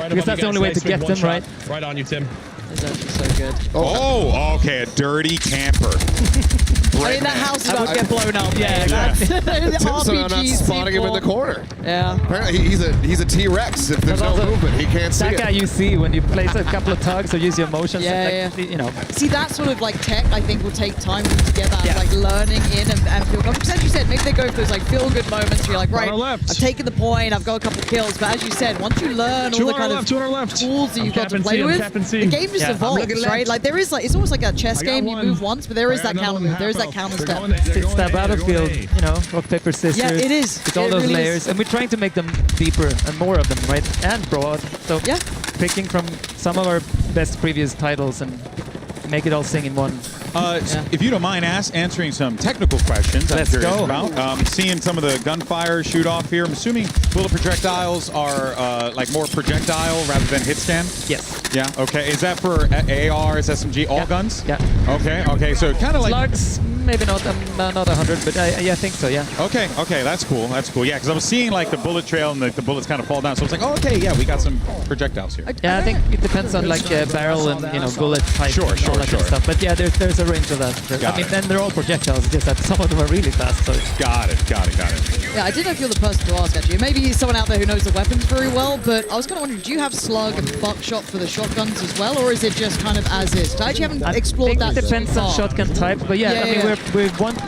Because that's the only way to get them, right? Right on you, Tim. It's actually so good. Oh, okay, a dirty camper. I mean, that house is about to get blown up. Yeah, that's Tim's not RPG spotting him in the corner. Yeah. Apparently, he's a T-Rex. If there's no movement, he can't see that it. guy you see when you place a couple of tugs or use your motions. You know. See, that sort of like tech, I think, will take time for them to get that like learning in and feel good. Because as you said, maybe they go for those like feel-good moments where you're like, right, I've taken the point, I've got a couple of kills. But as you said, once you learn all the kind of tools that you've got to play with, the game just evolves, right? Like there is like, it's almost like a chess game. You move once, but there is that counter move. There is that counter step. It's that battlefield, you know, rock, paper, scissors. Yeah, it is. With all those really layers. is. And we're trying to make them deeper and more of them, right? And broad. So yeah, picking from some of our best previous titles and make it all sing in one. If you don't mind answering some technical questions, Let's I'm curious go. about. Seeing some of the gunfire shoot off here. I'm assuming bullet projectiles are like more projectile rather than hit scan? Yes. Yeah, okay. Is that for ARs, SMG, all guns? Yeah. Okay, so kind of like... Slugs, maybe not 100, but I think so, yeah. Okay, that's cool. Yeah, because I was seeing like the bullet trail and the bullets kind of fall down. So it's like, oh, okay, yeah, we got some projectiles here. Yeah, I think it depends on like barrel and, you know, bullet type and all that kind of stuff. But yeah, there's a range of that. I mean, then they're all projectiles, just that some of them are really fast. So Got it. Yeah, I didn't know if you're the person to ask, actually. Maybe someone out there who knows the weapons very well, but I was kind of wondering, do you have slug and buckshot for the shotguns as well, or is it just kind of as is? I actually haven't explored that. It depends on shotgun type, but yeah, I mean, we want...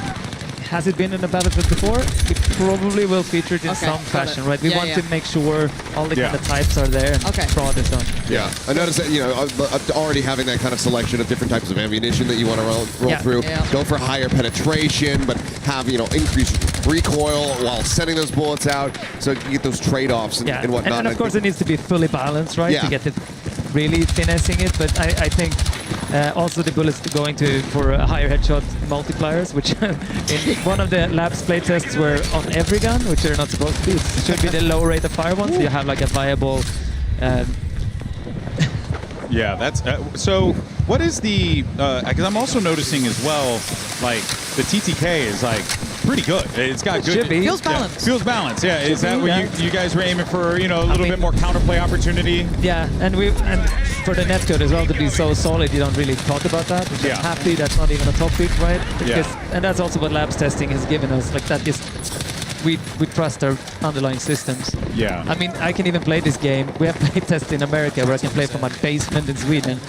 Has it been in a Battlefield before? We probably will feature it in some fashion, right? We want to make sure all the kind of types are there. Broad and so on. Yeah, I noticed that, you know, already having that kind of selection of different types of ammunition that you want to roll through. Go for higher penetration, but have, you know, increased recoil while sending those bullets out, so you get those trade-offs and whatnot. And of course, it needs to be fully balanced, right? To get it really finessing it, but I think also the bullets going for higher headshot multipliers, which in one of the labs playtests were on every gun, which they're not supposed to be. It should be the low rate of fire ones, so you have like a viable... Yeah, that's... so what is the... Because I'm also noticing as well, like, the TTK is like pretty good. It's got good... Feels balanced. Feels balanced, yeah. Is that what you guys were aiming for, you know, a little bit more counterplay opportunity? Yeah, and for the netcode as well to be so solid, you don't really talk about that, which I'm happy that's not even a topic, right? And that's also what labs testing has given us, like that is... We trust our underlying systems. Yeah. I mean, I can even play this game. We have playtests in America where I can play from my basement in Sweden.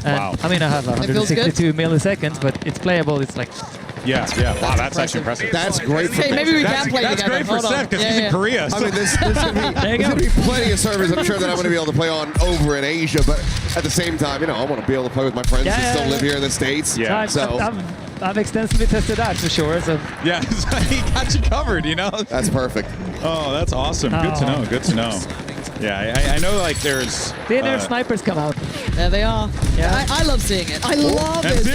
And I mean, I have 162 milliseconds, but it's playable. It's like... Yeah. Wow, that's actually impressive. That's great for... Hey, maybe we can play That's together. great for Seth, because he's in Korea. I mean, there's going to be plenty of servers I'm sure that I'm going to be able to play on over in Asia, but at the same time, you know, I want to be able to play with my friends that still live here in the States. Yeah. So I've extensively tested that for sure. So yeah, he got you covered, you know? That's perfect. Oh, that's awesome. Good to know. Yeah, I know like there's... Thin air snipers come out. There they are. Yeah. I love seeing it. I love it.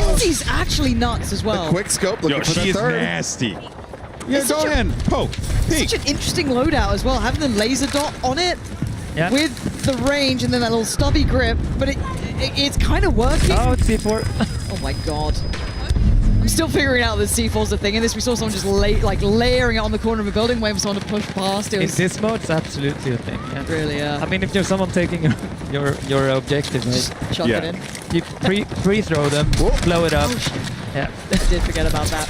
Enzy's actually nuts as well. Quick scope looking for she the is third. nasty. Yeah, go ahead. Poke. Peek. Such an interesting loadout as well. Having the laser dot on it with the range and then that little stubby grip, but it's kind of working. Oh, it's C4. Oh my god. I'm still figuring out that C4's a thing. In this, we saw someone just layering it on the corner of a building, waiting for someone to push past. In this mode, it's absolutely a thing. Yeah. Really, yeah. I mean, if there's someone taking your objective, right? Chuck it in. You pre-throw them, blow it up. Yeah. I did forget about that.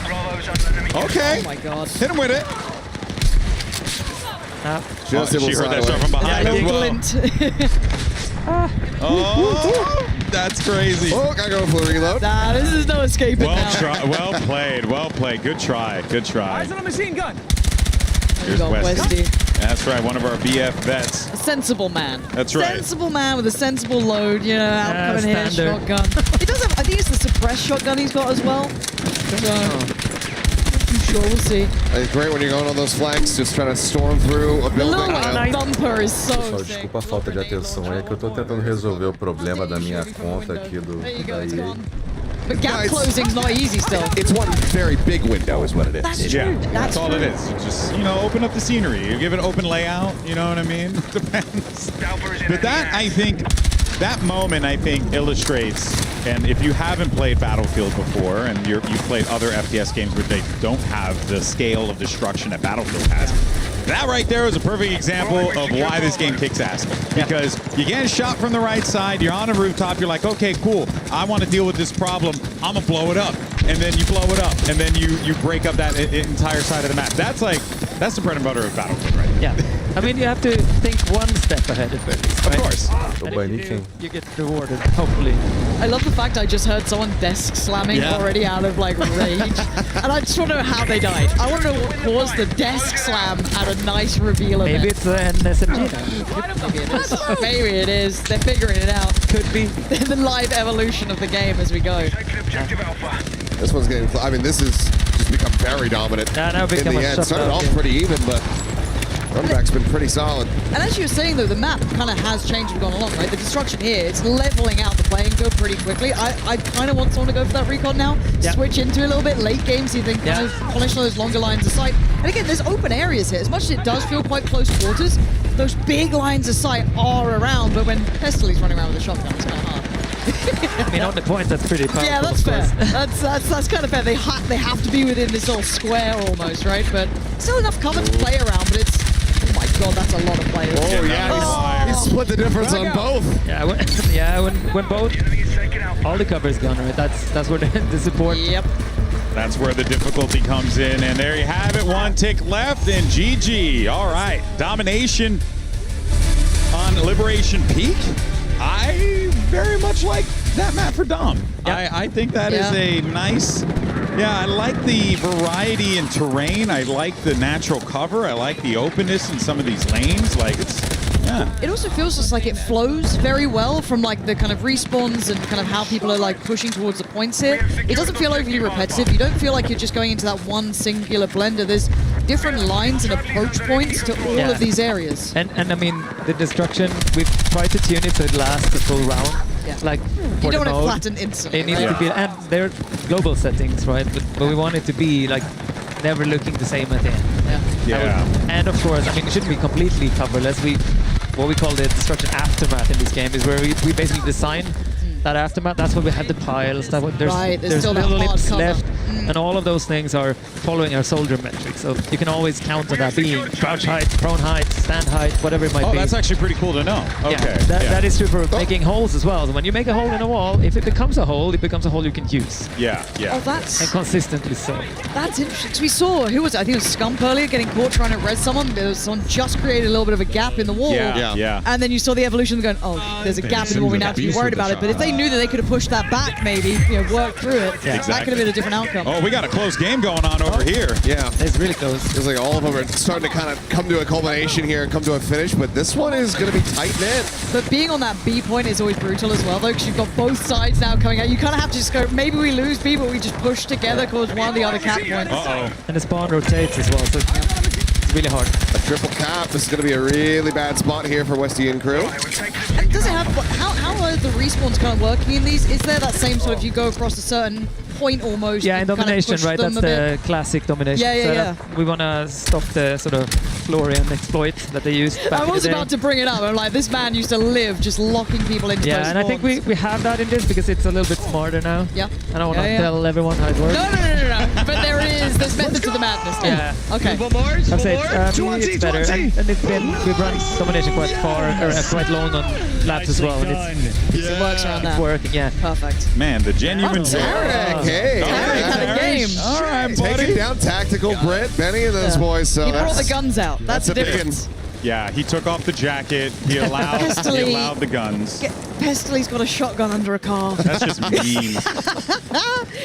Okay. Oh my god. Hit him with it. She heard that shot from behind as well. Oh, that's crazy. Oh, gotta go for the reload. Nah, this is no escaping now. Well played. Good try. Eyes on a machine gun. Here's Westy. That's right, one of our BF vets. A sensible man. That's right. Sensible man with a sensible load, you know, out coming here, standard. shotgun. He does have, I think it's the suppressed shotgun he's got as well. So, sure. We'll see. It's great when you're going on those flanks, just trying to storm through a The building. little thumper is so Pessoal, sick. desculpa a falta de atenção aí, é que eu tô tentando resolver o problema da minha conta aqui do There you go, da it's EA. gone. But gap closing's not easy still. It's one very big window is what it is. That's Yeah, true. that's all it is. You just, open up the scenery. You give it open layout, you know what I mean? Depends. But that, I think, that moment, I think, illustrates, and if you haven't played Battlefield before, and you've played other FPS games where they don't have the scale of destruction that Battlefield has, that right there is a perfect example of why this game kicks ass. Because you get shot from the right side, you're on a rooftop, you're like, okay, cool, I want to deal with this problem, I'm gonna blow it up. And then you blow it up, and then you break up that entire side of the map. That's the bread and butter of Battlefield, right? Yeah. I mean, you have to think one step ahead at least, right? Of course. And if you do, you get rewarded, hopefully. I love the fact I just heard someone desk slamming already out of like rage. And I just want to know how they died. I want to know what caused the desk slam at a nice reveal event. Maybe it's an SMG. Maybe it is. Maybe it is. They're figuring it out. Could be. The live evolution of the game as we go. This one's getting. I mean, this has just become very dominant now in the end. Started off pretty even, but runback's been pretty solid. And as you were saying, though, the map kind of has changed as we've gone along, right? The destruction here, it's leveling out the playing field pretty quickly. I kind of want someone to go for that recon now, switch into a little bit late game, so you can kind of polish those longer lines of sight. And again, there's open areas here. As much as it does feel quite close quarters, those big lines of sight are around, but when Pestely's running around with a shotgun, it's kind of hard. I mean, on the point, that's pretty powerful. Yeah, that's fair. That's kind of fair. They have to be within this little square almost, right? But still enough cover to play around, but it's... Oh my god, that's a lot of players. Oh yeah, he split the difference on both. Yeah, when both, all the cover is gone, right? That's where the support. Yep. That's where the difficulty comes in, and there you have it. One tick left, and GG. All right, domination on Liberation Peak. I very much like that map for Dom. I think that is a nice... Yeah, I like the variety in terrain. I like the natural cover. I like the openness in some of these lanes. Like, it's... Yeah. It also feels just like it flows very well from like the kind of respawns and kind of how people are like pushing towards the points here. It doesn't feel overly repetitive. You don't feel like you're just going into that one singular blender. There's different lines and approach points to all of these areas. And I mean, the destruction, we've tried to tune it so it lasts the full round. Yeah. Like, you don't want to mode, flatten instantly. it needs right? to be, and they're global settings, right? But we want it to be like never looking the same at the end. Yeah. And of course, I mean, it shouldn't be completely coverless. What we call the destruction aftermath in this game is where we basically design that aftermath. That's where we have the piles. There's still that little hard lips cover. left, and all of those things are following our soldier metrics. So you can always count on that being crouch height, prone height, stand height, whatever it might be. Oh, that's actually pretty cool to know. Okay. That is true for making holes as well. So when you make a hole in a wall, if it becomes a hole you can use. Yeah. Oh, that's... And consistently so. That's interesting. 'Cause we saw, who was it? I think it was Scump earlier getting caught trying to res someone. There was someone just created a little bit of a gap in the wall. Yeah. And then you saw the evolution going, oh, there's a gap in the wall, we now have to be worried about it. But if they knew that they could have pushed that back, maybe, work through it, that could have been a different outcome. Oh, we got a close game going on over here. Yeah. It's really close. Feels like all of them are starting to kind of come to a culmination here and come to a finish, but this one is going to be tight-knit. But being on that B point is always brutal as well, though, because you've got both sides now coming out. You kind of have to just go, maybe we lose B, but we just push together towards one of the other cap points. And the spawn rotates as well, so it's really hard. A triple cap. This is going to be a really bad spot here for Westian crew. And does it have, how are the respawns kind of working in these? Is there that same sort of, you go across a certain point almost? Yeah, in domination, right? That's the classic domination setup. We want to stop the sort of Florian exploit that they used back I was in the day. about to bring it up. I'm like, this man used to live just locking people into those and I think we have that in this because it's a little bit smarter now. Yeah. I don't want to tell everyone how it works. No. But there's method to the madness. Yeah. Okay. I'd say it's better. And we've run domination quite quite long on laps as well. And it works around that. It's working, yeah. Perfect. Man, the genuine... Hey. Tarek had a game. All right, buddy. Taking down Tactical Brit, Benny and those boys. So he brought the guns out. That's the a big difference. Yeah, he took off the jacket. He allowed the guns. Pestely's got a shotgun under a car. That's just mean.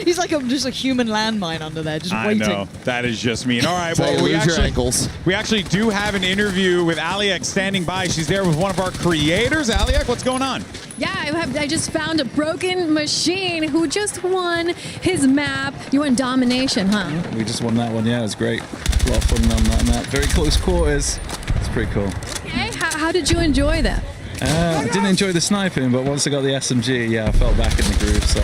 He's like just a human landmine under there, just I waiting. know. That is just mean. All right, So well, you we lose your actually, ankles. we actually do have an interview with Aliak standing by. She's there with one of our creators. Aliak, what's going on? Yeah, I just found a broken machine who just won his map. You won domination, huh? We just won that one, yeah, it was great. A lot of fun on that map. Very close quarters. It's pretty cool. Okay, how did you enjoy that? I didn't enjoy the sniping, but once I got the SMG, yeah, I fell back in the groove, so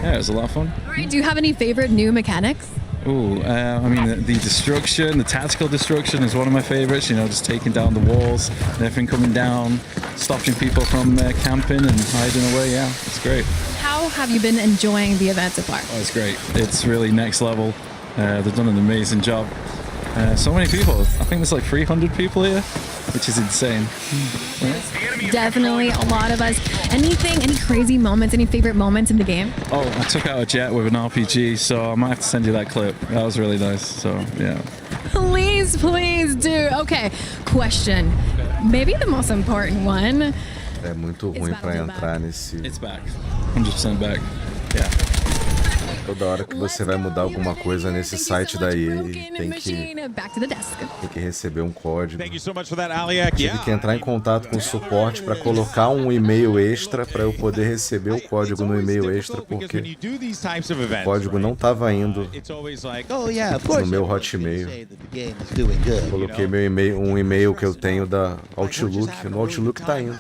yeah, it was a lot of fun. All right, do you have any favorite new mechanics? Ooh, I mean, the destruction, the tactical destruction is one of my favorites, you know, just taking down the walls, and everything coming down, stopping people from camping and hiding away, yeah, it's great. How have you been enjoying the event so far? Oh, it's great. It's really next level. They've done an amazing job. So many people. I think there's like 300 people here, which is insane. Yeah. Definitely a lot of us. Any crazy moments, any favorite moments in the game? Oh, I took out a jet with an RPG, so I might have to send you that clip. That was really nice, so yeah. Please do. Okay, question. Maybe the most important one. É muito ruim pra entrar nesse... It's back. 100% back. Yeah. Toda hora que você vai mudar alguma coisa nesse site daí, tem que receber um código. Tive que entrar em contato com o suporte para colocar um e-mail extra para eu poder receber o código no e-mail extra, porque o código não estava indo no meu Hotmail. Coloquei meu e-mail, um e-mail que eu tenho da Outlook, no Outlook tá indo.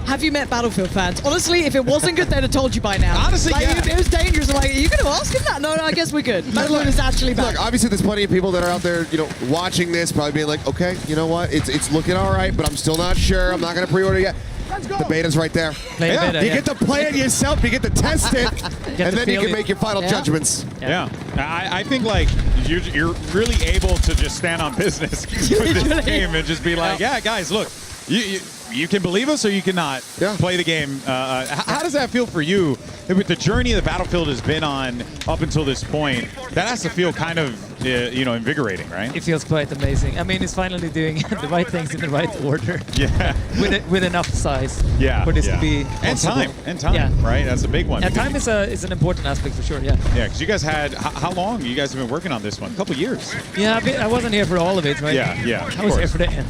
Have you met Battlefield fans? Honestly, if it wasn't good, they'd have told you by now. Honestly, like, yeah. It was dangerous. I'm like, are you going to ask him that? No, I guess we're good. Battlefield is actually back. Look, obviously there's plenty of people that are out there, you know, watching this, probably being like, okay, you know what, it's looking all right, but I'm still not sure. I'm not going to pre-order yet. The beta's right there. You get to play it yourself, you get to test it, and then you can make your final judgments. Yeah. I think like you're really able to just stand on business with this game and just be like, yeah, guys, look, you can believe us or you cannot play the game. How does that feel for you with the journey the Battlefield has been on up until this point? That has to feel kind of invigorating, right? It feels quite amazing. I mean, it's finally doing the right things in the right order. Yeah. With enough size. Yeah. For this to be possible. And time. Yeah. Right. That's a big one. And time is an important aspect for sure. Yeah. Yeah, because you guys had how long? You guys have been working on this one? A couple years. Yeah, I wasn't here for all of it, right? Yeah. I was here for the end.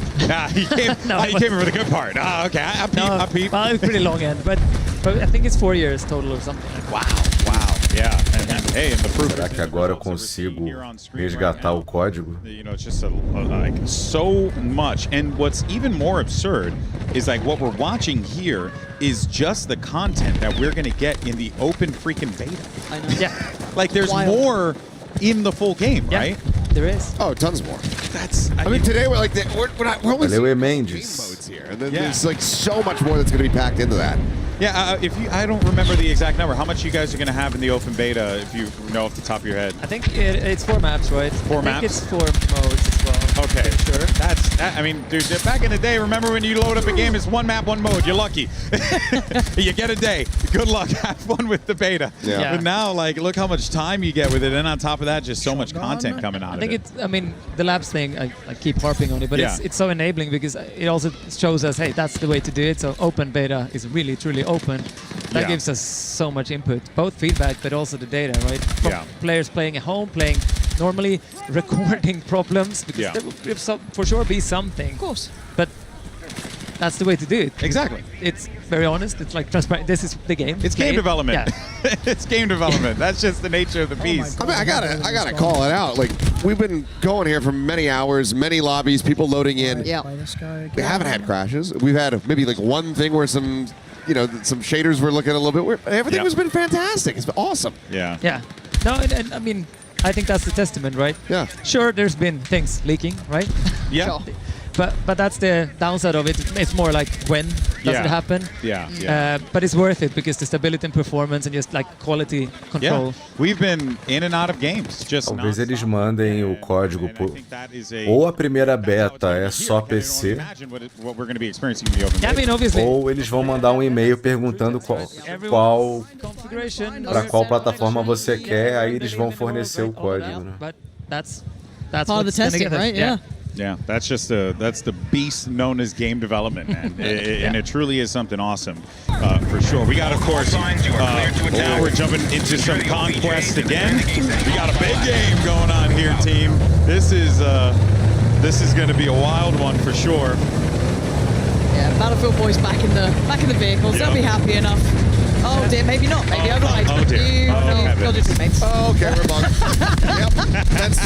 You came here for the good part. Okay. I peep. Well, it's pretty long end, but I think it's 4 years total or something. Wow. Yeah. And hey, and the proof. Será que agora eu consigo resgatar o código? You know, it's just like so much. And what's even more absurd is like what we're watching here is just the content that we're going to get in the open freaking beta. I know. Yeah. Like there's more in the full game, right? There is. Oh, tons more. I mean, today we're like, we're only Valeu, game Mendes. modes here, and then there's like so much more that's going to be packed into that. Yeah, I don't remember the exact number. How much you guys are going to have in the open beta, if you know off the top of your head? I think it's 4 maps, right? Four maps? I think it's 4 modes as well. Okay, sure. I mean, dude, back in the day, remember when you load up a game, it's 1 map, 1 mode. You're lucky. You get a day. Good luck. Have fun with the beta. Yeah. But now, like, look how much time you get with it, and on top of that, just so much content coming out of it. I mean, the labs thing, I keep harping on it, but it's so enabling because it also shows us, hey, that's the way to do it. So open beta is really, truly open. That gives us so much input, both feedback, but also the data, right? From players playing at home, playing normally, recording problems, because there will for sure be something. Of course. But that's the way to do it. Exactly. It's very honest. It's like transparent. This is the game. It's game development. Yeah. It's game development. That's just the nature of the beast. I mean, I gotta call it out. Like, we've been going here for many hours, many lobbies, people loading in. Yeah. We haven't had crashes. We've had maybe like one thing where some shaders were looking a little bit weird. Everything has been fantastic. It's been awesome. Yeah. Yeah. No, and I mean, I think that's the testament, right? Yeah. Sure, there's been things leaking, right? Yeah. Sure. But that's the downside of it. It's more like when does it happen? Yeah. But it's worth it because the stability and performance and just like quality control. Yeah. We've been in and out of games. Just Talvez eles mandem o código ou a primeira beta é só PC, Yeah, I mean, obviously. ou eles vão mandar um e-mail perguntando para qual plataforma você quer, aí eles vão fornecer o código, né? But that's part of the testing, right? Yeah. Yeah, that's the beast known as game development, man. And it truly is something awesome, for sure. We got, of course, now we're jumping into some conquest again. We got a big game going on here, team. This is going to be a wild one for sure. Yeah, Battlefield boys back in the vehicles. They'll be happy enough. Oh dear, maybe not. Maybe I've lied. Oh dear. You're just teammates. Oh, okay, we're bugged. Yep. That's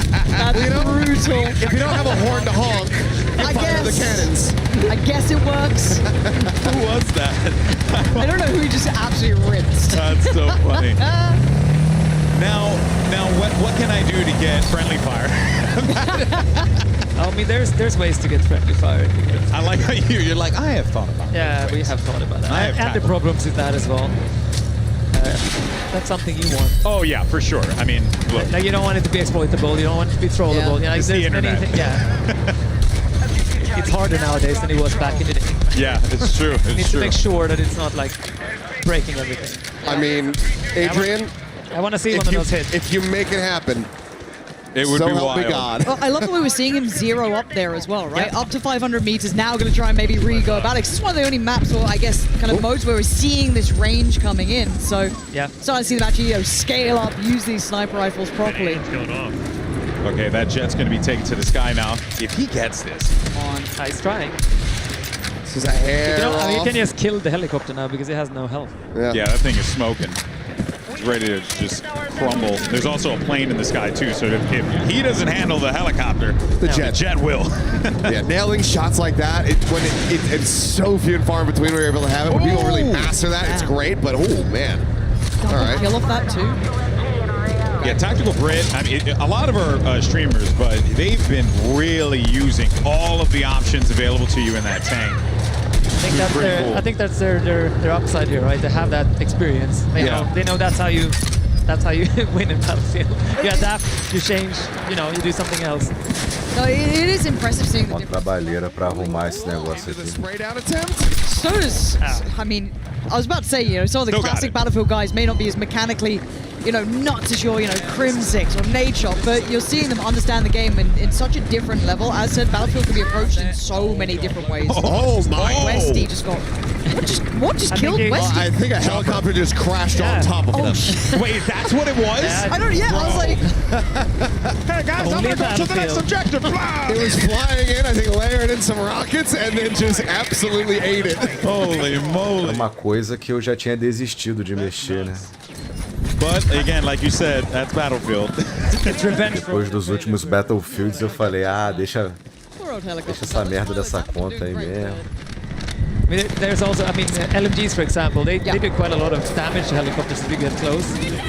brutal. If you don't have a horn to honk, you fire the cannons. I guess it works. Who was that? I don't know who just absolutely rinsed. That's so funny. Now, what can I do to get friendly fire? I mean, there's ways to get friendly fire. I like how you're like, I have thought about that. Yeah, we have thought about that. And the problems with that as well. That's something you want. Oh yeah, for sure. I mean, look. Like, you don't want it to be exploitable. You don't want it to be trollable. Yeah. You know, It's the internet. It's harder nowadays than it was back in the day. Yeah, it's true. You need to make sure that it's not like breaking everything. I mean, Adrian, I want to see one of those hits. If you make it happen, it would so be help wild. me God. Well, I love that we were seeing him zero up there as well, right? Up to 500 meters. Now going to try and maybe re-go about it. 'Cause it's one of the only maps, or I guess, kind of modes where we're seeing this range coming in. So, starting to see them actually, scale up, use these sniper rifles properly. Okay, that jet's going to be taken to the sky now. If he gets this. He's trying. This is a hair you can just kill the helicopter now because it has no health. Yeah, that thing is smoking. It's ready to just crumble. There's also a plane in the sky too, so if he doesn't handle the helicopter, the jet will. Yeah, nailing shots like that, it's so few and far in between where you're able to have it. When people really master that, it's great, but oh man. All right. Kill off that too. Yeah, Tactical Brit, I mean, a lot of our streamers, but they've been really using all of the options available to you in that tank. I think that's their upside here, right? They have that experience. They know that's how you win in Battlefield. You adapt, you change, you do something else. No, it is impressive seeing the Uma trabalheira pra arrumar esse negócio aqui. Spray down attempt. So does, I mean, I was about to say, some of the classic Battlefield guys may not be as mechanically, nuts as your, Crim6 or Nadeshot, but you're seeing them understand the game in such a different level. As said, Battlefield can be approached in so many different ways. Oh my! Westy just got. What just killed Westy? I think a helicopter just crashed on top of them. Wait, that's what it was? I don't. Yeah, I was like. Hey guys, I'm gonna go to the next objective. It was flying in, I think, layering in some rockets, and then just absolutely ate it. Holy moly! É uma coisa que eu já tinha desistido de mexer, né? But again, like you said, that's Battlefield. Depois dos últimos Battlefields, eu falei, deixa essa merda dessa conta aí mesmo. I mean, there's also, LMGs, for example, they do quite a lot of damage to helicopters if you get close.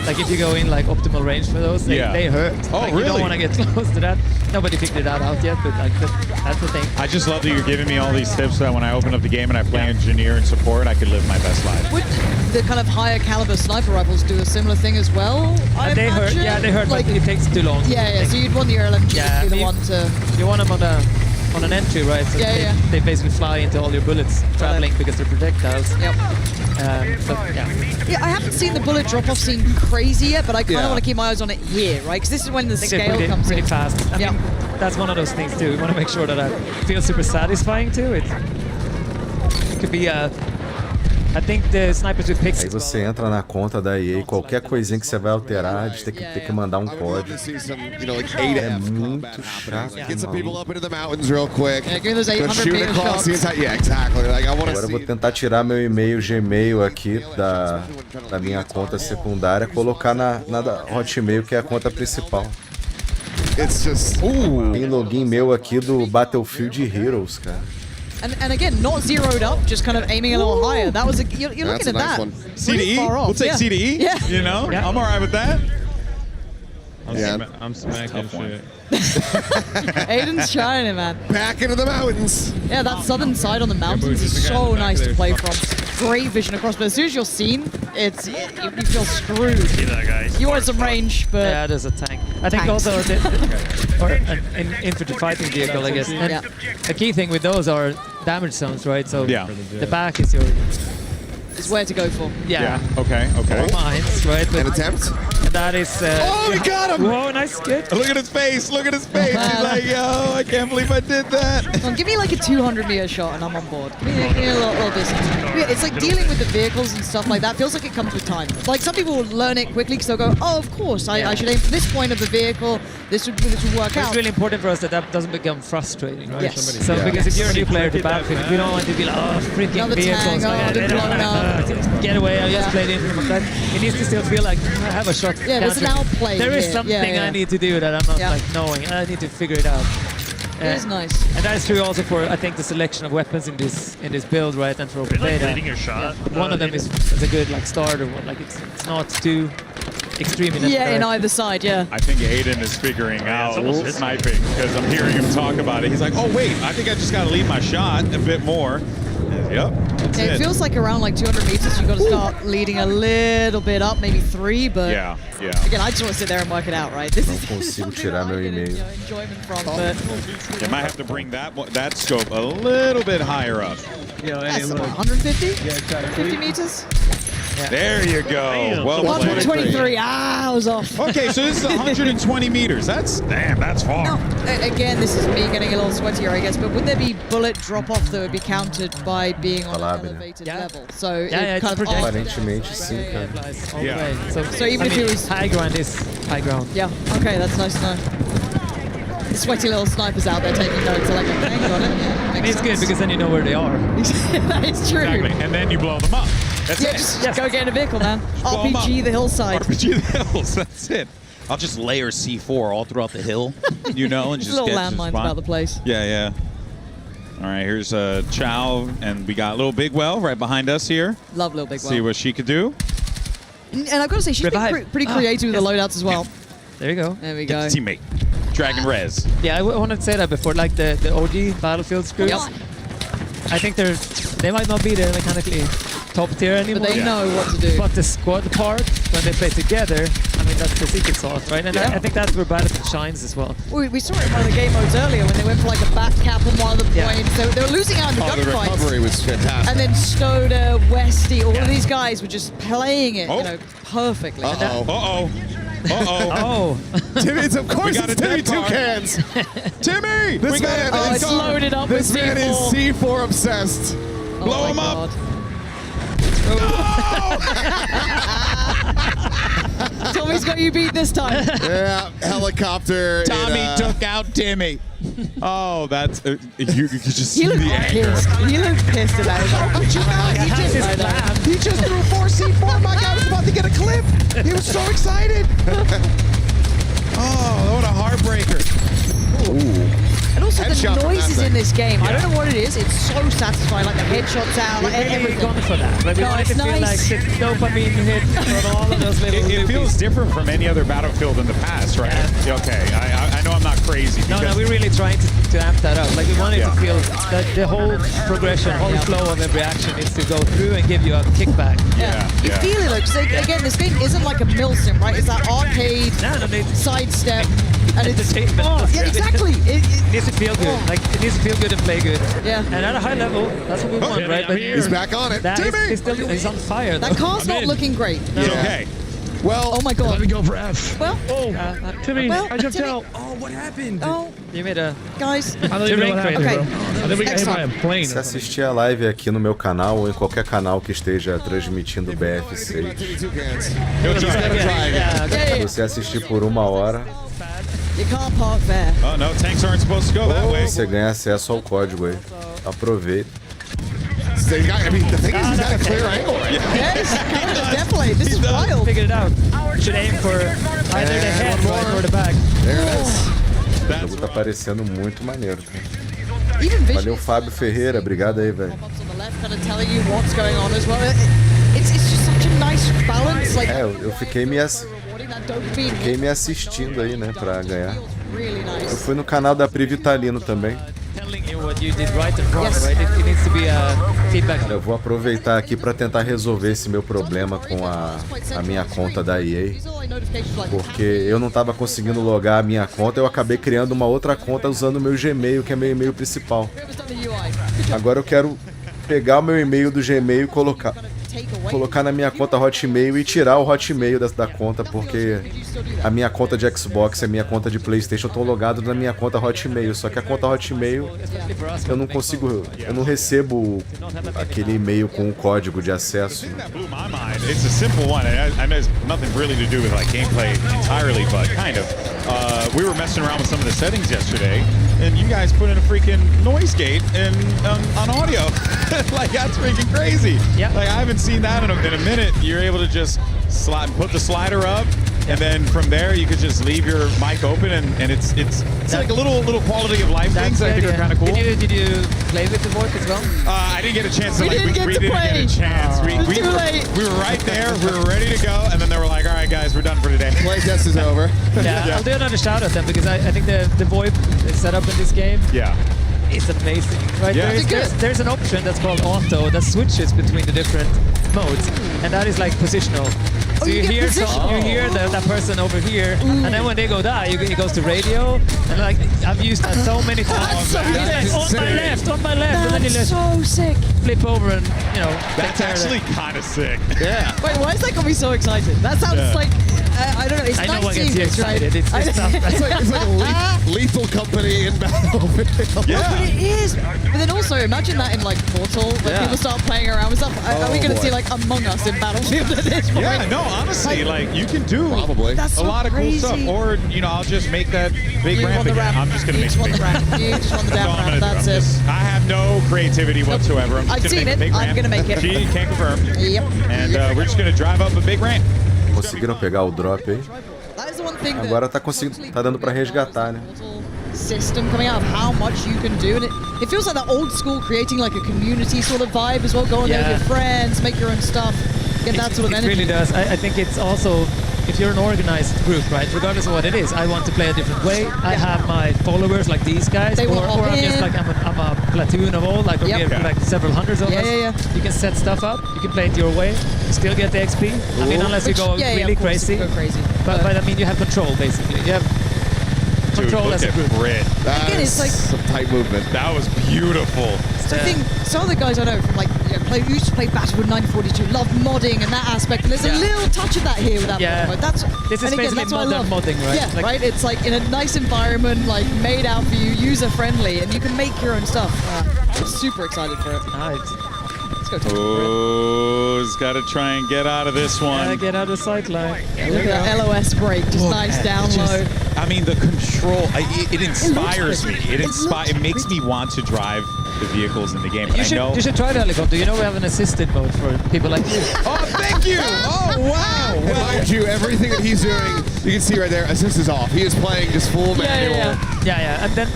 Like if you go in like optimal range for those, they hurt. Oh, like, really? You don't want to get close to that. Nobody figured that out yet, but like that's the thing. I just love that you're giving me all these tips so that when I open up the game and I play engineer and support, I can live my best life. Would the kind of higher caliber sniper rifles do a similar thing as well? They hurt. Yeah, they hurt, like, but it takes too long. Yeah. So you'd want the LMG to be the one to. You want them on an entry, right? So they basically fly into all your bullets traveling because they're projectiles. Yep. Yeah, I haven't seen the bullet drop-off scene crazy yet, but I kind of want to keep my eyes on it here, right? Because this is when the scale comes pretty in. fast. I mean, that's one of those things too. We want to make sure that it feels super satisfying too. It could be I think the snipers with pixels. Aí você entra na conta da EA, qualquer coisinha que você vai alterar, eles têm que mandar um código. É muito chato. Get some people up into the mountains real quick. Yeah, give those 800 shoot meter across shots. the entire. Yeah, exactly. Like I want to Agora eu see. vou tentar tirar meu e-mail Gmail aqui da minha conta secundária, colocar na da Hotmail, que é a conta principal. It's just. Tem login meu aqui do Battlefield Heroes, cara. And again, not zeroed up, just kind of aiming a little higher. That was you're looking at that. CDE? We'll take CDE. Yeah. I'm all right with that. I'm smacking shit. Aiden's trying it, man. Back into the mountains. Yeah, that southern side on the mountains is so nice to play from. Great vision across, but as soon as you're seen, you feel screwed. See that, guys? You want some range, but yeah, there's a tank. I think also or an infantry fighting vehicle, I guess. And a key thing with those are damage zones, right? So the back is your. Is where to go for. Yeah. Okay. Mines, right? An attempt. That is. Oh, we got him! Whoa, nice hit. Look at his face. Look at his face. He's like, yo, I can't believe I did that. Come on, give me like a 200-meter shot and I'm on board. Give me a little distance. It's like dealing with the vehicles and stuff like that. Feels like it comes with time. Like some people will learn it quickly because they'll go, oh, of course, I should aim for this point of the vehicle. This would work out. It's really important for us that doesn't become frustrating, right? Yes. So because if you're a new player to Battlefield, we don't want to be like, oh, freaking Another vehicles. tang, Get away, I just played in from that. It needs to still feel like I have a shot. Yeah, there's an outplay There is here. something I need to do that I'm not like knowing. I need to figure it out. It is nice. And that is true also for, I think, the selection of weapons in this build, right? And for open beta. leading your shot? One of them is a good like starter one. Like it's not too extreme in in either side, yeah. I think Aiden is figuring out sniping because I'm hearing him talk about it. He's like, oh, wait, I think I just got to lead my shot a bit more. Yep. It feels like around like 200 meters, you've got to start leading a little bit up, maybe 3, but again, I just want to sit there and work it out, right? This is consigo tirar meu e-mail. enjoyment from, but You might have to bring that scope a little bit higher up. that's about 150? Yeah, 50 meters? There you go. Well, 123. I was off. Okay, so this is 120 meters. That's far. Now, again, this is me getting a little sweatier, I guess, but would there be bullet drop-off that would be counted by being on an elevated level? So it kind of Aparentemente sim, cara. So even if it was high ground is high ground. Yeah. Okay, that's nice to know. The sweaty little snipers out there taking notes. Are like, okay, got it. Yeah, It's good because then you know where they are. That is true. Exactly. And then you blow them up. That's it. Just go get in a vehicle, man. blow 'em up. RPG the hillside. RPG the hills. That's it. I'll just layer C4 all throughout the hill, you know, and Just just little get to the landmines spot. about the place. Yeah. All right, here's Chow, and we got Little Big Well right behind us here. Love Little Big Well. See what she could do. And I've got to say, she's been pretty creative with the loadouts as well. There you go. There we Get go. the teammate. Dragon Res. Yeah, I wanted to say that before, like the OG Battlefield screws. I think they might not be the mechanically top tier anymore. But they know what to do. But the squad part, when they play together, I mean, that's the secret sauce, right? And I think that's where Battlefield shines as well. We saw it in one of the game modes earlier when they went for like a back cap on one of the points. They were losing out in the the gunfights. recovery was fantastic. And then Stoda, Westy, all of these guys were just playing it, perfectly. Uh-oh. Timmy, of course it's Timmy Toucans. Timmy! This man it's loaded up with This man is C4. C4 obsessed. Blow him up. Tommy's got you beat this time. Yeah, helicopter. Tommy took out Timmy. Oh, that's you could just see He looked the anger. pissed. He looked pissed about it. But you know, he just threw 4 C4. My guy was about to get a clip. He was so excited. Oh, what a heartbreaker. Ooh. And also Headshot the from noises that in thing. this game. I don't know what it is. It's so satisfying. Like the headshots out, like everything. Gone for that. Like we want it to feel like the dopamine hit from all of those little It feels different from any other Battlefield in the past, right? Okay, I know I'm not crazy. No, because we're really trying to amp that up. Like we want it to feel that the whole progression, whole flow of every action is to go through and give you a kickback. You feel it though, 'cause again, this game isn't like a milsim, right? It's that arcade sidestep, and it's exactly. It needs to feel good. Like it needs to feel good and play good. Yeah. And at a high level, that's what we want, right? But He's back on it. that Timmy! he's on fire. That car's not looking great. It's okay. Well, Oh my god. Let me go for F. Well, Timmy, well, I jumped Timmy. out. Oh, what happened? Oh, You made a guys. I don't even know what happened, Okay. bro. I think we got hit by a plane. Se assistir a live aqui no meu canal ou em qualquer canal que esteja transmitindo BF6, He's gonna try again. se você assistir por 1 hora, You can't park there. Oh no, tanks aren't supposed to go that way. você ganha acesso ao código aí. Aproveita. So you got, I mean, the thing is, he's got a clear angle right now. Yes, definitely. This is wild. figured it out. Should aim for either the head or the back. There it is. O jogo tá parecendo muito maneiro, cara. Even Valeu, visually. Fábio Ferreira. Obrigado aí, velho. Pop-ups on the left, kind of telling you what's going on as well. It's just such a nice balance. Like Eu fiquei me that dopamine Fiquei me assistindo aí, né, pra ganhar. really Eu nice. fui no canal da Pri Vitalino também. Telling you what you did right and wrong, right? It needs to be a feedback. Eu vou aproveitar aqui pra tentar resolver esse meu problema com a minha conta da EA. Porque eu não tava conseguindo logar a minha conta, eu acabei criando uma outra conta usando o meu Gmail, que é meu e-mail principal. Agora eu quero pegar o meu e-mail do Gmail e colocar colocar na minha conta Hotmail e tirar o Hotmail da conta, porque a minha conta de Xbox e a minha conta de PlayStation estão logados na minha conta Hotmail. Só que a conta Hotmail eu não consigo, eu não recebo aquele e-mail com o código de acesso. It's a simple one. I know it's nothing really to do with like gameplay entirely, but kind of. We were messing around with some of the settings yesterday, and you guys put in a freaking noise gate on audio. Like that's freaking crazy. Yeah. Like I haven't seen that in a minute. You're able to just put the slider up, and then from there you could just leave your mic open, and it's like a little quality of life things that I think are kind of cool. Did you play with the VoIP as well? I didn't get a chance to We didn't get a chance. We were right there. We were ready to go, and then they were like, "All right, guys, we're done for today. Playtest is over." Yeah, I'll do another shout out then because I think the VoIP setup in this game. Yeah. It's amazing, right? Yeah. There's an option that's called auto that switches between the different modes, and that is like positional. So you hear that person over here, and then when they go die, it goes to radio, and like I've used that so many times. On my left, and then you just so sick. flip over and That's actually kind of sick. Yeah. Wait, why is that got me so excited? That sounds like I don't know. It's I know nice what seeing gets you this, right? excited. It's tough. It's like a lethal company in Battlefield. Yeah. But it is. But then also imagine that in like Portal when people start playing around with stuff. Are we going to see like Among Us in Battlefield at this point? Yeah, no, honestly, like you can do That's a so lot of cool stuff. crazy. Or, I'll just make that big ramp again. I'm just going to make You just want the ramp. You just want the That's all down I'm ramp. gonna do. That's it. I have no creativity whatsoever. I'm I've just seen going to make it. a big ramp. I'm gonna make it. She can't confirm. Yep. And we're just going to drive up a big ramp. Conseguiram pegar o drop aí? That is the one thing Agora tá dando pra resgatar, né? system coming out of how much you can do, and it feels like that old school creating like a community sort of vibe as well, going there with your friends, make your own stuff, get that sort of energy. It really does. I think it's also, if you're an organized group, right, regardless of what it is, I want to play a different way. I have my followers like these guys, They will or hop I'm just in. like, I'm a platoon of all, like we have like several hundreds of us. You can set stuff up, you can play it your way, you still get the XP. I mean, unless you go really crazy. But I mean, you have control basically. You have control as a group. Again, it's like some tight movement. That was beautiful. So I think some of the guys I know from like used to play Battlefield 1942, love modding and that aspect. And there's a little touch of that here with that mod. That's this is and again, basically that's what I love. modern modding, right? Yeah, Like, right. It's like in a nice environment, like made out for you, user friendly, and you can make your own stuff. I'm super excited for it. Nice. Oh, he's got to try and get out of this one. Yeah, get out of the sight line. Look at that LOS break, just nice down low. I mean, the control, it inspires me. It makes me want to drive the vehicles in the game. You should try the helicopter. You know we have an assisted mode for people like you. Oh, thank you! Oh, wow! And mind you, everything that he's doing, you can see right there, assist is off. He is playing just full manual. Yeah. And then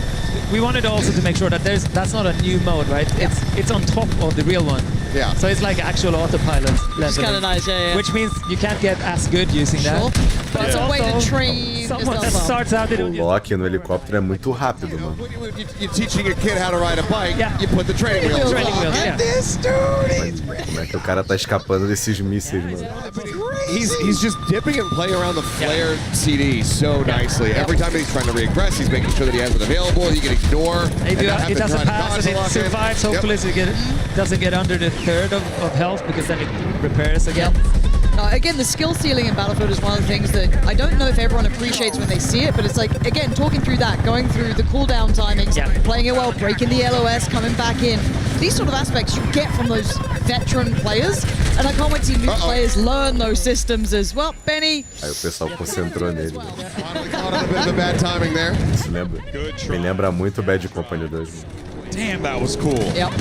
we wanted also to make sure that that's not a new mode, right? It's on top of the real one. Yeah. So it's like actual autopilot level. It's kind of nice, yeah. Which means you can't get as good using that. But it's a way to train someone that starts out. O lock no helicóptero é muito rápido, mano. You're teaching a kid how to ride a bike, you put the training wheels on. This dude! Como é que o cara tá escapando desses mísseis, mano? He's just dipping and playing around the flare CD so nicely. Every time he's trying to regress, he's making sure that he has it available. He can ignore. It doesn't pass and it survives. Hopefully it doesn't get under the third of health, because then it repairs again. Again, the skill ceiling in Battlefield is one of the things that I don't know if everyone appreciates when they see it, but it's like, again, talking through that, going through the cooldown timings, playing it well, breaking the LOS, coming back in. These sort of aspects you get from those veteran players, and I can't wait to see new players learn those systems as well. Benny. Aí o pessoal concentrou nele. Caught a bit of a bad timing there. Isso me lembra muito Bad Company 2. Damn, that was cool. Yep.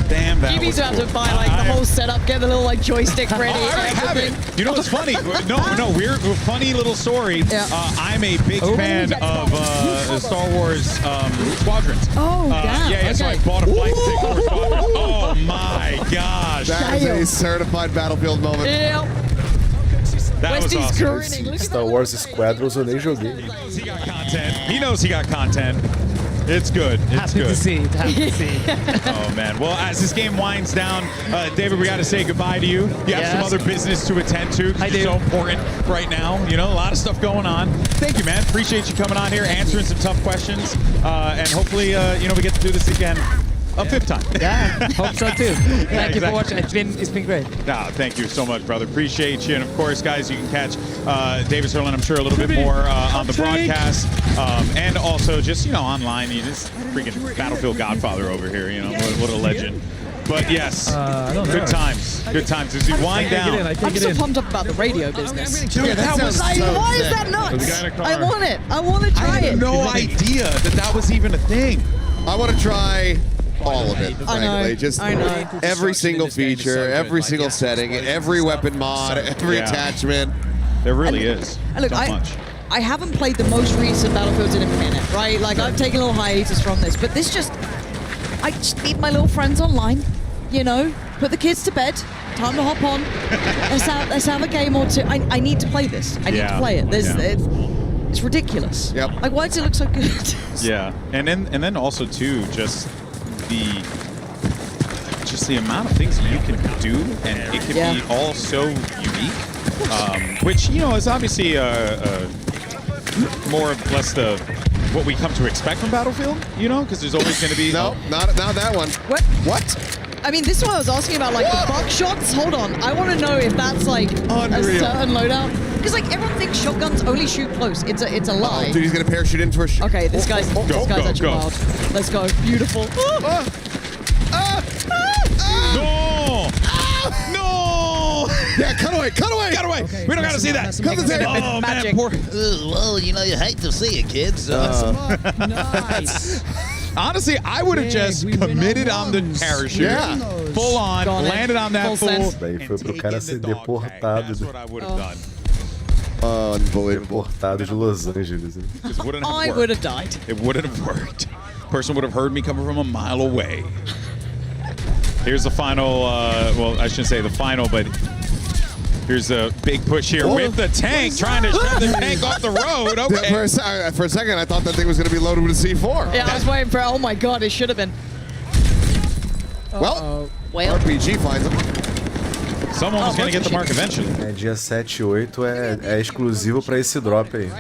Damn, that You need was to have cool. to buy like the whole setup, get the little like joystick ready. I already have it. You know what's funny? No, weird, funny little story. I'm a big fan of Star Wars Squadrons. Oh, damn. Yeah, so I bought a flight ticket for Squadrons. Oh my gosh. That is a certified Battlefield moment. Yep. That was awesome. grinning. Look at Star Wars Squadrons eu nem joguei. He got content. He knows he got content. It's good. It's Happy good. to see it. Happy to see it. Oh man. Well, as this game winds down, David, we got to say goodbye to you. You have some other business to attend to. It's so important right now. You know, a lot of stuff going on. Thank you, man. Appreciate you coming on here, answering some tough questions, and hopefully, we get to do this again A fifth time. Yeah, hope so too. Thank you for watching. It's been great. No, thank you so much, brother. Appreciate you. And of course, guys, you can catch Davis Erlin, I'm sure, a little bit more on the broadcast. And also just, online. You just freaking Battlefield Godfather over here. What a legend. But yes, good times. Good times. As we wind down. I'm so pumped up about the radio business. Dude, that was why is that nuts? I want it. I want to try it. I had no idea that was even a thing. I want to try all of it, frankly. Just every single feature, every single setting, every weapon mod, every attachment. There really is. Look, so much. I haven't played the most recent Battlefields in a minute, right? Like, I've taken a little hiatus from this, but this I just need my little friends online, put the kids to bed, time to hop on, let's have a game or two. I need to play this. I need to play it. It's ridiculous. Yep. Like, why does it look so good? Yeah, and then also too, just the amount of things you can do, and it can be all so unique, which is obviously more or less what we come to expect from Battlefield, because there's always going to be not that one. What? I mean, this one I was asking about, like, the buckshots. Hold on, I want to know if that's like a certain loadout. Because everyone thinks shotguns only shoot close. It's a lie. Oh, dude, he's gonna parachute into a. Okay, this guy's actually wild. Let's go. Beautiful. No! No! Yeah, cut away! Okay, we don't gotta see that. Cut the tape. Oh man, poor. Well, you hate to see it, kids. Nice. Honestly, I would have just committed on the parachute, full on, landed on that fool. Daí foi pro cara ser deportado. That's what I would have done. Unbelievable. Deportado de Los Angeles. I would have died. It wouldn't have worked. Person would have heard me coming from a mile away. Here's the final, well, I shouldn't say the final, but here's a big push here with the tank, trying to shove the tank off the road. Okay. For a second, I thought that thing was going to be loaded with a C4. Yeah, I was waiting for, oh my god, it should have been. Well, RPG finds him. Someone was going to get the mark eventually. Dia 7 e 8 é exclusivo para esse drop aí.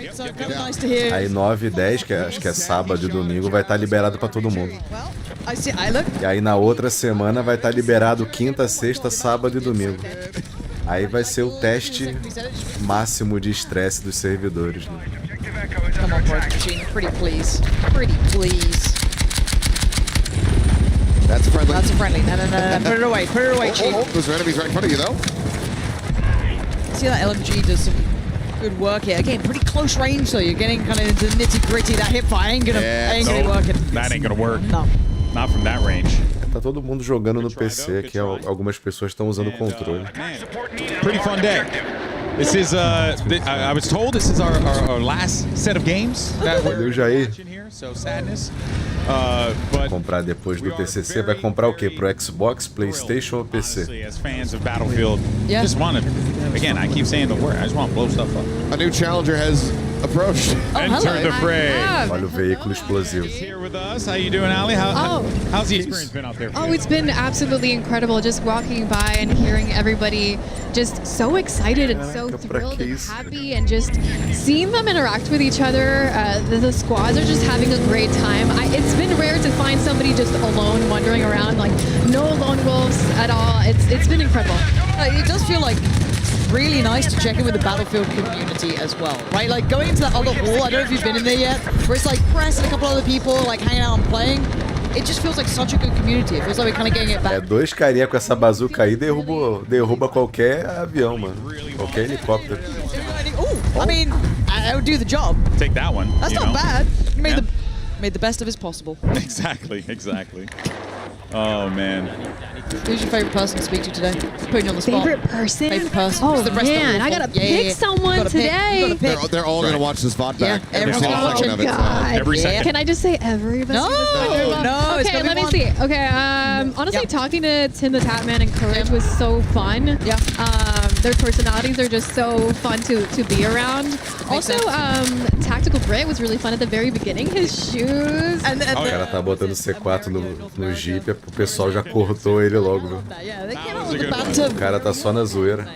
Aí 9 e 10, que acho que é sábado e domingo, vai estar liberado para todo mundo. E aí na outra semana vai estar liberado quinta, sexta, sábado e domingo. Aí vai ser o teste máximo de estresse dos servidores. Né? Come on, machine. Pretty please. Pretty please. That's friendly. That's a friendly. No. Put it away. Put it away, Chief. Those enemies right in front of you, though. See that LMG does some good work here. Again, pretty close range, so you're getting kind of into the nitty-gritty. That hipfire ain't gonna be working. That ain't gonna work. No. Not from that range. Tá todo mundo jogando no PC, aqui algumas pessoas estão usando o controle. Pretty fun day. This is, I was told this is our last set of games that we're watching here, so sadness. But comprar depois do TCC, vai comprar o quê? Pro Xbox, PlayStation ou PC? honestly, as fans of Battlefield, just want to, again, I keep saying the word, I just want to blow stuff up. A new challenger has approached. Enter the fray. Olha o veículo explosivo. Here with us. How you doing, Ali? How's the experience been out there for you? It's been absolutely incredible just walking by and hearing everybody just so excited and so thrilled and happy, and just seeing them interact with each other. The squads are just having a great time. It's been rare to find somebody just alone wandering around, like no lone wolves at all. It's been incredible. It does feel like really nice to check in with the Battlefield community as well, right? Like going into that other hall, I don't know if you've been in there yet, where it's like Press and a couple other people like hanging out and playing. It just feels like such a good community. It feels like we're kind of getting it back. Dois carinha com essa bazuca aí derruba qualquer avião, mano. Qualquer helicóptero. I mean, I would do the job. Take that one. That's not bad. You made the best of it possible. Exactly. Oh man. Who's your favorite person to speak to today? Putting you on the spot. Favorite person? Favorite person. Oh man, I gotta pick someone today. They're all gonna watch this VOD back. Every single second of it. Every second. Can I just say everybody? No. Okay, let me see. Okay, honestly, talking to Tim the Tatman and Courage was so fun. Yeah. Their personalities are just so fun to be around. Also, Tactical Brit was really fun at the very beginning. His shoes. O cara tá botando C4 no Jeep, o pessoal já cortou ele logo, viu? O cara tá só na zoeira.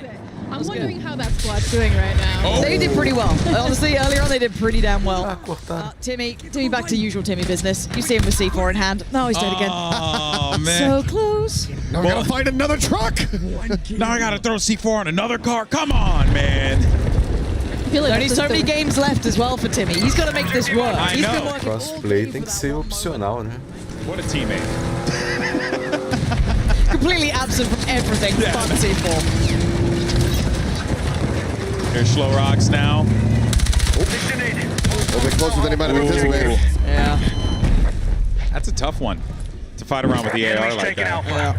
I'm wondering how that squad's doing right now. They did pretty well. Honestly, earlier on they did pretty damn well. Timmy, back to usual Timmy business. You see him with C4 in hand. No, he's dead again. Oh, man. So close. Now we gotta find another truck. Now I gotta throw C4 on another car. Come on, man. Only so many games left as well for Timmy. He's got to make this work. I He's know. been working Crossplay tem que ser opcional, né? What a teammate. completely absent from everything. Yeah. Fun C4. Here's Slow Rocks now. A little bit closer than he might have anticipated. Yeah. That's a tough one to fight around with the AR like that. Yeah.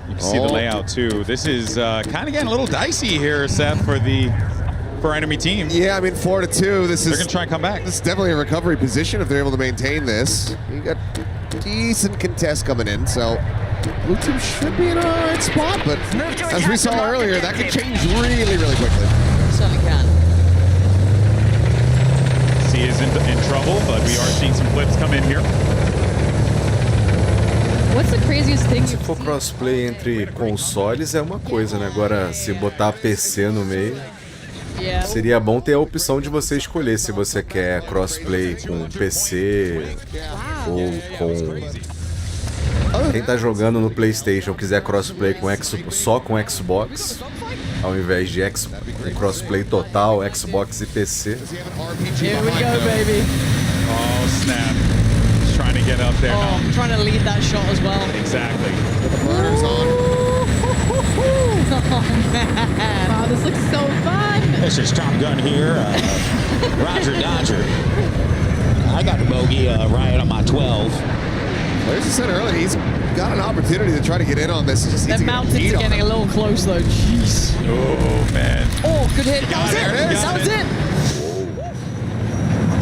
You can see the layout too. This is kind of getting a little dicey here, Seth, for enemy team. Yeah, I mean 4-2. They're gonna try and come back. This is definitely a recovery position if they're able to maintain this. You got decent contest coming in, so blue team should be in a right spot. But as we saw earlier, that could change really, really quickly. Certainly can. C is in trouble, but we are seeing some flips come in here. What's the craziest thing? Se for crossplay entre consoles é uma coisa, né? Agora, se botar PC no meio, seria bom ter a opção de você escolher se você quer crossplay com PC ou com... Quem tá jogando no PlayStation quiser crossplay com só com Xbox, ao invés de crossplay total, Xbox e PC. Here we go, baby. Oh, snap. He's trying to get up there. Oh, I'm trying to lead that shot as well. Exactly. The burners on. Oh, man. Wow, this looks so fun. This is Top Gun here. Roger Dodger. I got the bogey right on my 12. Well, as I said earlier, he's got an opportunity to try to get in on this. The mountains are getting a little close, though. Jeez. Oh, man. Oh, good hit. That was it. That was it.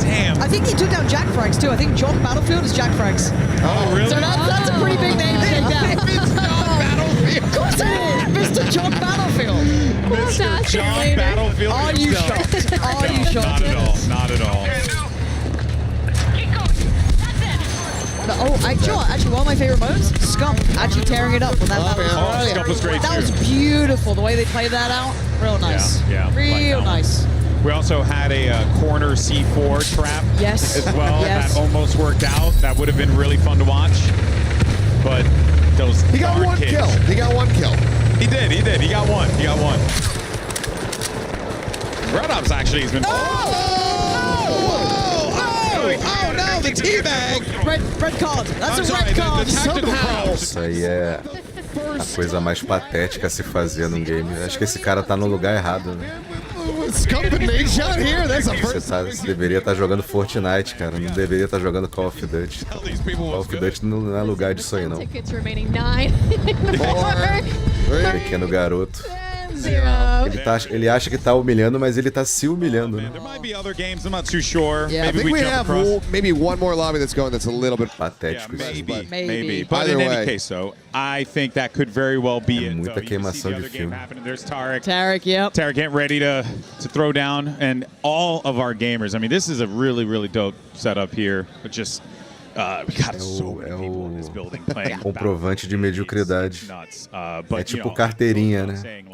Damn. I think he took down Jack Frags, too. I think Jock Battlefield is Jack Frags. Oh, really? So that's a pretty big name to take down. It's John Battlefield. Of course it is. Mr. John Battlefield. Mr. John Battlefield. Are you shocked? Are you shocked? Not at all. Not at all. Actually, one of my favorite modes, Scump, actually tearing it up with that battle. Oh, Scump was great, That too. was beautiful, the way they played that out. Real nice. Yeah, Real nice. We also had a corner C4 trap as well. Yes. That almost worked out. That would have been really fun to watch. But those He got one kids. kill. He got one kill. He did. He got one. Red Ops actually has been... Oh, no, the teabag! Red card. That's a red card. The tactical pro. Isso aí é a coisa mais patética a se fazer num game. Acho que esse cara tá no lugar errado, né? Você deveria estar jogando Fortnite, cara. Não deveria estar jogando Call of Duty. Call of Duty não é lugar disso aí, não. Tickets remaining 9. Pequeno garoto. 0. Ele acha que tá humilhando, mas ele tá se humilhando, né? There might be other games, I'm not too sure. I Maybe think we jump have across. maybe one more lobby that's going that's a little bit patético. Maybe. But Either in way. any case, though, I think that could very well be it. Muita queimação de filme. There's Tarek. Yep. Tarek getting ready to throw down, and all of our gamers. I mean, this is a really, really dope setup here. But just we got so many people in this building playing. Comprovante de mediocridade. But, É tipo carteirinha, né?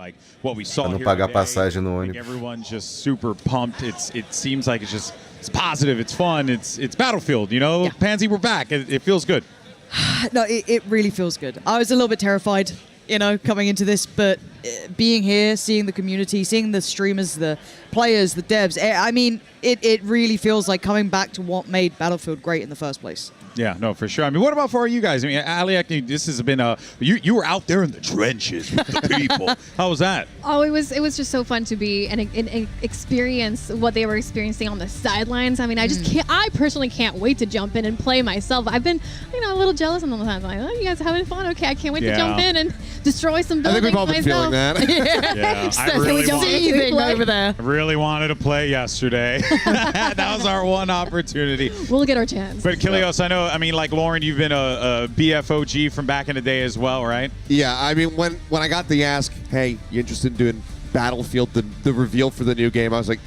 Pra não pagar passagem no ônibus. Everyone's just super pumped. It seems like it's positive. It's fun. It's Battlefield. You know, Pansy, we're back. It feels good. No, it really feels good. I was a little bit terrified, coming into this, but being here, seeing the community, seeing the streamers, the players, the devs, I mean, it really feels like coming back to what made Battlefield great in the first place. Yeah, no, for sure. I mean, what about for you guys? I mean, Aliak, this has been you were out there in the trenches with the people. How was that? Oh, it was just so fun to be and experience what they were experiencing on the sidelines. I mean, I personally can't wait to jump in and play myself. I've been, a little jealous on the time. Like, oh, you guys having fun? Okay, I can't wait to jump in and destroy some buildings I think we've all been feeling that. over there. I really wanted to play yesterday. That was our one opportunity. We'll get our chance. But Kilios, I know. I mean, like Lauren, you've been a BFOG from back in the day as well, right? Yeah, I mean, when I got the ask, hey, you interested in doing Battlefield, the reveal for the new game, I was like,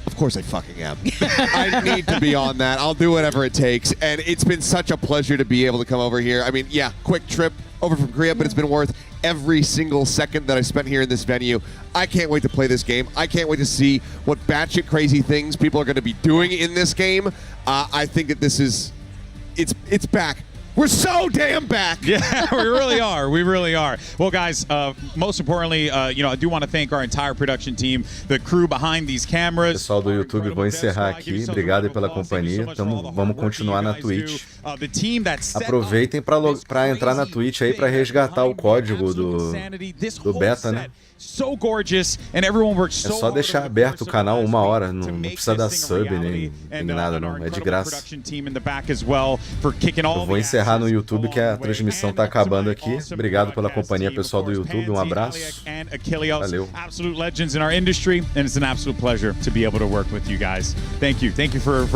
of course I fucking am. I need to be on that. I'll do whatever it takes. And it's been such a pleasure to be able to come over here. I mean, yeah, quick trip over from Korea, but it's been worth every single second that I spent here in this venue. I can't wait to play this game. I can't wait to see what batshit crazy things people are going to be doing in this game. I think that this is, it's back. We're so damn back. Yeah, we really are. We really are. Well, guys, most importantly, you know, I do want to thank our entire production team, the crew behind these cameras. Pessoal do YouTube, vou encerrar aqui. Obrigado aí pela companhia. Vamos continuar na Twitch. Aproveitem para entrar na Twitch aí para resgatar o código do beta, né? So gorgeous, and everyone works so é só deixar aberto o canal 1 hora, não precisa dar sub nem nada não, é de graça. Eu vou encerrar no YouTube que a transmissão tá acabando aqui. Obrigado pela companhia, pessoal do YouTube, um abraço. Valeu. Absolute legends in our industry, and it's an absolute pleasure to be able to work with you guys. Thank you for